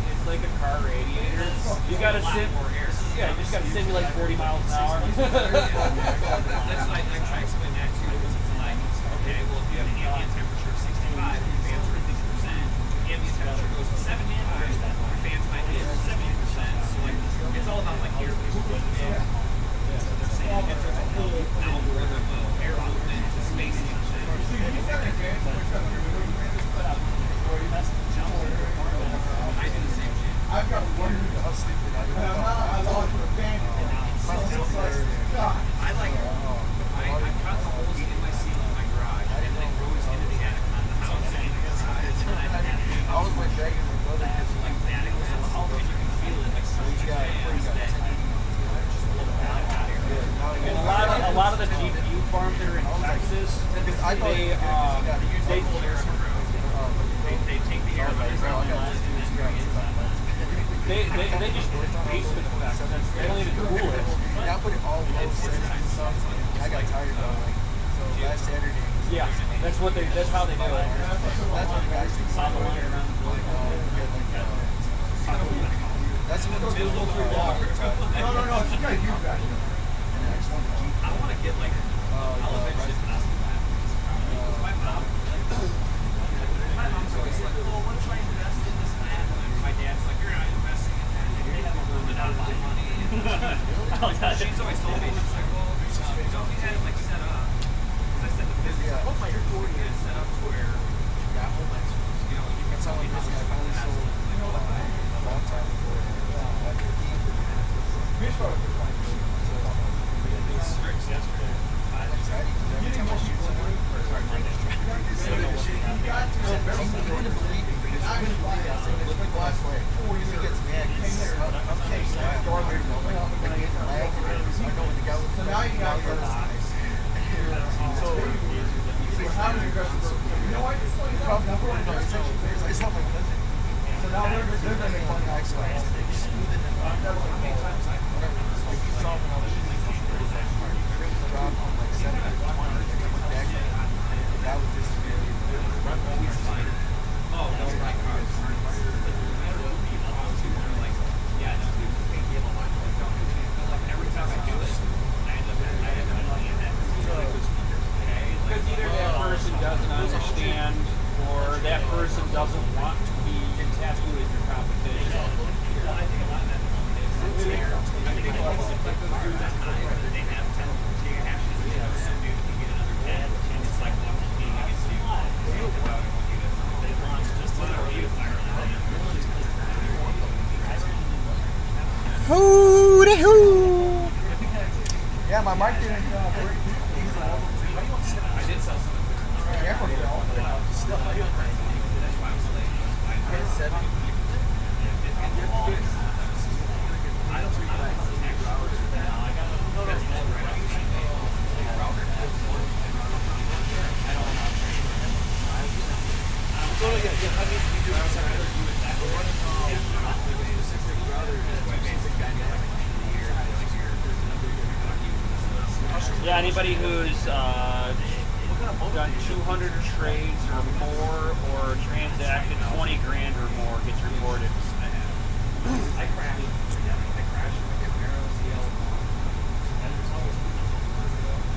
It's like a car radiator. You gotta yeah, you just gotta simulate 40 miles an hour. That's what I try to explain that too, because it's like, okay, well, if you have an ambient temperature of 65, your fans are at 50%. Ambient temperature goes to 70, your fans might be at 70%. So like, it's all about like air movement. Yeah. So they're saying it's a whole algorithm of air movement to space things. I do the same shit. I've got one who's sleeping. I lost a fan. I cut the holes in my ceiling in my garage, and then it goes into the attic on the house and inside. I was with Dragon and brother. Like that, it goes in the hall, and you can feel it like so many fans that just blow the hell out of here. And a lot of the GPU farms that are in Texas, they take the air out of the ground and then bring it inside. they just paste with the fact that they don't even cool it. Yeah, I put it all low stuff. I got tired of it. So last Saturday. Yeah, that's how they do it. That's what the guys do. On the line around the building. That's what those little No, you gotta use that. I want to get like, I'll eventually pass the lab. My mom's always like, well, what if I invest in this lab? And my dad's like, you're not investing in that. You're not building out my money. She's always told me, she's like, well, don't you have it like set up? Because I said the business, like, oh my, you're doing it set up to where you got whole bunch of, you know, you can tell me how much finally sold a long time before. Yoo-hoo! Yeah, my mic didn't break. I did sell some of it. Still, that's why I was late. I had 70 people. I don't know how the next hours are that. I got that's all right. I don't know. So yeah, I mean, we do have some other doing that. We're running specific routers, specific dynamic. Yeah, anybody who's done 200 trades or more or transacted 20 grand or more gets reported. I crashed. I crashed with a narrow CL.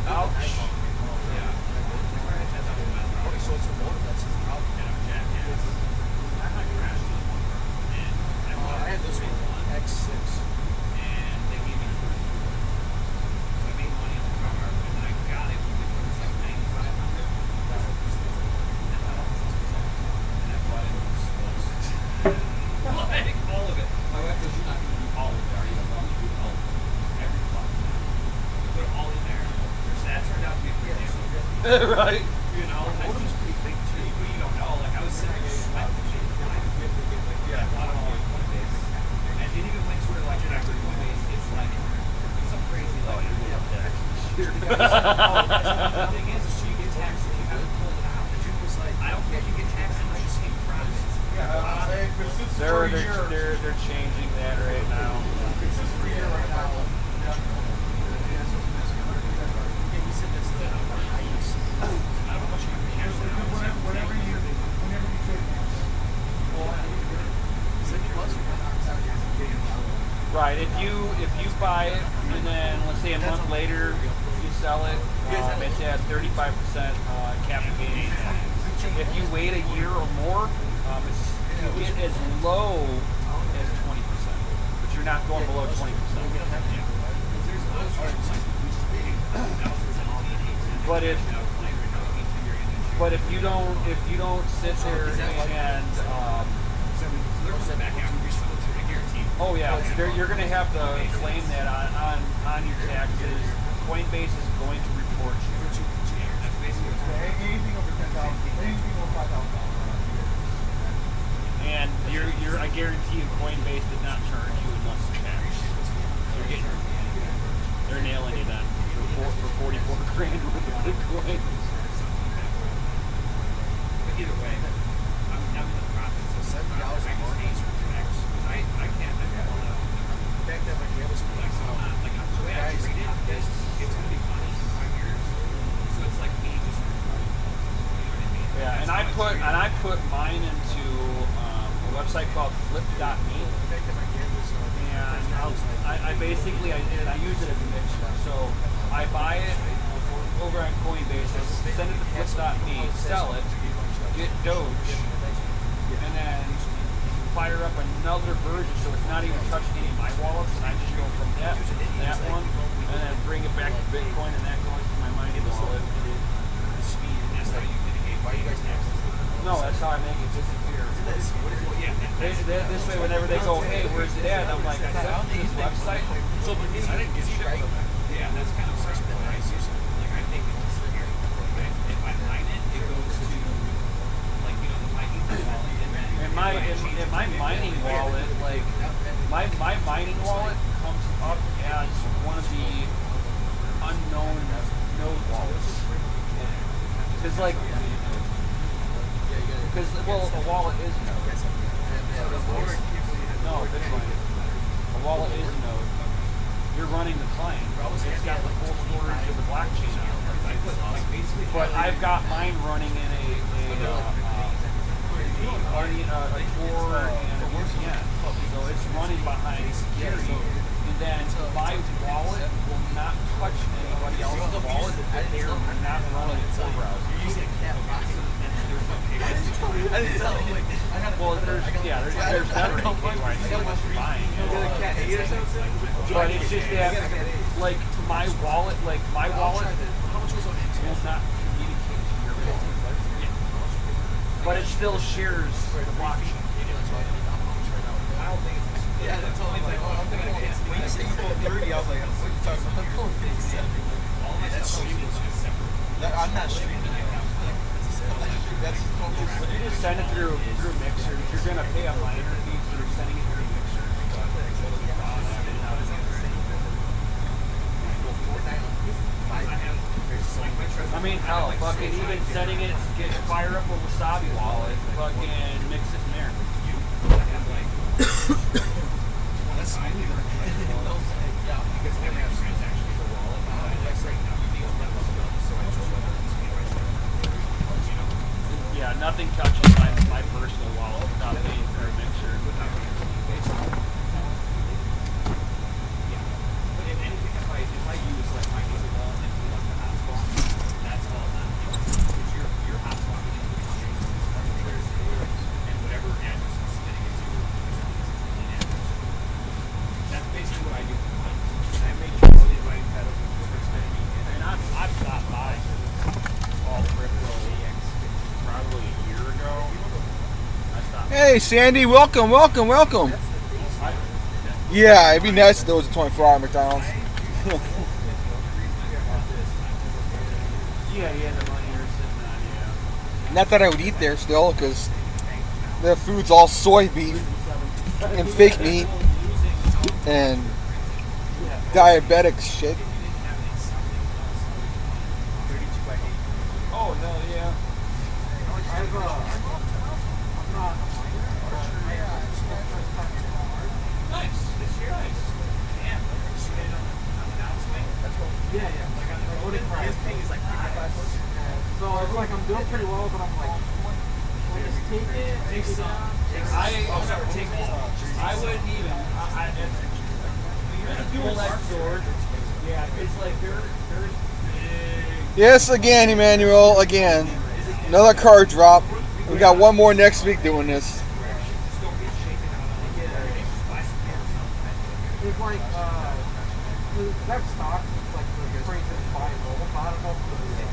Ouch. Yeah. Okay, so it's the motor that's the problem. And I'm jackass. I crashed with one car. And I had this one, X6. And they gave me so I made money on the car. And then I got it when it was like 9,500. And that's why it was like all of it. My wife goes, you're not going to do all of it, are you? I'm going to do all of it. Every fucking time. You put it all in there. That turned out to be a pretty damn good. Right. You know, the motor's pretty big too. But you don't know. Like I was sitting there sweating. Yeah, a lot of all in Coinbase. And it even went to like after Coinbase, it's like it's some crazy like the thing is so you get taxed and you have to pull it out. The truth was like I don't think you get taxed unless you save profits. They're changing that right now. It's just for you right now. Whenever you trade. Right. If you buy it and then let's say a month later you sell it, it's at 35% capital gain. If you wait a year or more, you get as low as 20%, but you're not going below 20%. But if you don't sit there and oh yeah, you're going to have to claim that on your taxes. Coinbase is going to report you. Anything over 10,000, anything over 5,000. And I guarantee you, Coinbase did not charge you enough cash. They're nailing you then for 44 grand worth of Bitcoin. But either way, I'm in the profit. So $70 a month. I can't. The fact that like we have a like so like the way I treat it is it's gonna be funny in 5 years. So it's like me just reporting. You know what I mean? Yeah, and I put mine into a website called flip.me. And I basically I use it as a mixture. So I buy it over on Coinbase, send it to flip.me, sell it, get Doge, and then fire up another version so it's not even touching any of my wallets, and I just go from that to that one, and then bring it back to Bitcoin, and that goes to my mining wallet. That's how you mitigate. Why you guys taxes? No, that's how I make it disappear. This way, whenever they go, hey, where's it at? I'm like, I found this website. So I didn't get strike. Yeah, that's kind of what I use. Like I think it's here. If I mine it, it goes to like the mining wallet. In my mining wallet, like my mining wallet comes up as one of the unknown node wallets. Because a wallet is a node. No, Bitcoin. A wallet is a node. You're running the client. It's got the full storage of the blockchain on it. But I've got mine running in a Tor and a VPN. So it's running behind security. And then my wallet will not touch anybody else's wallet if they're not running a Tor browser. I didn't tell him. Well, there's never any KYC with buying it. But it's just that, like, my wallet will not communicate to your wallet. But it still shares the blockchain. I don't think it's Yeah, that's all I'm like, oh, I'm gonna get when you say you go 30, I was like, what are you talking about? I'm going 57. All my stuff is separate. I'm not streaming it. That's When you just send it through mixers, you're gonna pay a minor fee for sending it through mixers. I mean, hell, fucking even setting it, fire up a wasabi wallet, fucking mix it in there. Yeah, nothing touches my personal wallet without paying for a mixer. If I use like my music wallet and like the hotspot, that's all that. Because your hotspot and whatever address it's spinning it to is an address. That's basically what I do for mine. I make sure that if I had a spinning it, And I've stopped by all crypto probably a year ago. I stopped by. Hey, Sandy, welcome. Yeah, it'd be nice if there was a 24-hour McDonald's. Yeah, the money you're sitting on, yeah. Not that I would eat there still, because their food's all soy beef and fake meat and diabetic shit. Oh, no, yeah. I'm not. nice. This year, nice. Damn, you get it on the downswing? That's what. Yeah. Like on the road, his ping is like 55 bucks. So it's like I'm doing pretty well, but I'm like, well, just take it. Take some. I wouldn't even. It's a dual-edged sword. Yeah, it's like they're big. Yes, again, Emmanuel, again. Another card drop. We got one more next week doing this. It's like, that stock, it's like the price is buying low. I don't know if it's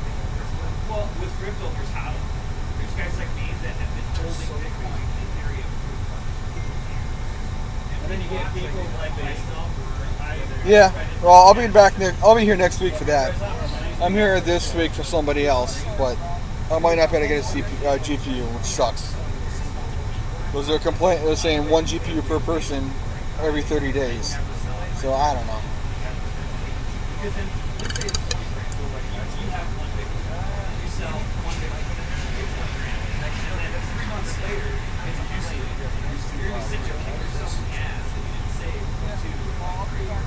Well, with crypto, there's how. There's guys like me that have been holding Bitcoin in theory of and then you get people like myself. Yeah, well, I'll be back. I'll be here next week for that. I'm here this week for somebody else, but I might not be able to get a GPU, which sucks. Because they're saying 1 GPU per person every 30 days. So I don't know. because then let's say it's you have one Bitcoin, you sell one Bitcoin, it's $1,000, and then 3 months later, it's usually you're gonna sit yourself in the ass that you didn't save 2, 3, 5.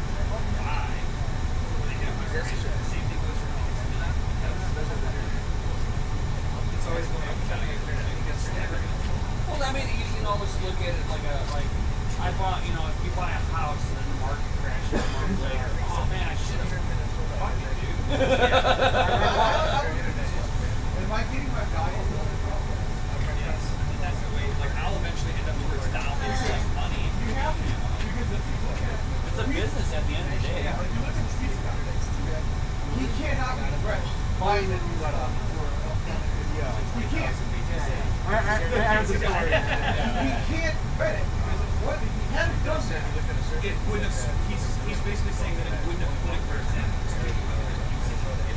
The same thing goes for homes. It's always going up and down. Well, I mean, you can always look at it like I bought, if you buy a house and then the market crashes a month later, oh man, I should have fucking do. Am I getting my value? Yes, and that's the way. Like I'll eventually end up where it's down. It's like money. You have to. It's a business at the end of the day. He cannot be rich buying the new stuff. He can't. I have the story. He can't bet it. What if he hadn't done that? It wouldn't have. He's basically saying that it wouldn't have put it where it's at.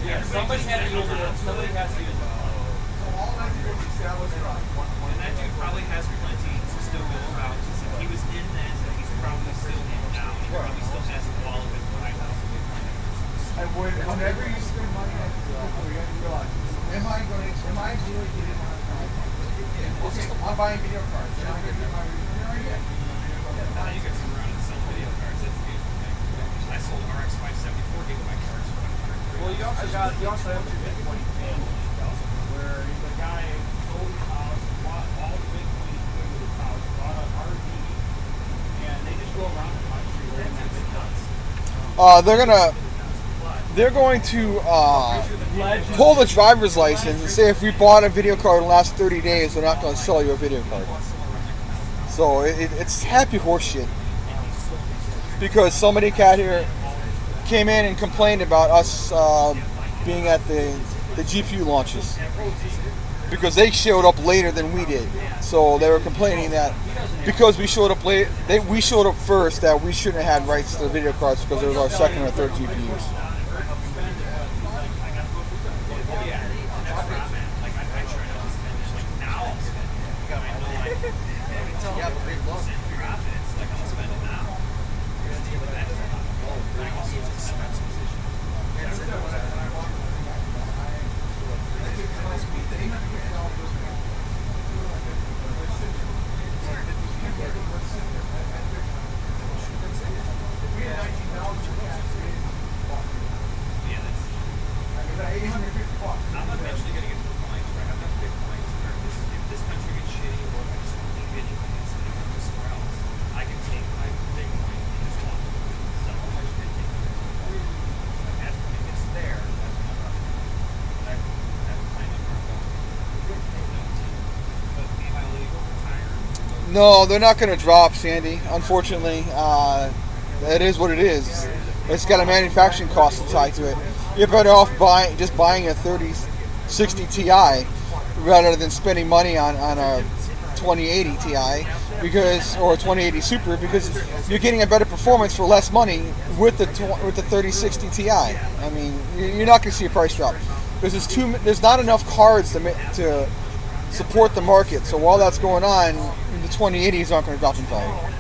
Yeah, somebody had to use it. Somebody has to use it. So all I did was establish it on And that dude probably has plenty to still go around. If he was in that, he's probably still in now. He probably still has a wallet with 5,000 Bitcoin. And whenever you spend money on crypto, you have to realize, am I really getting my time? Okay, I'm buying video cards. Am I going to get my return yet? Now you guys run and sell video cards. That's the beautiful thing. I sold RX 574 gigabyte cards for Well, you also have your Bitcoin family, where the guy sold his house, bought all the Bitcoin he could with his house, bought an RV, and they just go around the country wearing that big nuts. They're going to pull the driver's license and say if we bought a video card in the last 30 days, they're not going to sell you a video card. So it's happy horseshit. Because somebody cat here came in and complained about us being at the GPU launches. because they showed up later than we did. So they were complaining that because we showed up late, we showed up first, that we shouldn't have had rights to the video cards because it was our second or third GPUs. I'm eventually going to get to the point where I have enough Bitcoins where if this country gets shitty or if I just don't need Bitcoins and I go somewhere else, I can take my Bitcoin and just walk. Sell all my Bitcoin. As when it gets there, that's when I'm running. That's kind of where I'm going. But am I legal, retired? No, they're not going to drop, Sandy. Unfortunately, it is what it is. It's got a manufacturing cost tied to it. You're better off just buying a 3060 Ti rather than spending money on a 2080 Ti or a 2080 Super, because you're getting a better performance for less money with the 3060 Ti. I mean, you're not going to see a price drop because there's not enough cards to support the market. So while that's going on, the 2080s aren't going to drop in value.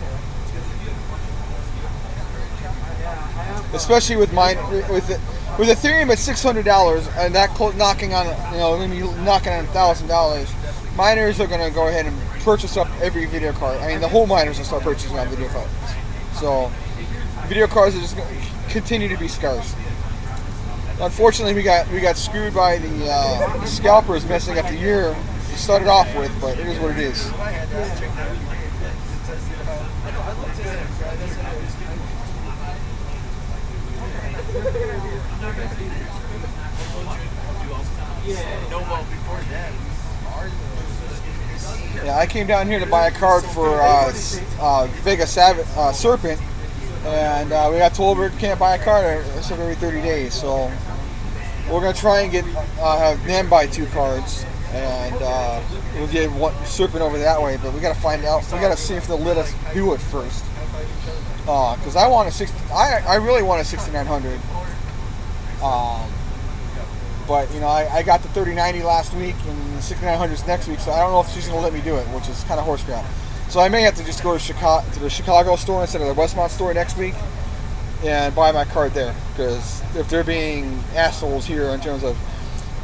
Especially with Ethereum at $600 and that knocking on $1,000, miners are going to go ahead and purchase up every video card. I mean, the whole miners will start purchasing on video cards. So video cards are just going to continue to be scarce. Unfortunately, we got screwed by the scalpers messing up the year we started off with, but it is what it is. Yeah, I came down here to buy a card for Vega Serpent, and we got told we can't buy a card every 30 days. So we're gonna try and have them buy 2 cards, and we'll get one Serpent over that way. But we gotta find out. We gotta see if they'll let us do it first. Because I really want a 6900. But I got the 3090 last week and the 6900s next week, so I don't know if she's going to let me do it, which is kind of horse crap. So I may have to just go to the Chicago store instead of the Westmont store next week and buy my card there. Because if they're being assholes here in terms of,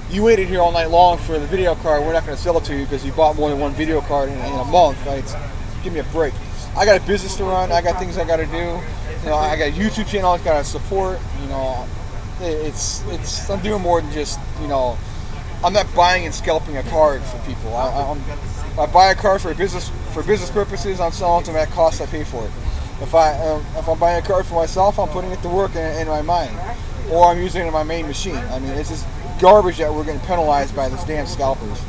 you waited here all night long for the video card, we're not going to sell it to you because you bought more than one video card in a month. Right? Give me a break. I got a business to run. I got things I got to do. I got a YouTube channel I got to support. I'm doing more than just, I'm not buying and scalping a card for people. I buy a card for business purposes. I'm selling them at cost I pay for it. If I'm buying a card for myself, I'm putting it to work in my mind, or I'm using it in my main machine. I mean, it's just garbage that we're getting penalized by these damn scalpers.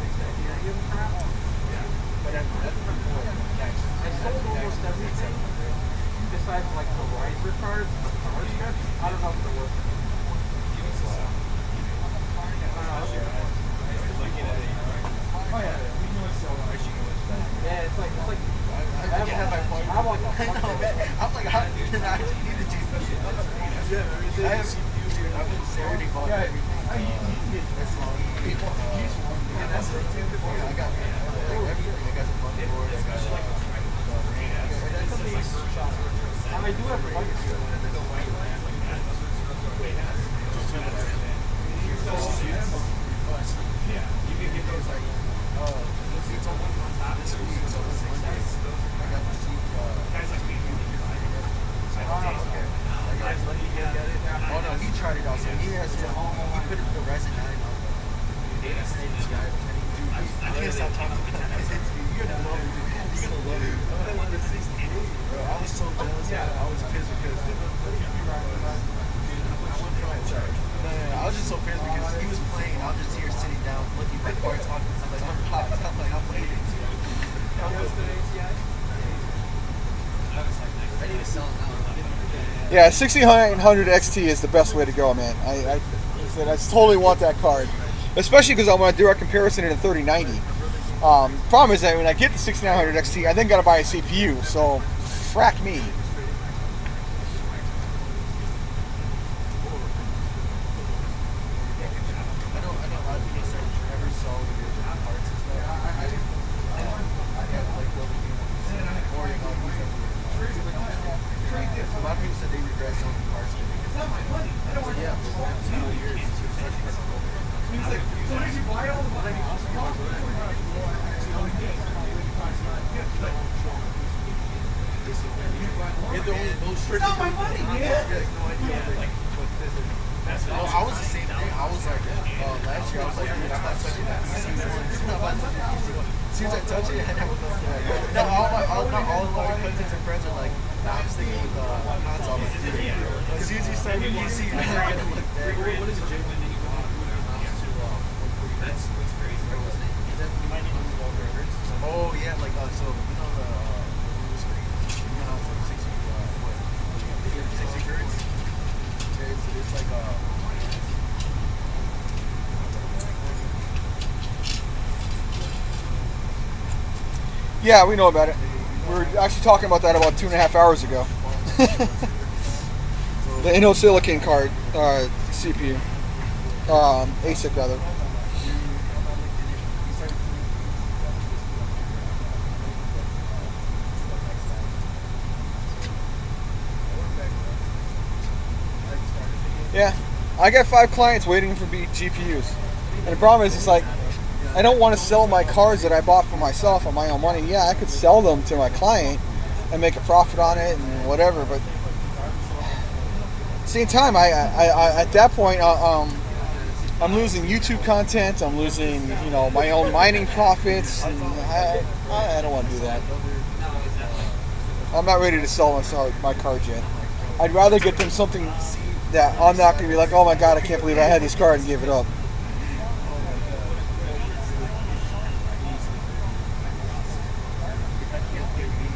Yeah, 1600 XT is the best way to go, man. I totally want that card. especially because I want to direct comparison in a 3090. Problem is that when I get the 6900 XT, I then got to buy a CPU. So, frack me. I was the same thing. I was like, last year I was like, dude, I'm not touching that. As soon as I touch it, I never felt good. No, all my cousins and friends are like, nah, I'm sticking with console. I'm like, dude, as soon as you start with PC, you're not gonna look there. What is it, Jay? When you go on that's crazy. Is that you might need to move over hertz? Oh yeah, like so you know the screen. You know how it's like 60 hertz. It's like Yeah, we know about it. We were actually talking about that about 2.5 hours ago. The InnoSilicon card, CPU, ASIC rather. Yeah, I got 5 clients waiting for GPUs, and the problem is, it's like, I don't want to sell my cars that I bought for myself on my own money. Yeah, I could sell them to my client and make a profit on it and whatever, but at the same time, I at that point, I'm losing YouTube content. I'm losing, my own mining profits. And I don't want to do that. I'm not ready to sell my cars yet. I'd rather get them something that I'm not going to be like, oh my God, I can't believe I had this card and give it up.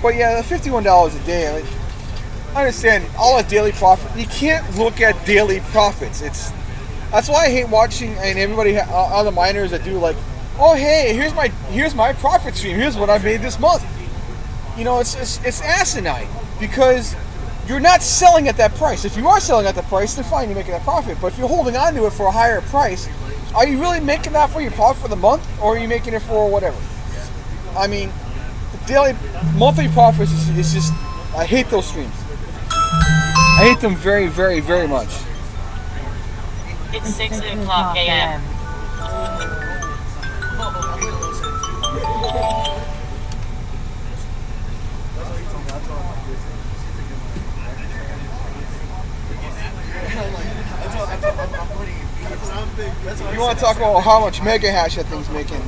But yeah, $51 a day. I understand all the daily profit. You can't look at daily profits. That's why I hate watching and everybody, all the miners that do like, oh hey, here's my profit stream. Here's what I made this month. It's asinine because you're not selling at that price. If you are selling at that price, then fine, you're making a profit. But if you're holding on to it for a higher price, are you really making that for your profit for the month, or are you making it for whatever? I mean, monthly profits is just, I hate those streams. I hate them very, very, very much. It's 6 o'clock a.m. You want to talk about how much mega hash that thing's making?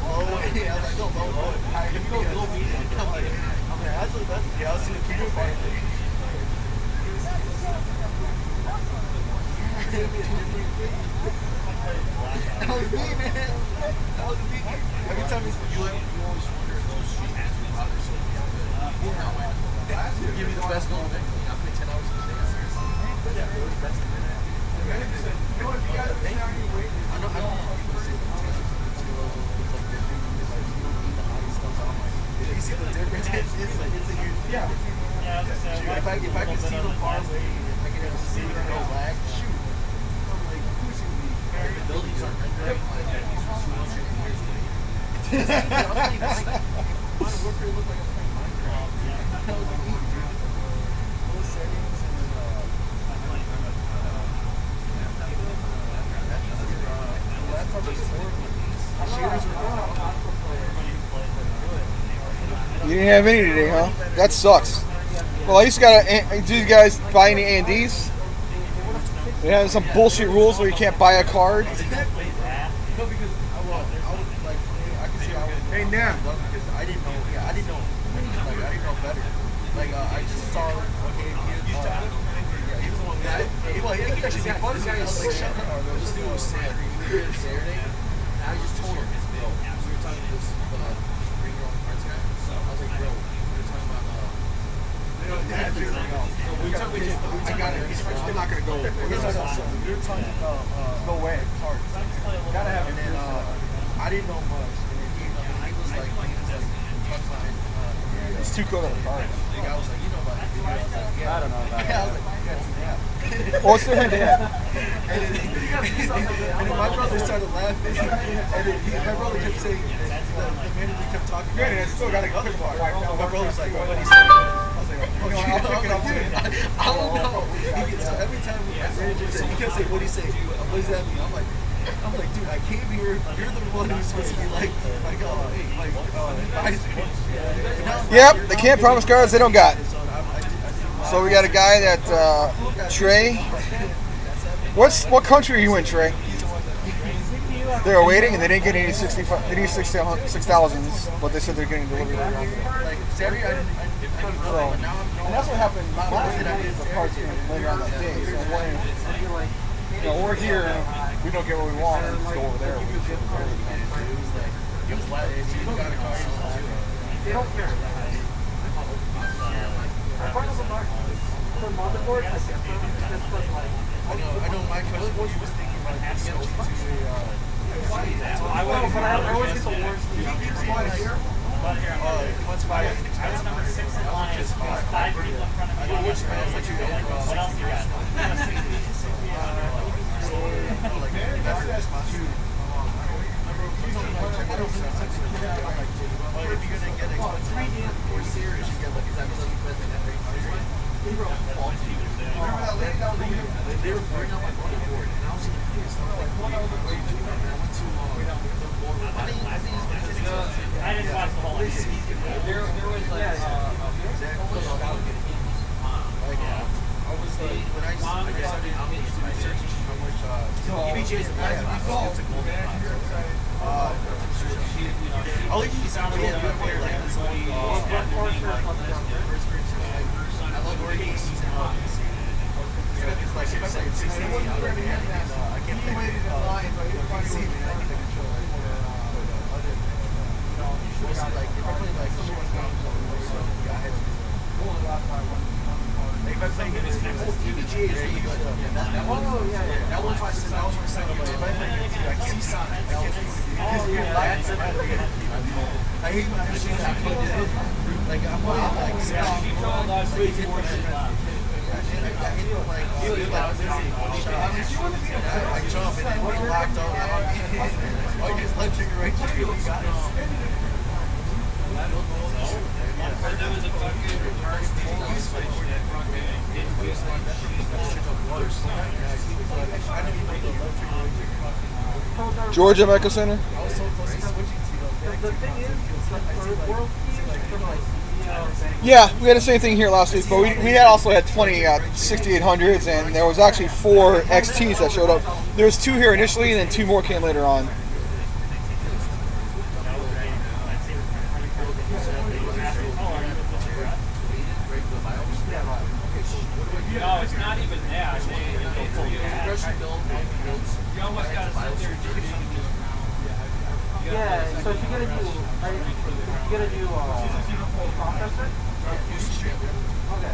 That was me, man. That was me. Every time you always wonder if those street has been out there, so give me the best one. I play 10 hours a day. You see the difference? It's a huge if I can see them far away, if I can see them no lag, shoot. The buildings aren't rendering like these were 200 years later. Modern Warfare looked like I was playing Minecraft. That was neat, dude. Those settings and laptop was horrible. Shooters were You didn't have any today, huh? That sucks. Well, at least do you guys buy any AMDs? They have some bullshit rules where you can't buy a card. No, because I would like I could see I would. Hey, now. Because I didn't know. Yeah, I didn't know. Like I didn't know better. Like I just saw. Okay, he was the one that. Well, he actually did fun. I was like, shut up. This dude was sad. We were here Saturday. And I just told him, bro. We were talking to this bring your own cards guy. So I was like, bro, we were talking about. I got it. I'm not gonna go. We were talking about No way. cards. Gotta have it. And then I didn't know much. And he was like, It's too cool to the car. I was like, you know about it. I was like, yeah. I don't know about Yeah, I was like, you got some yeah. Well, it's still her dad. And then my brother started laughing. And then my brother kept saying, the manager kept talking. Granted, I still got a other good car. car. My brother was like, what did he say? I was like, oh, dude, I don't know. So every time my manager said, he kept saying, what did he say? What does that mean? I'm like, dude, I came here. You're the one who's supposed to be like, advisor. Yep, they can't promise cars they don't got. So we got a guy that Trey. What country are you in, Trey? They were waiting and they didn't get any 6,000s, but they said they're getting delivery later on. Like Saturday, I didn't know, but now I'm And that's what happened last night. The parts came later on that day. So when we're here, we don't get what we want, and let's go over there. They don't care. For motherboard, I guess that's what like. I know my cousin was thinking about getting I always get the worst. What's five? I was number 6 in line. There's 5 people in front of me. What else you got? If you're gonna get expensive or serious, you get like exactly like they were burning up my motherboard, and I was like, what are you doing? And I went to I didn't watch the whole thing. There was like I was like, when I started researching how much EVGA's it's a golden I'll even be sounding like this I love Oregon season. It's like if I say 16 out of it, I can't play it. PC, man, I can control it. Mostly like if I play like if I play EVGA is really good. That one's my second play. If I play like Seasonic, I hate my machine. Like I'm playing like I jump and then we locked on. I just let you right to you. there was a fucking retarded use Georgia Micro Center. The thing is, like for world teams, like Yeah, we had the same thing here last week, but we also had 20 6800s, and there was actually 4 XTs that showed up. There was 2 here initially, and then 2 more came later on. No, it's not even that. You almost got to sit there and do yeah, so if you're gonna do, processor? Okay.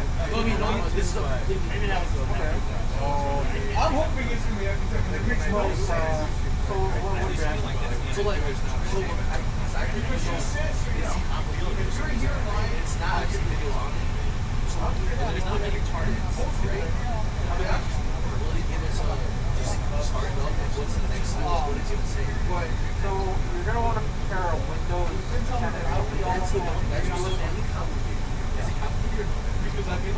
This is Maybe that was okay. I'm hoping it's going to be So what do you guys? so like it's not actually videos on it. So there's not many targets, right? Really give us just start up and what's the next step? What it's gonna say. So you're gonna want to compare a Windows 10 That's the one. That's really complicated. Is it complicated? Because I mean,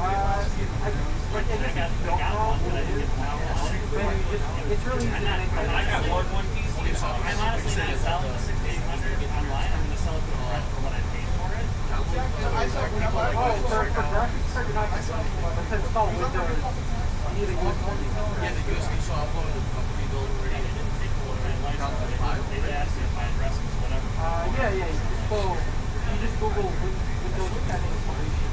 it's really easy to make I got one piece. I'm honestly not selling the 6800 online. I'm going to sell it for what I paid for it. for graphics card, you're not gonna sell it. But to install Windows, you need a USB. yeah, the USB. So I'll upload a pre-built already. They asked me if my address was whatever. Yeah. You just Google Windows 10 installation.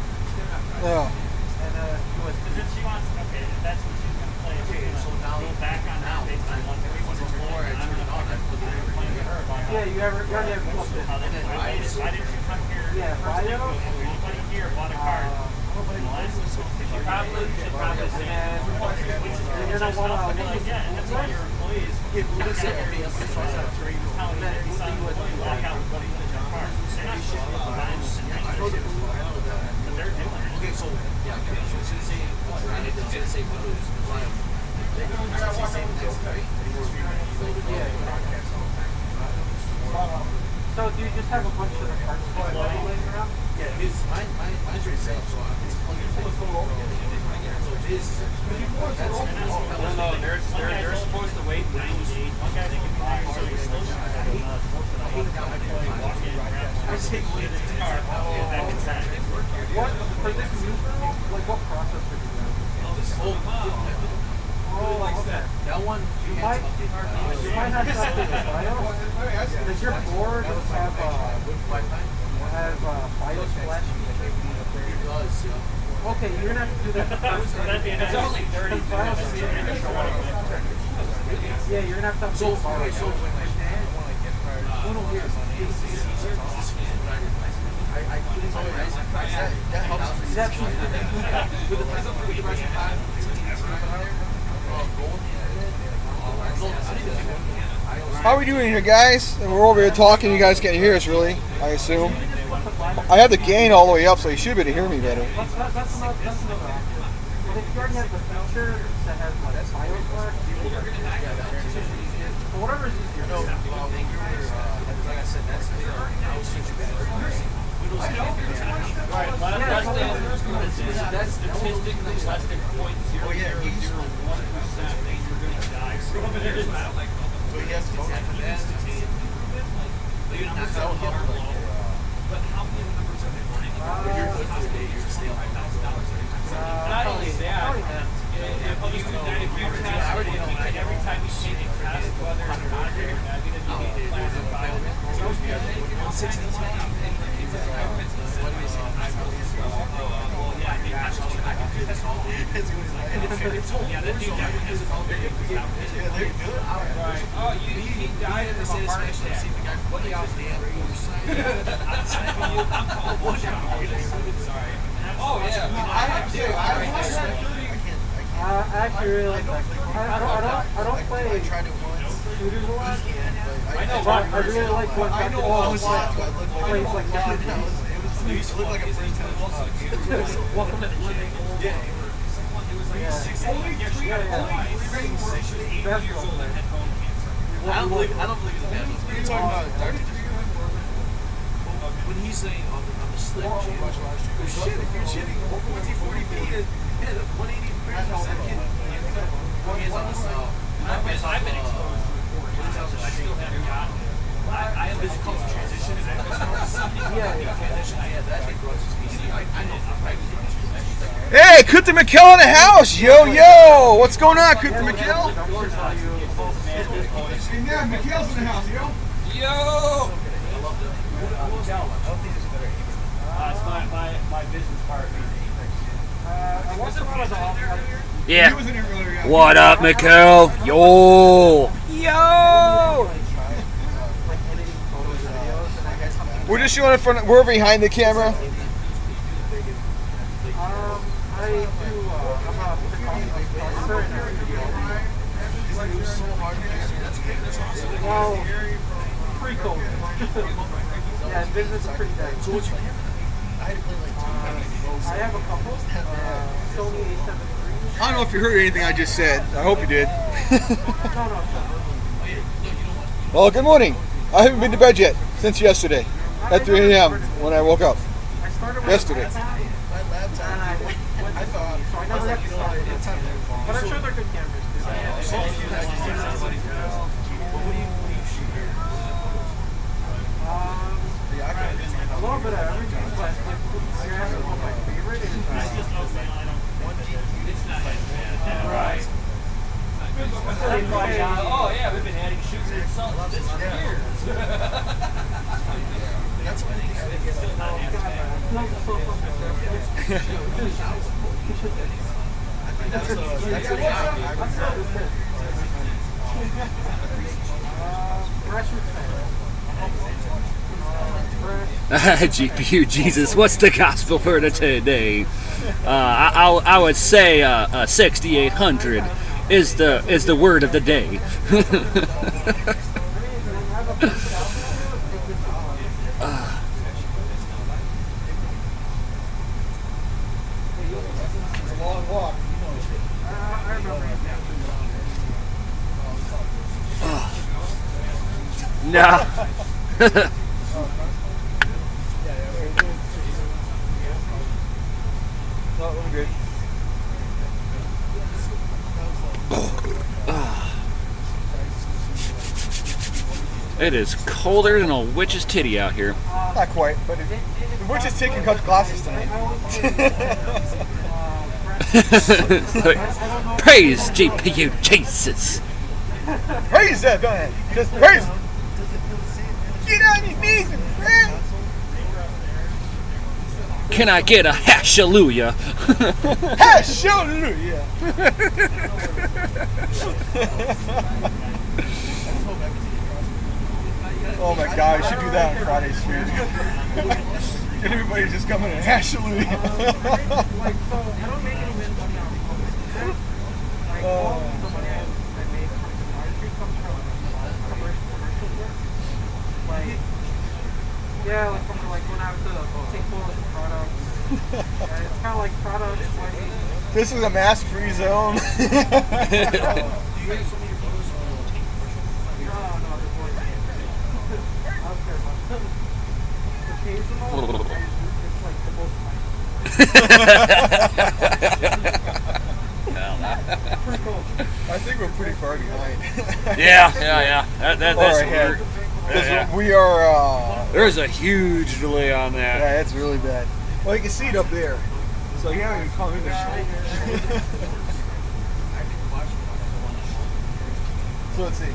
Yeah. And USB. She wants, okay, if that's what she's going to play, she's going to go back on that based on what there was before. And I'm going to complain to her about Yeah, you already have plugged in. how they did. Why didn't you come here? Yeah, Fido. Anybody here bought a card? She probably say, And you're gonna want to again, that's why you're employees. Let's say everybody else is telling that he would walk out with money in the car. They're not shipping the values and things, but they're doing it. Okay, so yeah, okay, so it's gonna say Windows file. So do you just have a bunch of the parts laying around? Yeah, mine's already set up, so it's plugged in. So it is. No, they're supposed to wait 90 days. One guy they can buy. So he's still I take away the car. That gets that. What for this new girl? Like what process did you do? Oh, like that. That one, You might have to update the BIOS. Does your board have BIOS flash? it does, yeah. Okay, you're gonna have to do that first. It's only 30 BIOS minutes. Yeah, you're gonna have to update So, the okay, BIOS. so when my dad, it's easier because the scan, but I put in my Ryzen 5. That helps. Is that true? With the Ryzen 5, it's easier. How are we doing here, guys? We're over here talking. You guys can't hear us, really, I assume. I have the gain all the way up, so you should be able to hear me better. That's another option. But if you already have the feature that has like BIOS flash, so whatever is easier. No, like I said, that's the I was switching back. That's statistically less than 0.0001% that you're going to die. So he has to tap that. But how many numbers are they running? Not only that, if you test every time you see a test, whether it's positive or negative, you get classified. Oh, you died in the same heart attack. What do y'all Oh, yeah. I have too. I actually really like that. I don't play shooters a lot. I know, But I really like when basketball plays like that. It used to look like a first time. Welcome to the living. Yeah. I don't believe it's bad. You're talking about Dr. When he's saying on the slip, oh shit, if you're shitting 40 feet at 180 frames per second, he is on the I've been exposed before. I still haven't gotten it. I have this called transition. That thing runs his PC. I know. Hey, Kunta McKell in the house! Yo, yo! What's going on, Kunta McKell? Yeah, McKell's in the house, yo! Yo! It's my business partner. Yeah. He was in here earlier, yeah. What up, McKell? Yo! Yo! We're just showing in front. We're behind the camera. I do. I'm a photographer and a videographer. Well, pre-COVID. Yeah, business is pretty dead. I have a couple. Sony A7 III. I don't know if you heard anything I just said. I hope you did. No. Well, good morning. I haven't been to bed yet since yesterday at 3 a.m. when I woke up. I started with Yesterday. and I never got to start it. But I'm sure they're good cameras. A little bit of everything, but if you're asking what my favorite is, Right. Oh, yeah, we've been adding sugar and salt to this for years. GPU Jesus, what's the gospel for today? I would say 6800 is the word of the day. It's a long walk. Nah. No, I'm good. It is colder than a witch's titty out here. Not quite, but the witch is taking cut glasses tonight. Praise GPU Jesus. Praise that, go ahead. Just praise. Get on your knees and pray. Can I get a hallelujah? Hallelujah. Oh my God, we should do that on Friday stream. Get everybody just coming in. Hallelujah. Yeah, like from like going out to take photos of products. Yeah, it's kind of like products. Like, This is a mask-free zone. I think we're pretty far behind. Yeah. That's Or ahead. Because we are. There's a huge delay on that. Yeah, it's really bad. Well, you can see it up there. So you haven't even come in the show. So let's see.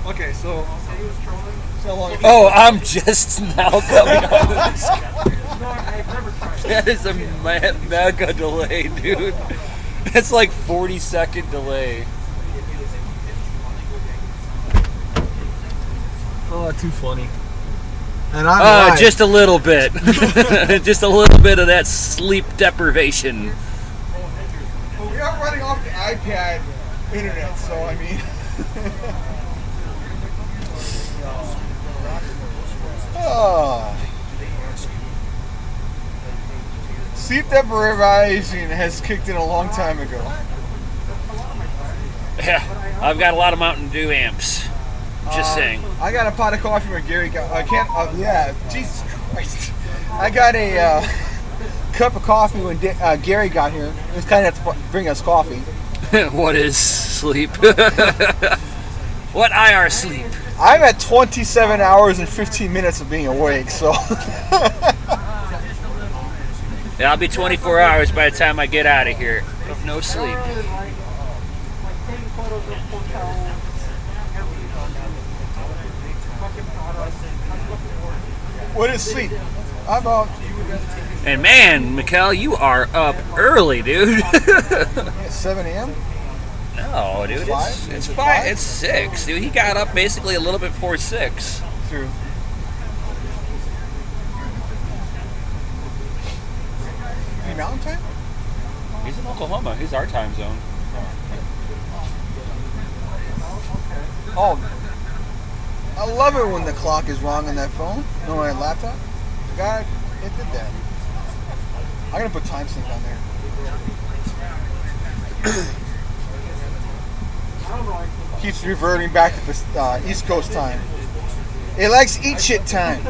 Okay, so long. Oh, I'm just now coming on this. That is a mega delay, dude. It's like 40-second delay. Oh, too funny. And I'm live. Just a little bit. Just a little bit of that sleep deprivation. Well, we are running off the iPad internet, so I mean. Oh. Sleep deprivation has kicked in a long time ago. Yeah, I've got a lot of Mountain Dew amps. Just saying. I got a pot of coffee when Gary got. I can't. Yeah, Jesus Christ. I got a cup of coffee when Gary got here. He was kind of to bring us coffee. What is sleep? What IR sleep? I'm at 27 hours and 15 minutes of being awake, so. Yeah, I'll be 24 hours by the time I get out of here. Of no sleep. What is sleep? I'm up. And man, Mikkel, you are up early, dude. 7 a.m.? No, dude, it's 5. It's 6, dude. He got up basically a little bit before 6. True. Any mountain time? He's in Oklahoma. He's our time zone. Oh, I love it when the clock is wrong on that phone. No, on that laptop. God, it did that. I'm gonna put time sync on there. Keeps reverting back to the East Coast time. It likes eat shit time.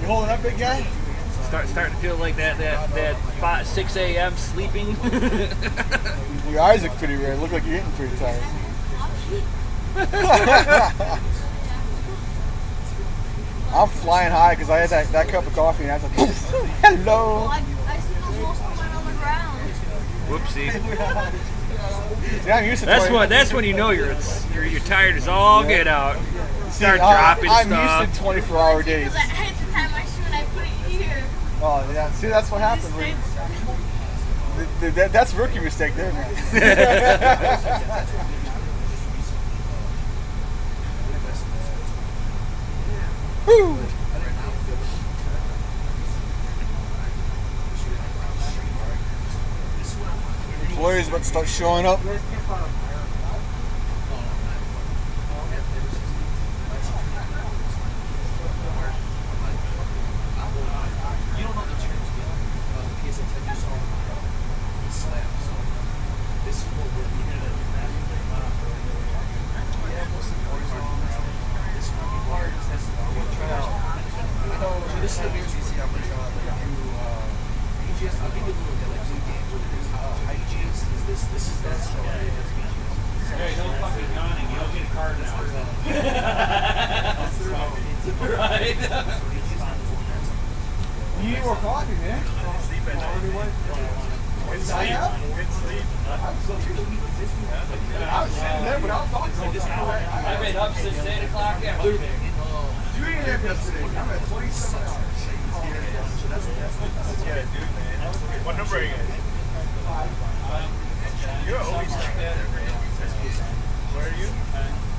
You holding up, big guy? Starting to feel like that 6 a.m. sleeping. Your eyes look pretty red. Look like you're getting pretty tired. I'm flying high because I had that cup of coffee and I was like, hello. I spilled most of mine on the ground. Whoopsie. See, I'm used to That's when you know you're tired as all get out. Start dropping I'm stuff. used to 24-hour days. Because I had to tie my shoe and I put it here. Oh, yeah. See, that's what happens. That's rookie mistake there, man. Woo! Employees about to start showing up. You don't know the terms yet. In case I tell you so, these slabs. So this is what we're looking at. Yeah, most of the boys are on this. This is what we are. This is the big DCA Adventure Mining. AGS, I'll give you a little bit like blue games where there's IGS. This is that stuff. Hey, no fucking yawning. You don't get a card now. Right. You need more coffee, man. Good sleep. I was sitting there, but I was talking to this guy. I've been up since 8 o'clock. Yeah. 2 a.m. yesterday. I'm at 27 hours. Yeah, dude, man. What number are you at? You're always like that, man. Where are you?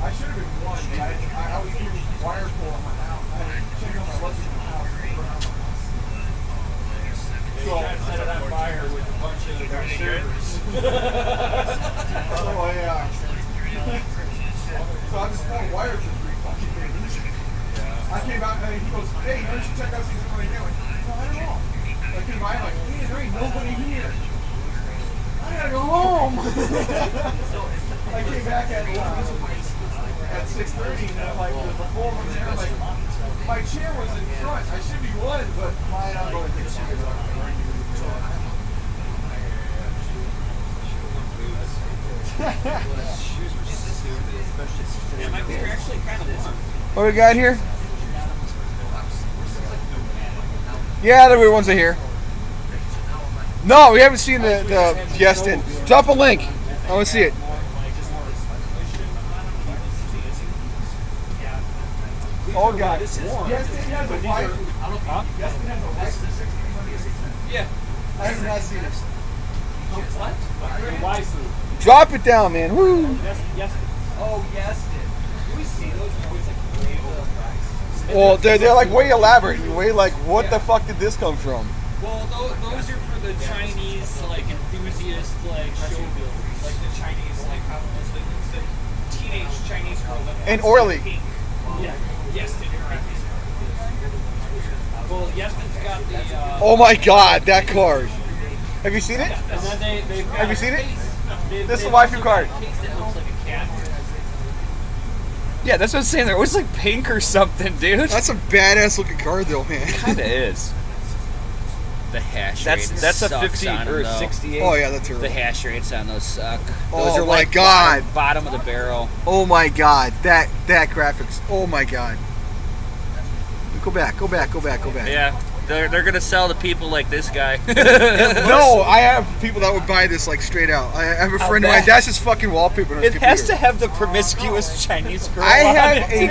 I should have been one. I was doing wire pull on my house. I had to check on my luggage in my house. You try to set it on fire with a bunch of their servers. So I just pulled wires for 3 fucking days. I came out and he goes, hey, why don't you check out see what's going on? I went, no, I don't know. I came by like, hey, there ain't nobody here. I gotta go home. I came back at 6:30 and I'm like, the foreman there, I'm like, my chair was in front. I should be one, but mine, I'm going to take Yeah, my feet are actually kind of warm. What do we got here? Yeah, the weird ones are here. No, we haven't seen the guest in. Drop a link. I want to see it. Oh God! Yes, it has a wife. Yes, it has a wife. Yeah. I have not seen it. What? Drop it down, man. Woo! Oh, yes, dude. We see those always like way overpriced. Well, they're like way elaborate. Way like, what the fuck did this come from? Well, those are for the Chinese, like, enthusiast, like, show builders. Like, the Chinese, like, how the teenage Chinese girl. That And wants oily. pink. Yeah. Yeston, right. Well, Yeston's got the, Oh my God, that card. Have you seen it? and then they've got Have you seen a it? case. This is the waifu card. A case that looks like a cat. Yeah, that's what I'm saying. They're always like pink or something, dude. That's a badass looking card, though, man. Kinda is. The hash That's rate a sucks 50 on 'em, or though. 68. Oh yeah, that's The terrible. hash rates on those suck. Oh Those are my like God. bottom of the barrel. Oh my God, that graphics. Oh my God. Go back. Yeah, they're gonna sell to people like this guy. No, I have people that would buy this like straight out. I have a friend of mine. That's his fucking wallpaper on his It has computer. to have the promiscuous Chinese girl. I on have it,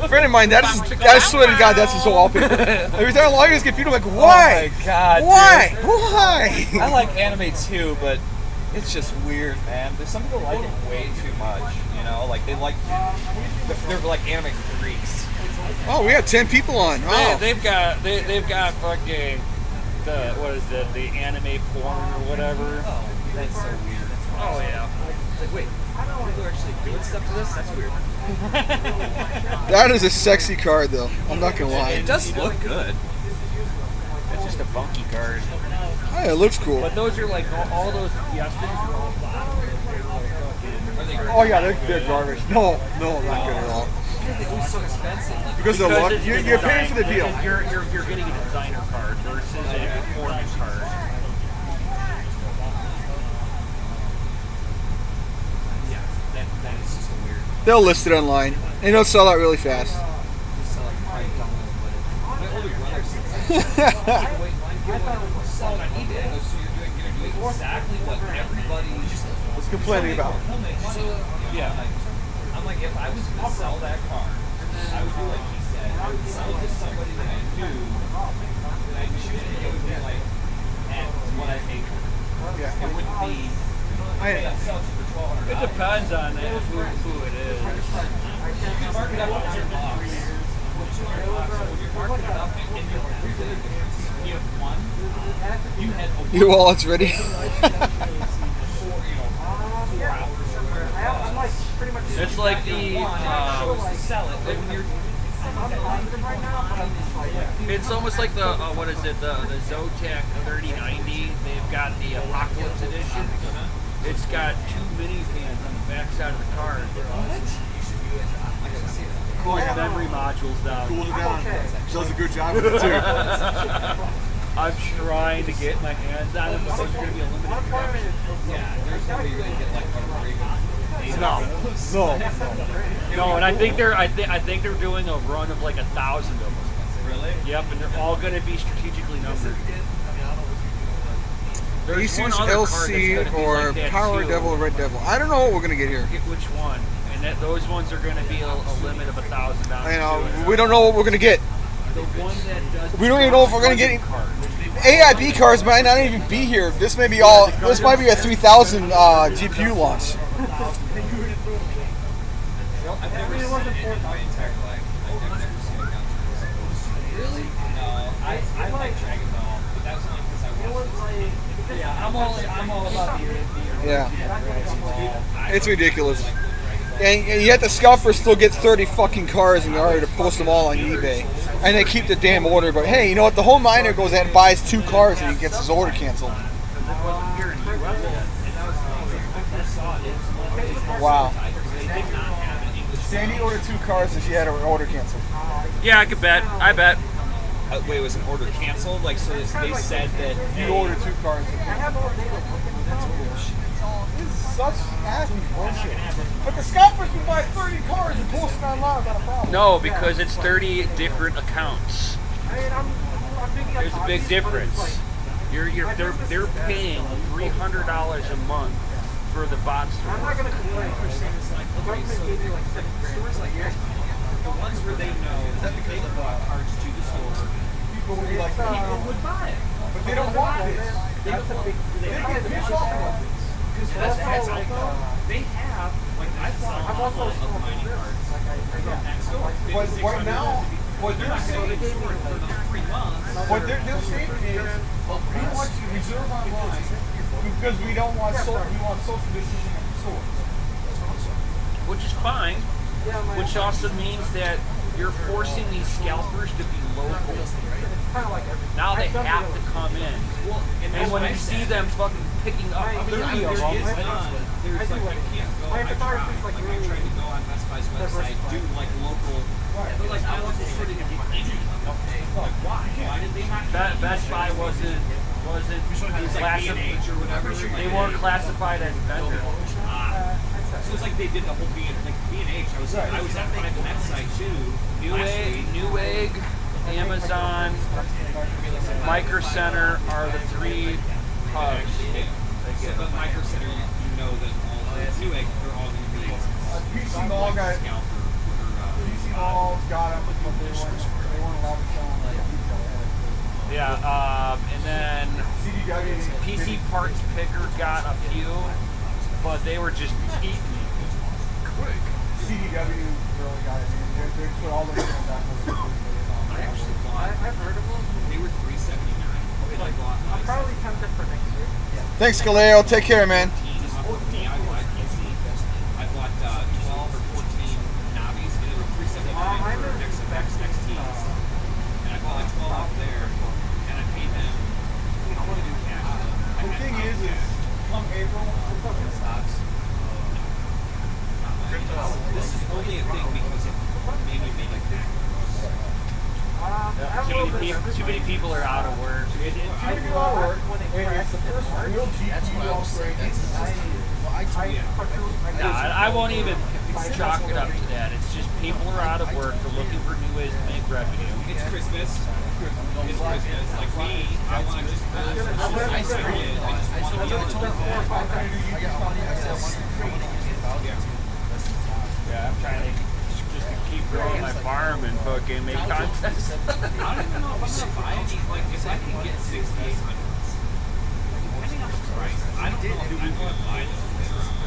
a friend of mine. That is. I swear to God, that's his wallpaper. Every time I log in his computer, I'm like, why? Oh my God, Why? dude. Why? I like anime too, but it's just weird, man. There's some people like it way too much. You know, like they're like anime freaks. Oh, we have 10 people on. Oh. They've got fucking the anime porn or whatever. That's so weird. Oh yeah. Like, wait, people are actually doing stuff to this? That's weird. That is a sexy card, though. I'm not gonna lie. It does look good. It's just a funky card. Oh, it looks cool. But those are like all those Yestons are all Oh yeah, they're garbage. No, not good at all. It was so expensive. Because of the look, it's you're paying for the deal. You're getting a designer card versus a performance card. Yeah, that is just a weird. They'll list it online, and they'll sell out really fast. Just like probably my older brother said, wait, mine sell it on eBay. I go, so you're doing exactly what everybody Was complaining about. Yeah. I'm like, if I was going to sell that car, I would do like he said. I would sell it to somebody that I knew, and I'd shoot it, it would be like at what I paid for it. Yeah. It wouldn't be, hey, I'll sell it to you for $1,200. It depends on who it is. You can mark it up at $100. $200. Your wallet's ready. It's like the it's almost like the what is it, the Zotac 3090. They've got the Apocalypse edition. It's got 2 minifans on the back side of the car. Cools memory modules down. Cools it down. Does a good job with it too. I'm trying to get my hands on it, but there's going to be a limited production. Yeah, there's no way you're gonna get like No, and I think they're doing a run of like 1,000 of them. Really? Yep, and they're all going to be strategically numbered. There's one Asus other card that's LC gonna be or like that Power too. Devil, Red Devil. I don't know what we're gonna get here. I forget which one, and those ones are going to be a limit of $1,000. You know, we don't know what we're gonna get. The one that does. We don't even know if we're gonna get AIB cards. Might not even be here. This may be all. This might be a 3,000 GPU launch. I've never seen it in my entire life. I've never seen it come through. Really? No, I like Dragon Ball, but that's only because I watched it. Yeah, I'm all about the Yeah, Dragon Ball. it's ridiculous. And yet the scalpers still get 30 fucking cars in order to post them all on eBay. And they keep the damn order, but hey, you know what? The whole miner goes out and buys 2 cars and he gets his order canceled. Wow. Sandy ordered 2 cars and she had her order canceled. Yeah, I could bet. I bet. Wait, was an order canceled? Like, so they said that You ordered 2 cars. That's bullshit. This is such nasty bullshit. But the scalpers can buy 30 cars and post it online without a problem. No, because it's 30 different accounts. There's a big difference. They're paying $300 a month for the bots to work. Okay, so stores like yours, the ones where they know that they would brought cards to the store, People would be like, people would buy it. but they don't want this. They get pissed off about this. Because they have, like, I bought a couple of mining cards from that store. But right now, what they're saying is, for another 3 months. what they're saying is, we want you to reserve online because we want social distancing at the stores. Which is fine. Which also means that you're forcing these scalpers to be local. Now they have to come in. And when you see them fucking picking up 30 of them, There's like, you can't go, I tried to go on Best Buy's website, do like local, they're like, I want this sort of get any. Like, why? Why did they not? Best Buy wasn't B&H or whatever. They weren't classified as vendor. So it's like they did the whole B&H. I was at that site too. Newegg, Amazon, Micro Center are the 3 hubs. So the Micro Center, you know that all the Newegg, they're all going to be PC Mall got scalper. PC Mall got them, but they weren't allowed to sell them. Yeah, and then CDW, PC Parts Picker got a few, but they were just eating quick. CDW really got it. They put all the money back. I actually bought. I've heard of them. They were $379. I'm probably tempted for next year. Thanks, Galeo. Take care, man. DIY PC. I bought 12 or 14 Navis, and they were $379 for next teams. And I bought like 12 off there, and I paid them. I want to do cash though. The thing is come April, This is only a thing because of maybe like that. Too many people are out of work. it's the first real GPU upgrade in 9 years. I won't even chalk it up to that. It's just people are out of work. They're looking for new ways to make revenue. It's Christmas. It's Christmas. Like me, I want to just I just want to be able to do that. Yeah, I'm trying to just to keep growing my farm and fucking make content. I don't even know if I'm gonna buy any. Like, if I can get 6,800, depending on the price, I don't know if I'm gonna buy them.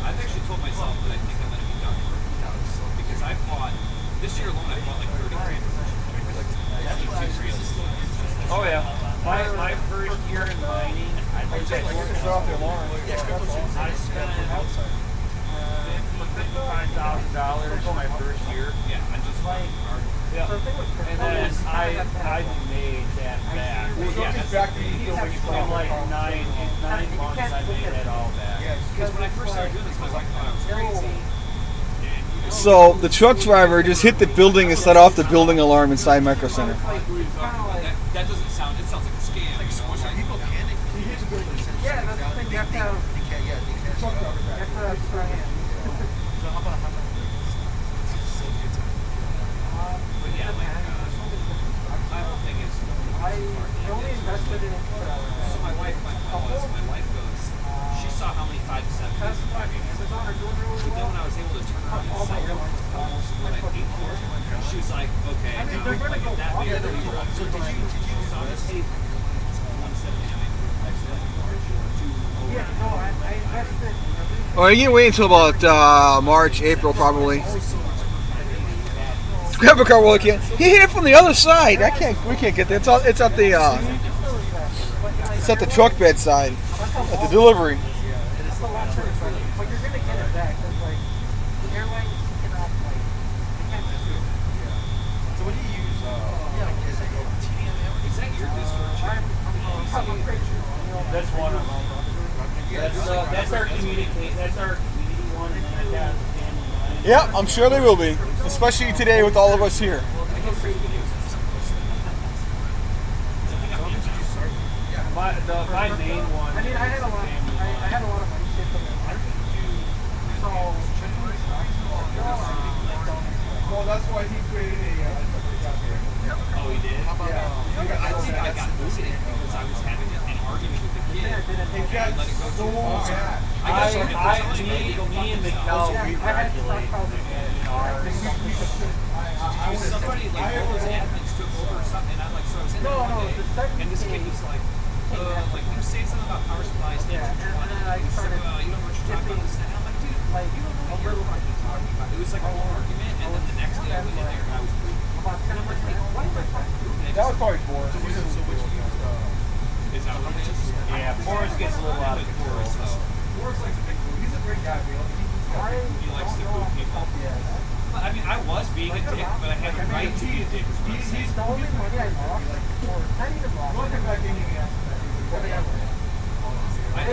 I've actually told myself that I think I'm gonna be done for because I bought this year alone. I bought like 30 grand. Oh yeah, my my first year in mining, I think I spent $55,000 my first year. Yeah, I just like. Yeah. And then I made that back. Well, yeah, that's in like 9 months I made that all back. Because when I first started doing this, my wife thought I was crazy. So the truck driver just hit the building and set off the building alarm inside Micro Center. That doesn't sound. It sounds like a scam. People panic. Yeah, that's the thing. You have to have. My whole thing is. I only invested in. So my wife goes. She saw how many 5 to 7 years of driving. But then when I was able to turn around and sell almost what I paid for, she was like, okay, now, like if that made it really rough. So did you saw this tape? 179. Yeah, no, I invested. Oh, you can wait until about March, April, probably. Grab a car, well, he hit it from the other side. We can't get there. It's at the truck bed side, at the delivery. But you're gonna get it back. Cause like the airlines cannot like they can't just do it. So what do you use? Is it TDM? Is that your district? I'm pretty sure. That's one of them. That's our community. That's our community one, and then I got the family line. Yeah, I'm sure they will be, especially today with all of us here. My main one. I mean, I had a lot. I had a lot of money shit from it. So. Well, that's why he created a. Oh, he did? I think I got booted because I was having an argument with the kid. It got Let it go so too far. bad. Me and Mikkel congratulate Somebody like all those admins took over or something, and I'm like, so I was in there one day, and this kid was like, you were saying something about power supplies, and then you said, you know what you're talking about this, and I'm like, dude, you don't know what you're fucking talking about. It was like a whole argument, and then the next day I went in there and I was and I'm like, why am I fucking doing that? That was probably Boris. So what you used? Is that what it is? Yeah, Forrest gets a little out of control. Boris likes big food. He's a great guy, Bill. He likes to food people. But I mean, I was being a dick, but I had the right to be a dick. Is what I'm saying. The only money I lost, not even lost.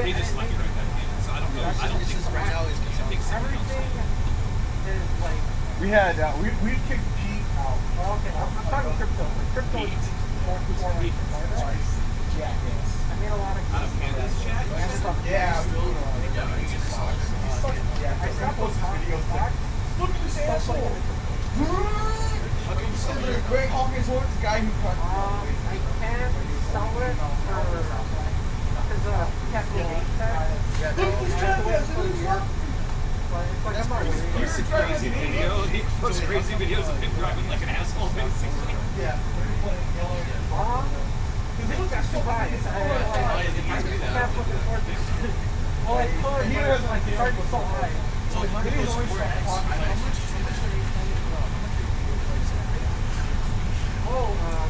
They just like it right back in. So I don't know. I don't think right now is going to take something else. Everything is like. We had we've kicked Pete out. Well, okay, I'm talking crypto. Like, crypto is more like jackass. I made a lot of. Out of Panda's chat? Yeah. I stopped posting videos back. Look at this asshole. Greg Hawkins was the guy who cut. I can't sell it for because capital gains tax. Look at this jackass. But it's like I'm not worried. Here's a crazy video. He posts crazy videos of him driving like an asshole, basically. Yeah. Because it was just so high. I can't put the forth. Well, I could, he was like, the card was so high. So the video was always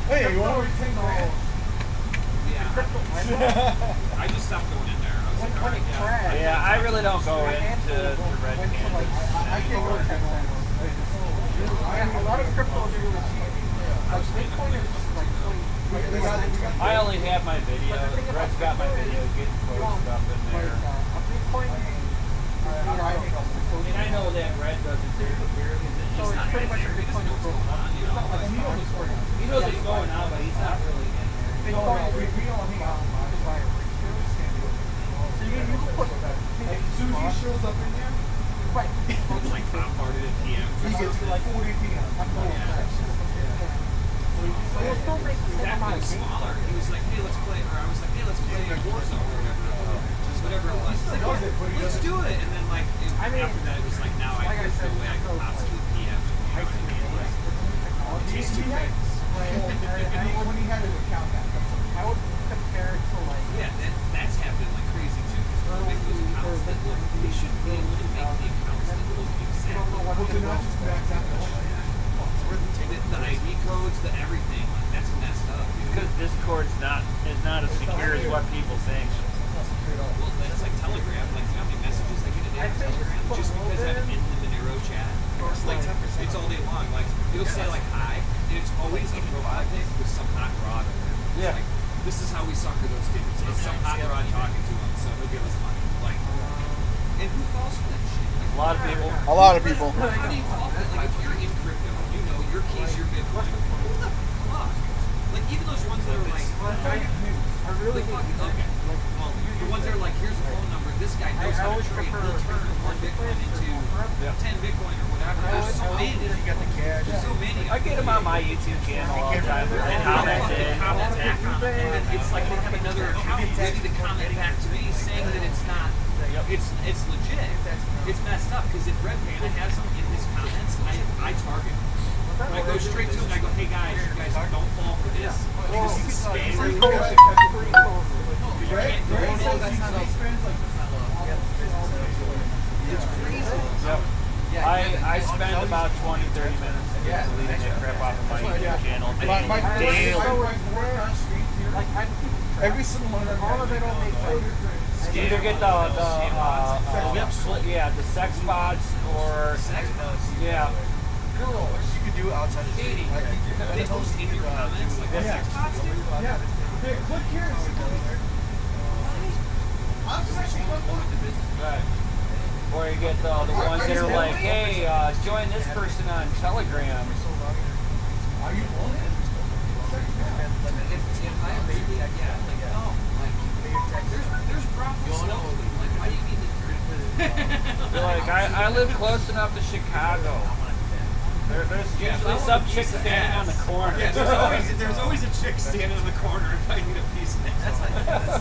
hey, you want to retain grand? Yeah. I just stopped going in there. I was like, all right, yeah. Yeah, I really don't go into the red canvas. I can't go to that. A lot of crypto is really cheap. Like Bitcoin is like 20. I only have my video. Red's got my video getting posted up in there. Bitcoin. I mean, I know that Red doesn't do it here. So it's pretty much a Bitcoin equivalent. It's not like He knows it's going on, but he's not really in there. Bitcoin, we don't hang out. So you can put Susie shows up in there. right. It's like top parted at PM. He gets like 40 PM. We'll still make the same amount of gains. Smaller. He was like, hey, let's play, or I was like, hey, let's play Warzone or whatever it was. He's like, let's do it. And then like, after that, it was like, now there's no way I can possibly PM. He's too fast. When he had his account back. I would compare it to like. Yeah, that's happened like crazy too. Because make those accounts that look, they should be able to make the accounts that look exactly. Well, they're not just back that much. The ID codes, the everything. Like that's messed up. Because Discord's not as secure as what people think. Well, it's like Telegram. Like, you know how many messages I get a day on Telegram? Just because I'm in the Monero chat. It's like 10%. It's all day long. Like, it'll say, like, hi, and it's always a profile pic with some hot broad. Yeah. Like, this is how we sucker those dudes. It's some hot broad talking to them, so he'll give us money. Like, and who falls for that shit? Like, A lot of people. A lot of people. how do you fall for that? Like, if you're in crypto, you know your keys, your Bitcoin. Who the fuck? Like, even those ones that are like, I really fucking okay. Well, the ones that are like, here's a phone number. This guy knows how to trade. He'll turn 1 Bitcoin into 10 Bitcoin or whatever. There's so many. There's so many. I get them on my YouTube channel all the time. And comment in. And it's like they have another account ready to comment back to me saying that it's not. It's legit. It's messed up because if Red Panda has them in his comments, I target. I go straight to him and I go, hey guys, you guys don't fall for this. This is spam. It's crazy. Yep. I spend about 20-30 minutes deleting that crap off of my YouTube channel daily. Every single one of them, all of it don't make sense. Either get the sex bots or yeah. You could do outside of Katie, they post in your comments like the sex bots do. Yeah. Here, click here and see Right. Or you get the ones that are like, hey, join this person on Telegram. Are you on it? If I am maybe, yeah, like, no, like, there's problems locally. Like, why do you need to? They're like, I live close enough to Chicago. There's usually some chick standing on the corner. Yeah, there's always a chick standing in the corner if I need a piece of it. That's like that's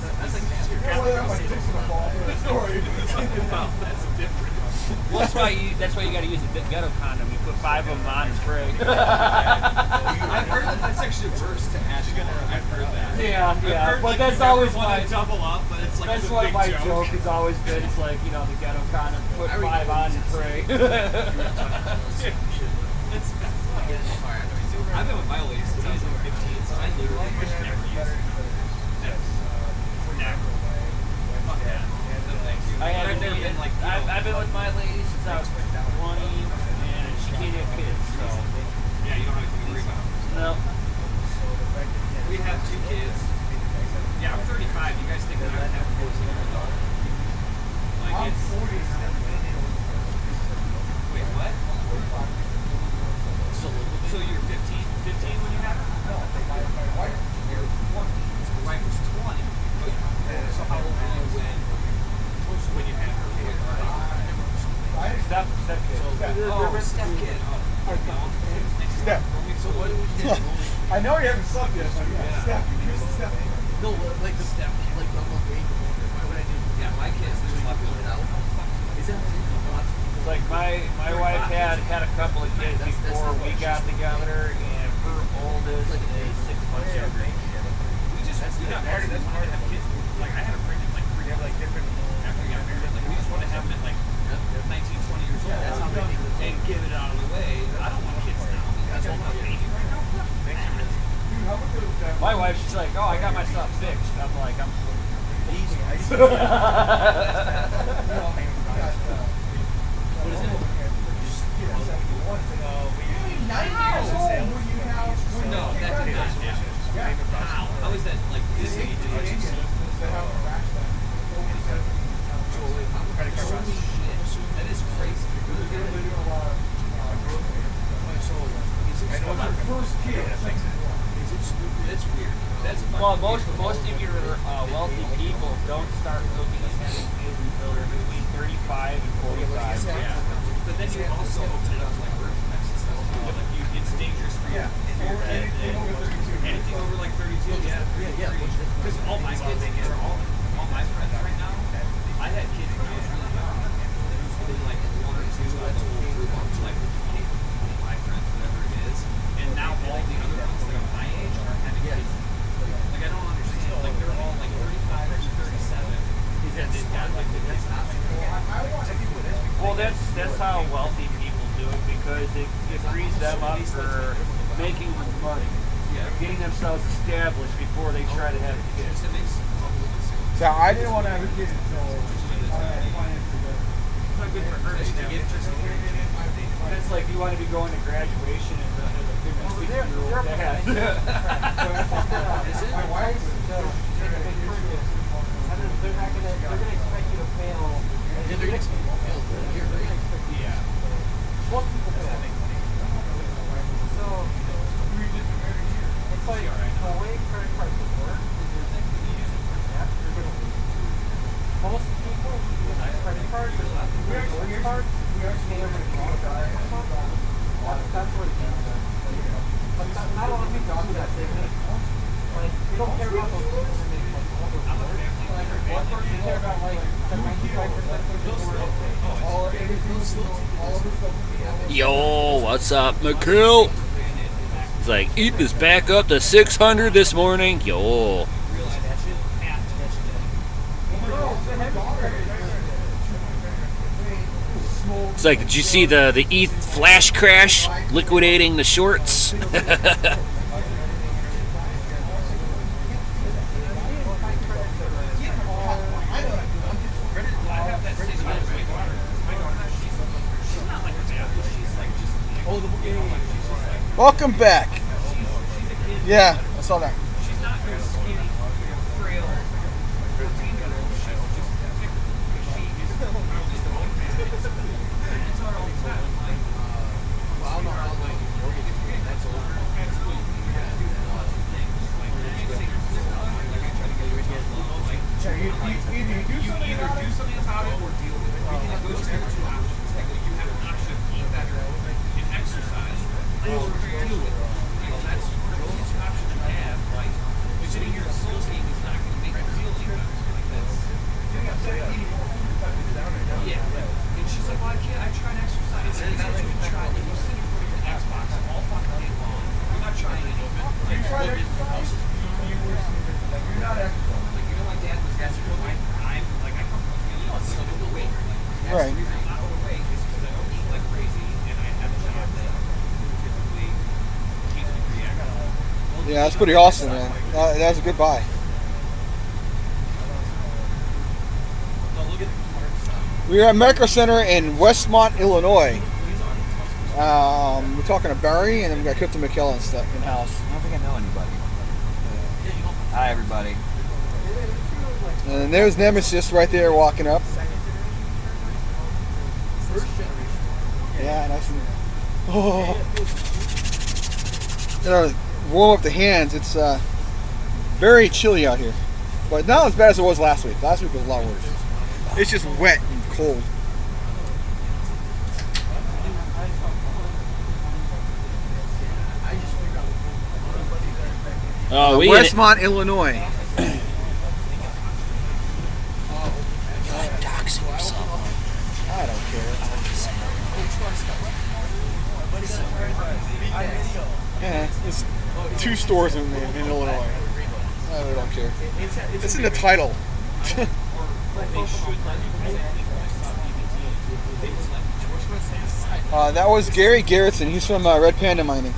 different. Well, that's why you got to use a ghetto condom. You put 5 of them on and spray. I've heard that that's actually worse to add. I've heard that. Yeah. But Like, that's you never always want my to double up, but it's like that's the what big my joke. joke has always been. It's like, you know, the ghetto condom. Put 5 on and spray. I've been with my lady since I was like 15, so I literally never used it. Never. Fuck that. No thank you. I've been like, I've been with my lady since I was 20, and she can't have kids, so yeah, you don't have anything to worry about. no. We have 2 kids. Yeah, I'm 35. You guys think that I would have a 14-year-old daughter? Like, I'm it's... 40. Wait, what? So you're 15 when you have her? No, my wife. You're 20. So your wife was 20. So how old were you when you had her? Step kid. Step kid. Step. So what do we do? I know you haven't slept yet, but yeah, step. Here's the step. No, like the step. Like the one way. Why would I do? Yeah, my kids, they're slept it out. Is that Like my wife had a couple of kids before we got together, and her oldest is 6 months younger. We got married. We just wanted to have kids. Like I had a pregnant like 3 years, like different after we got married. Like we just wanted to have them at like 19, 20 years old. That's how many and get it out of the way. I don't want kids now. That's all my baby right now. My wife, she's like, oh, I got myself fixed. I'm like, I'm pleased. No, that did not happen. How is that like this age? Holy shit. That is crazy. First kid. That's weird. That's Well, most of your wealthy people don't start looking at having kids until they're between 35 and 45. Yeah. But then you also open it up to like birth defects and stuff too. Like it's dangerous for you. Anything over like 32. Yeah. Because all my kids are all my friends right now. I had kids when I was really young. They like 1 or 2. I told group up to like 20, 25 friends, whatever it is. And now all the other ones that are my age are having kids. Like I don't understand. Like they're all like 35 or 37. That's got like that's not. Well, that's how wealthy people do it, because it frees them up for making money. Yeah. getting themselves established before they try to have kids. So I didn't want to have a kid until It's not good for her to have it's like you want to be going to graduation as a 50-year-old dad. My wife, they're gonna expect you to fail. They're gonna expect you to fail. Yeah. Most people fail. So it's like the way credit cards work is if you use it for debt, you're gonna lose. Most people use credit cards or rewards cards. That's what it is. But not a lot of people do that. Like, they don't care about those things that make like all the rewards. They care about like the 95% Yo, what's up, McKill? He's like, ETH is back up to 600 this morning. Yo. It's like, did you see the ETH flash crash liquidating the shorts? Welcome back. Yeah, I saw that. She's not your skinny, frail 14-year-old. She's just thick because she is probably the one man. It's our own time. Like, well, I don't know how like if you're getting that's older, that's cool. You gotta do that. Lots of things. Like, I ain't saying you're like I try to get you into a like you either do something about it or deal with it. You can those are your two options. Like, you have an option of eat better and exercise, or deal with it. That's the only option you have. Like, you're sitting here associating is not going to make you feel any better. Like, that's. Yeah. And she's like, well, I can't. I try to exercise. And that's what you try. And you sit in front of your Xbox all fucking day long. You're not trying to even. Like, you're not exercising. Like, you know, my dad was asking me, I'm like, I come from a feeling I'm still overweight. That's Right. the reason I'm not overweight is because I don't eat like crazy and I have a job that typically keeps me pretty active. Yeah, that's pretty awesome, man. That was a good buy. We are at Micro Center in Westmont, Illinois. We're talking to Barry, and then we got Clifton McKellen stuff in house. I don't think I know anybody. Hi, everybody. And there's Nemesis right there walking up. Yeah, nice and warm up the hands. It's very chilly out here, but not as bad as it was last week. Last week was a lot worse. It's just wet and cold. Oh, Westmont, Illinois. I don't care. Yeah, it's 2 stores in Illinois. I really don't care. It's in the title. That was Gary Garrettson. He's from Red Panda Mining.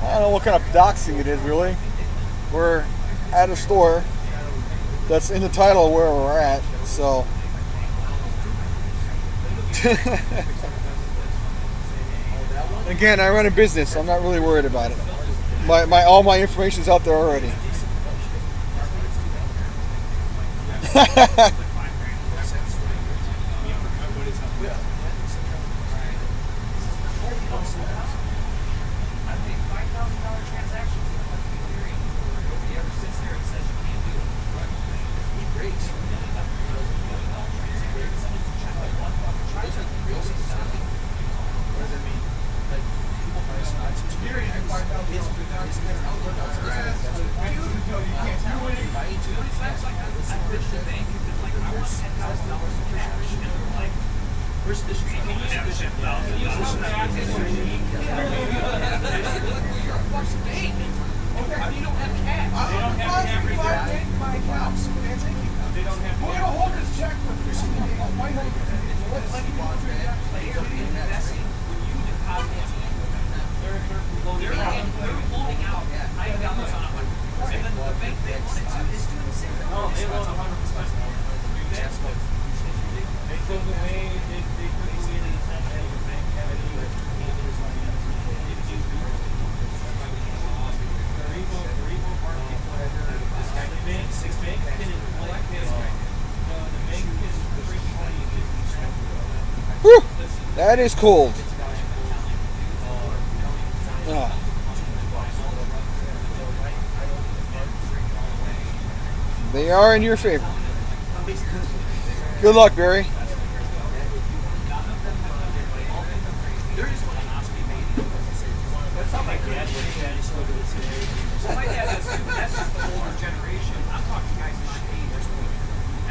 I don't know what kind of doxing it is, really. We're at a store that's in the title of where we're at, so. Again, I run a business, so I'm not really worried about it. All my information's out there already. That is cold. Oh. They are in your favor. Good luck, Barry. That's how my dad was. Well, my dad has too. That's just the older generation. I'm talking guys my age,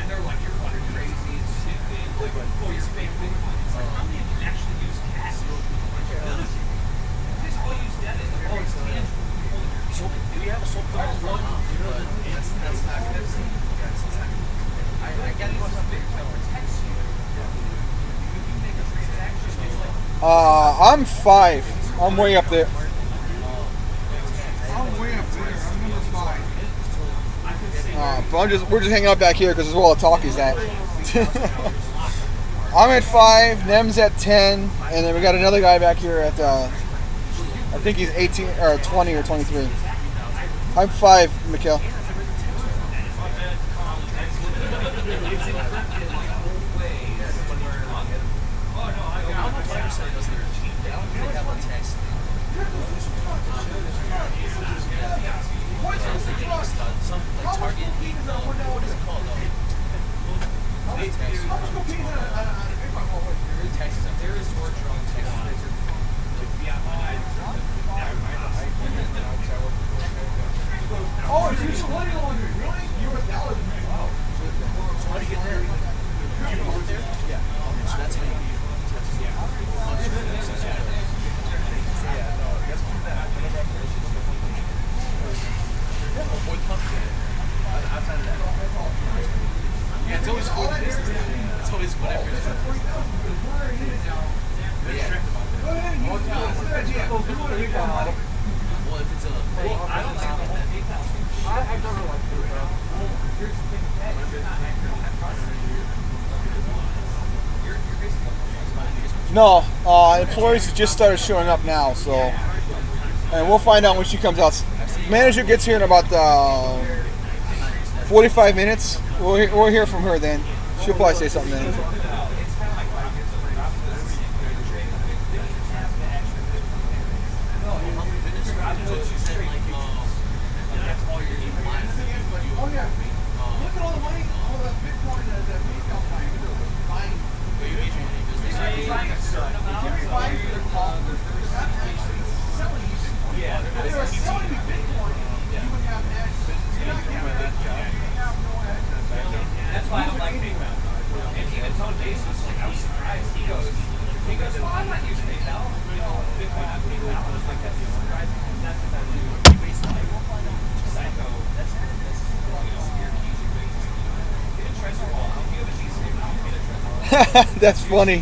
and they're like, "You're fucking crazy." It's like, "Oh, you're fake." It's like, how many of you actually use cash? None of you. You just all use debit. Oh, it's tangible. So, do we have a soul card? That's not good. I get it. What's a big protects you. You make a transaction. It's like. I'm 5. I'm way up there. I'm way up there. I'm number 5. But we're just hanging out back here because this is where all the talk is at. I'm at 5, Nem's at 10, and then we got another guy back here at I think he's 18 or 20 or 23. I'm 5, Mikhail. Oh, it's used money laundering. Really? US dollars. Wow. So how do you get there? You go there? Yeah. Okay, so that's how you Texas. Yeah. Yeah, no, that's too bad. Outside of that. Yeah, it's always for the business. It's always whatever. Well, if it's a... I don't think the whole I've never liked it. No, employees just started showing up now, so, and we'll find out when she comes out. Manager gets here in about 45 minutes. We'll hear from her then. She'll probably say something then. That's why I don't like PayPal. And even told Jason, like, I was surprised. He goes, well, I'm not using PayPal. You know, Bitcoin on PayPal. I was like, that's surprising. That's what I do. Psycho. That's your keys, your Bitcoin. Get a treasure wall. If you have a DCA, get a treasure wall. That's funny.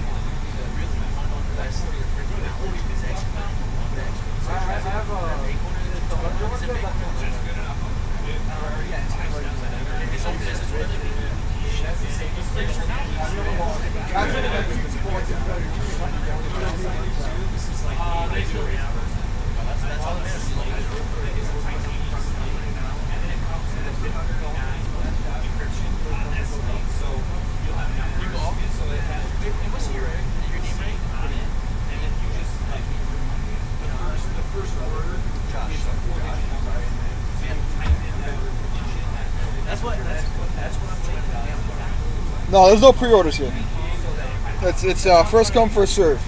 No, there's no pre-orders here. It's first come, first serve.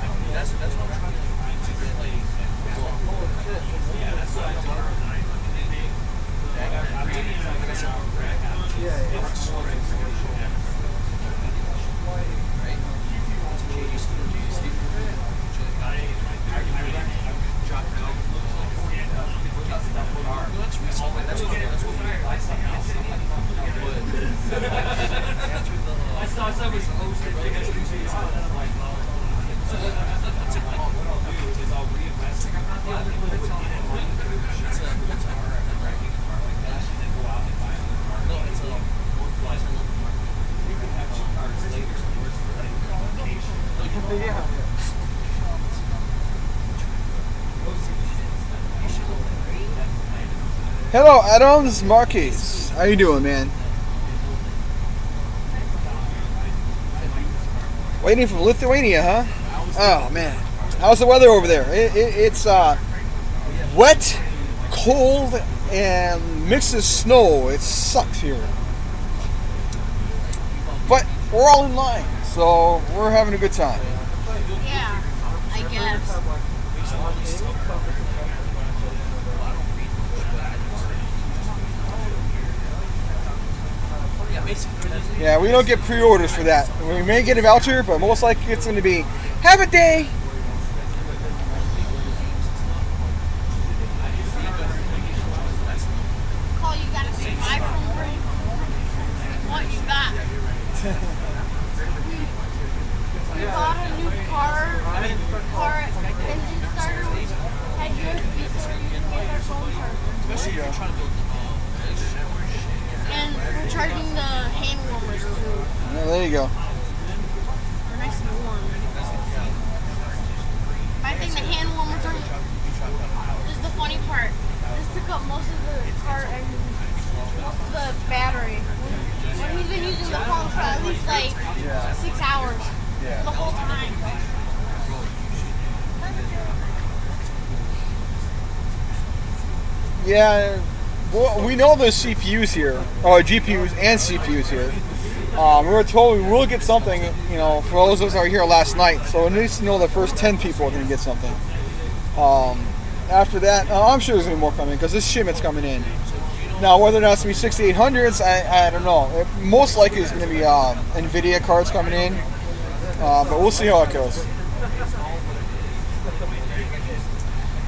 Hello, Adam. This is Marquez. How you doing, man? Waiting from Lithuania, huh? Oh man, how's the weather over there? It's wet, cold, and mixed with snow. It sucks here. But we're all in line, so we're having a good time. Yeah, I guess. Yeah, we don't get pre-orders for that. We may get a voucher, but most likely it's going to be, have a day. Call you gotta survive from what you got. We bought a new car engine starter which had USB so you can get our phone charged. And we're charging the hand warmers too. Yeah, there you go. They're nice and warm. I think the hand warmers are. This is the funny part. This took up most of the car and most of the battery. When he's been using the phone for at least like 6 hours. Yeah. The whole time. Yeah, well, we know there's CPUs here, or GPUs and CPUs here. We were told we will get something, you know, for those of us that were here last night. So at least know the first 10 people are going to get something. After that, I'm sure there's going to be more coming because this shipment's coming in. Now, whether or not it's going to be 6800s, I don't know. Most likely it's going to be NVIDIA cards coming in, but we'll see how it goes.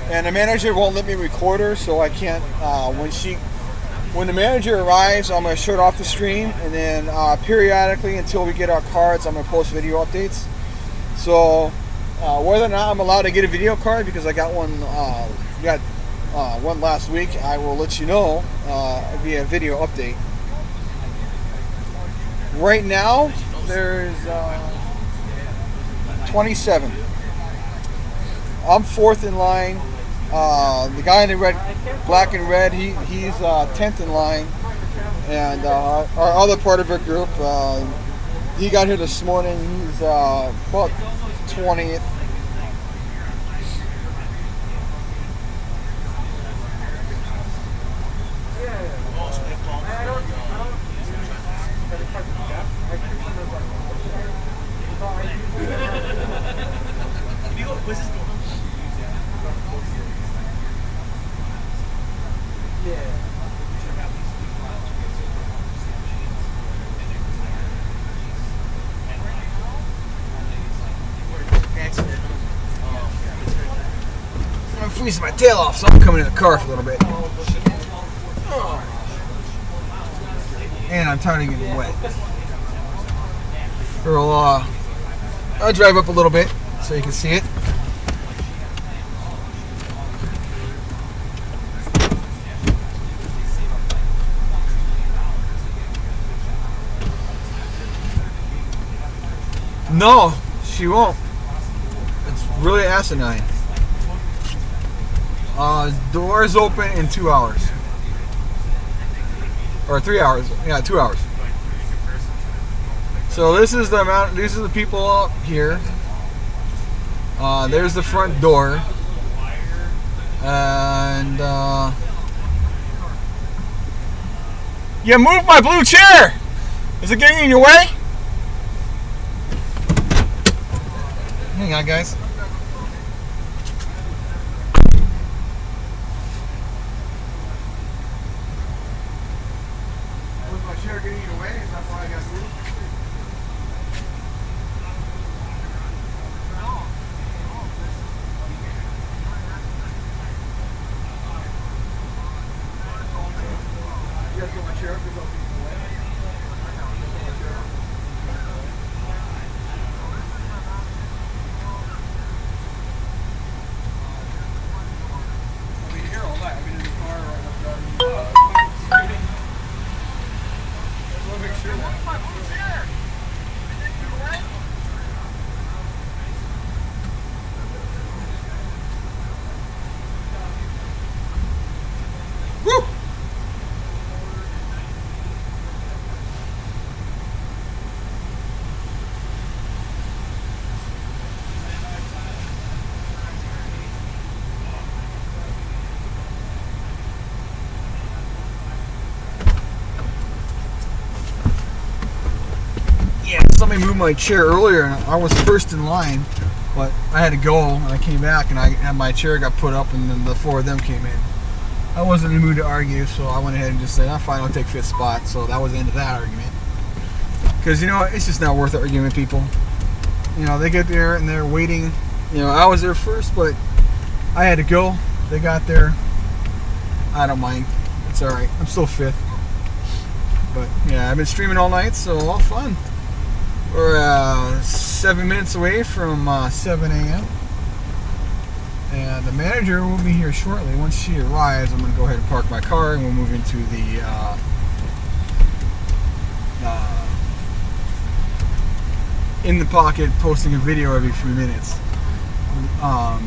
And the manager won't let me record her, so I can't. When the manager arrives, I'm going to shut off the stream, and then periodically until we get our cards, I'm going to post video updates. So whether or not I'm allowed to get a video card, because I got one, one last week, I will let you know via video update. Right now, there's 27. I'm fourth in line. The guy in the black and red, he's 10th in line, and our other part of our group, he got here this morning. He's about 20th. I'm freezing my tail off, so I'm coming in the car for a little bit. And I'm tired of getting wet. I'll drive up a little bit so you can see it. No, she won't. It's really asinine. Doors open in 2 hours. Or 3 hours. Yeah, 2 hours. So this is the amount. These are the people up here. There's the front door. And you moved my blue chair. Is it getting in your way? Hang on, guys. Was my chair getting in your way? Is that why I got moved? You guys got my chair? move my chair earlier, and I was first in line, but I had to go, and I came back, and my chair got put up, and then the four of them came in. I wasn't in the mood to argue, so I went ahead and just said, "I'm fine, I'll take fifth spot." So that was the end of that argument. Because, you know, it's just not worth arguing with people. You know, they get there and they're waiting. You know, I was there first, but I had to go. They got there. I don't mind. It's alright. I'm still fifth. But, yeah, I've been streaming all night, so all fun. We're 7 minutes away from 7 a.m. And the manager will be here shortly. Once she arrives, I'm going to go ahead and park my car, and we'll move into the in the pocket, posting a video every few minutes.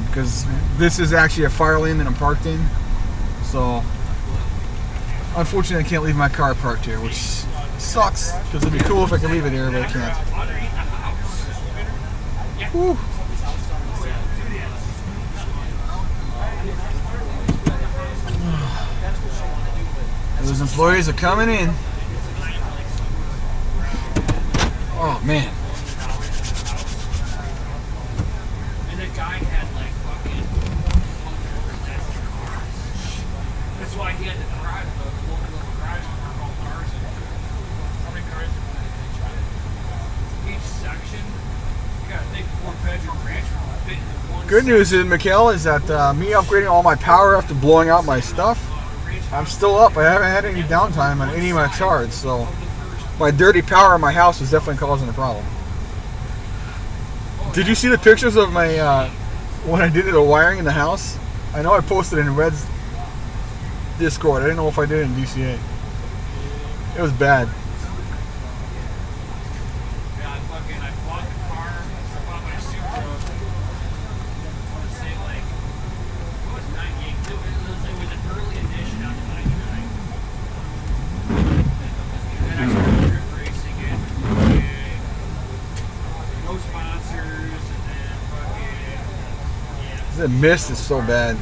Because this is actually a fire lane that I'm parked in. So, unfortunately, I can't leave my car parked here, which sucks, because it'd be cool if I could leave it here, but I can't. Whew. Those employees are coming in. Oh man. And the guy had like fucking cars. That's why he had to drive the little garage and park all cars in. How many cars each section? You got a big 4-bedroom ranch fit into one. Good news is, Mikhail, is that me upgrading all my power after blowing out my stuff, I'm still up. I haven't had any downtime on any of my charts, so my dirty power in my house is definitely causing a problem. Did you see the pictures of my when I did the wiring in the house? I know I posted it in Red's Discord. I didn't know if I did it in DCA. It was bad. I bought the car. I bought my Supra. I want to say like it was 98. It was an early edition on the 99. And I started drift racing it. No sponsors, and then fucking The mist is so bad.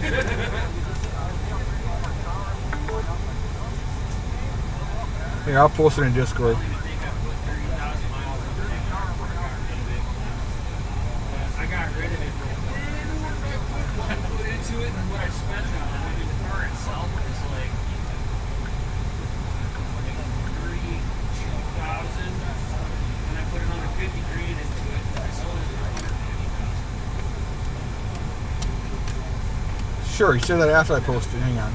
Here, I'll post it in Discord. I got rid of it. I put into it, and what I spent on it, I mean, the car itself was like $32,000, and I put another $50,000 into it. And I sold it for $150,000. Sure, you said that after I posted. Hang on.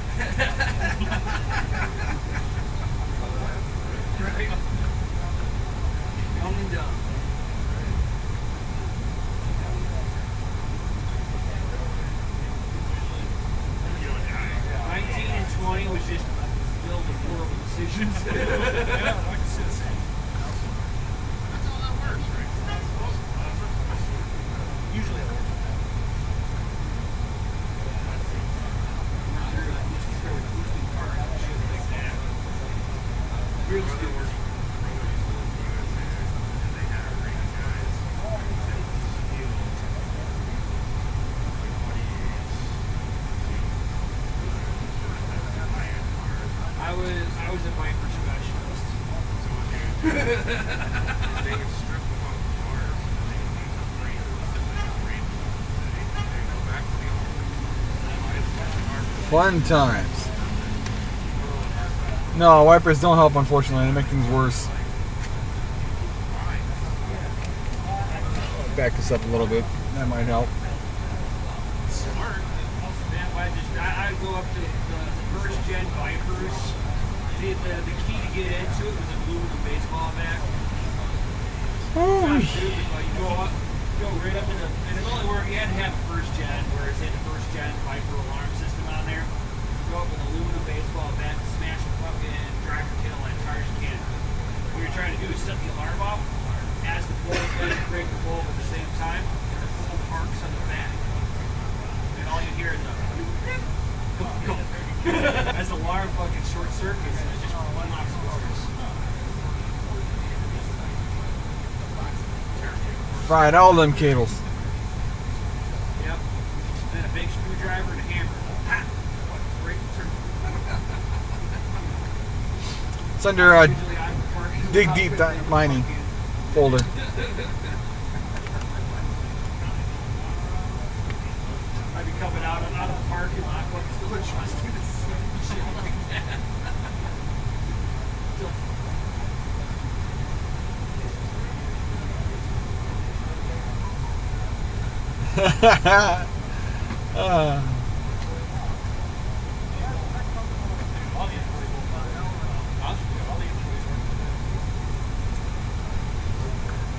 Right? Only dumb. 19 and 20 was just filled with horrible decisions. Yeah, I can see the same. That's all that works, right? Usually it works. Real estate works. I was a Viper specialist. Fun times. No, wipers don't help, unfortunately. They make things worse. Back this up a little bit. That might help. Smart. I go up to the first gen Vipers. The key to get into it was an aluminum baseball bat. Oh. You go up, go right up in the, and it only worked. You had to have a first gen, where it's in the first gen Viper alarm system on there. Go up with an aluminum baseball bat and smash the fucking driver tail light as hard as you can. What you're trying to do is set the alarm off as the bulb does break the bulb at the same time, and the bulb arcs on the back. And all you hear is a as the alarm fucking short circuits, and it just unlocks the doors. Fried all them cables. Yep. Then a big screwdriver and a hammer. Ha! Break the circuit. It's under Dig Deep Mining. folder. Might be coming out of the parking lot, but still trusting to see shit like that.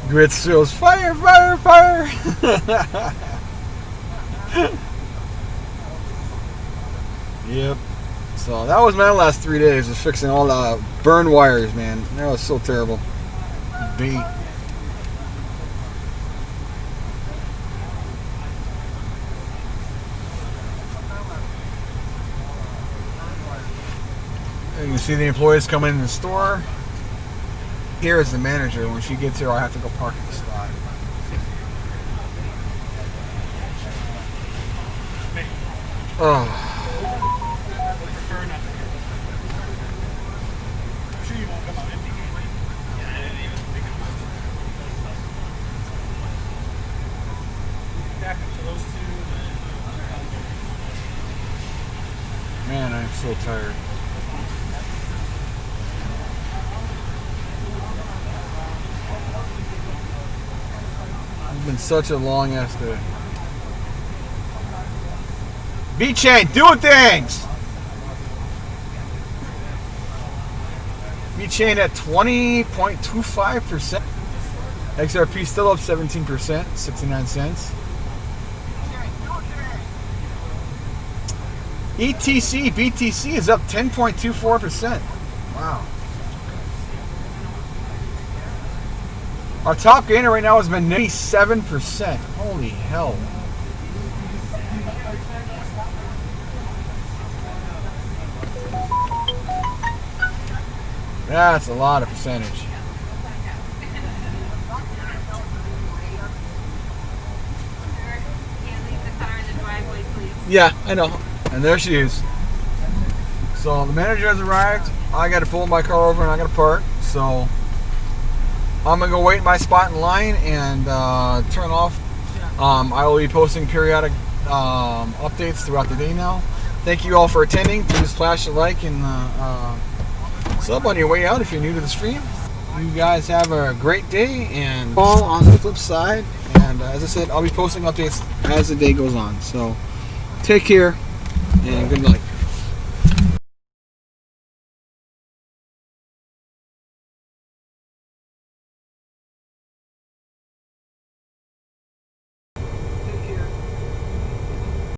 Grits shows fire, fire, fire. Yep. So that was my last 3 days, just fixing all the burn wires, man. That was so terrible. Beat. You can see the employees coming in the store. Here is the manager. When she gets here, I have to go park at the spot. Oh. I'm sure you won't come out empty. Yeah, I didn't even think about it. Back up to those two. Man, I'm so tired. It's been such a long ass day. V-Chain, doing things! V-Chain at 20.25%. XRP still up 17%, 69 cents. ETC, BTC is up 10.24%. Wow. Our top gainer right now has been 97%. Holy hell. That's a lot of percentage. Yeah, I know. And there she is. So the manager has arrived. I got to pull my car over and I got to park. So I'm going to go wait in my spot in line and turn off. I will be posting periodic updates throughout the day now. Thank you all for attending. Please flash a like and sub on your way out if you're new to the stream. You guys have a great day and all on the flip side. And as I said, I'll be posting updates as the day goes on. So take care and good night.